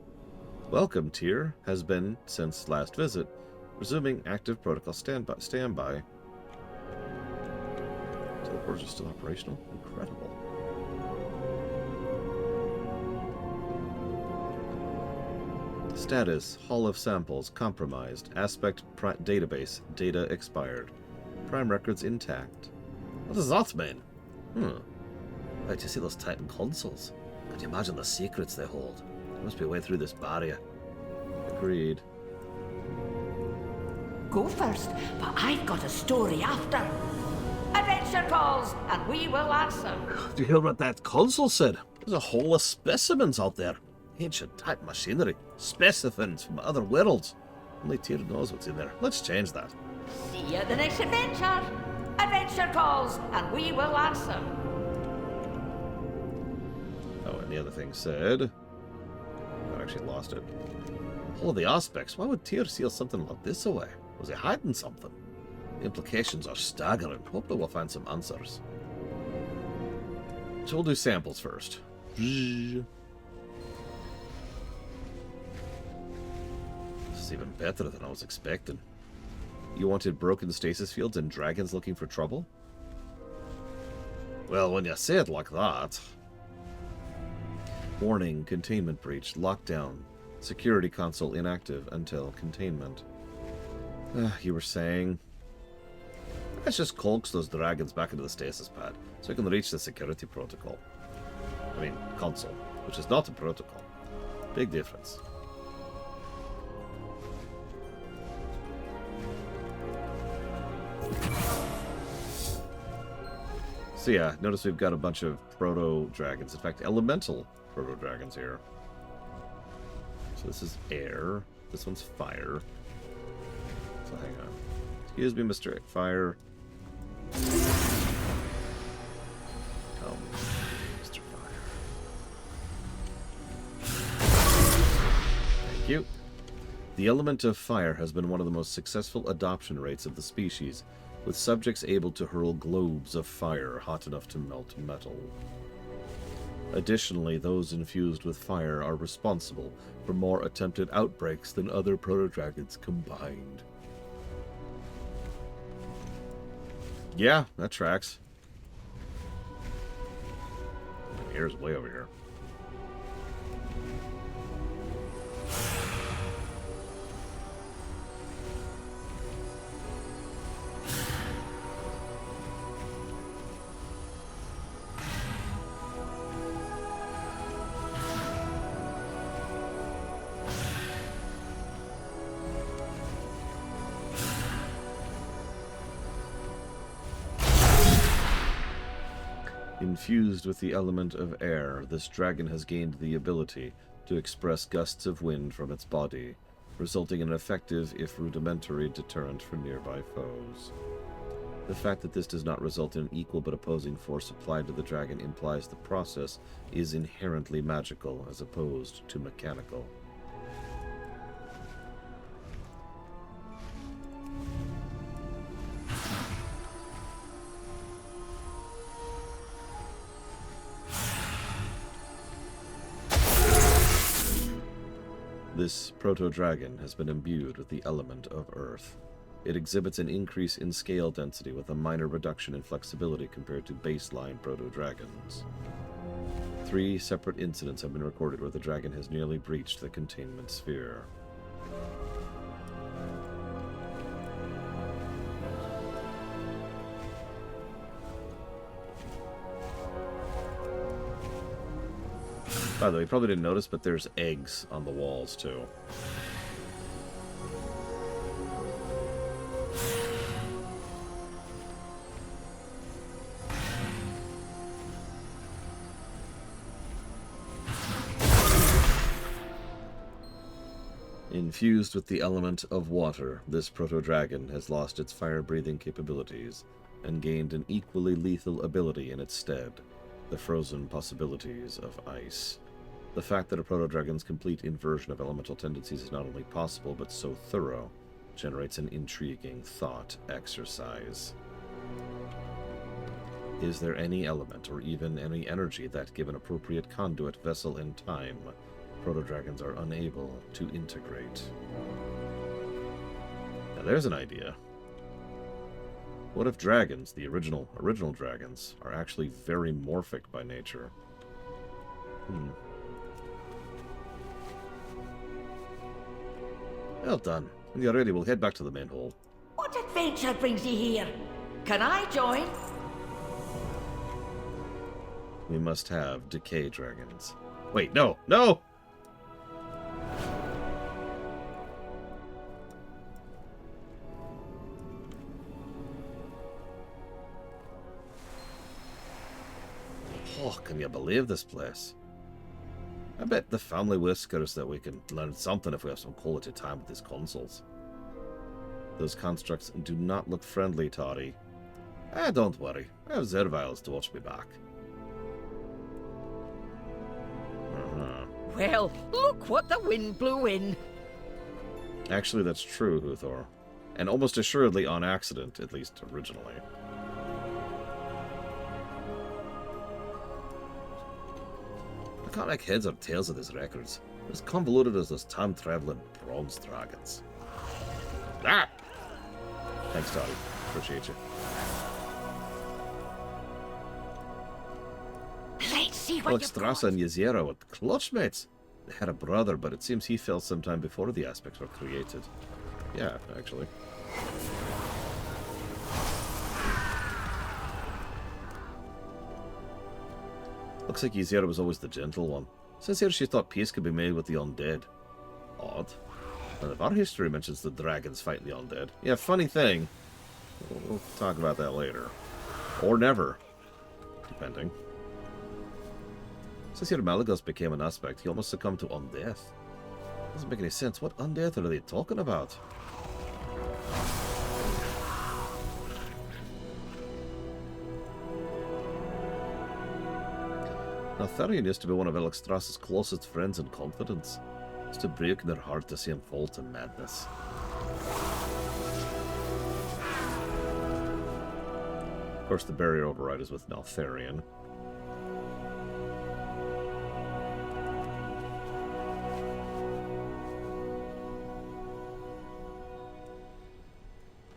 Welcome tier has been since last visit. Resuming active protocol standby. Teleporters are still operational? Incredible. Status. Hall of Samples compromised. Aspect database. Data expired. Prime records intact. What does that mean? Right, you see those Titan consoles? Could you imagine the secrets they hold? There must be a way through this barrier. Agreed. Go first, but I've got a story after. Adventure calls, and we will answer. Did you hear what that console said? There's a whole of specimens out there. Ancient type machinery. Specimens from other worlds. Only Tyr knows what's in there. Let's change that. See you at the next adventure. Adventure calls, and we will answer. Oh, and the other thing said... I actually lost it. All of the aspects. Why would Tyr seal something like this away? Was he hiding something? The implications are staggering. Hopefully we'll find some answers. So we'll do samples first. This is even better than I was expecting. You wanted broken stasis fields and dragons looking for trouble? Well, when you say it like that... Warning, containment breach, lockdown. Security console inactive until containment. You were saying... Let's just coax those dragons back into the stasis pad so we can reach the security protocol. I mean, console, which is not a protocol. Big difference. So yeah, notice we've got a bunch of proto-dragons. In fact, elemental proto-dragons here. So this is air. This one's fire. So hang on. Excuse me, Mr. Fire. Come, Mr. Fire. Thank you. The element of fire has been one of the most successful adoption rates of the species, with subjects able to hurl globes of fire hot enough to melt metal. Additionally, those infused with fire are responsible for more attempted outbreaks than other proto-dragons combined. Yeah, that tracks. Here's way over here. Infused with the element of air, this dragon has gained the ability to express gusts of wind from its body, resulting in an effective, if rudimentary, deterrent for nearby foes. The fact that this does not result in an equal but opposing force applied to the dragon implies the process is inherently magical as opposed to mechanical. This proto-dragon has been imbued with the element of earth. It exhibits an increase in scale density with a minor reduction in flexibility compared to baseline proto-dragons. 3 separate incidents have been recorded where the dragon has nearly breached the containment sphere. By the way, you probably didn't notice, but there's eggs on the walls, too. Infused with the element of water, this proto-dragon has lost its fire-breathing capabilities and gained an equally lethal ability in its stead, the frozen possibilities of ice. The fact that a proto-dragon's complete inversion of elemental tendencies is not only possible, but so thorough, generates an intriguing thought exercise. Is there any element, or even any energy that, given appropriate conduit, vessel, and time, proto-dragons are unable to integrate? Now there's an idea. What if dragons, the original dragons, are actually very morphic by nature? Well done. When you're ready, we'll head back to the main hall. What adventure brings you here? Can I join? We must have decay dragons. Wait, no! No! Oh, can you believe this place? I bet the family whispers that we can learn something if we have some quality time with these consoles. Those constructs do not look friendly, Toddy. Don't worry. I have Zerviles to watch me back. Well, look what the wind blew in. Actually, that's true, Huthor. And almost assuredly on accident, at least originally. I can't make heads or tails of these records. They're as convoluted as those time-traveling bronze dragons. Ah! Thanks, Toddy. Appreciate you. Let's see what Alex you've Strasser and Ysera were clutch mates. They had a brother, but it seems he fell sometime before the aspects were created. Yeah, actually. Looks like Ysera was always the gentle one. Says here she thought peace could be made with the undead. Odd. None of our history mentions the dragons fighting the undead. Yeah, funny thing. We'll talk about that later. Or never. Depending. Says here Malagos became an aspect. He almost succumbed to undeath. Doesn't make any sense. What undeath are they talking about? Now, Therion used to be one of Alexstras's closest friends and confidants. It used to break their heart to see him fall to madness. Of course, the barrier override is with Neltharion.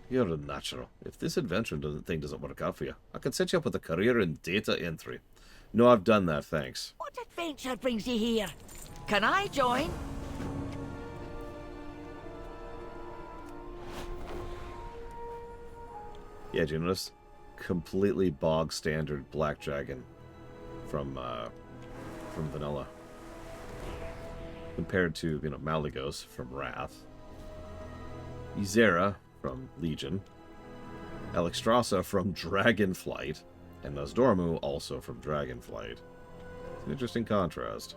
You're a natural. If this adventure thing doesn't work out for you, I can set you up with a career in data entry. No, I've done that, thanks. What adventure brings you here? Can I join? Yeah, do you notice? Completely bog standard black dragon from Vanilla. Compared to, you know, Malagos from Wrath. Ysera from Legion. Alexstrasza from Dragonflight. And Nosdormu also from Dragonflight. It's an interesting contrast.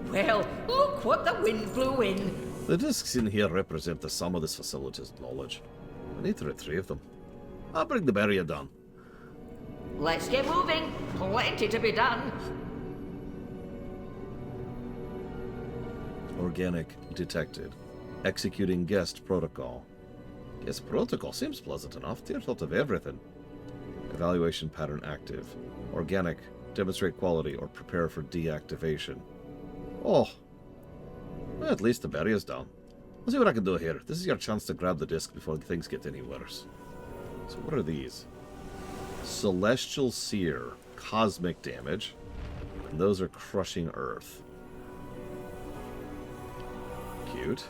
Well, look what the wind blew in. The discs in here represent the sum of this facility's knowledge. I need to retrieve them. I'll bring the barrier down. Let's get moving. Plenty to be done. Organic detected. Executing guest protocol. Guest protocol seems pleasant enough. Tyr thought of everything. Evaluation pattern active. Organic. Demonstrate quality or prepare for deactivation. Oh. Well, at least the barrier's down. I'll see what I can do here. This is your chance to grab the disc before things get any worse. So what are these? Celestial Seer. Cosmic damage. And those are crushing earth. Cute.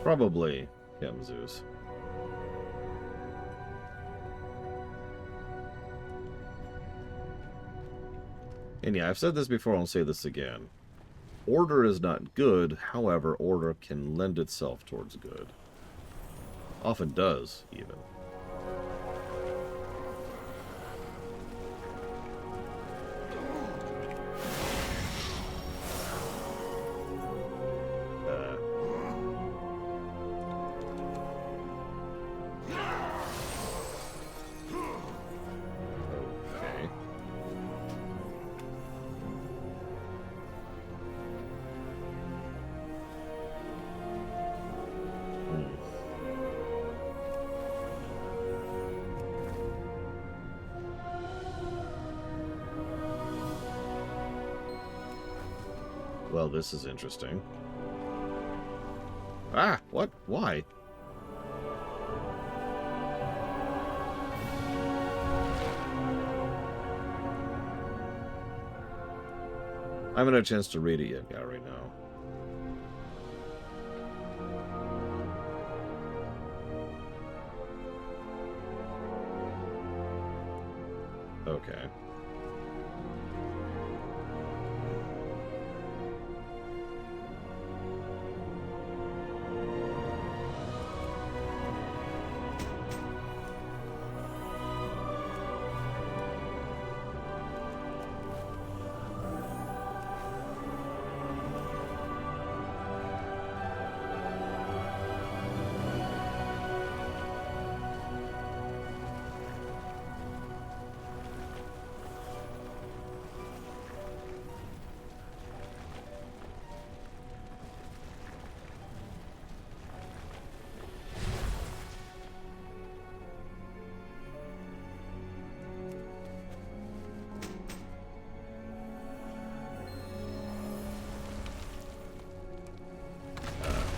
Probably Zeus. And yeah, I've said this before, I'll say this again. Order is not good, however, order can lend itself towards good. Often does, even. Well, this is interesting. Ah, what? Why? I haven't had a chance to read it yet, right now. Okay.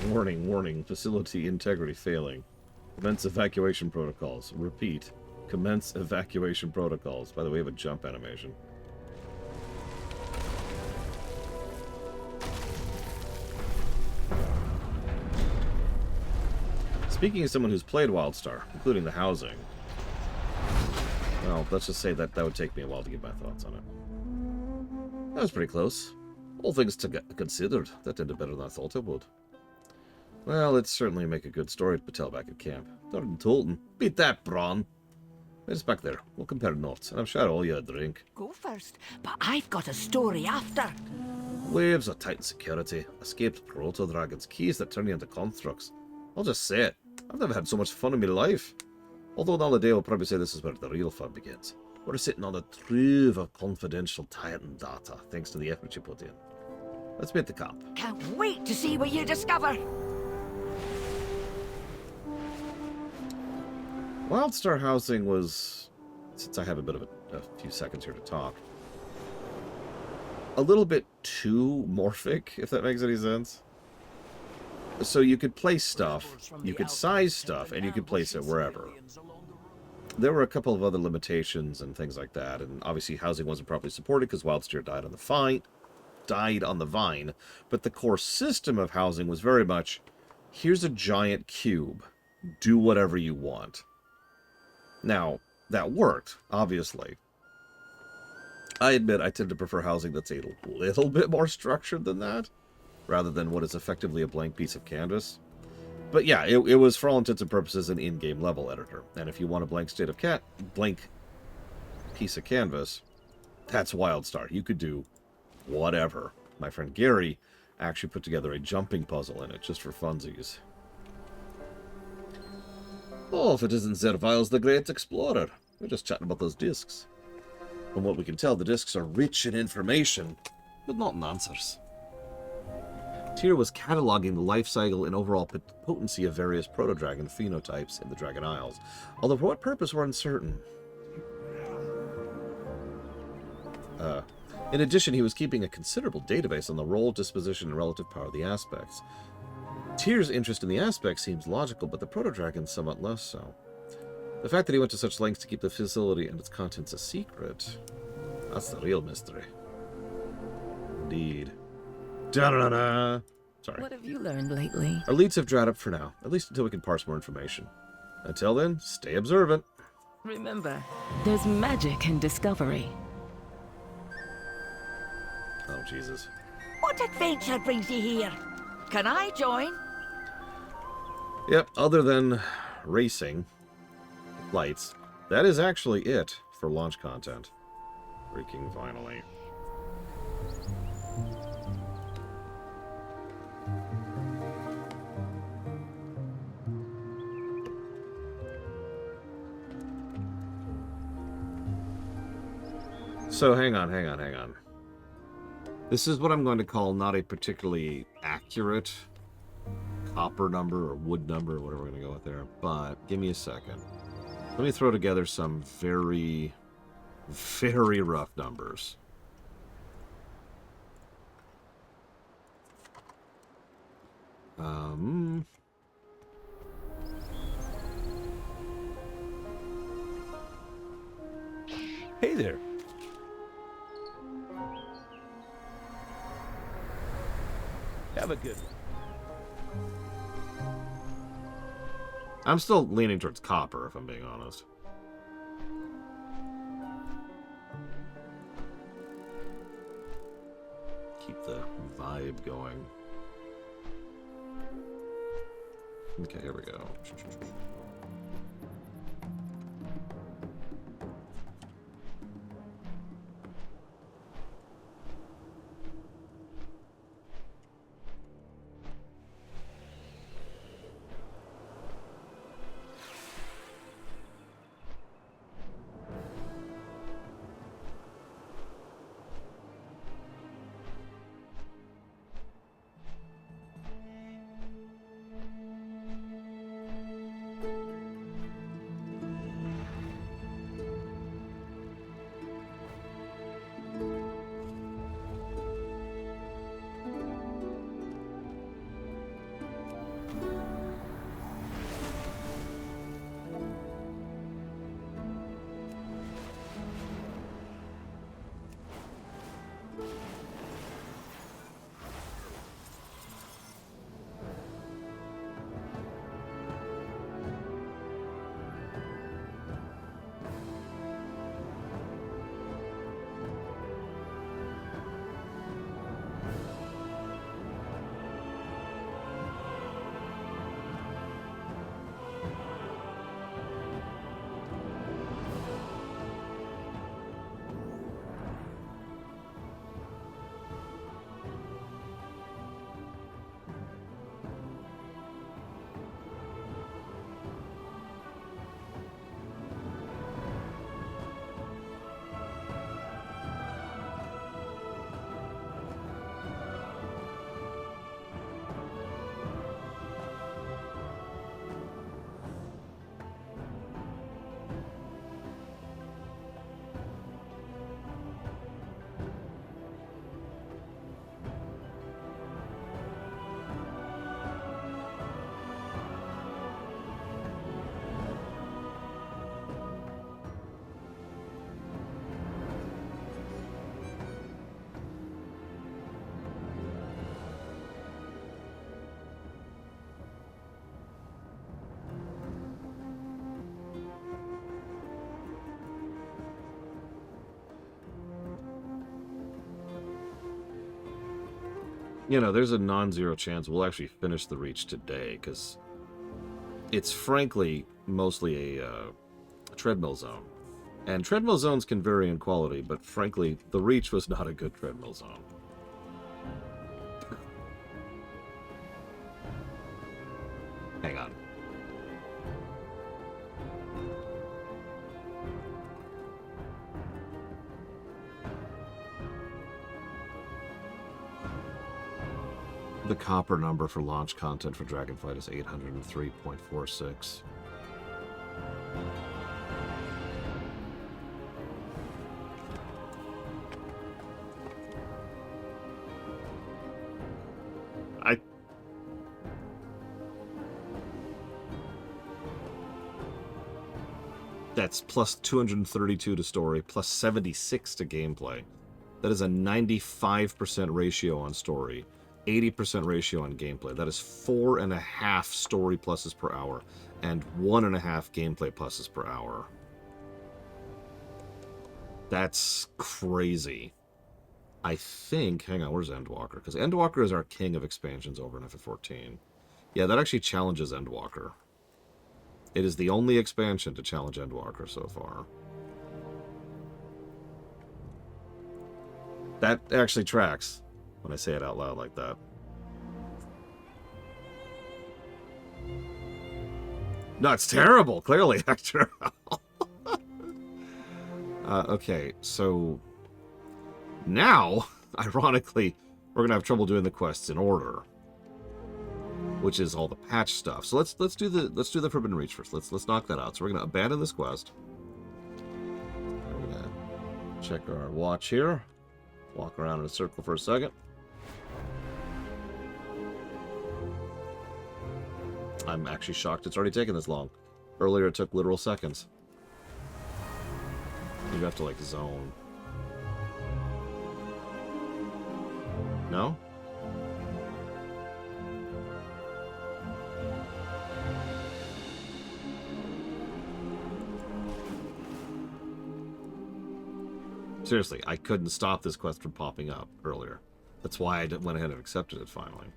Warning, warning. Facility integrity failing. Commence evacuation protocols. Repeat. Commence evacuation protocols. By the way, we have a jump animation. Speaking as someone who's played WildStar, including the housing, well, let's just say that would take me a while to give my thoughts on it. That was pretty close. All things considered, that ended better than I thought it would. Well, it'd certainly make a good story to tell back at camp. Darn Tolton. Beat that, Braun. Wait us back there. We'll compare notes, and I'm sure all you a drink. Go first, but I've got a story after. Waves of Titan security. Escaped proto-dragons. Keys that turn you into constructs. I'll just say it. I've never had so much fun in my life. Although Naladay will probably say this is where the real fun begins. We're sitting on a trove of confidential Titan data, thanks to the effort you put in. Let's meet the camp. Can't wait to see what you discover. WildStar housing was, since I have a bit of a few seconds here to talk, a little bit too morphic, if that makes any sense. So you could place stuff, you could size stuff, and you could place it wherever. There were a couple of other limitations and things like that, and obviously housing wasn't properly supported because WildStar died on the vine, but the core system of housing was very much, here's a giant cube, do whatever you want. Now, that worked, obviously. I admit I tend to prefer housing that's a little bit more structured than that, rather than what is effectively a blank piece of canvas. But yeah, it was for all intents and purposes an in-game level editor. And if you want a blank blank piece of canvas, that's WildStar. You could do whatever. My friend Gary actually put together a jumping puzzle in it just for funsies. Oh, if it isn't Zerviles the Great Explorer. We're just chatting about those discs. From what we can tell, the discs are rich in information, but not in answers. Tyr was cataloging the life cycle and overall potency of various proto-dragon phenotypes in the Dragon Isles, although for what purpose we're uncertain. In addition, he was keeping a considerable database on the role, disposition, and relative power of the aspects. Tyr's interest in the aspects seems logical, but the proto-dragon somewhat less so. The fact that he went to such lengths to keep the facility and its contents a secret, that's the real mystery. Indeed. Da-da-da-da! Sorry. What have you learned lately? Our leads have dried up for now, at least until we can parse more information. Until then, stay observant. Remember, there's magic in discovery. Oh, Jesus. What adventure brings you here? Can I join? Yep, other than racing, lights, that is actually it for launch content. Freaking finally. So hang on. This is what I'm going to call not a particularly accurate copper number or wood number, or whatever we're going to go with there, but give me a second. Let me throw together some very, very rough numbers. Hey there. Have a good one. I'm still leaning towards copper, if I'm being honest. Keep the vibe going. Okay, here we go. You know, there's a non-zero chance we'll actually finish the Reach today, because it's frankly mostly a treadmill zone. And treadmill zones can vary in quality, but frankly, the Reach was not a good treadmill zone. Hang on. The copper number for launch content for Dragonflight is 803.46. That's plus 232 to story, plus 76 to gameplay. That is a 95% ratio on story, 80% ratio on gameplay. That is 4.5 story pluses per hour, and 1.5 gameplay pluses per hour. That's crazy. I think, hang on, where's Endwalker? Because Endwalker is our king of expansions over in FF14. Yeah, that actually challenges Endwalker. It is the only expansion to challenge Endwalker so far. That actually tracks when I say it out loud like that. No, it's terrible, clearly. Okay, so now, ironically, we're gonna have trouble doing the quests in order, which is all the patch stuff. So let's do the Forbidden Reach first. Let's knock that out. So we're gonna abandon this quest. We're gonna check our watch here. Walk around in a circle for a second. I'm actually shocked it's already taken this long. Earlier it took literal seconds. You have to like zone. No? Seriously, I couldn't stop this quest from popping up earlier. That's why I went ahead and accepted it finally.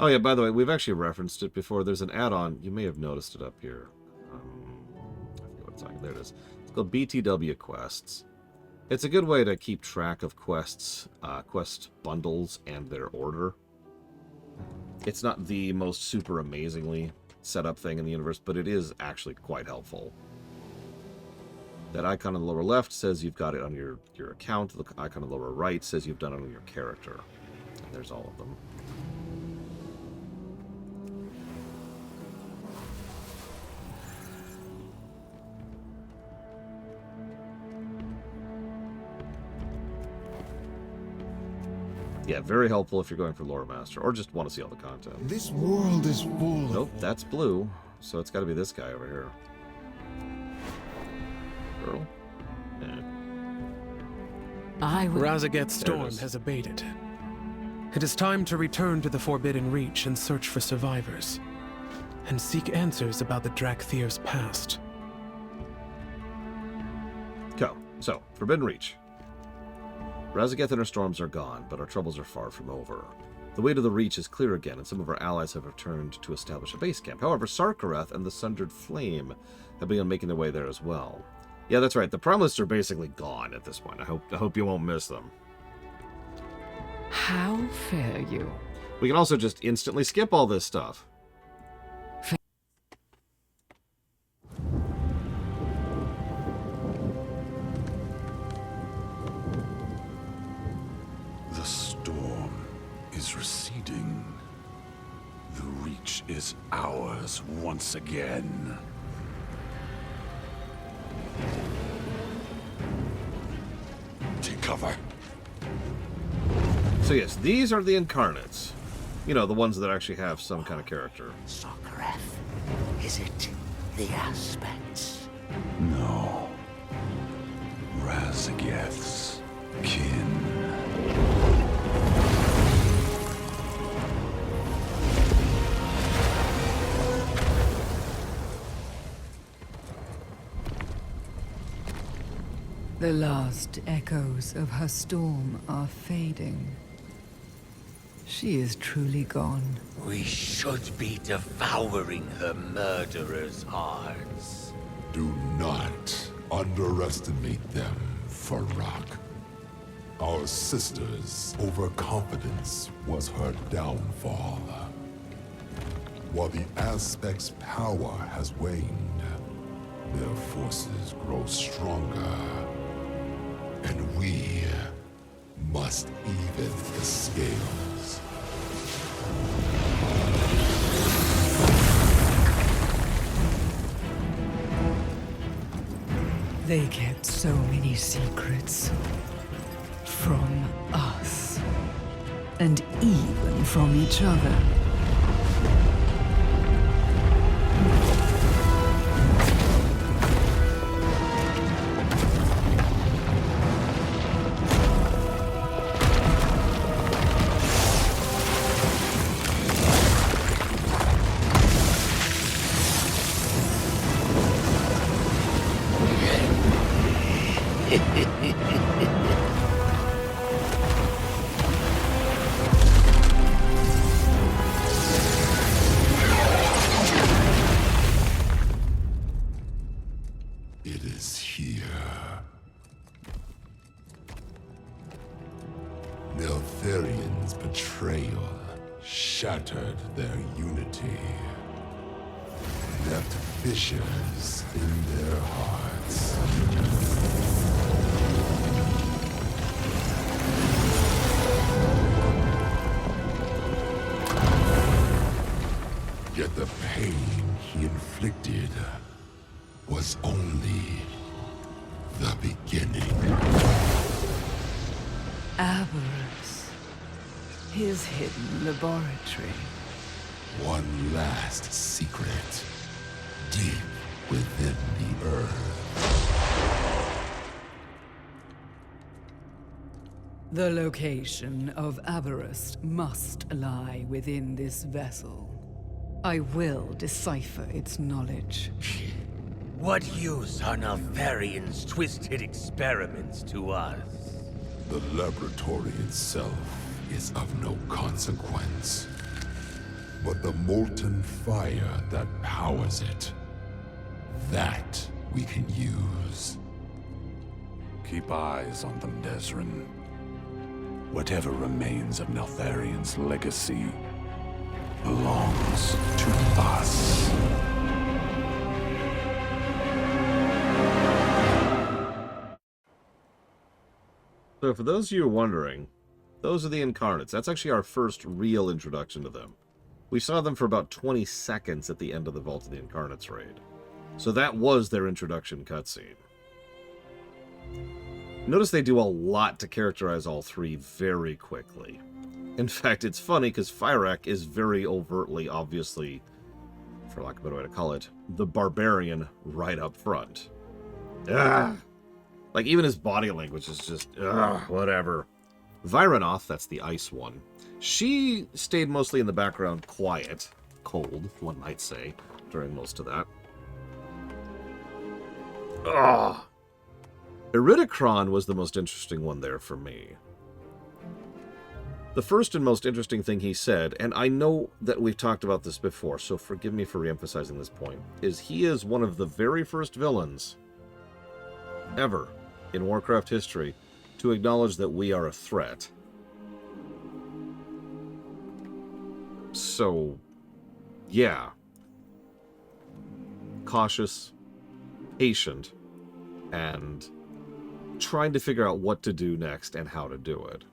Oh yeah, by the way, we've actually referenced it before. There's an add-on. You may have noticed it up here. I forget what it's like. There it is. It's called BTW Quests. It's a good way to keep track of quests, quest bundles, and their order. It's not the most super amazingly set up thing in the universe, but it is actually quite helpful. That icon on the lower left says you've got it on your account. The icon on the lower right says you've done it on your character. And there's all of them. Yeah, very helpful if you're going for Lore Master, or just want to see all the content. This world is full Nope, that's blue, so it's got to be this guy over here. Earl? Yeah. Razageth's storm has abated. It is time to return to the Forbidden Reach and search for survivors, and seek answers about the Drakthir's past. Go. So, Forbidden Reach. Razageth and her storms are gone, but our troubles are far from over. The way to the Reach is clear again, and some of our allies have returned to establish a base camp. However, Sarkareth and the Sundered Flame have begun making their way there as well. Yeah, that's right. The Promised are basically gone at this point. I hope you won't miss them. How fare you? We can also just instantly skip all this stuff. The storm is receding. The Reach is ours once again. Take cover. So yes, these are the incarnates. You know, the ones that actually have some kind of character. Sarkareth, is it the aspects? No. Razageth's kin. The last echoes of her storm are fading. She is truly gone. We should be devouring her murderers' hearts. Do not underestimate them, Farak. Our sister's overconfidence was her downfall. While the Aspect's power has waned, their forces grow stronger. And we must even the scales. They get so many secrets. From us. And even from each other. It is here. Neltharian's betrayal shattered their unity. Left fissures in their hearts. Yet the pain he inflicted was only the beginning. Avarice. His hidden laboratory. One last secret, deep within the earth. The location of Avarice must lie within this vessel. I will decipher its knowledge. What use are Neltharian's twisted experiments to us? The laboratory itself is of no consequence. But the molten fire that powers it, that we can use. Keep eyes on them, Desrin. Whatever remains of Neltharian's legacy belongs to us. So for those of you wondering, those are the Incarnates. That's actually our first real introduction to them. We saw them for about 20 seconds at the end of the Vault of the Incarnates raid. So that was their introduction cutscene. Notice they do a lot to characterize all three very quickly. In fact, it's funny because Fyrak is very overtly, obviously, for lack of a better way to call it, the barbarian right up front. Ah! Like, even his body language is just, whatever. Vyranoth, that's the ice one, she stayed mostly in the background, quiet, cold, one might say, during most of that. Ugh. Iridikron was the most interesting one there for me. The first and most interesting thing he said, and I know that we've talked about this before, so forgive me for re-emphasizing this point, is he is one of the very first villains ever in Warcraft history to acknowledge that we are a threat. So, yeah. Cautious, patient, and trying to figure out what to do next and how to do it.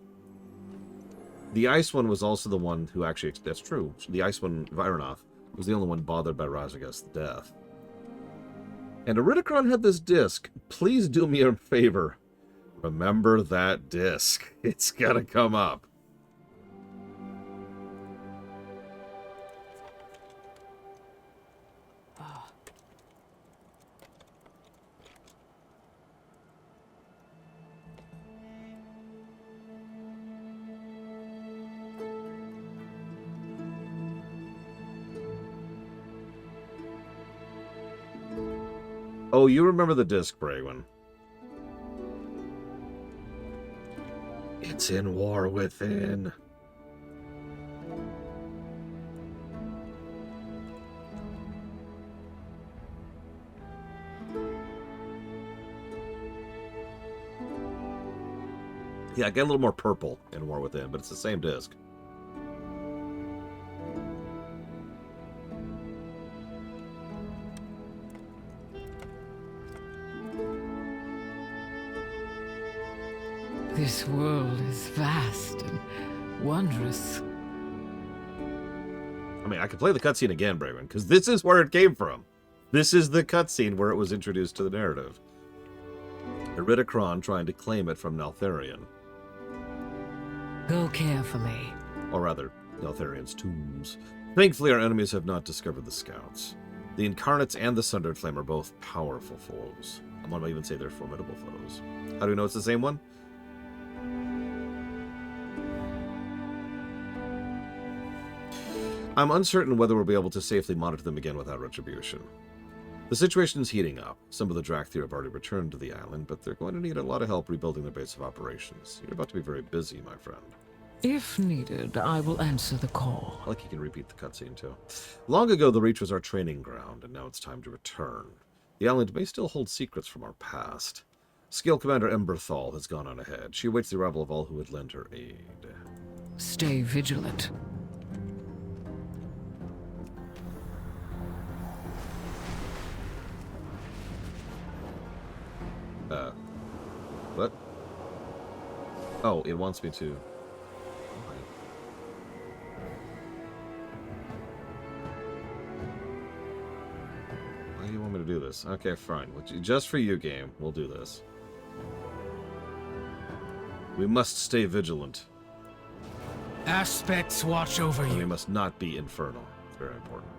The Ice one was also the one who actually, that's true, the Ice one, Vyranoth, was the only one bothered by Razagast's death. And Iridikron had this disc. Please do me a favor. Remember that disc. It's gotta come up. Oh, you remember the disc, Braywin. It's in War Within. Yeah, I get a little more purple in War Within, but it's the same disc. This world is vast and wondrous. I mean, I could play the cutscene again, Braven, because this is where it came from. This is the cutscene where it was introduced to the narrative. Eridicron trying to claim it from Neltharion. Go carefully. Or rather, Neltharion's tombs. Thankfully, our enemies have not discovered the scouts. The Incarnates and the Sundered Flame are both powerful foes. I might even say they're formidable foes. How do we know it's the same one? I'm uncertain whether we'll be able to safely monitor them again without retribution. The situation's heating up. Some of the Drakthir have already returned to the island, but they're going to need a lot of help rebuilding their base of operations. You're about to be very busy, my friend. If needed, I will answer the call. I like you can repeat the cutscene, too. Long ago, the Reach was our training ground, and now it's time to return. The island may still hold secrets from our past. Scale Commander Emberthal has gone on ahead. She awaits the arrival of all who would lend her aid. Stay vigilant. What? Oh, it wants me to. Why do you want me to do this? Okay, fine. Just for you, game. We'll do this. We must stay vigilant. Aspects watch over you. We must not be infernal. It's very important.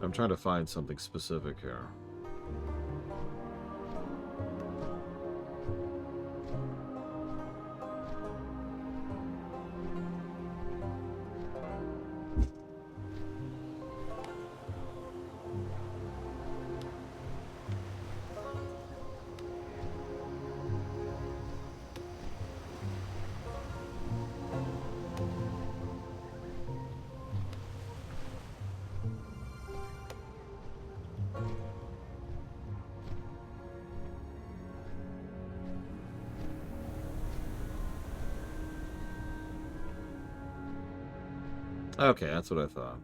I'm trying to find something specific here. Okay, that's what I thought.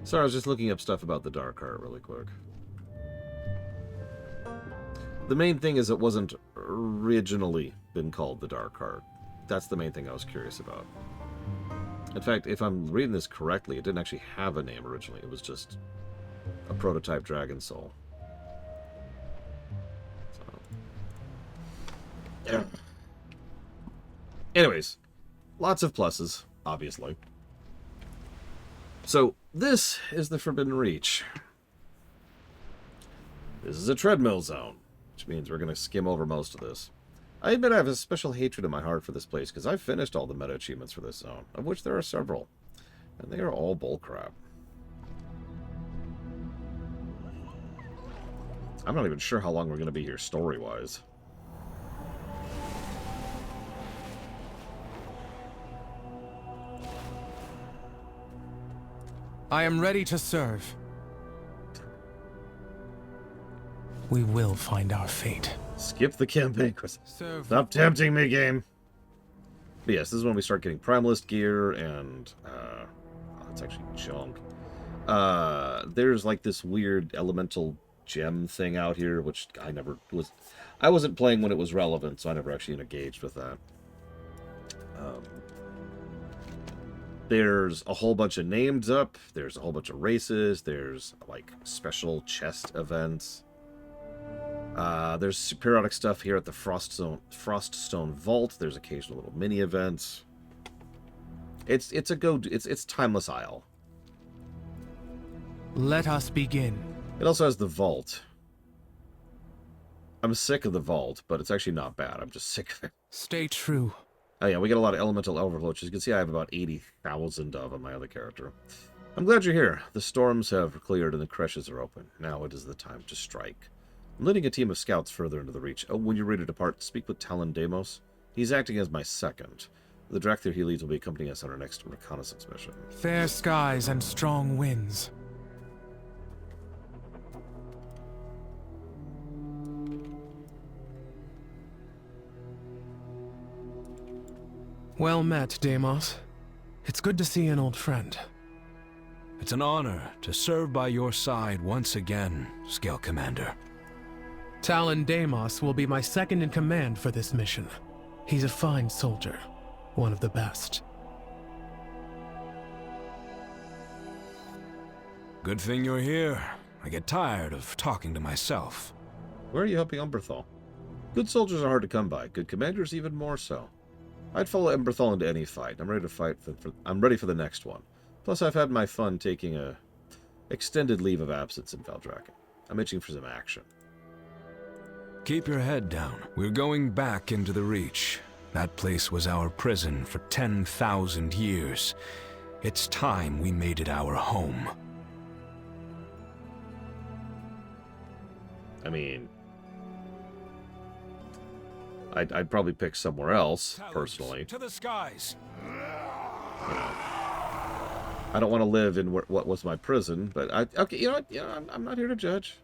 Sorry, I was just looking up stuff about the Dark Heart really quick. The main thing is it wasn't originally been called the Dark Heart. That's the main thing I was curious about. In fact, if I'm reading this correctly, it didn't actually have a name originally. It was just a prototype Dragon Soul. Yeah. Anyways, lots of pluses, obviously. So, this is the Forbidden Reach. This is a treadmill zone, which means we're going to skim over most of this. I admit I have a special hatred in my heart for this place, because I've finished all the meta achievements for this zone, of which there are several. And they are all bullcrap. I'm not even sure how long we're going to be here story-wise. I am ready to serve. We will find our fate. Skip the campaign. Stop tempting me, game. But yes, this is when we start getting Primalist gear, and oh, it's actually junk. There's like this weird elemental gem thing out here, which I wasn't playing when it was relevant, so I never actually engaged with that. There's a whole bunch of names up. There's a whole bunch of races. There's like special chest events. There's periodic stuff here at the Froststone Vault. There's occasional little mini events. It's Timeless Isle. Let us begin. It also has the Vault. I'm sick of the Vault, but it's actually not bad. I'm just sick of it. Stay true. Oh yeah, we get a lot of elemental overloads. As you can see, I have about 80,000 of on my other character. I'm glad you're here. The storms have cleared and the creches are open. Now it is the time to strike. I'm leading a team of scouts further into the Reach. Oh, when you're ready to depart, speak with Talon Deimos. He's acting as my second. The Drakthir he leads will be accompanying us on our next reconnaissance mission. Fair skies and strong winds. Well met, Deimos. It's good to see an old friend. It's an honor to serve by your side once again, Scale Commander. Talon Deimos will be my second in command for this mission. He's a fine soldier, one of the best. Good thing you're here. I get tired of talking to myself. Where are you helping Umberthal? Good soldiers are hard to come by. Good commanders even more so. I'd follow Umberthal into any fight. I'm ready to fight. I'm ready for the next one. Plus, I've had my fun taking a extended leave of absence in Valdrakken. I'm itching for some action. Keep your head down. We're going back into the Reach. That place was our prison for 10,000 years. It's time we made it our home. I mean, I'd probably pick somewhere else, personally. To the skies. I don't want to live in what was my prison, but okay, you know what? I'm not here to judge.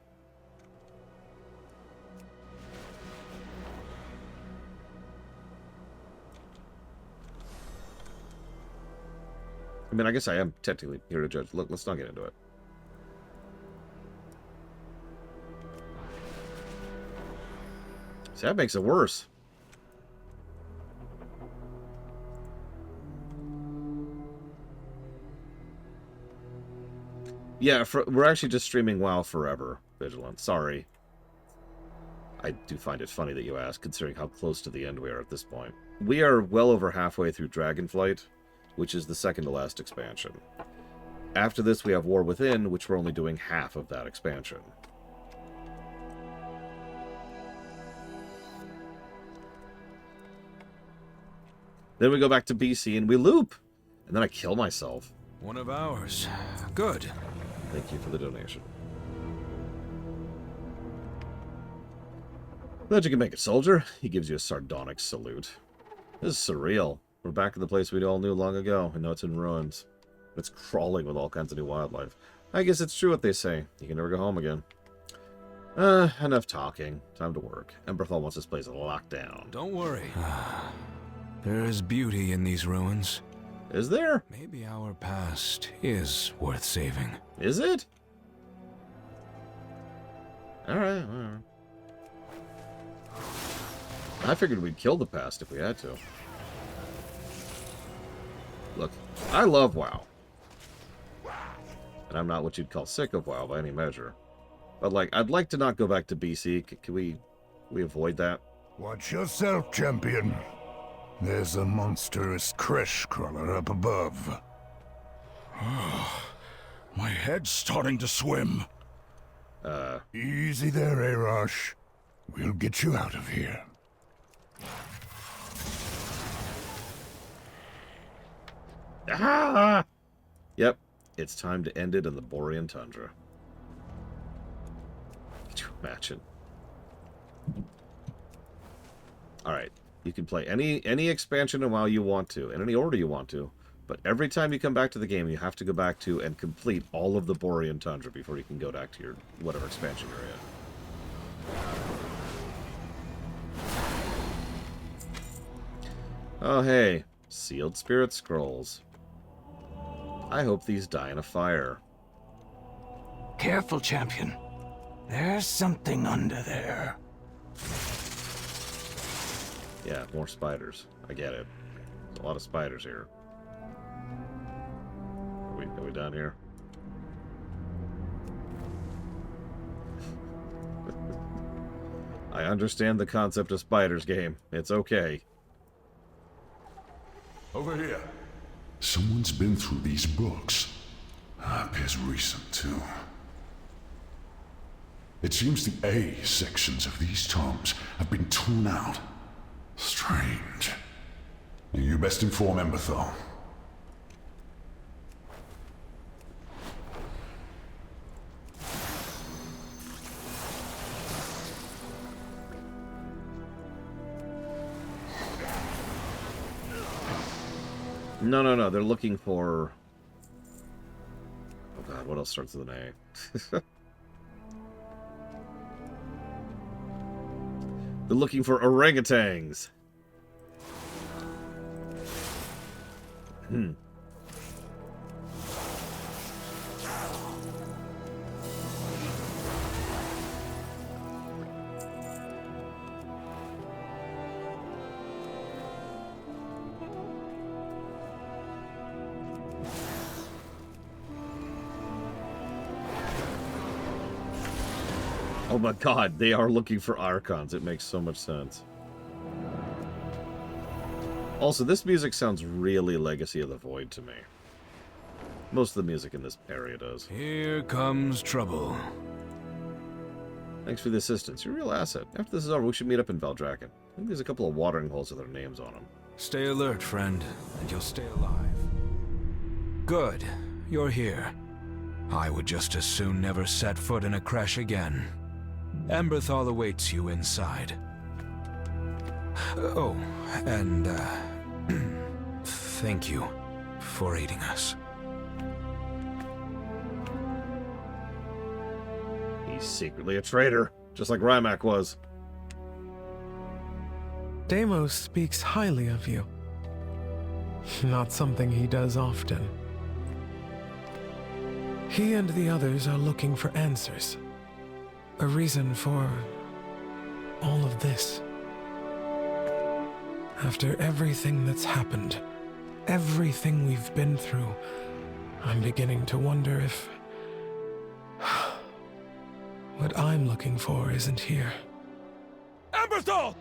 I mean, I guess I am technically here to judge. Look, let's not get into it. See, that makes it worse. Yeah, we're actually just streaming WoW forever, Vigilant. Sorry. I do find it funny that you ask, considering how close to the end we are at this point. We are well over halfway through Dragonflight, which is the second to last expansion. After this, we have War Within, which we're only doing half of that expansion. Then we go back to BC and we loop. And then I kill myself. One of ours. Good. Thank you for the donation. Glad you can make it, soldier. He gives you a sardonic salute. This is surreal. We're back at the place we all knew long ago, and now it's in ruins. It's crawling with all kinds of new wildlife. I guess it's true what they say. You can never go home again. Enough talking. Time to work. Umberthal wants this place locked down. Don't worry. There is beauty in these ruins. Is there? Maybe our past is worth saving. Is it? Alright. I figured we'd kill the past if we had to. Look, I love WoW. And I'm not what you'd call sick of WoW by any measure. But, like, I'd like to not go back to BC. Can we avoid that? Watch yourself, champion. There's a monstrous creche crawler up above. My head's starting to swim. Easy there, Arash. We'll get you out of here. Ah! Yep, it's time to end it in the Borean Tundra. Could you imagine? Alright, you can play any expansion in WoW you want to, in any order you want to, but every time you come back to the game, you have to go back to and complete all of the Borean Tundra before you can go back to your whatever expansion you're in. Oh, hey. Sealed spirit scrolls. I hope these die in a fire. Careful, champion. There's something under there. Yeah, more spiders. I get it. There's a lot of spiders here. Are we done here? I understand the concept of spiders, game. It's okay. Over here. Someone's been through these books. Appears recent, too. It seems the A sections of these tomes have been torn out. Strange. You best inform Emberthal. No. They're looking for... Oh god, what else starts with an A? They're looking for orangutans. Oh my god, they are looking for Archons. It makes so much sense. Also, this music sounds really Legacy of the Void to me. Most of the music in this area does. Here comes trouble. Thanks for the assistance. You're a real asset. After this is over, we should meet up in Valdrakken. I think there's a couple of watering holes with their names on them. Stay alert, friend, and you'll stay alive. Good. You're here. I would just as soon never set foot in a crash again. Emberthal awaits you inside. Oh, and, thank you for aiding us. He's secretly a traitor, just like Rymak was. Deimos speaks highly of you. Not something he does often. He and the others are looking for answers. A reason for all of this. After everything that's happened, everything we've been through, I'm beginning to wonder if what I'm looking for isn't here. Emberthal!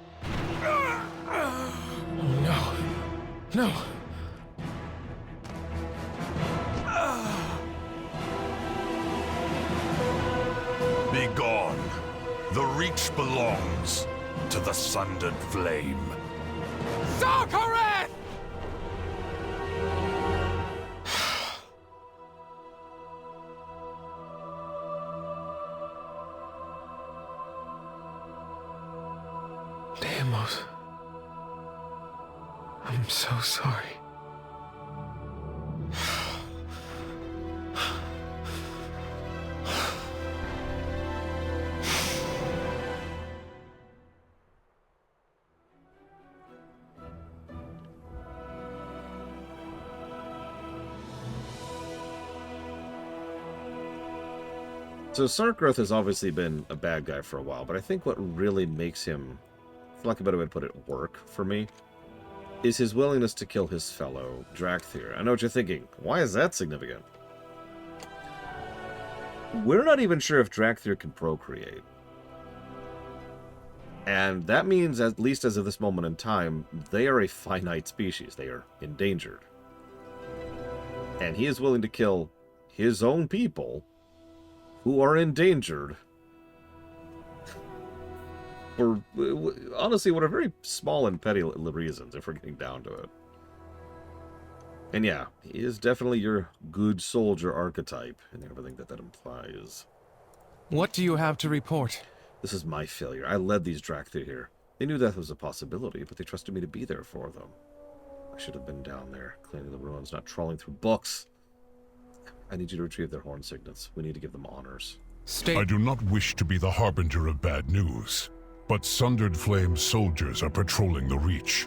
No. No. Be gone. The Reach belongs to the Sundered Flame. Zarkareth! Deimos. I'm so sorry. So Sarkroth has obviously been a bad guy for a while, but I think what really makes him, for lack of a better way to put it, work for me, is his willingness to kill his fellow Drakthir. I know what you're thinking. Why is that significant? We're not even sure if Drakthir can procreate. And that means, at least as of this moment in time, they are a finite species. They are endangered. And he is willing to kill his own people who are endangered for, honestly, what are very small and petty reasons, if we're getting down to it. And yeah, he is definitely your good soldier archetype, and everything that implies. What do you have to report? This is my failure. I led these Drakthir here. They knew that was a possibility, but they trusted me to be there for them. I should have been down there, cleaning the ruins, not trawling through books. I need you to retrieve their horn signets. We need to give them honors. I do not wish to be the harbinger of bad news, but Sundered Flame soldiers are patrolling the Reach.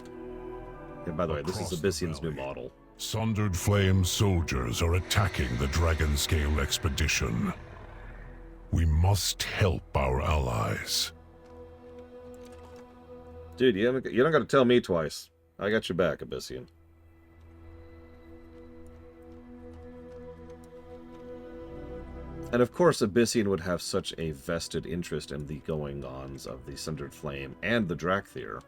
And by the way, this is Abyssian's new model. Sundered Flame soldiers are attacking the Dragonscale expedition. We must help our allies. Dude, you don't got to tell me twice. I got your back, Abyssian. And of course, Abyssian would have such a vested interest in the going-ons of the Sundered Flame and the Drakthir.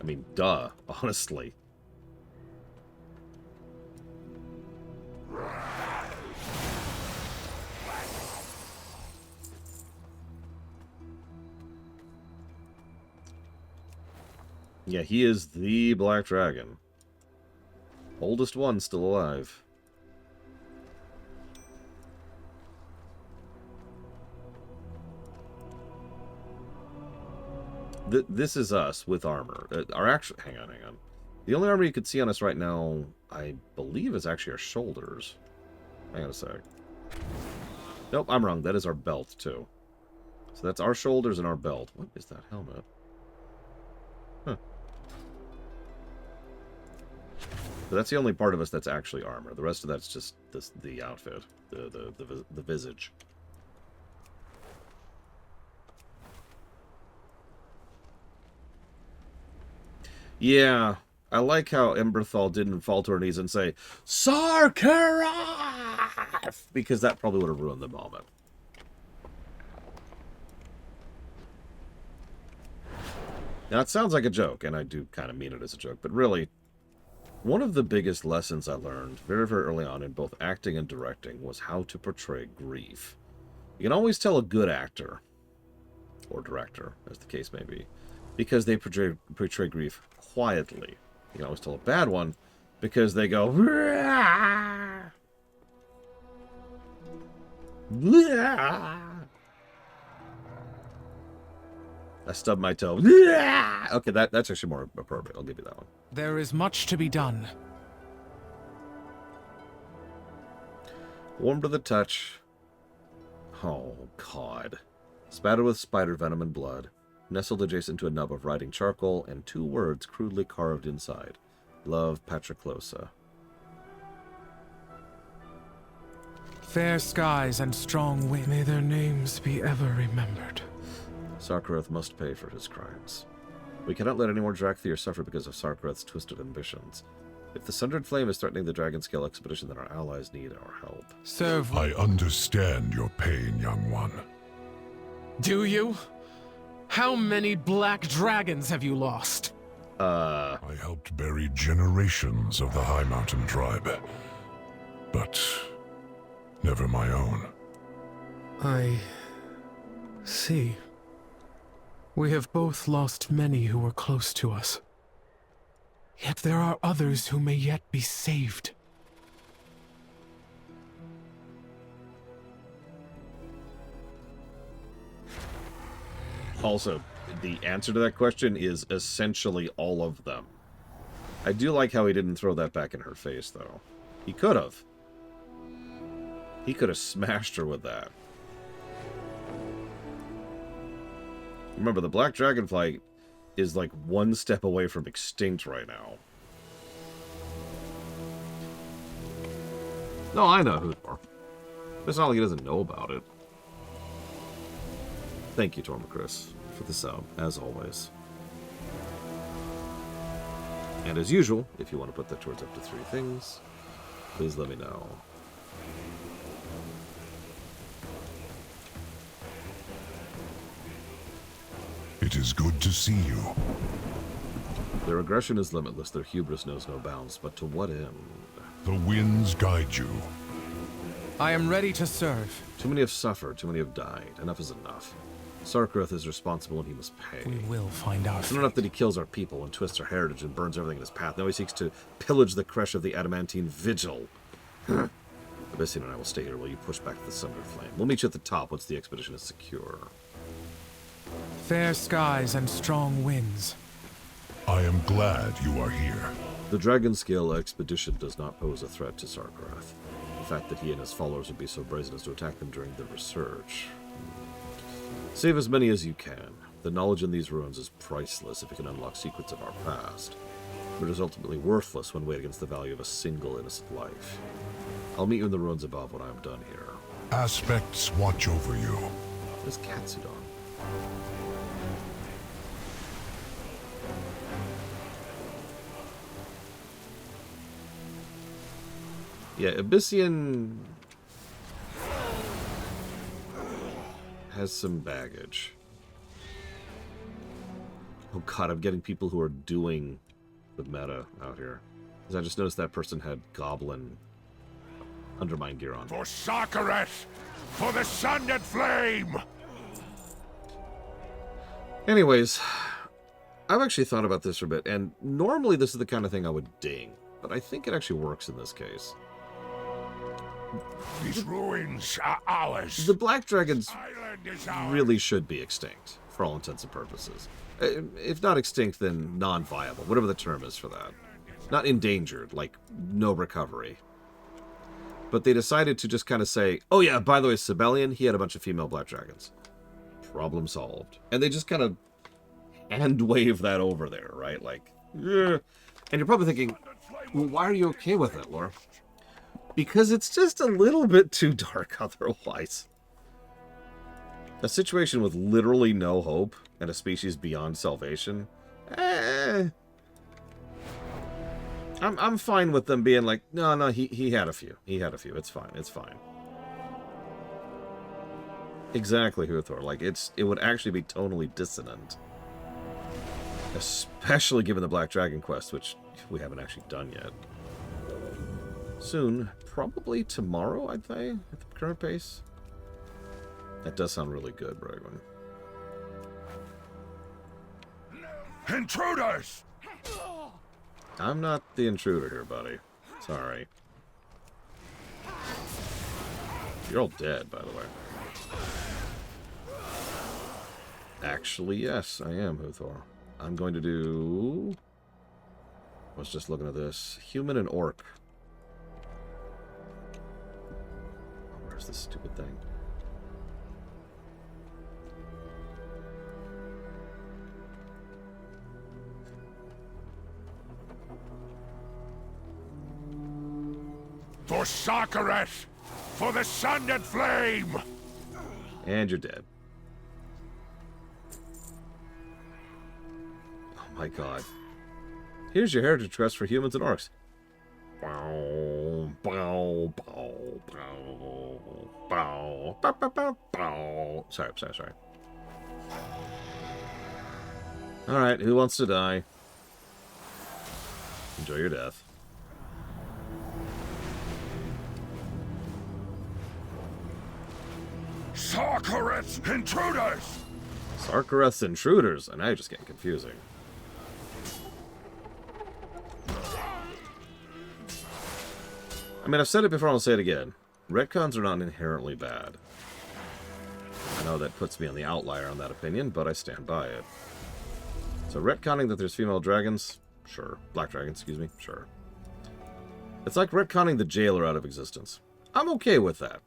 I mean, duh, honestly. Yeah, he is the Black Dragon. Oldest one still alive. This is us with armor. Our actual... Hang on. The only armor you could see on us right now, I believe, is actually our shoulders. Hang on a sec. Nope, I'm wrong. That is our belt, too. So that's our shoulders and our belt. What is that helmet? Huh. But that's the only part of us that's actually armor. The rest of that's just the outfit, the visage. Yeah, I like how Emberthal didn't fall to her knees and say, Sarkarath! Because that probably would have ruined the moment. Now, it sounds like a joke, and I do kind of mean it as a joke, but really, one of the biggest lessons I learned very, very early on in both acting and directing was how to portray grief. You can always tell a good actor, or director, as the case may be, because they portray grief quietly. You can always tell a bad one because they go, Rah! Rah! I stubbed my toe. Rah! Okay, that's actually more appropriate. I'll give you that one. There is much to be done. Warm to the touch. Oh, God. Spattered with spider venom and blood. Nestled adjacent to a nub of rotting charcoal, and 2 words crudely carved inside. Love, Patroclosa. Fair skies and strong wind, may their names be ever remembered. Sarkarath must pay for his crimes. We cannot let any more Drakthir suffer because of Sarkarath's twisted ambitions. If the Sundered Flame is threatening the Dragonscale expedition, then our allies need our help. Serve. I understand your pain, young one. Do you? How many black dragons have you lost? I helped bury generations of the High Mountain tribe, but never my own. I see. We have both lost many who were close to us. Yet there are others who may yet be saved. Also, the answer to that question is essentially all of them. I do like how he didn't throw that back in her face, though. He could have. He could have smashed her with that. Remember, the Black Dragonfly is like 1 step away from extinct right now. No, I know who they are. It's not like he doesn't know about it. Thank you, Tormacris, for the sub, as always. And as usual, if you want to put that towards up to 3 things, please let me know. It is good to see you. Their aggression is limitless, their hubris knows no bounds, but to what end? The winds guide you. I am ready to serve. Too many have suffered, too many have died. Enough is enough. Sarkarath is responsible and he must pay. We will find out. It's not enough that he kills our people and twists our heritage and burns everything in his path. Now he seeks to pillage the creche of the adamantine vigil. Abyssian and I will stay here while you push back the Sundered Flame. We'll meet you at the top once the expedition is secure. Fair skies and strong winds. I am glad you are here. The Dragonscale expedition does not pose a threat to Sarkarath. The fact that he and his followers would be so brazen as to attack them during the research. Save as many as you can. The knowledge in these ruins is priceless if it can unlock secrets of our past, but is ultimately worthless when weighed against the value of a single innocent life. I'll meet you in the ruins above when I am done here. Aspects watch over you. There's catsuit on. Yeah, Abyssian has some baggage. Oh god, I'm getting people who are doing the meta out here. Because I just noticed that person had Goblin Undermine gear on. For Sakaret! For the sun and flame! Anyways, I've actually thought about this for a bit, and normally this is the kind of thing I would ding, but I think it actually works in this case. These ruins are ours. The Black Dragons really should be extinct, for all intents and purposes. If not extinct, then non-viable, whatever the term is for that. Not endangered, like no recovery. But they decided to just kind of say, oh yeah, by the way, Sibelian, he had a bunch of female Black Dragons. Problem solved. And they just kind of hand-wave that over there, right? Like, yeah. And you're probably thinking, well, why are you okay with it, Laura? Because it's just a little bit too dark otherwise. A situation with literally no hope and a species beyond salvation, I'm fine with them being like, no, he had a few. He had a few. It's fine. It's fine. Exactly, Huthor. Like, it would actually be tonally dissonant. Especially given the Black Dragon quest, which we haven't actually done yet. Soon. Probably tomorrow, I'd say, at the current pace. That does sound really good, Bragwin. Intruders! I'm not the intruder here, buddy. Sorry. You're all dead, by the way. Actually, yes, I am, Huthor. I'm going to do... I was just looking at this. Human and orc. Where's this stupid thing? For Sakaret! For the sun and flame! And you're dead. Oh my god. Here's your heritage crest for humans and orcs. Bow, bow, bow, bow, bow, bow, bow, bow, bow. Sorry. Alright, who wants to die? Enjoy your death. Sarkareth's intruders! Sarkareth's intruders, and now you're just getting confusing. I mean, I've said it before, I'll say it again. Retcons are not inherently bad. I know that puts me on the outlier on that opinion, but I stand by it. So retconning that there's female dragons? Sure. Black dragons, excuse me? Sure. It's like retconning the jailer out of existence. I'm okay with that.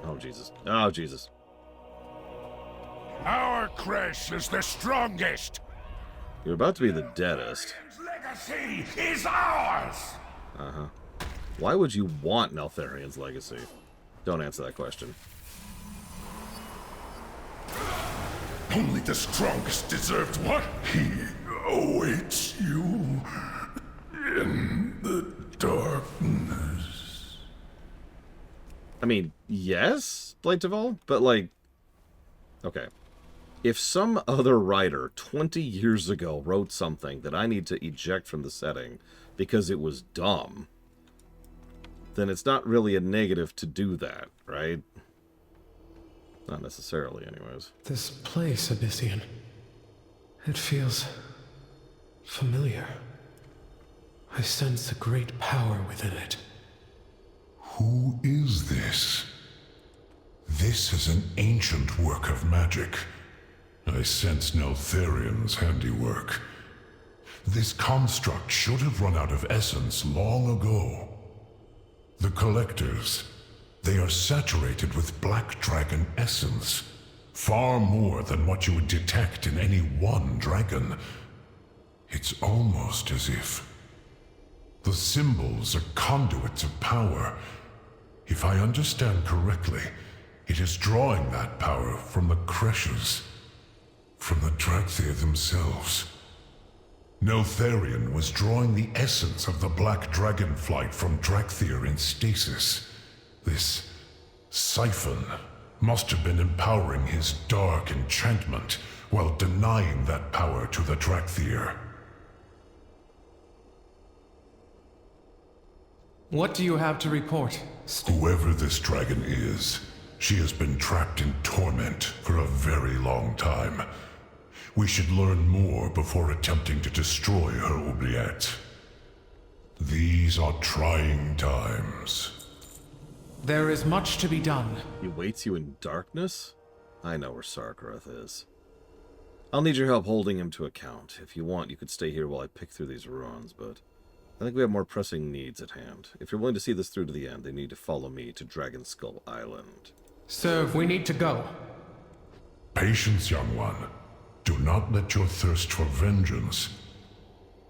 Oh, Jesus. Oh, Jesus. Our Kresh is the strongest! You're about to be the deadest. Legacy is ours! Uh-huh. Why would you want Neltharion's legacy? Don't answer that question. Only the strongest deserves what? He awaits you in the darkness. I mean, yes, Blateval, but like... Okay. If some other writer 20 years ago wrote something that I need to eject from the setting because it was dumb, then it's not really a negative to do that, right? Not necessarily, anyways. This place, Abyssian. It feels familiar. I sense a great power within it. Who is this? This is an ancient work of magic. I sense Neltharion's handiwork. This construct should have run out of essence long ago. The Collectors, they are saturated with Black Dragon essence. Far more than what you would detect in any one dragon. It's almost as if the symbols are conduits of power. If I understand correctly, it is drawing that power from the Creshes, from the Drakthir themselves. Neltharion was drawing the essence of the Black Dragonflight from Drakthir in stasis. This siphon must have been empowering his dark enchantment while denying that power to the Drakthir. What do you have to report? Whoever this dragon is, she has been trapped in torment for a very long time. We should learn more before attempting to destroy her oubliette. These are trying times. There is much to be done. He waits you in darkness? I know where Sarkareth is. I'll need your help holding him to account. If you want, you could stay here while I pick through these ruins, but I think we have more pressing needs at hand. If you're willing to see this through to the end, they need to follow me to Dragon Skull Island. Sir, we need to go. Patience, young one. Do not let your thirst for vengeance...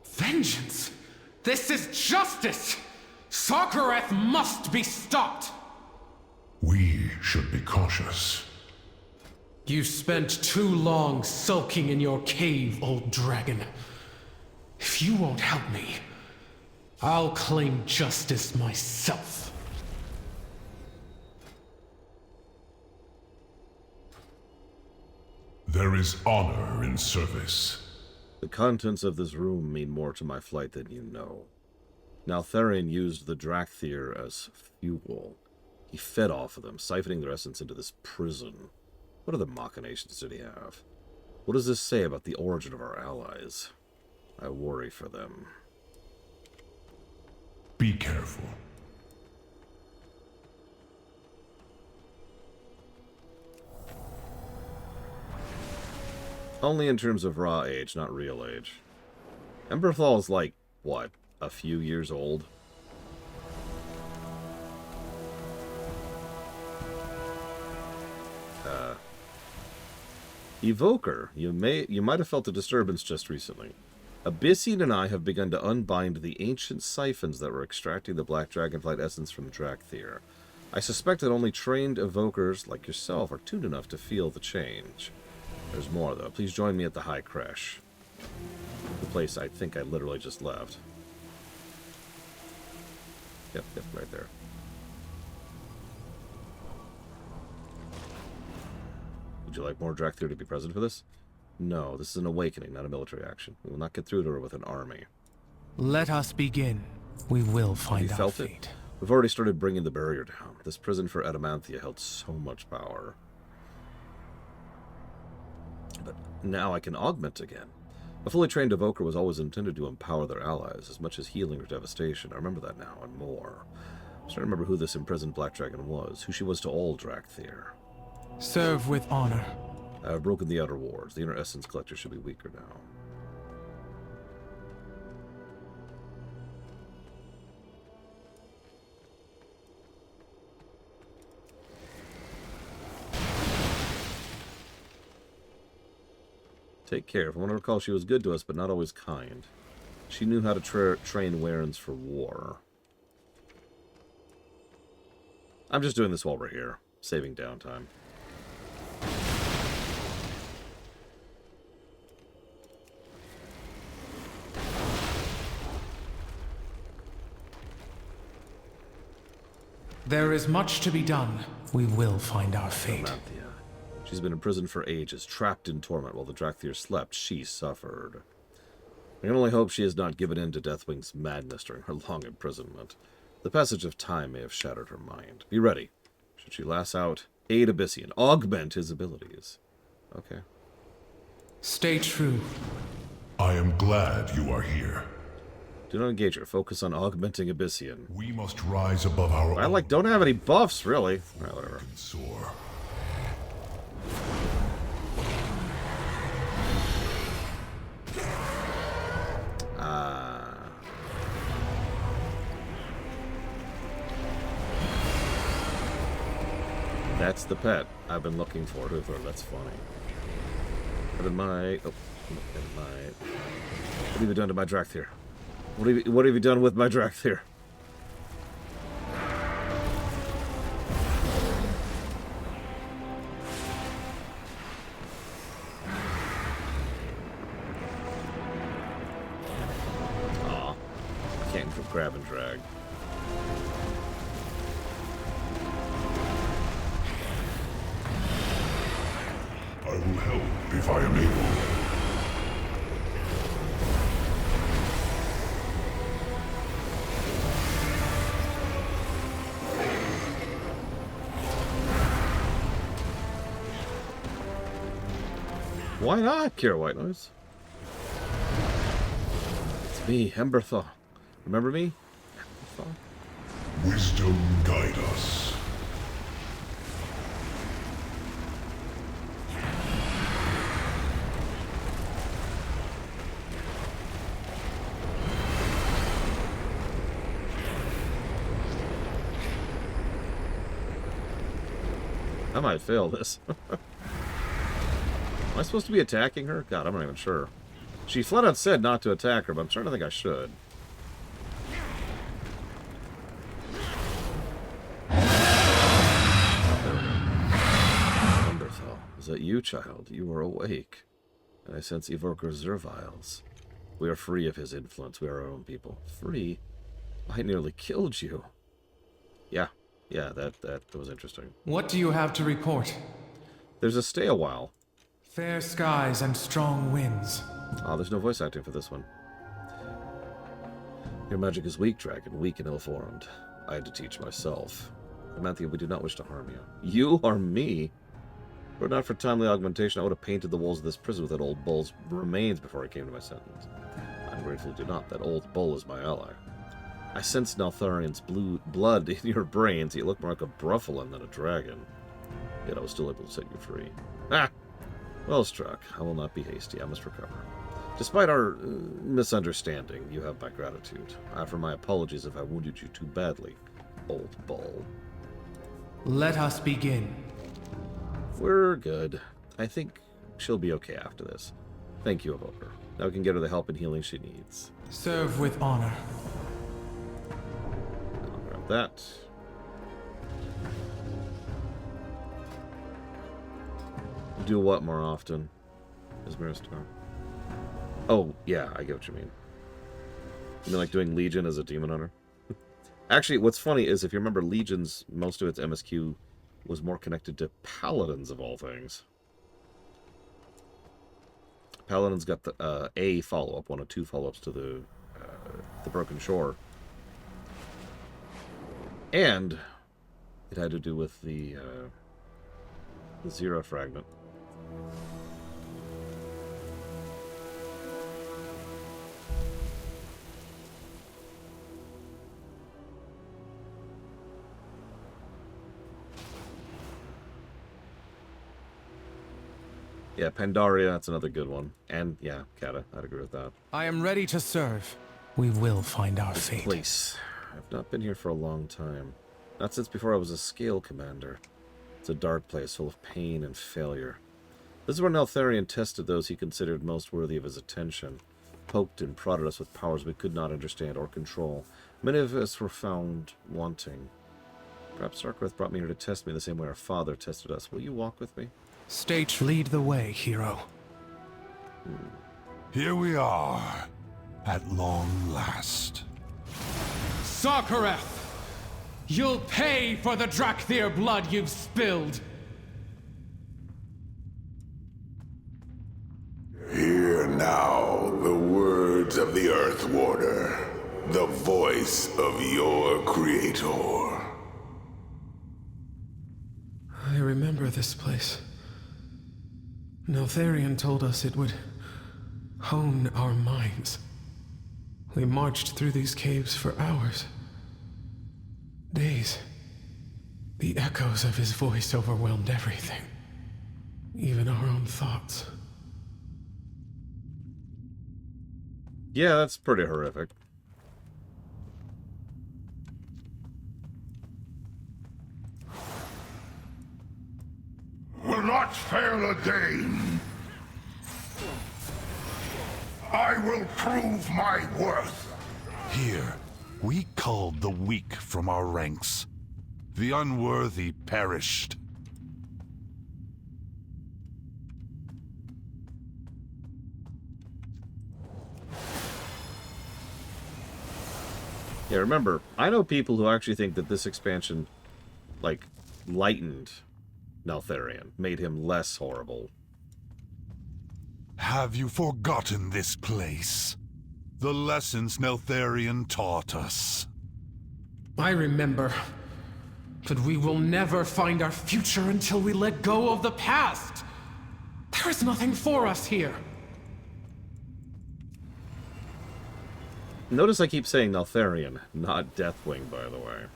Vengeance? This is justice! Sarkareth must be stopped! We should be cautious. You spent too long sulking in your cave, old dragon. If you won't help me, I'll claim justice myself. There is honor in service. The contents of this room mean more to my flight than you know. Neltharion used the Drakthir as fuel. He fed off of them, siphoning their essence into this prison. What other machinations did he have? What does this say about the origin of our allies? I worry for them. Be careful. Only in terms of raw age, not real age. Emberthal is like, what, a few years old? Evoker, you might have felt a disturbance just recently. Abyssian and I have begun to unbind the ancient siphons that were extracting the Black Dragonflight essence from Drakthir. I suspect that only trained evokers like yourself are tuned enough to feel the change. There's more, though. Please join me at the High Crash. The place I think I literally just left. Yep, right there. Would you like more Drakthir to be present for this? No, this is an awakening, not a military action. We will not get through to her with an army. Let us begin. We will find our fate. It? We've already started bringing the barrier down. This prison for Adamanthia held so much power. But now I can augment again. A fully trained evoker was always intended to empower their allies, as much as healing or devastation. I remember that now, and more. I'm starting to remember who this imprisoned Black Dragon was, who she was to all Drakthir. Serve with honor. I have broken the outer wards. The inner essence collector should be weaker now. Take care. If I want to recall, she was good to us, but not always kind. She knew how to train Warrens for war. I'm just doing this while we're here, saving downtime. There is much to be done. We will find our fate. Adamanthia. She's been imprisoned for ages, trapped in torment while the Drakthir slept. She suffered. I can only hope she has not given in to Deathwing's madness during her long imprisonment. The passage of time may have shattered her mind. Be ready. Should she lash out, aid Abyssian, augment his abilities. Okay. Stay true. I am glad you are here. Do not engage her. Focus on augmenting Abyssian. We must rise above our don't have any buffs, really. Right, whatever. Soar. That's the pet I've been looking for. That's funny. What have you done to my Drakthir? What have you done with my Drakthir? Aw. Can't grab and drag. I will help if I am able. Why not, Kira White Noise? It's me, Emberthaw. Remember me? Emberthaw? Wisdom guide us. I might fail this. Am I supposed to be attacking her? God, I'm not even sure. She flat out said not to attack her, but I'm starting to think I should. Wonderful. Is that you, child? You are awake. And I sense Evoker's Zerviles. We are free of his influence. We are our own people. Free? I nearly killed you. Yeah, that was interesting. What do you have to report? There's a stay a while. Fair skies and strong winds. Oh, there's no voice acting for this one. Your magic is weak, dragon, weak and ill-formed. I had to teach myself. Amanthea, we do not wish to harm you. You harm me? Were it not for timely augmentation, I would have painted the walls of this prison with that old bull's remains before I came to my sentence. I ungratefully do not. That old bull is my ally. I sense Neltharian's blood in your brains. You look more like a Bruffalin than a dragon. Yet I was still able to set you free. Ah! Well struck. I will not be hasty. I must recover. Despite our misunderstanding, you have my gratitude. I offer my apologies if I wounded you too badly, old bull. Let us begin. We're good. I think she'll be okay after this. Thank you, Evoker. Now we can get her the help and healing she needs. Serve with honor. I'll grab that. Do what more often? Ismaristar. Oh, yeah, I get what you mean. You mean like doing Legion as a demon hunter? Actually, what's funny is if you remember Legion's, most of its MSQ was more connected to Paladins of all things. Paladins got the a follow-up, one of two follow-ups to the Broken Shore. And it had to do with the Zero Fragment. Yeah, Pandaria, that's another good one. And, yeah, Kata, I'd agree with that. I am ready to serve. We will find our fate. Place. I've not been here for a long time. Not since before I was a scale commander. It's a dark place full of pain and failure. This is where Neltharion tested those he considered most worthy of his attention. Poked and prodded us with powers we could not understand or control. Many of us were found wanting. Perhaps Darkworth brought me here to test me the same way our father tested us. Will you walk with me? State, lead the way, hero. Here we are, at long last. Sarkareth! You'll pay for the Drakthir blood you've spilled! Hear now the words of the Earth Warder, the voice of your creator. I remember this place. Neltharion told us it would hone our minds. We marched through these caves for hours. Days. The echoes of his voice overwhelmed everything. Even our own thoughts. Yeah, that's pretty horrific. I will prove my worth. Here, we culled the weak from our ranks. The unworthy perished. Yeah, remember, I know people who actually think that this expansion, like, lightened Neltharion, made him less horrible. Have you forgotten this place? The lessons Neltharion taught us. I remember. But we will never find our future until we let go of the past. There is nothing for us here. Notice I keep saying Neltharion, not Deathwing, by the way.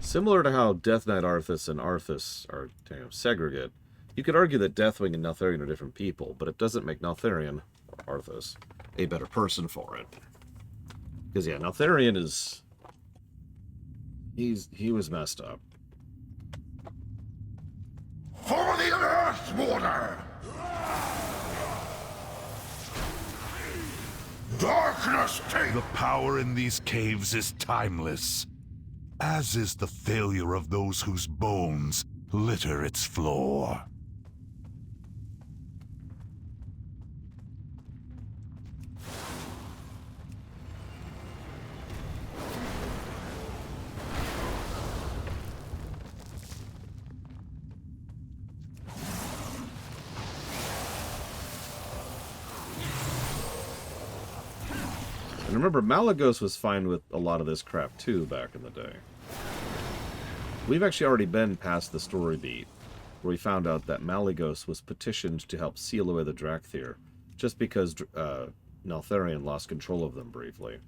Similar to how Death Knight Arthas and Arthas are segregate, you could argue that Deathwing and Neltharion are different people, but it doesn't make Neltharion, or Arthas, a better person for it. Because, yeah, Neltharion is... He was messed up. For the Earth Warder! Darkness take... The power in these caves is timeless, as is the failure of those whose bones litter its floor. And remember, Malagos was fine with a lot of this crap too back in the day. We've actually already been past the story beat, where we found out that Malagos was petitioned to help seal away the Drakthir, just because Neltharion lost control of them briefly.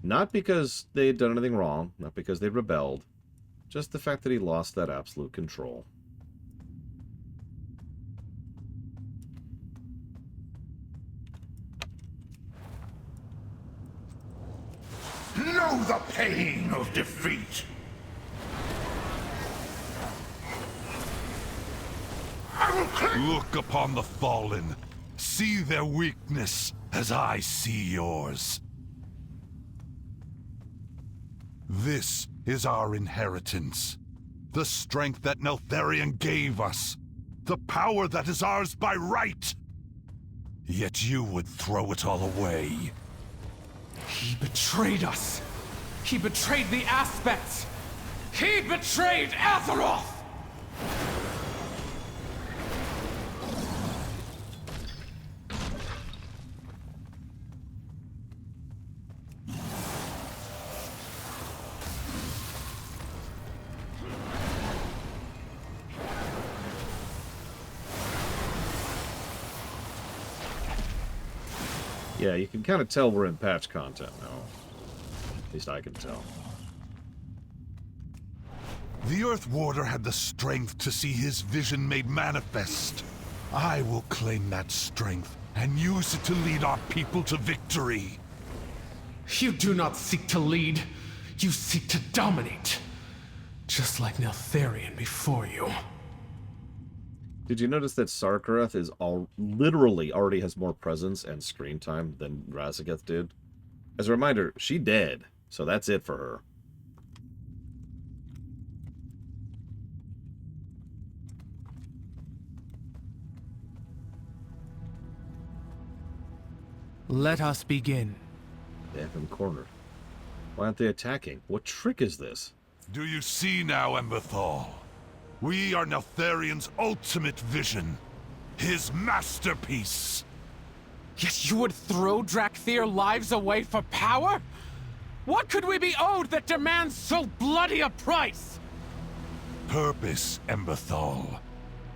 Not because they had done anything wrong, not because they rebelled, just the fact that he lost that absolute control. Know the pain of defeat. I will Look upon the fallen. See their weakness as I see yours. This is our inheritance. The strength that Neltharion gave us. The power that is ours by right. Yet you would throw it all away. He betrayed us. He betrayed the Aspects. He betrayed Azeroth! Yeah, you can kind of tell we're in patch content now. At least I can tell. The Earth Warder had the strength to see his vision made manifest. I will claim that strength and use it to lead our people to victory. You do not seek to lead. You seek to dominate. Just like Neltharion before you. Did you notice that Sarkareth is literally already has more presence and screen time than Razageth did? As a reminder, she dead, so that's it for her. Let us begin. They have him cornered. Why aren't they attacking? What trick is this? Do you see now, Emberthal? We are Neltharion's ultimate vision. His masterpiece. Yet you would throw Drakthir lives away for power? What could we be owed that demands so bloody a price? Purpose, Emberthal.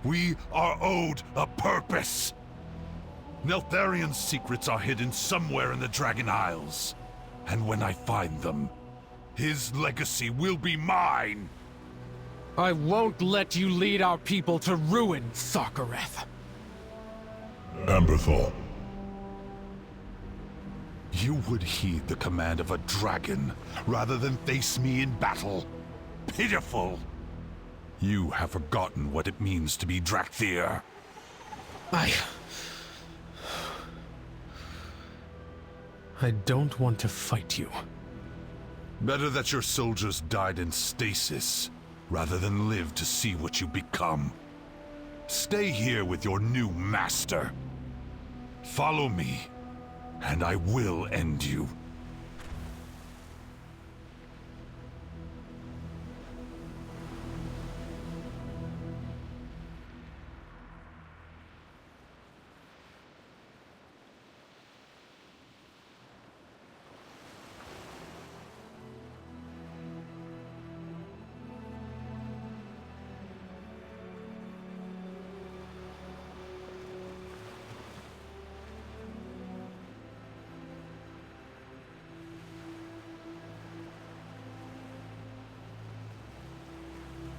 We are owed a purpose. Neltharion's secrets are hidden somewhere in the Dragon Isles. And when I find them, his legacy will be mine. I won't let you lead our people to ruin, Sarkareth. Emberthal. You would heed the command of a dragon, rather than face me in battle. Pitiful! You have forgotten what it means to be Drakthir. I don't want to fight you. Better that your soldiers died in stasis, rather than live to see what you become. Stay here with your new master. Follow me, and I will end you.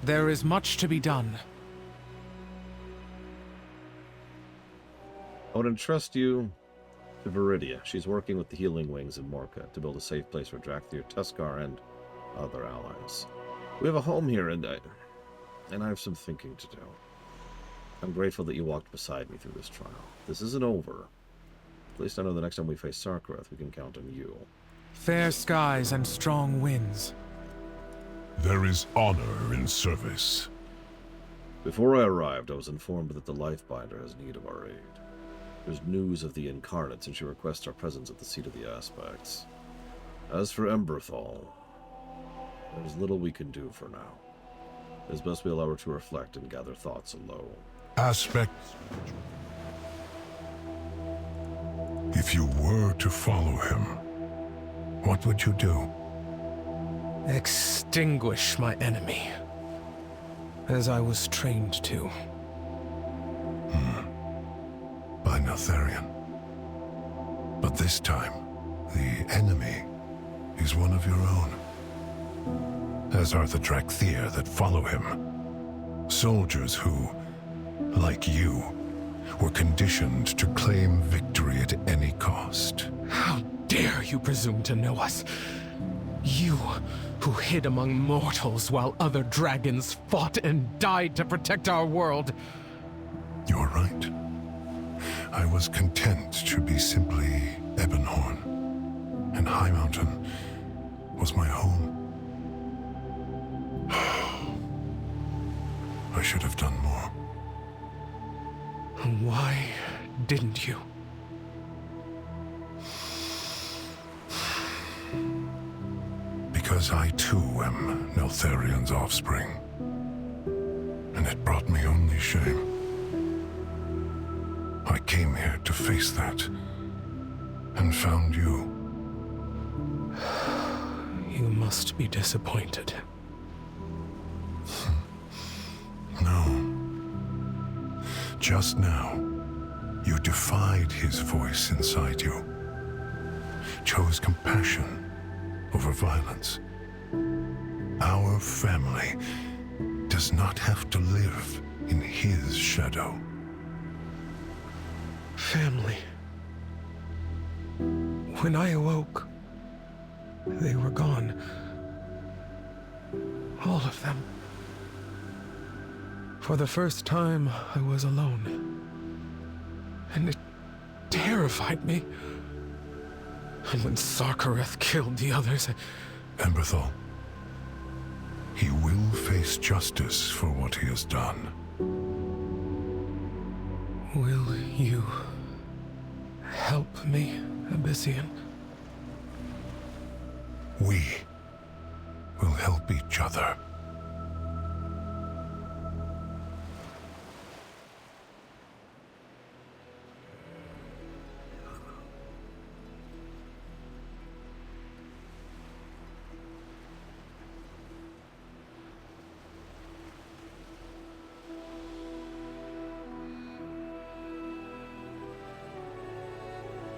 There is much to be done. I would entrust you to Viridia. She's working with the Healing Wings in Morka to build a safe place for Drakthir, Tuskar, and other allies. We have a home here, and I have some thinking to do. I'm grateful that you walked beside me through this trial. This isn't over. At least I know the next time we face Sarkareth, we can count on you. Fair skies and strong winds. There is honor in service. Before I arrived, I was informed that the Lifebinder has need of our aid. There's news of the Incarnates, and she requests our presence at the seat of the Aspects. As for Emberthal, there's little we can do for now. It is best we allow her to reflect and gather thoughts alone. Aspects. If you were to follow him, what would you do? Extinguish my enemy, as I was trained to. By Neltharion. But this time, the enemy is one of your own. As are the Drakthir that follow him. Soldiers who, like you, were conditioned to claim victory at any cost. How dare you presume to know us? You, who hid among mortals while other dragons fought and died to protect our world. You're right. I was content to be simply Ebonhorn, and High Mountain was my home. I should have done more. Why didn't you? Because I too am Neltharion's offspring, and it brought me only shame. I came here to face that, and found you. You must be disappointed. No. Just now, you defied his voice inside you. Chose compassion over violence. Our family does not have to live in his shadow. Family. When I awoke, they were gone. All of them. For the first time, I was alone. And it terrified me. And when Sarkareth killed the others, Emberthal, he will face justice for what he has done. Will you help me, Abyssian? We will help each other.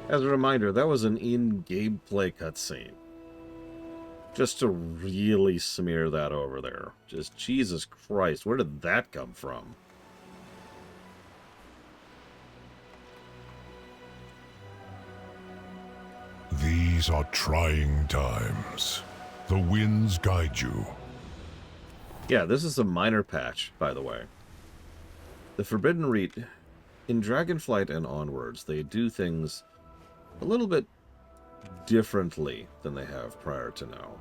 As a reminder, that was an in-game play cutscene. Just to really smear that over there. Just, Jesus Christ, where did that come from? These are trying times. The winds guide you. Yeah, this is a minor patch, by the way. The Forbidden Reach in Dragonflight and onwards, they do things a little bit differently than they have prior to now.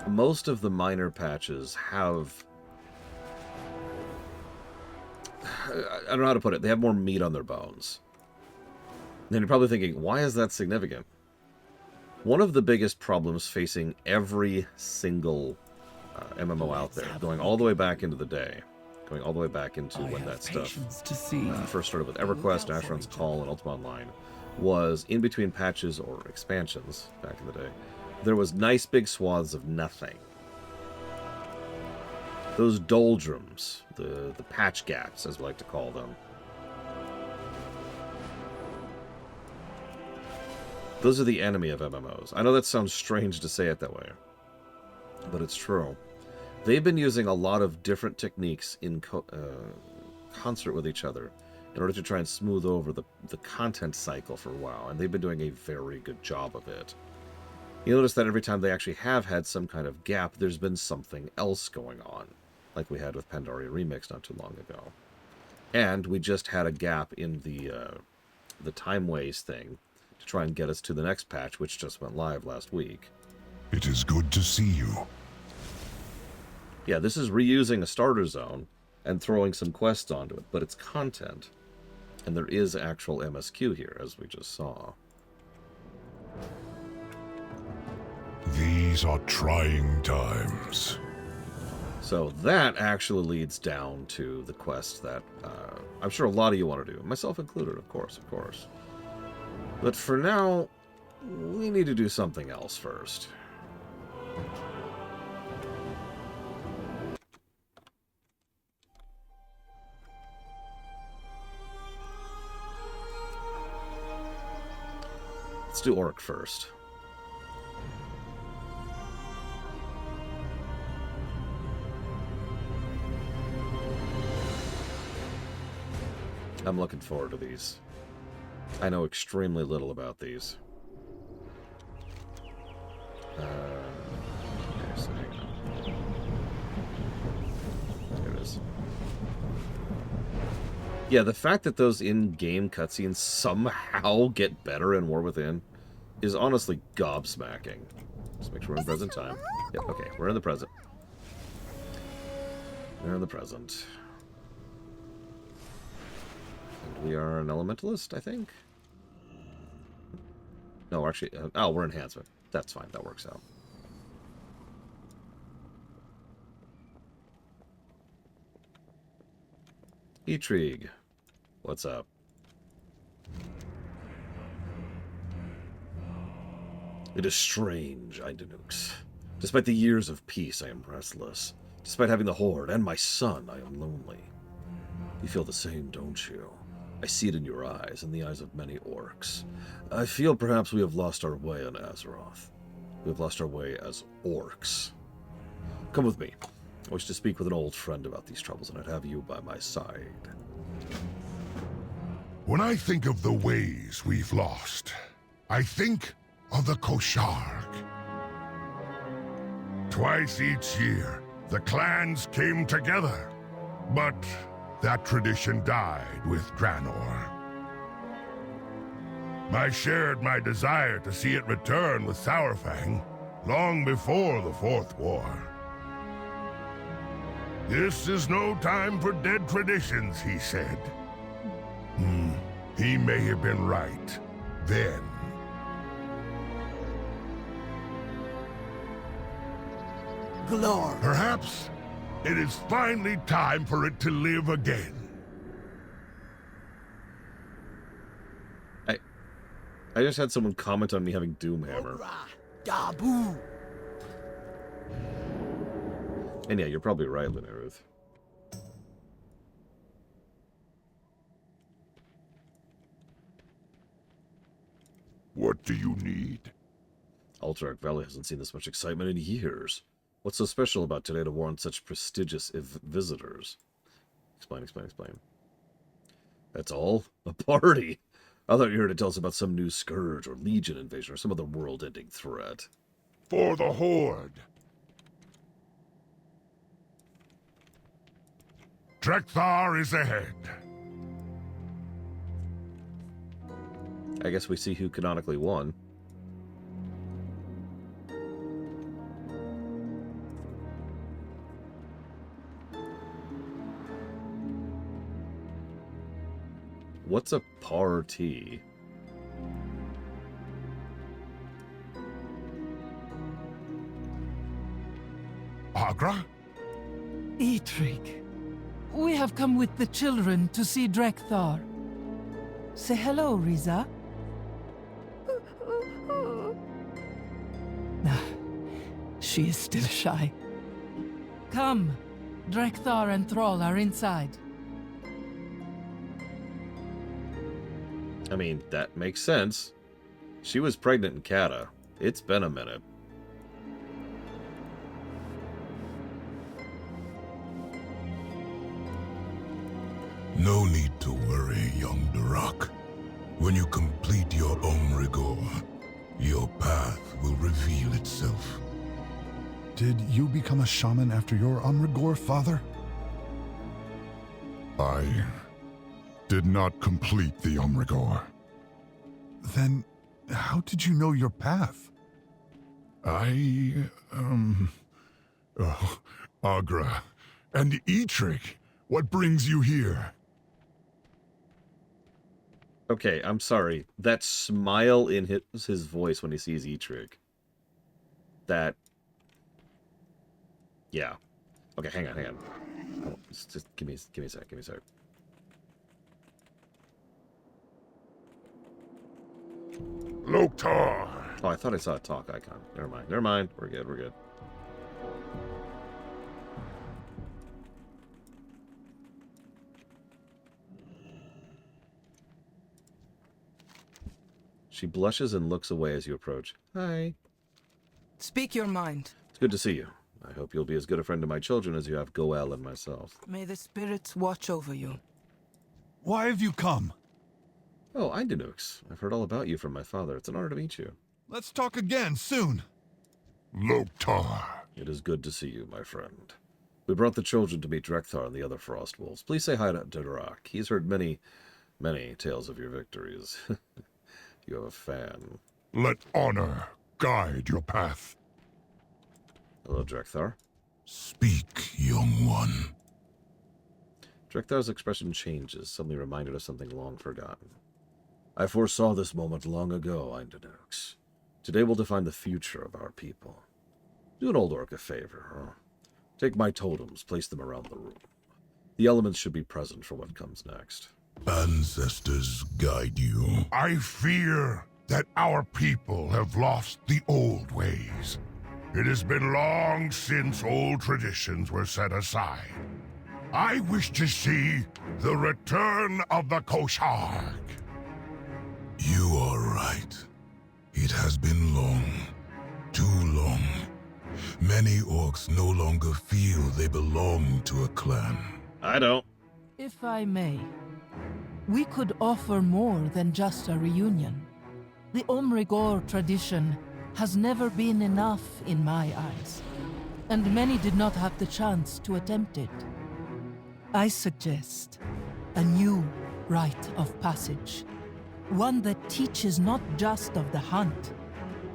Most of the minor patches have... I don't know how to put it. They have more meat on their bones. And you're probably thinking, why is that significant? One of the biggest problems facing every single MMO out there, going all the way back into the day, going all the way back into when that stuff first started with EverQuest, Asheron's Call, and Ultima Online, was in between patches or expansions back in the day, there was nice big swaths of nothing. Those doldrums, the patch gaps, as we like to call them, those are the enemy of MMOs. I know that sounds strange to say it that way, but it's true. They've been using a lot of different techniques in concert with each other in order to try and smooth over the content cycle for WoW, and they've been doing a very good job of it. You notice that every time they actually have had some kind of gap, there's been something else going on, like we had with Pandaria Remix not too long ago. And we just had a gap in the Time Waste thing to try and get us to the next patch, which just went live last week. It is good to see you. Yeah, this is reusing a starter zone and throwing some quests onto it, but it's content. And there is actual MSQ here, as we just saw. These are trying times. So that actually leads down to the quest that I'm sure a lot of you want to do, myself included, of course. But for now, we need to do something else first. Let's do Orc first. I'm looking forward to these. I know extremely little about these. Okay, so hang on. There it is. Yeah, the fact that those in-game cutscenes somehow get better in War Within is honestly gobsmacking. Just make sure we're in present time. Yep, okay, we're in the present. We're in the present. And we are an elementalist, I think? No, actually, oh, we're enhancement. That's fine, that works out. Etrigue, what's up? It is strange, Eindenux. Despite the years of peace, I am restless. Despite having the Horde and my son, I am lonely. You feel the same, don't you? I see it in your eyes, and the eyes of many orcs. I feel perhaps we have lost our way on Azeroth. We have lost our way as orcs. Come with me. I wish to speak with an old friend about these troubles, and I'd have you by my side. When I think of the ways we've lost, I think of the Kosharg. Twice each year, the clans came together, but that tradition died with Draenor. I shared my desire to see it return with Sourfang long before the Fourth War. This is no time for dead traditions, he said. He may have been right then. Glor. Perhaps it is finally time for it to live again. I just had someone comment on me having Doomhammer. Dabu. And yeah, you're probably right, Lunaruth. What do you need? Alterac Valley hasn't seen this much excitement in years. What's so special about today to warrant such prestigious visitors? Explain. That's all? A party? I thought you were here to tell us about some new scourge or legion invasion or some other world-ending threat. For the Horde. Drekthar is ahead. I guess we see who canonically won. What's a party? Agra? Eitrig, we have come with the children to see Drekthar. Say hello, Riza. She is still shy. Come, Drekthar and Thrall are inside. I mean, that makes sense. She was pregnant in Kata. It's been a minute. No need to worry, young Durak. When you complete your Omrigor, your path will reveal itself. Did you become a shaman after your Omrigor, father? I did not complete the Omrigor. Then, how did you know your path? Agra. And Eitrig, what brings you here? Okay, I'm sorry. That smile in his voice when he sees Eitrig. That... Yeah. Okay, hang on. Oh, just give me a sec. Loktar! Oh, I thought I saw a talk icon. Never mind. We're good. She blushes and looks away as you approach. Hi. Speak your mind. It's good to see you. I hope you'll be as good a friend to my children as you have Goel and myself. May the spirits watch over you. Why have you come? Oh, Indinux. I've heard all about you from my father. It's an honor to meet you. Let's talk again soon. Loktar. It is good to see you, my friend. We brought the children to meet Drekthar and the other Frost Wolves. Please say hi to Durak. He's heard many tales of your victories. You have a fan. Let honor guide your path. Hello, Drekthar. Speak, young one. Drekthar's expression changes, suddenly reminded of something long forgotten. I foresaw this moment long ago, Indinux. Today will define the future of our people. Do an old orc a favor, huh? Take my totems, place them around the room. The elements should be present for what comes next. Ancestors guide you. I fear that our people have lost the old ways. It has been long since old traditions were set aside. I wish to see the return of the Koshar. You are right. It has been long. Too long. Many orcs no longer feel they belong to a clan. I don't. If I may, we could offer more than just a reunion. The Omrigor tradition has never been enough in my eyes, and many did not have the chance to attempt it. I suggest a new rite of passage, one that teaches not just of the hunt,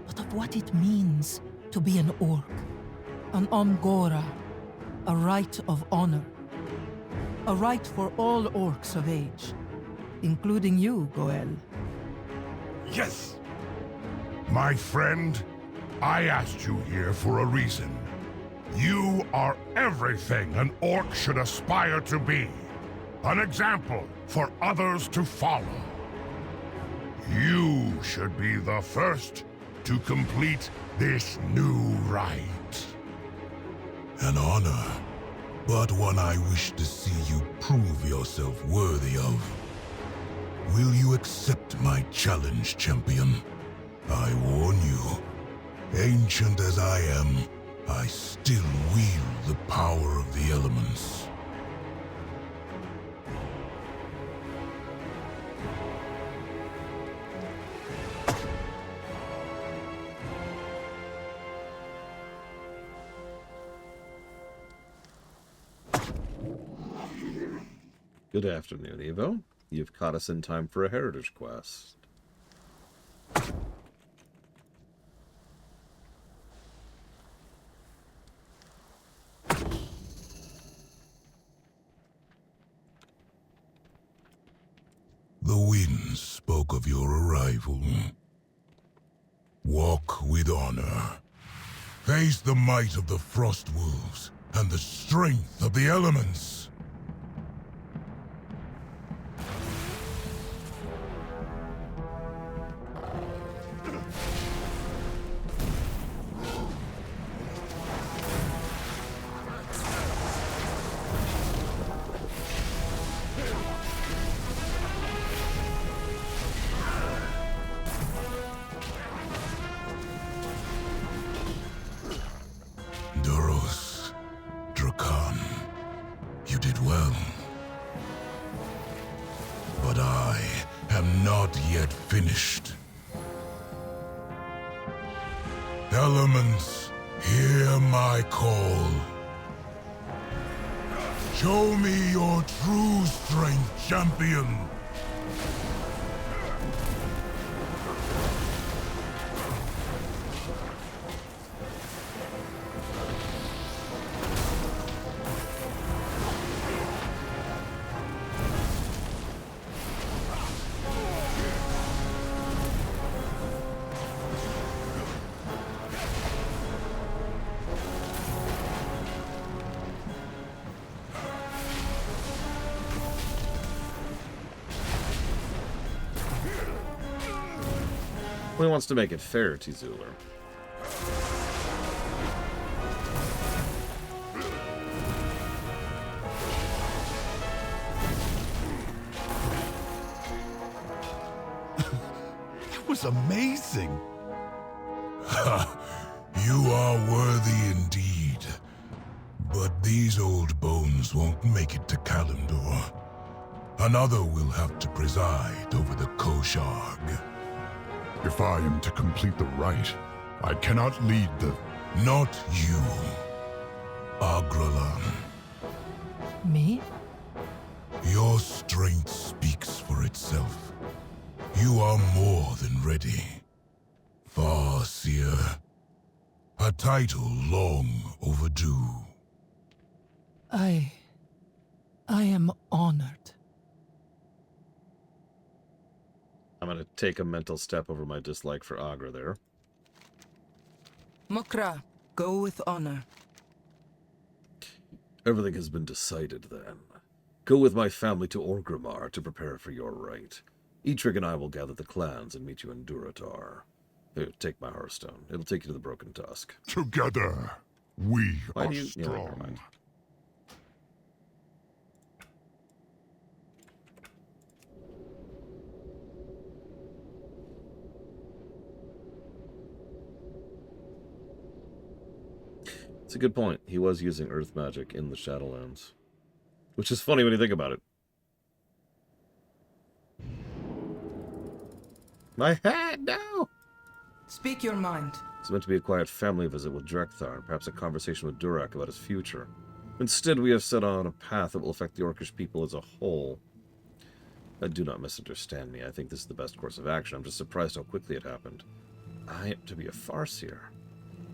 but of what it means to be an orc, an Omgora, a rite of honor, a rite for all orcs of age, including you, Goel. Yes! My friend, I asked you here for a reason. You are everything an orc should aspire to be. An example for others to follow. You should be the first to complete this new rite. An honor, but one I wish to see you prove yourself worthy of. Will you accept my challenge, champion? I warn you, ancient as I am, I still wield the power of the elements. Good afternoon, Evo. You've caught us in time for a heritage quest. The winds spoke of your arrival. Walk with honor. Face the might of the Frost Wolves and the strength of the elements. You did well. But I am not yet finished. Elements, hear my call. Show me your true strength, champion. He wants to make it fair, Tzuler. That was amazing. You are worthy indeed. But these old bones won't make it to Kalimdor. Another will have to preside over the Kosharg. If I am to complete the rite, I cannot lead the... Not you, Agralan. Me? Your strength speaks for itself. You are more than ready. Farseer. A title long overdue. I am honored. I'm going to take a mental step over my dislike for Agra there. Mokra, go with honor. Everything has been decided then. Go with my family to Orgrimmar to prepare for your rite. Eitrig and I will gather the clans and meet you in Durotar. Here, take my Hearthstone. It'll take you to the Broken Tusk. Together, we are Yeah, never strong. mind. It's a good point. He was using earth magic in the Shadowlands. Which is funny when you think about it. My hat, no! Speak your mind. It's meant to be a quiet family visit with Drekthar, and perhaps a conversation with Durak about his future. Instead, we have set on a path that will affect the Orcish people as a whole. Do not misunderstand me. I think this is the best course of action. I'm just surprised how quickly it happened. I am to be a Farseer.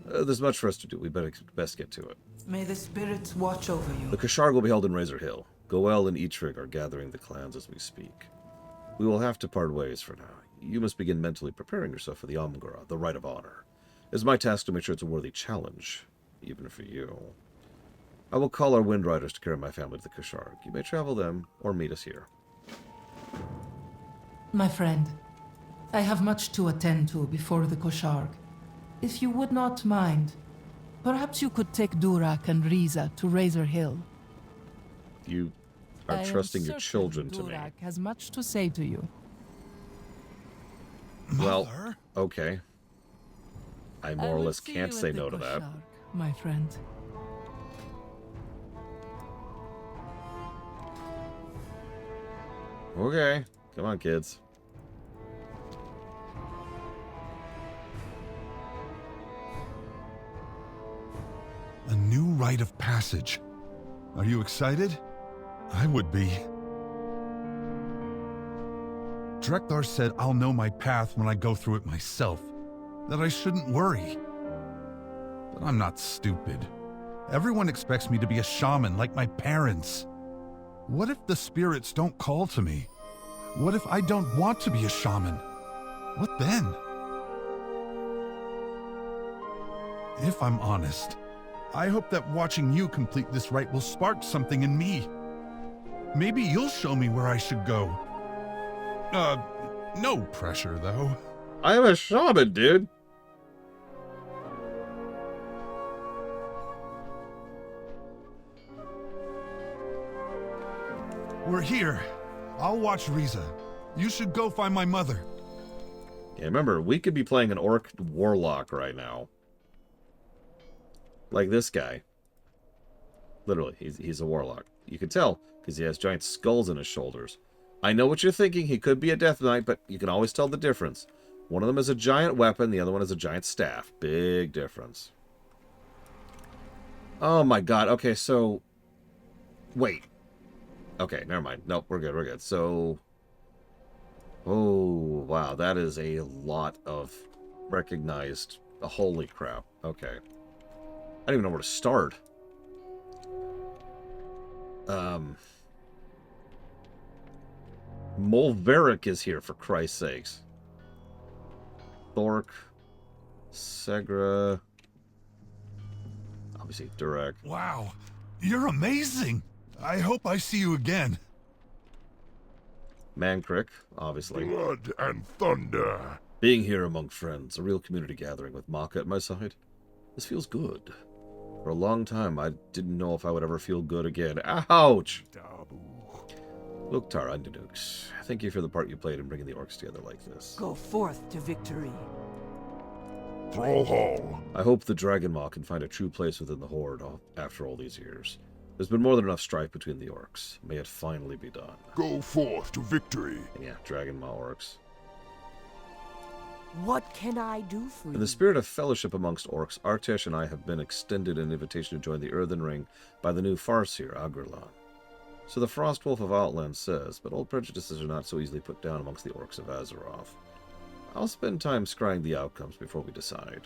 There's much for us to do. We better best get to it. May the spirits watch over you. The Kosharg will be held in Razor Hill. Goel and Eitrig are gathering the clans as we speak. We will have to part ways for now. You must begin mentally preparing yourself for the Omgora, the Rite of Honor. It's my task to make sure it's a worthy challenge, even for you. I will call our Wind Riders to carry my family to the Kosharg. You may travel them, or meet us here. My friend, I have much to attend to before the Kosharg. If you would not mind, perhaps you could take Durak and Riza to Razor Hill. You are trusting your children to me. Durak has much to say to you. Well, okay. I more or less can't say no to that. My friend. Okay. Come on, kids. A new rite of passage. Are you excited? I would be. Drekthar said I'll know my path when I go through it myself, that I shouldn't worry. But I'm not stupid. Everyone expects me to be a shaman like my parents. What if the spirits don't call to me? What if I don't want to be a shaman? What then? If I'm honest, I hope that watching you complete this rite will spark something in me. Maybe you'll show me where I should go. No pressure, though. I am a shaman, dude. We're here. I'll watch Riza. You should go find my mother. Yeah, remember, we could be playing an orc warlock right now. Like this guy. Literally, he's a warlock. You can tell, because he has giant skulls in his shoulders. I know what you're thinking, he could be a Death Knight, but you can always tell the difference. One of them is a giant weapon, the other one is a giant staff. Big difference. Oh my god, okay, so... Wait. Okay, never mind. Nope, we're good. So... Oh, wow, that is a lot of recognized... Holy crap. Okay. I don't even know where to start. Molveric is here, for Christ's sakes. Thork. Segra. Obviously, Durek. Wow, you're amazing. I hope I see you again. Mankrik, obviously. Blood and thunder. Being here among friends, a real community gathering with Maka at my side. This feels good. For a long time, I didn't know if I would ever feel good again. Ouch! Look, Tara and Nukes, thank you for the part you played in bringing the orcs together like this. Go forth to victory. Thrall Hall. I hope the Dragonmaw can find a true place within the Horde after all these years. There's been more than enough strife between the orcs. May it finally be done. Go forth to victory. And yeah, Dragonmaw orcs. What can I do for you? In the spirit of fellowship amongst orcs, Artesh and I have been extended an invitation to join the Earthen Ring by the new Farseer, Agrilan. So the Frostwolf of Outland says, but old prejudices are not so easily put down amongst the orcs of Azeroth. I'll spend time scrying the outcomes before we decide.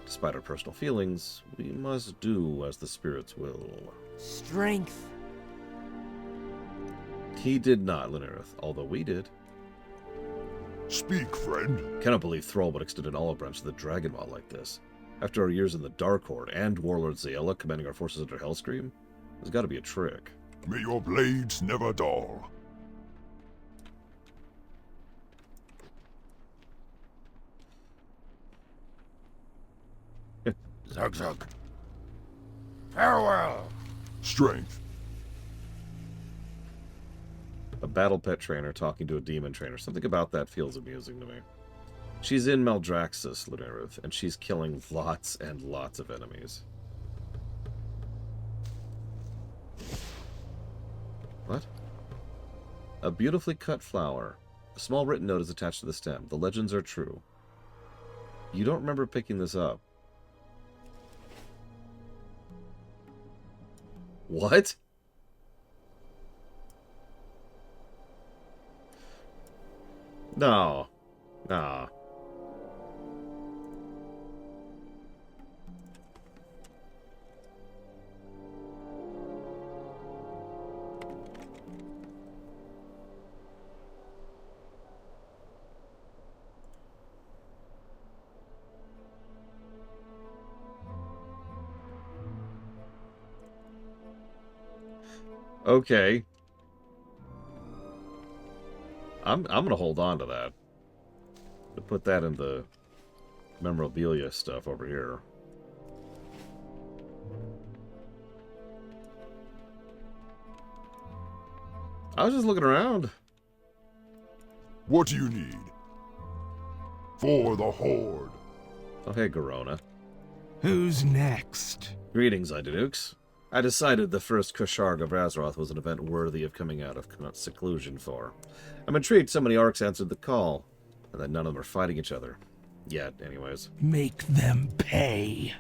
Despite our personal feelings, we must do as the spirits will. Strength. He did not, Linareth, although we did. Speak, friend. Cannot believe Thrall would extend an olive branch to the Dragonmaw like this. After our years in the Dark Horde and Warlord Zaela commanding our forces under Hellscream, there's got to be a trick. May your blades never dull. Zug Zug. Farewell. Strength. A battle pet trainer talking to a demon trainer. Something about that feels amusing to me. She's in Maldraxxus, Lunarith, and she's killing lots and lots of enemies. What? A beautifully cut flower. A small written note is attached to the stem. The legends are true. You don't remember picking this up. What? No. Nah. Okay. I'm gonna hold on to that. To put that in the memorabilia stuff over here. I was just looking around. What do you need? For the Horde. Oh, hey, Garona. Who's next? Greetings, Idunukes. I decided the first Kusharg of Azeroth was an event worthy of coming out of seclusion for. I'm intrigued so many orcs answered the call, and that none of them are fighting each other. Yet, anyways. Make them pay.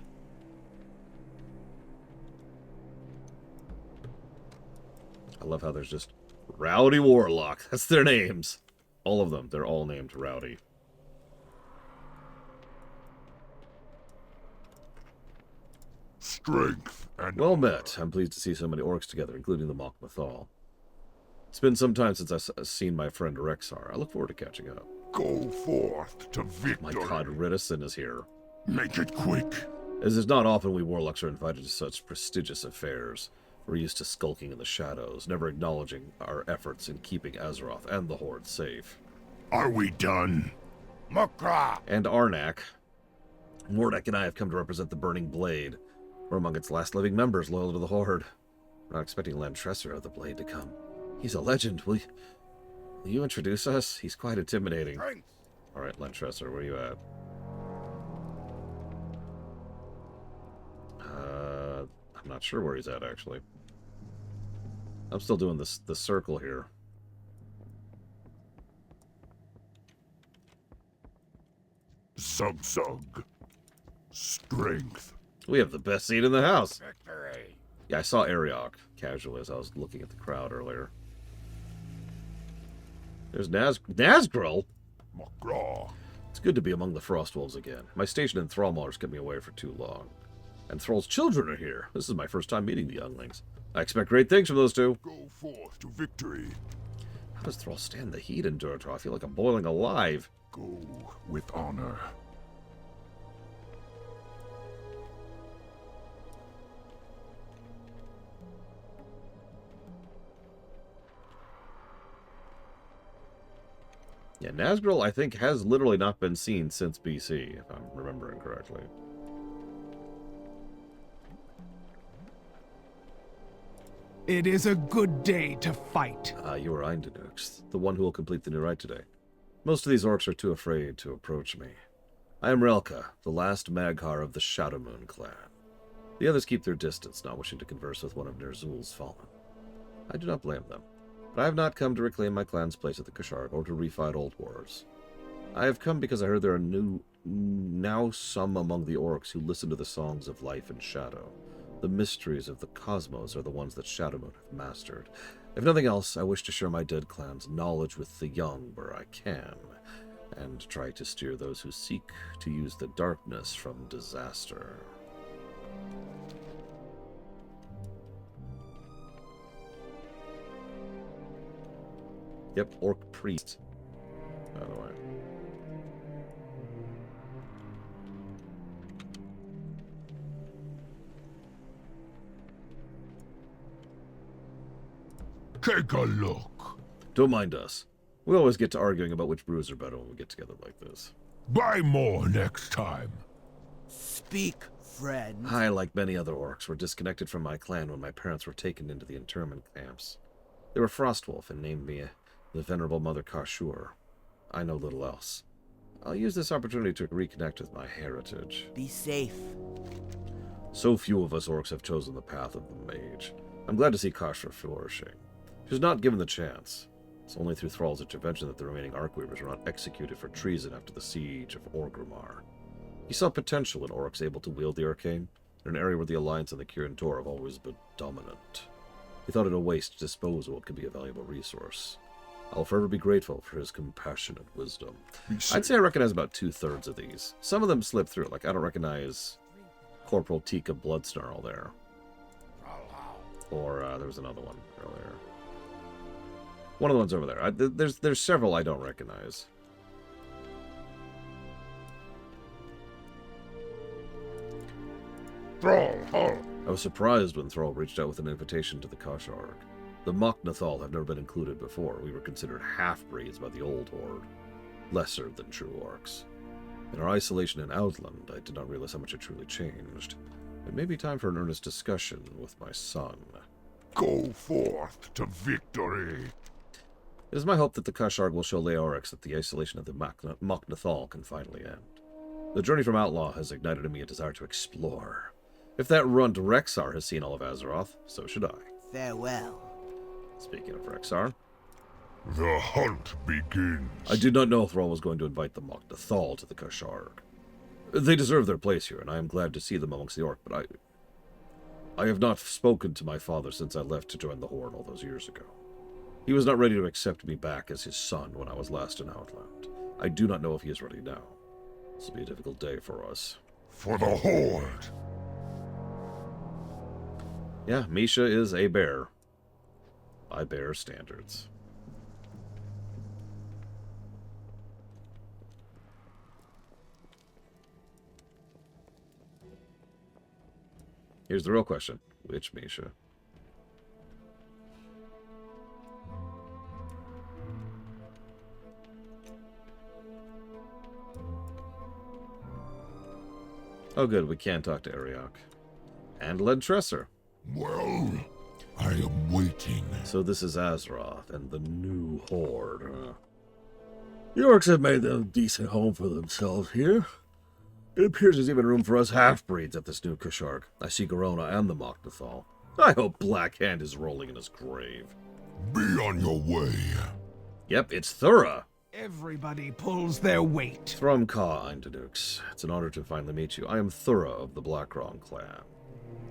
I love how there's just Rowdy Warlock. That's their names. All of them. They're all named Rowdy. Strength and... Well met. I'm pleased to see so many orcs together, including the Mok Mathal. It's been some time since I've seen my friend Rexar. I look forward to catching up. Go forth to victory. My god, Rittison is here. Make it quick. As is not often we warlocks are invited to such prestigious affairs. We're used to skulking in the shadows, never acknowledging our efforts in keeping Azeroth and the Horde safe. Are we done? Makra! And Arnak. Mordek and I have come to represent the Burning Blade. We're among its last living members loyal to the Horde. We're not expecting Lantresser of the Blade to come. He's a legend. Will you introduce us? He's quite intimidating. Alright, Lantresser, where are you at? I'm not sure where he's at, actually. I'm still doing the circle here. Zug. Strength. We have the best seat in the house. Victory. Yeah, I saw Ariok casually as I was looking at the crowd earlier. There's Nazgul. Makra. It's good to be among the Frostwolves again. My station in Thrallmarsh kept me away for too long. And Thrall's children are here. This is my first time meeting the younglings. I expect great things from those two. Go forth to victory. How does Thrall stand the heat in Durotar? I feel like I'm boiling alive. Go with honor. Yeah, Nazgul, I think, has literally not been seen since BC, if I'm remembering correctly. It is a good day to fight. You are Eindenux, the one who will complete the new rite today. Most of these orcs are too afraid to approach me. I am Relka, the last Maghar of the Shadowmoon clan. The others keep their distance, not wishing to converse with one of Nerzul's fallen. I do not blame them, but I have not come to reclaim my clan's place at the Kashark or to refight old wars. I have come because I heard there are now some among the orcs who listen to the songs of life and shadow. The mysteries of the cosmos are the ones that Shadowmoon have mastered. If nothing else, I wish to share my dead clan's knowledge with the young where I can, and try to steer those who seek to use the darkness from disaster. Yep, Orc Priest, by the way. Take a look. Don't mind us. We always get to arguing about which brews are better when we get together like this. Buy more next time. Speak, friend. I, like many other orcs, were disconnected from my clan when my parents were taken into the internment camps. They were Frostwolf and named me the Venerable Mother Karshur. I know little else. I'll use this opportunity to reconnect with my heritage. Be safe. So few of us orcs have chosen the path of the mage. I'm glad to see Karshur flourishing. She was not given the chance. It's only through Thrall's intervention that the remaining Archweavers were not executed for treason after the siege of Orgrimmar. He saw potential in orcs able to wield the arcane, in an area where the Alliance and the Kirin Tor have always been dominant. He thought it a waste to dispose of what could be a valuable resource. I'll forever be grateful for his compassionate wisdom. I'd say I recognize about 2/3 of these. Some of them slip through, like I don't recognize Corporal Tika Bloodsnarl there. Or there was another one earlier. One of the ones over there. There's several I don't recognize. Thrall. I was surprised when Thrall reached out with an invitation to the Kashark. The Mok Nathal have never been included before. We were considered half-breeds by the old horde, lesser than true orcs. In our isolation in Outland, I did not realize how much had truly changed. It may be time for an earnest discussion with my son. Go forth to victory. It is my hope that the Kashark will show Leorix that the isolation of the Mok Nathal can finally end. The journey from Outlaw has ignited in me a desire to explore. If that runt Rexar has seen all of Azeroth, so should I. Farewell. Speaking of Rexar, the hunt begins. I did not know Thrall was going to invite the Mok Nathal to the Kashark. They deserve their place here, and I am glad to see them amongst the Orc, but I have not spoken to my father since I left to join the Horde all those years ago. He was not ready to accept me back as his son when I was last in Outland. I do not know if he is ready now. This will be a difficult day for us. For the Horde! Yeah, Misha is a bear. By bear standards. Here's the real question. Which Misha? Oh good, we can talk to Ariok. And Led Tresser. Well, I am waiting. So this is Azeroth and the new Horde, huh? The orcs have made a decent home for themselves here. It appears there's even room for us half-breeds at this new Kashark. I see Garona and the Mok'Nathal. I hope Black Hand is rolling in his grave. Be on your way. Yep, it's Thura. Everybody pulls their weight. Thrumka Eindadux. It's an honor to finally meet you. I am Thura of the Blackrong clan.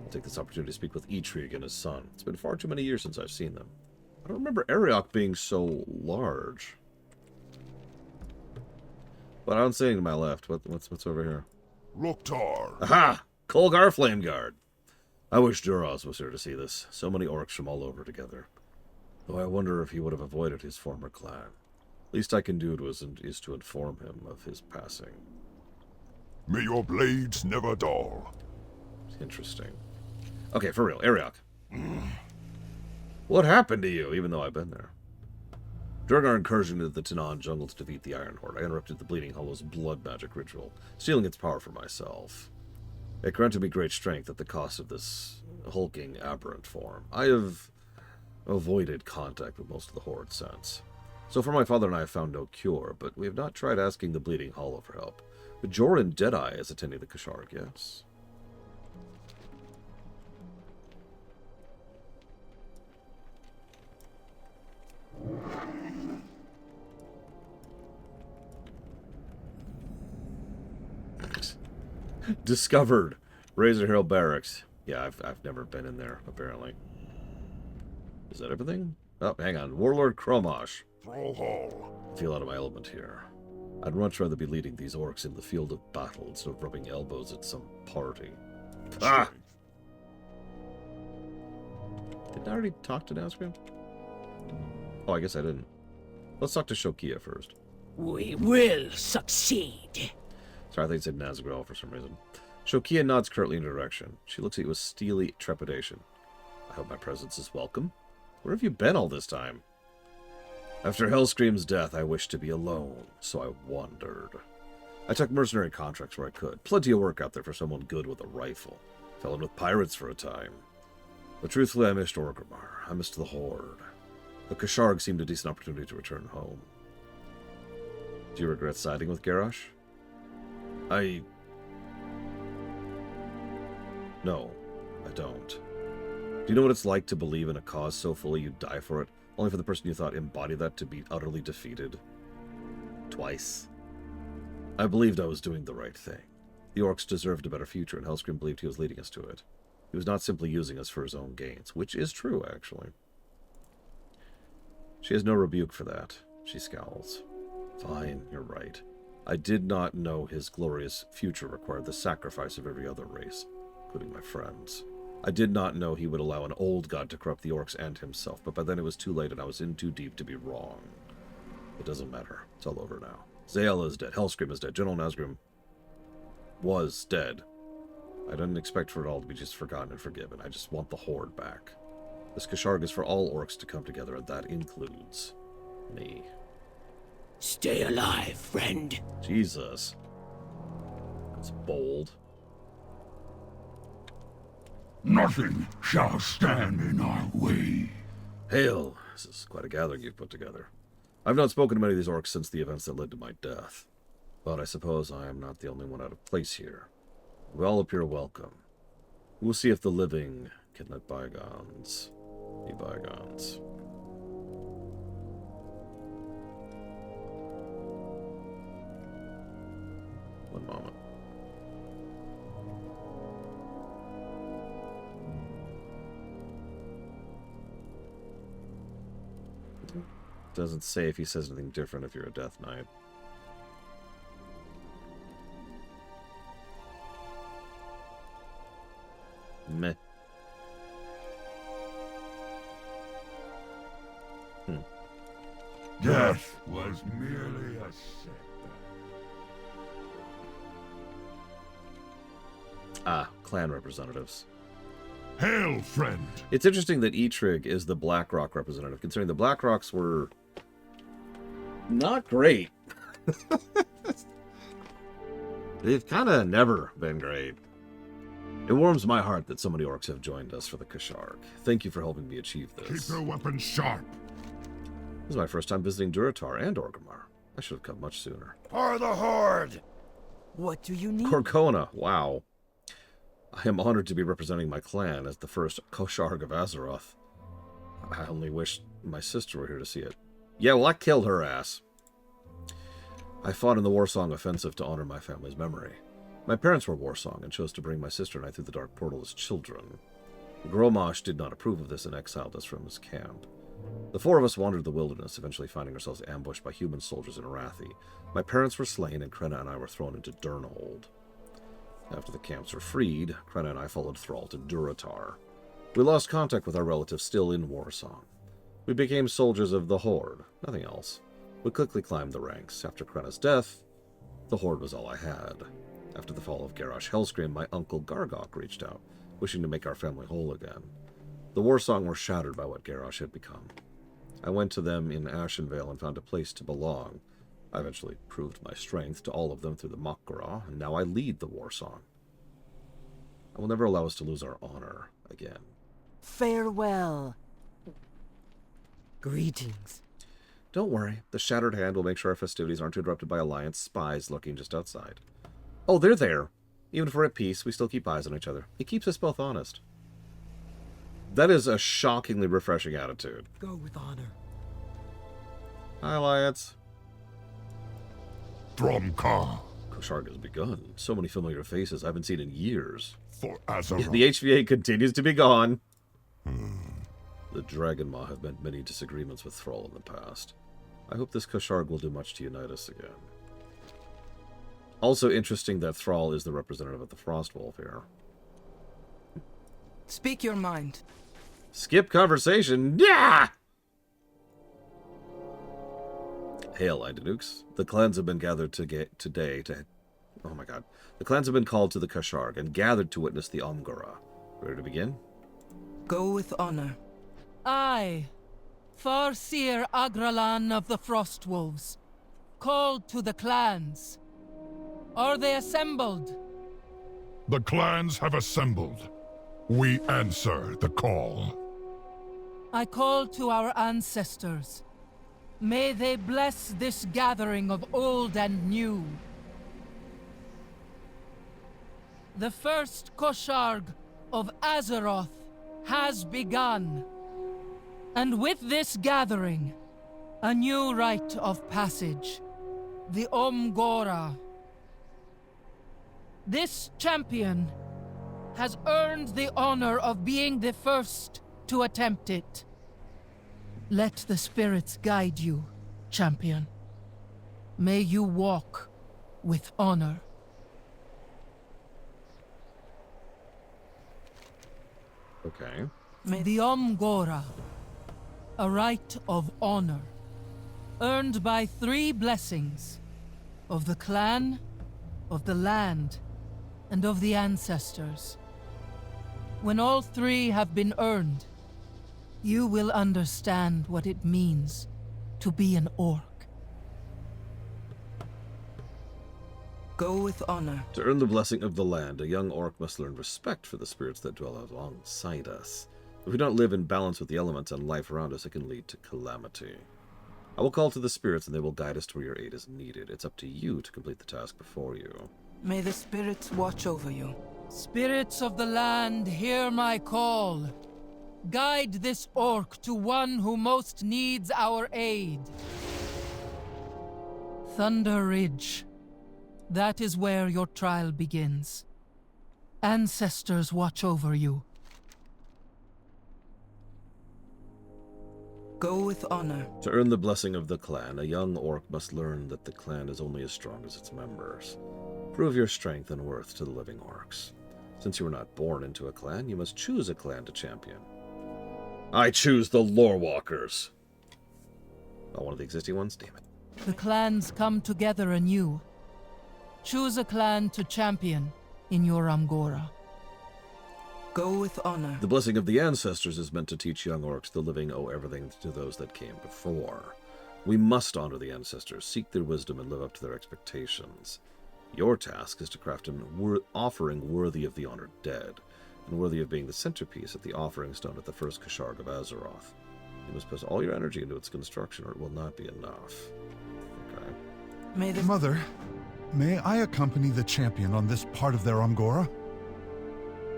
I'll take this opportunity to speak with Eitrigue and his son. It's been far too many years since I've seen them. I don't remember Ariok being so large. But I don't see anything to my left. What's over here? Loktar. Aha! Kolgar Flameguard. I wish Duras was here to see this. So many orcs from all over together. Though I wonder if he would have avoided his former clan. Least I can do is to inform him of his passing. May your blades never dull. Interesting. Okay, for real, Ariok. What happened to you, even though I've been there? During our incursion into the Tanaan jungle to defeat the Iron Horde, I interrupted the Bleeding Hollow's blood magic ritual, stealing its power for myself. It granted me great strength at the cost of this hulking, aberrant form. I have avoided contact with most of the Horde since. So far my father and I have found no cure, but we have not tried asking the Bleeding Hollow for help. But Joran Deadeye is attending the Kashark, yes. Discovered Razor Hill Barracks. Yeah, I've never been in there, apparently. Is that everything? Oh, hang on. Warlord Kromosh. I feel out of my element here. I'd much rather be leading these orcs in the field of battle instead of rubbing elbows at some party. Ah! Didn't I already talk to Nazgrim? Oh, I guess I didn't. Let's talk to Shokia first. We will succeed. Sorry, I think it said Nazgul for some reason. Shokia nods curtly in your direction. She looks at you with steely trepidation. I hope my presence is welcome. Where have you been all this time? After Hellscream's death, I wished to be alone, so I wandered. I took mercenary contracts where I could. Plenty of work out there for someone good with a rifle. Fell in with pirates for a time. But truthfully, I missed Orgrimmar. I missed the Horde. The Kasharg seemed a decent opportunity to return home. Do you regret siding with Garrosh? No, I don't. Do you know what it's like to believe in a cause so fully you'd die for it, only for the person you thought embodied that to be utterly defeated? Twice. I believed I was doing the right thing. The orcs deserved a better future, and Hellscream believed he was leading us to it. He was not simply using us for his own gains, which is true, actually. She has no rebuke for that. She scowls. Fine, you're right. I did not know his glorious future required the sacrifice of every other race, including my friends. I did not know he would allow an old god to corrupt the orcs and himself, but by then it was too late and I was in too deep to be wrong. It doesn't matter. It's all over now. Zael is dead. Hellscream is dead. General Nazgrim was dead. I didn't expect for it all to be just forgotten and forgiven. I just want the Horde back. This Kasharg is for all orcs to come together, and that includes me. Stay alive, friend. Jesus. That's bold. Nothing shall stand in our way. Hail! This is quite a gathering you've put together. I've not spoken to many of these orcs since the events that led to my death. But I suppose I am not the only one out of place here. We all appear welcome. We'll see if the living can let bygones be bygones. One moment. Doesn't say if he says anything different if you're a Death Knight. Meh. Death was merely a setback. Ah, clan representatives. Hail, friend! It's interesting that Eitrig is the Blackrock representative, considering the Blackrocks were not great. They've kind of never been great. It warms my heart that so many orcs have joined us for the Kasharg. Thank you for helping me achieve this. Keep your weapons sharp. This is my first time visiting Durotar and Orgrimmar. I should have come much sooner. For the Horde! What do you need? Corcona, wow. I am honored to be representing my clan as the first Kasharg of Azeroth. I only wish my sister were here to see it. Yeah, well, I killed her ass. I fought in the Warsong Offensive to honor my family's memory. My parents were Warsong and chose to bring my sister and I through the Dark Portal as children. Gromash did not approve of this and exiled us from his camp. The four of us wandered the wilderness, eventually finding ourselves ambushed by human soldiers in Arathi. My parents were slain and Krenna and I were thrown into Durnhold. After the camps were freed, Krenna and I followed Thrall to Durotar. We lost contact with our relatives still in Warsong. We became soldiers of the Horde, nothing else. We quickly climbed the ranks. After Krenna's death, the Horde was all I had. After the fall of Garrosh Hellscream, my uncle Gargok reached out, wishing to make our family whole again. The Warsong were shattered by what Garrosh had become. I went to them in Ashenvale and found a place to belong. I eventually proved my strength to all of them through the Mak'gora, and now I lead the Warsong. I will never allow us to lose our honor again. Farewell. Greetings. Don't worry, the Shattered Hand will make sure our festivities aren't interrupted by Alliance spies lurking just outside. Oh, they're there. Even if we're at peace, we still keep eyes on each other. It keeps us both honest. That is a shockingly refreshing attitude. Go with honor. Hi, Alliance. Dromkar. Kasharg has begun. So many familiar faces I haven't seen in years. For Azeroth. The HVA continues to be gone. The Dragon Maw have met many disagreements with Thrall in the past. I hope this Kasharg will do much to unite us again. Also interesting that Thrall is the representative of the Frostwolf here. Speak your mind. Skip conversation. Yeah! Hail, Idonukes. The clans have been gathered today to... Oh my god. The clans have been called to the Kasharg and gathered to witness the Omgora. Ready to begin? Go with honor. I, Farseer Agralan of the Frostwolves, called to the clans. Are they assembled? The clans have assembled. We answer the call. I call to our ancestors. May they bless this gathering of old and new. The first Kasharg of Azeroth has begun. And with this gathering, a new rite of passage, the Omgora. This champion has earned the honor of being the first to attempt it. Let the spirits guide you, champion. May you walk with honor. Okay. The Omgora, a rite of honor, earned by 3 blessings, of the clan, of the land, and of the ancestors. When all 3 have been earned, you will understand what it means to be an orc. Go with honor. To earn the blessing of the land, a young orc must learn respect for the spirits that dwell alongside us. If we don't live in balance with the elements and life around us, it can lead to calamity. I will call to the spirits and they will guide us to where your aid is needed. It's up to you to complete the task before you. May the spirits watch over you. Spirits of the land, hear my call. Guide this orc to one who most needs our aid. Thunder Ridge. That is where your trial begins. Ancestors watch over you. Go with honor. To earn the blessing of the clan, a young orc must learn that the clan is only as strong as its members. Prove your strength and worth to the living orcs. Since you were not born into a clan, you must choose a clan to champion. I choose the Lorewalkers. Oh, one of the existing ones? Damn it. The clans come together anew. Choose a clan to champion in your Amgora. Go with honor. The blessing of the ancestors is meant to teach young orcs the living owe everything to those that came before. We must honor the ancestors, seek their wisdom, and live up to their expectations. Your task is to craft an offering worthy of the honored dead, and worthy of being the centerpiece at the offering stone at the first Kasharg of Azeroth. You must put all your energy into its construction, or it will not be enough. Okay. Mother, may I accompany the champion on this part of their Amgora?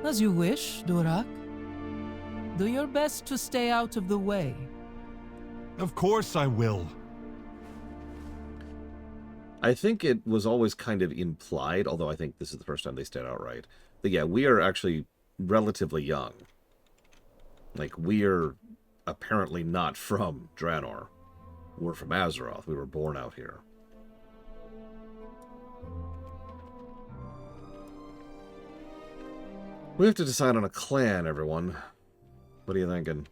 As you wish, Durak. Do your best to stay out of the way. Of course I will. I think it was always kind of implied, although I think this is the first time they said outright, that yeah, we are actually relatively young. Like, we're apparently not from Draenor. We're from Azeroth. We were born out here. We have to decide on a clan, everyone. What are you thinking?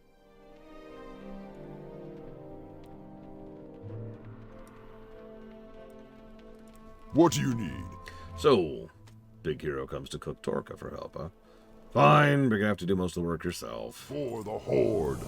What do you need? So, Big Hero comes to cook Torka for help, huh? Fine, but you're gonna have to do most of the work yourself. For the Horde.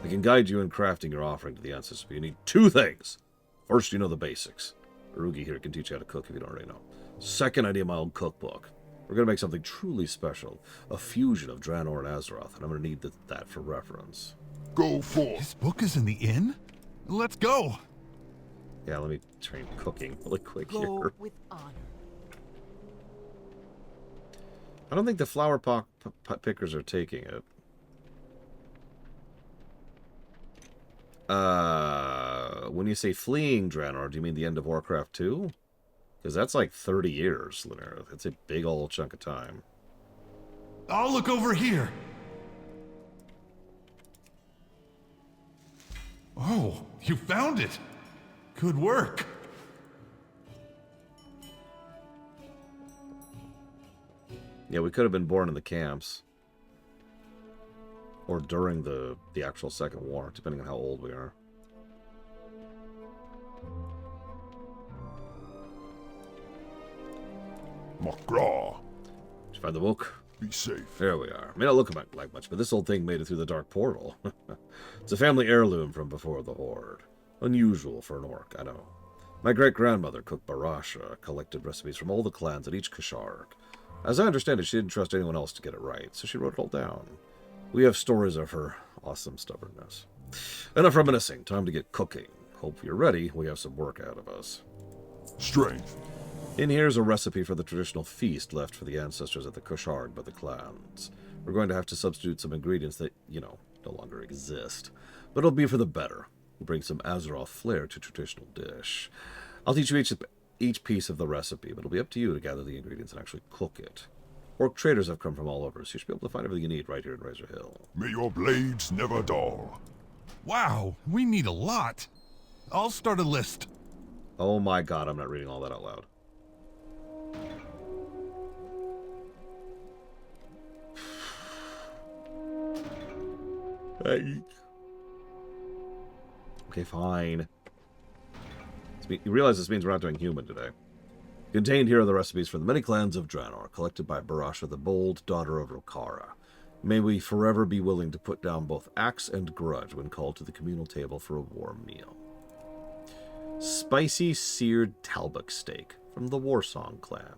I can guide you in crafting your offering to the ancestors, but you need two things. First, you know the basics. Arugi here can teach you how to cook if you don't already know. Second, I need my own cookbook. We're going to make something truly special. A fusion of Draenor and Azeroth, and I'm going to need that for reference. Go for. His book is in the inn? Let's go. Yeah, let me train cooking really quick Go here. with honor. I don't think the flower pickers are taking it. When you say fleeing Draenor, do you mean the end of Warcraft 2? Because that's like 30 years, Linnea. That's a big old chunk of time. I'll look over here. Oh, you found it. Good work. Yeah, we could have been born in the camps. Or during the actual Second War, depending on how old we are. Magraw. Did you find the book? Be safe. There we are. May not look like much, but this old thing made it through the dark portal. It's a family heirloom from before the Horde. Unusual for an orc, I know. My great-grandmother cooked Barasha, collected recipes from all the clans at each Kasharg. As I understand it, she didn't trust anyone else to get it right, so she wrote it all down. We have stories of her awesome stubbornness. Enough reminiscing. Time to get cooking. Hope you're ready. We have some work out of us. Strength. In here's a recipe for the traditional feast left for the ancestors at the Kasharg by the clans. We're going to have to substitute some ingredients that, no longer exist. But it'll be for the better. We'll bring some Azeroth flair to traditional dish. I'll teach you each piece of the recipe, but it'll be up to you to gather the ingredients and actually cook it. Orc traders have come from all over, so you should be able to find everything you need right here in Razor Hill. May your blades never dull. Wow, we need a lot. I'll start a list. Oh my god, I'm not reading all that out loud. Hey. Okay, fine. You realize this means we're not doing human today. Contained here are the recipes for the many clans of Draenor, collected by Barasha the Bold, daughter of Rokara. May we forever be willing to put down both axe and grudge when called to the communal table for a warm meal. Spicy seared talbuk steak from the Warsong clan.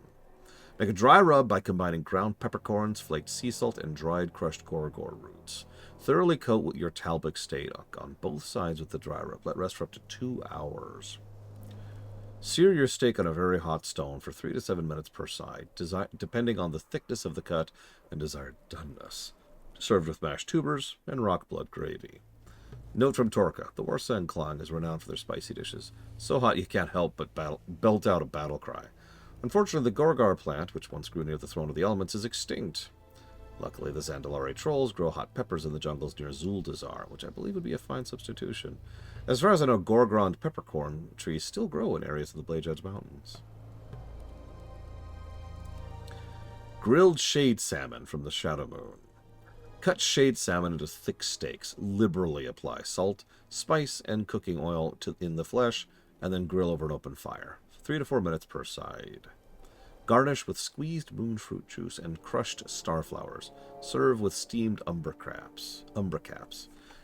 Make a dry rub by combining ground peppercorns, flaked sea salt, and dried crushed gorgor roots. Thoroughly coat your talbuk steak on both sides with the dry rub. Let rest for up to 2 hours. Sear your steak on a very hot stone for 3 to 7 minutes per side, depending on the thickness of the cut and desired doneness. Served with mashed tubers and rock blood gravy. Note from Torka, the Warsong clan is renowned for their spicy dishes. So hot you can't help but belt out a battle cry. Unfortunately, the Gorgar plant, which once grew near the throne of the elements, is extinct. Luckily, the Zandalari trolls grow hot peppers in the jungles near Zuldazar, which I believe would be a fine substitution. As far as I know, Gorgrond peppercorn trees still grow in areas of the Blade Edge Mountains. Grilled shade salmon from the Shadow Moon. Cut shade salmon into thick steaks. Liberally apply salt, spice, and cooking oil in the flesh, and then grill over an open fire. 3 to 4 minutes per side. Garnish with squeezed moonfruit juice and crushed starflowers. Serve with steamed umbra caps.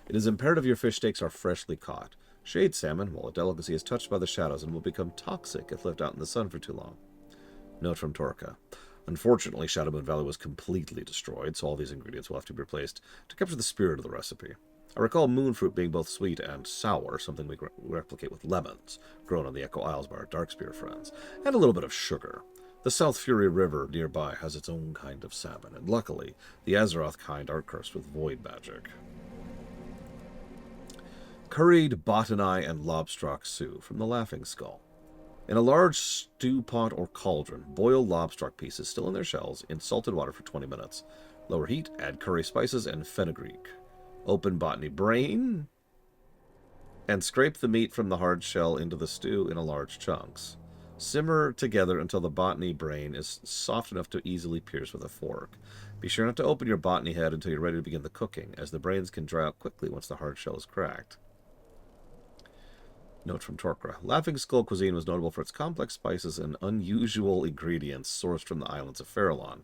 It is imperative your fish steaks are freshly caught. Shade salmon, while a delicacy, is touched by the shadows and will become toxic if left out in the sun for too long. Note from Torka. Unfortunately, Shadowmoon Valley was completely destroyed, so all these ingredients will have to be replaced to capture the spirit of the recipe. I recall moonfruit being both sweet and sour, something we replicate with lemons, grown on the Echo Isles by our Darkspear friends, and a little bit of sugar. The South Fury River nearby has its own kind of salmon, and luckily, the Azeroth kind aren't cursed with void magic. Curried botanai and lobstrock stew from the Laughing Skull. In a large stew pot or cauldron, boil lobstrock pieces still in their shells in salted water for 20 minutes. Lower heat, add curry spices and fenugreek. Open botany brain, and scrape the meat from the hard shell into the stew in large chunks. Simmer together until the botany brain is soft enough to easily pierce with a fork. Be sure not to open your botany head until you're ready to begin the cooking, as the brains can dry out quickly once the hard shell is cracked. Note from Torkra. Laughing Skull cuisine was notable for its complex spices and unusual ingredients sourced from the islands of Farallon,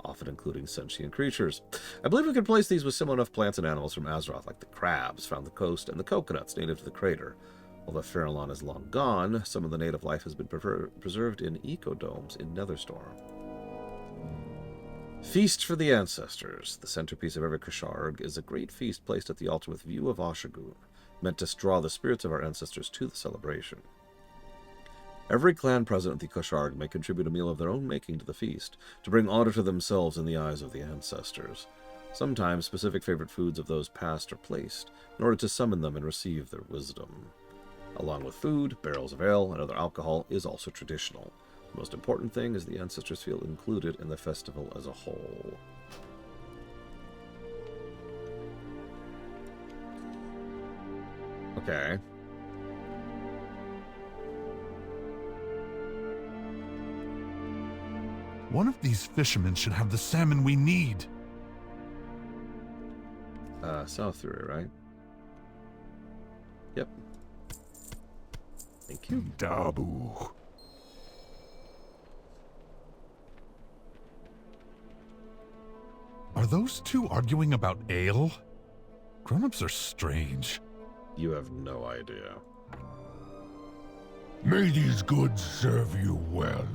often including sentient creatures. I believe we can place these with similar enough plants and animals from Azeroth, like the crabs found on the coast and the coconuts native to the crater. Although Farallon is long gone, some of the native life has been preserved in ecodomes in Netherstorm. Feast for the Ancestors. The centerpiece of every Kusharg is a great feast placed at the altar with view of Oshagun, meant to draw the spirits of our ancestors to the celebration. Every clan present at the Kusharg may contribute a meal of their own making to the feast, to bring honor to themselves in the eyes of the ancestors. Sometimes specific favorite foods of those past are placed, in order to summon them and receive their wisdom. Along with food, barrels of ale, and other alcohol is also traditional. The most important thing is the ancestors feel included in the festival as a whole. Okay. One of these fishermen should have the salmon we need. South Fury, right? Yep. Thank you. Dabu. Are those two arguing about ale? Grown-ups are strange. You have no idea. May these goods serve you well.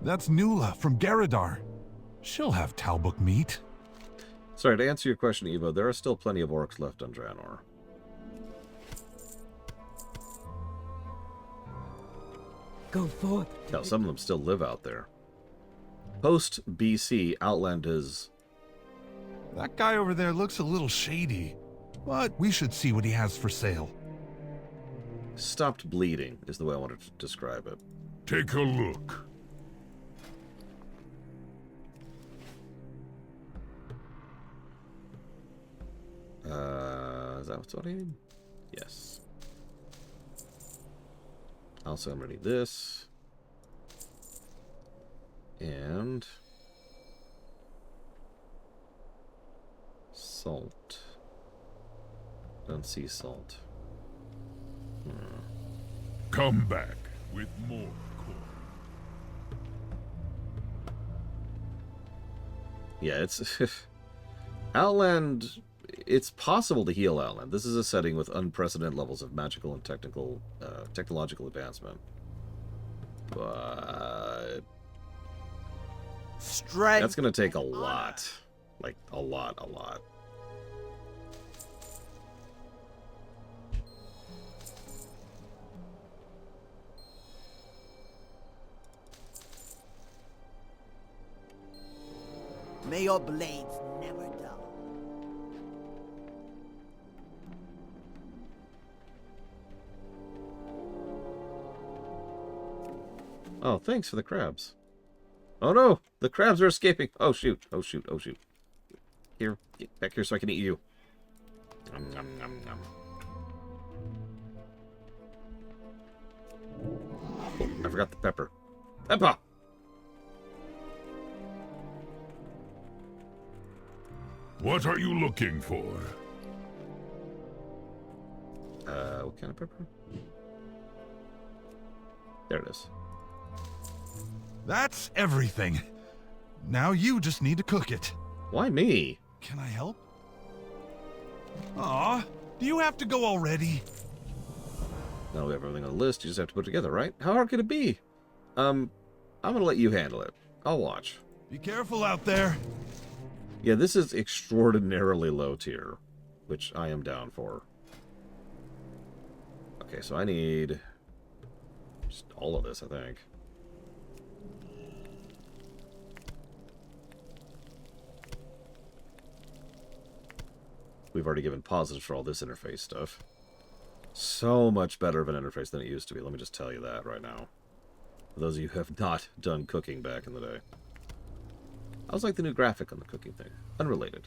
That's Nula from Garadar. She'll have Talbuk meat. Sorry, to answer your question, Evo, there are still plenty of orcs left on Draenor. Go forth. Hell, some of them still live out there. Post BC, Outland is... That guy over there looks a little shady, but we should see what he has for sale. Stopped bleeding is the way I wanted to describe it. Take a look. Is that what I need? Yes. Also, I'm gonna need this. And... salt. Don't see salt. Come back with more corn. Yeah, it's... Outland... It's possible to heal Outland. This is a setting with unprecedented levels of magical and technological advancement. But... Strength. That's gonna take a lot. Like, a lot. May your blades never dull. Oh, thanks for the crabs. Oh no! The crabs are escaping! Oh shoot, oh shoot, oh shoot. Here, get back here so I can eat you. Nom, nom, nom, nom. Oh, I forgot the pepper. Pepper! What are you looking for? What kind of pepper? There it is. That's everything. Now you just need to cook it. Why me? Can I help? Aw, do you have to go already? Now we have everything on the list. You just have to put it together, right? How hard could it be? I'm gonna let you handle it. I'll watch. Be careful out there. Yeah, this is extraordinarily low tier, which I am down for. Okay, so I need just all of this, I think. We've already given positives for all this interface stuff. So much better of an interface than it used to be. Let me just tell you that right now. For those of you who have not done cooking back in the day. I was like the new graphic on the cooking thing. Unrelated.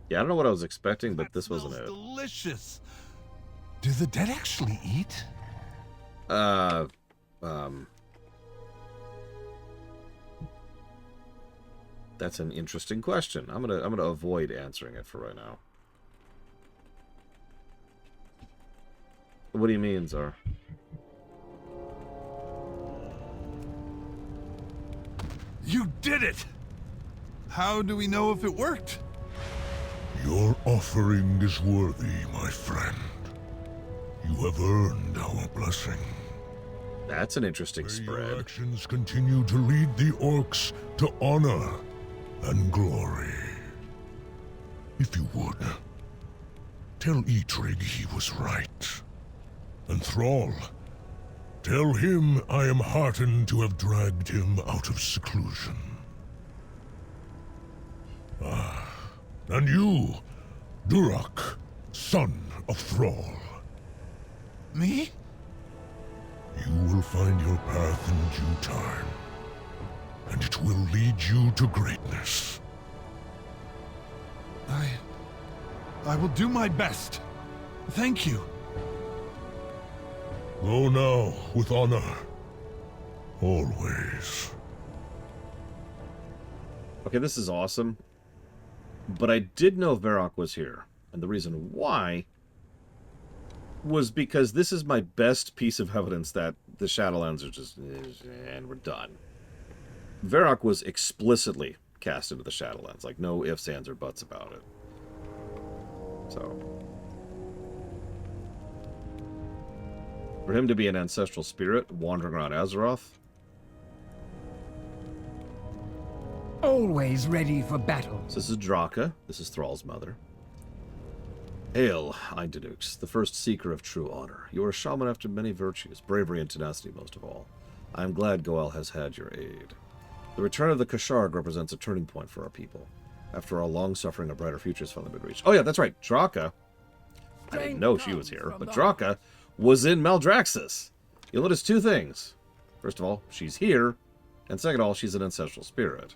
Yeah, I don't know what I was expecting, but this wasn't it. Delicious. Do the dead actually eat? That's an interesting question. I'm gonna avoid answering it for right now. What do you mean, Zar? You did it! How do we know if it worked? Your offering is worthy, my friend. You have earned our blessing. That's an interesting May spread. your actions continue to lead the orcs to honor and glory. If you would, tell Eitrig he was right. And Thrall, tell him I am heartened to have dragged him out of seclusion. Ah, and you, Durak, son of Thrall. Me? You will find your path in due time, and it will lead you to greatness. I will do my best. Thank you. Go now with honor. Always. Okay, this is awesome. But I did know Varrock was here. And the reason why was because this is my best piece of evidence that the Shadowlands are just... and we're done. Varrock was explicitly cast into the Shadowlands. Like, no ifs, ands, or buts about it. So... for him to be an ancestral spirit wandering around Azeroth... Always ready for battle. So this is Draka. This is Thrall's mother. Hail, Eindinux, the first seeker of true honor. You are a shaman after many virtues, bravery and tenacity most of all. I am glad Goel has had your aid. The return of the Kasharg represents a turning point for our people. After our long suffering, a brighter future has finally been reached. Oh yeah, that's right, Draka. I didn't know she was here, but Draka was in Maldraxxus. You'll notice two things. First of all, she's here, and second of all, she's an ancestral spirit.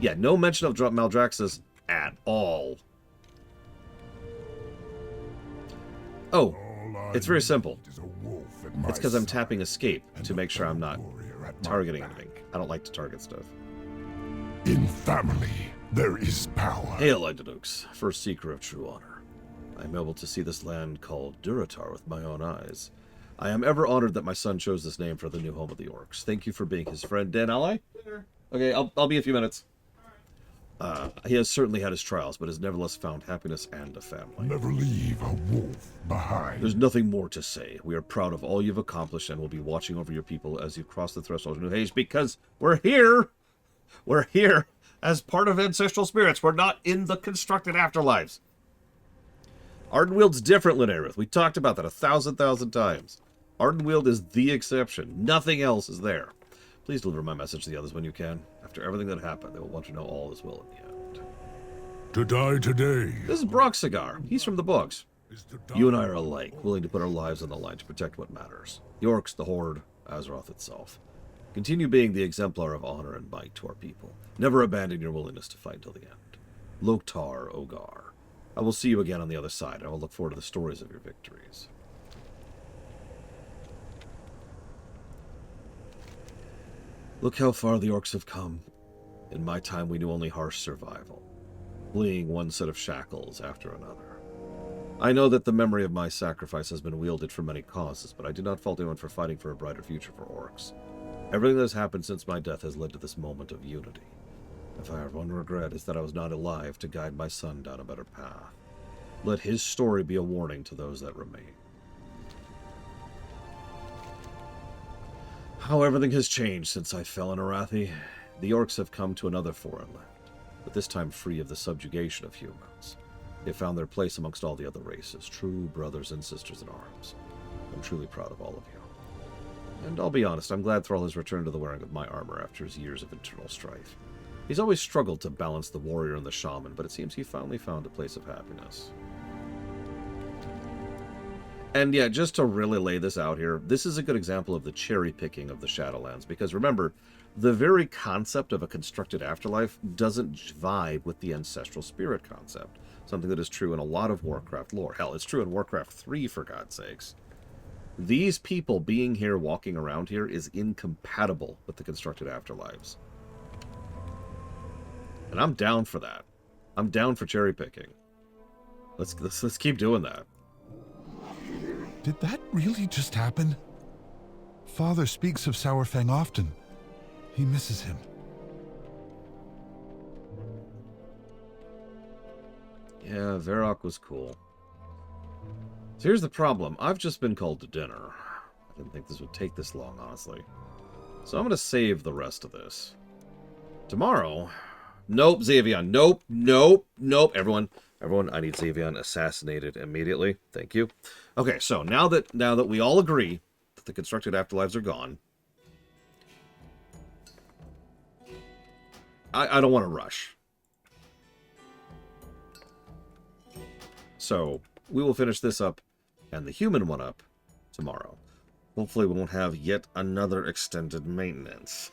Yeah, no mention of Maldraxxus at all. Oh, it's very simple. It's because I'm tapping escape to make sure I'm not targeting anything. I don't like to target stuff. In family, there is power. Hail, Eindinux, first seeker of true honor. I am able to see this land called Durotar with my own eyes. I am ever honored that my son chose this name for the new home of the orcs. Thank you for being his friend and ally. Okay, I'll be a few minutes. He has certainly had his trials, but has nevertheless found happiness and a family. Never leave a wolf behind. There's nothing more to say. We are proud of all you've accomplished and will be watching over your people as you cross the threshold of New Haze, because we're here! We're here as part of ancestral spirits. We're not in the constructed afterlives. Ardenweald's different, Linerith. We talked about that 1,000 times. Ardenweald is the exception. Nothing else is there. Please deliver my message to the others when you can. After everything that happened, they will want to know all is well in the end. To die today. This is Broxigar. He's from the books. You and I are alike, willing to put our lives on the line to protect what matters. The Orcs, the Horde, Azeroth itself. Continue being the exemplar of honor and might to our people. Never abandon your willingness to fight till the end. Loktar Ogar. I will see you again on the other side, and I will look forward to the stories of your victories. Look how far the Orcs have come. In my time, we knew only harsh survival, fleeing one set of shackles after another. I know that the memory of my sacrifice has been wielded for many causes, but I do not fault anyone for fighting for a brighter future for Orcs. Everything that has happened since my death has led to this moment of unity. If I have one regret, is that I was not alive to guide my son down a better path. Let his story be a warning to those that remain. How everything has changed since I fell in Arathi. The Orcs have come to another foreign land, but this time free of the subjugation of humans. They found their place amongst all the other races, true brothers and sisters in arms. I'm truly proud of all of you. And I'll be honest, I'm glad Thrall has returned to the wearing of my armor after his years of internal strife. He's always struggled to balance the warrior and the shaman, but it seems he finally found a place of happiness. And yeah, just to really lay this out here, this is a good example of the cherry picking of the Shadowlands, because remember, the very concept of a constructed afterlife doesn't vibe with the ancestral spirit concept, something that is true in a lot of Warcraft lore. Hell, it's true in Warcraft 3, for God's sakes. These people being here, walking around here, is incompatible with the constructed afterlives. And I'm down for that. I'm down for cherry picking. Let's keep doing that. Did that really just happen? Father speaks of Sourfang often. He misses him. Yeah, Varrock was cool. So here's the problem. I've just been called to dinner. I didn't think this would take this long, honestly. So I'm going to save the rest of this. Tomorrow... Nope, Xavion. Nope, nope, nope. Everyone, I need Xavion assassinated immediately. Thank you. Okay, so now that we all agree that the constructed afterlives are gone, I don't want to rush. So we will finish this up and the human one up tomorrow. Hopefully we won't have yet another extended maintenance.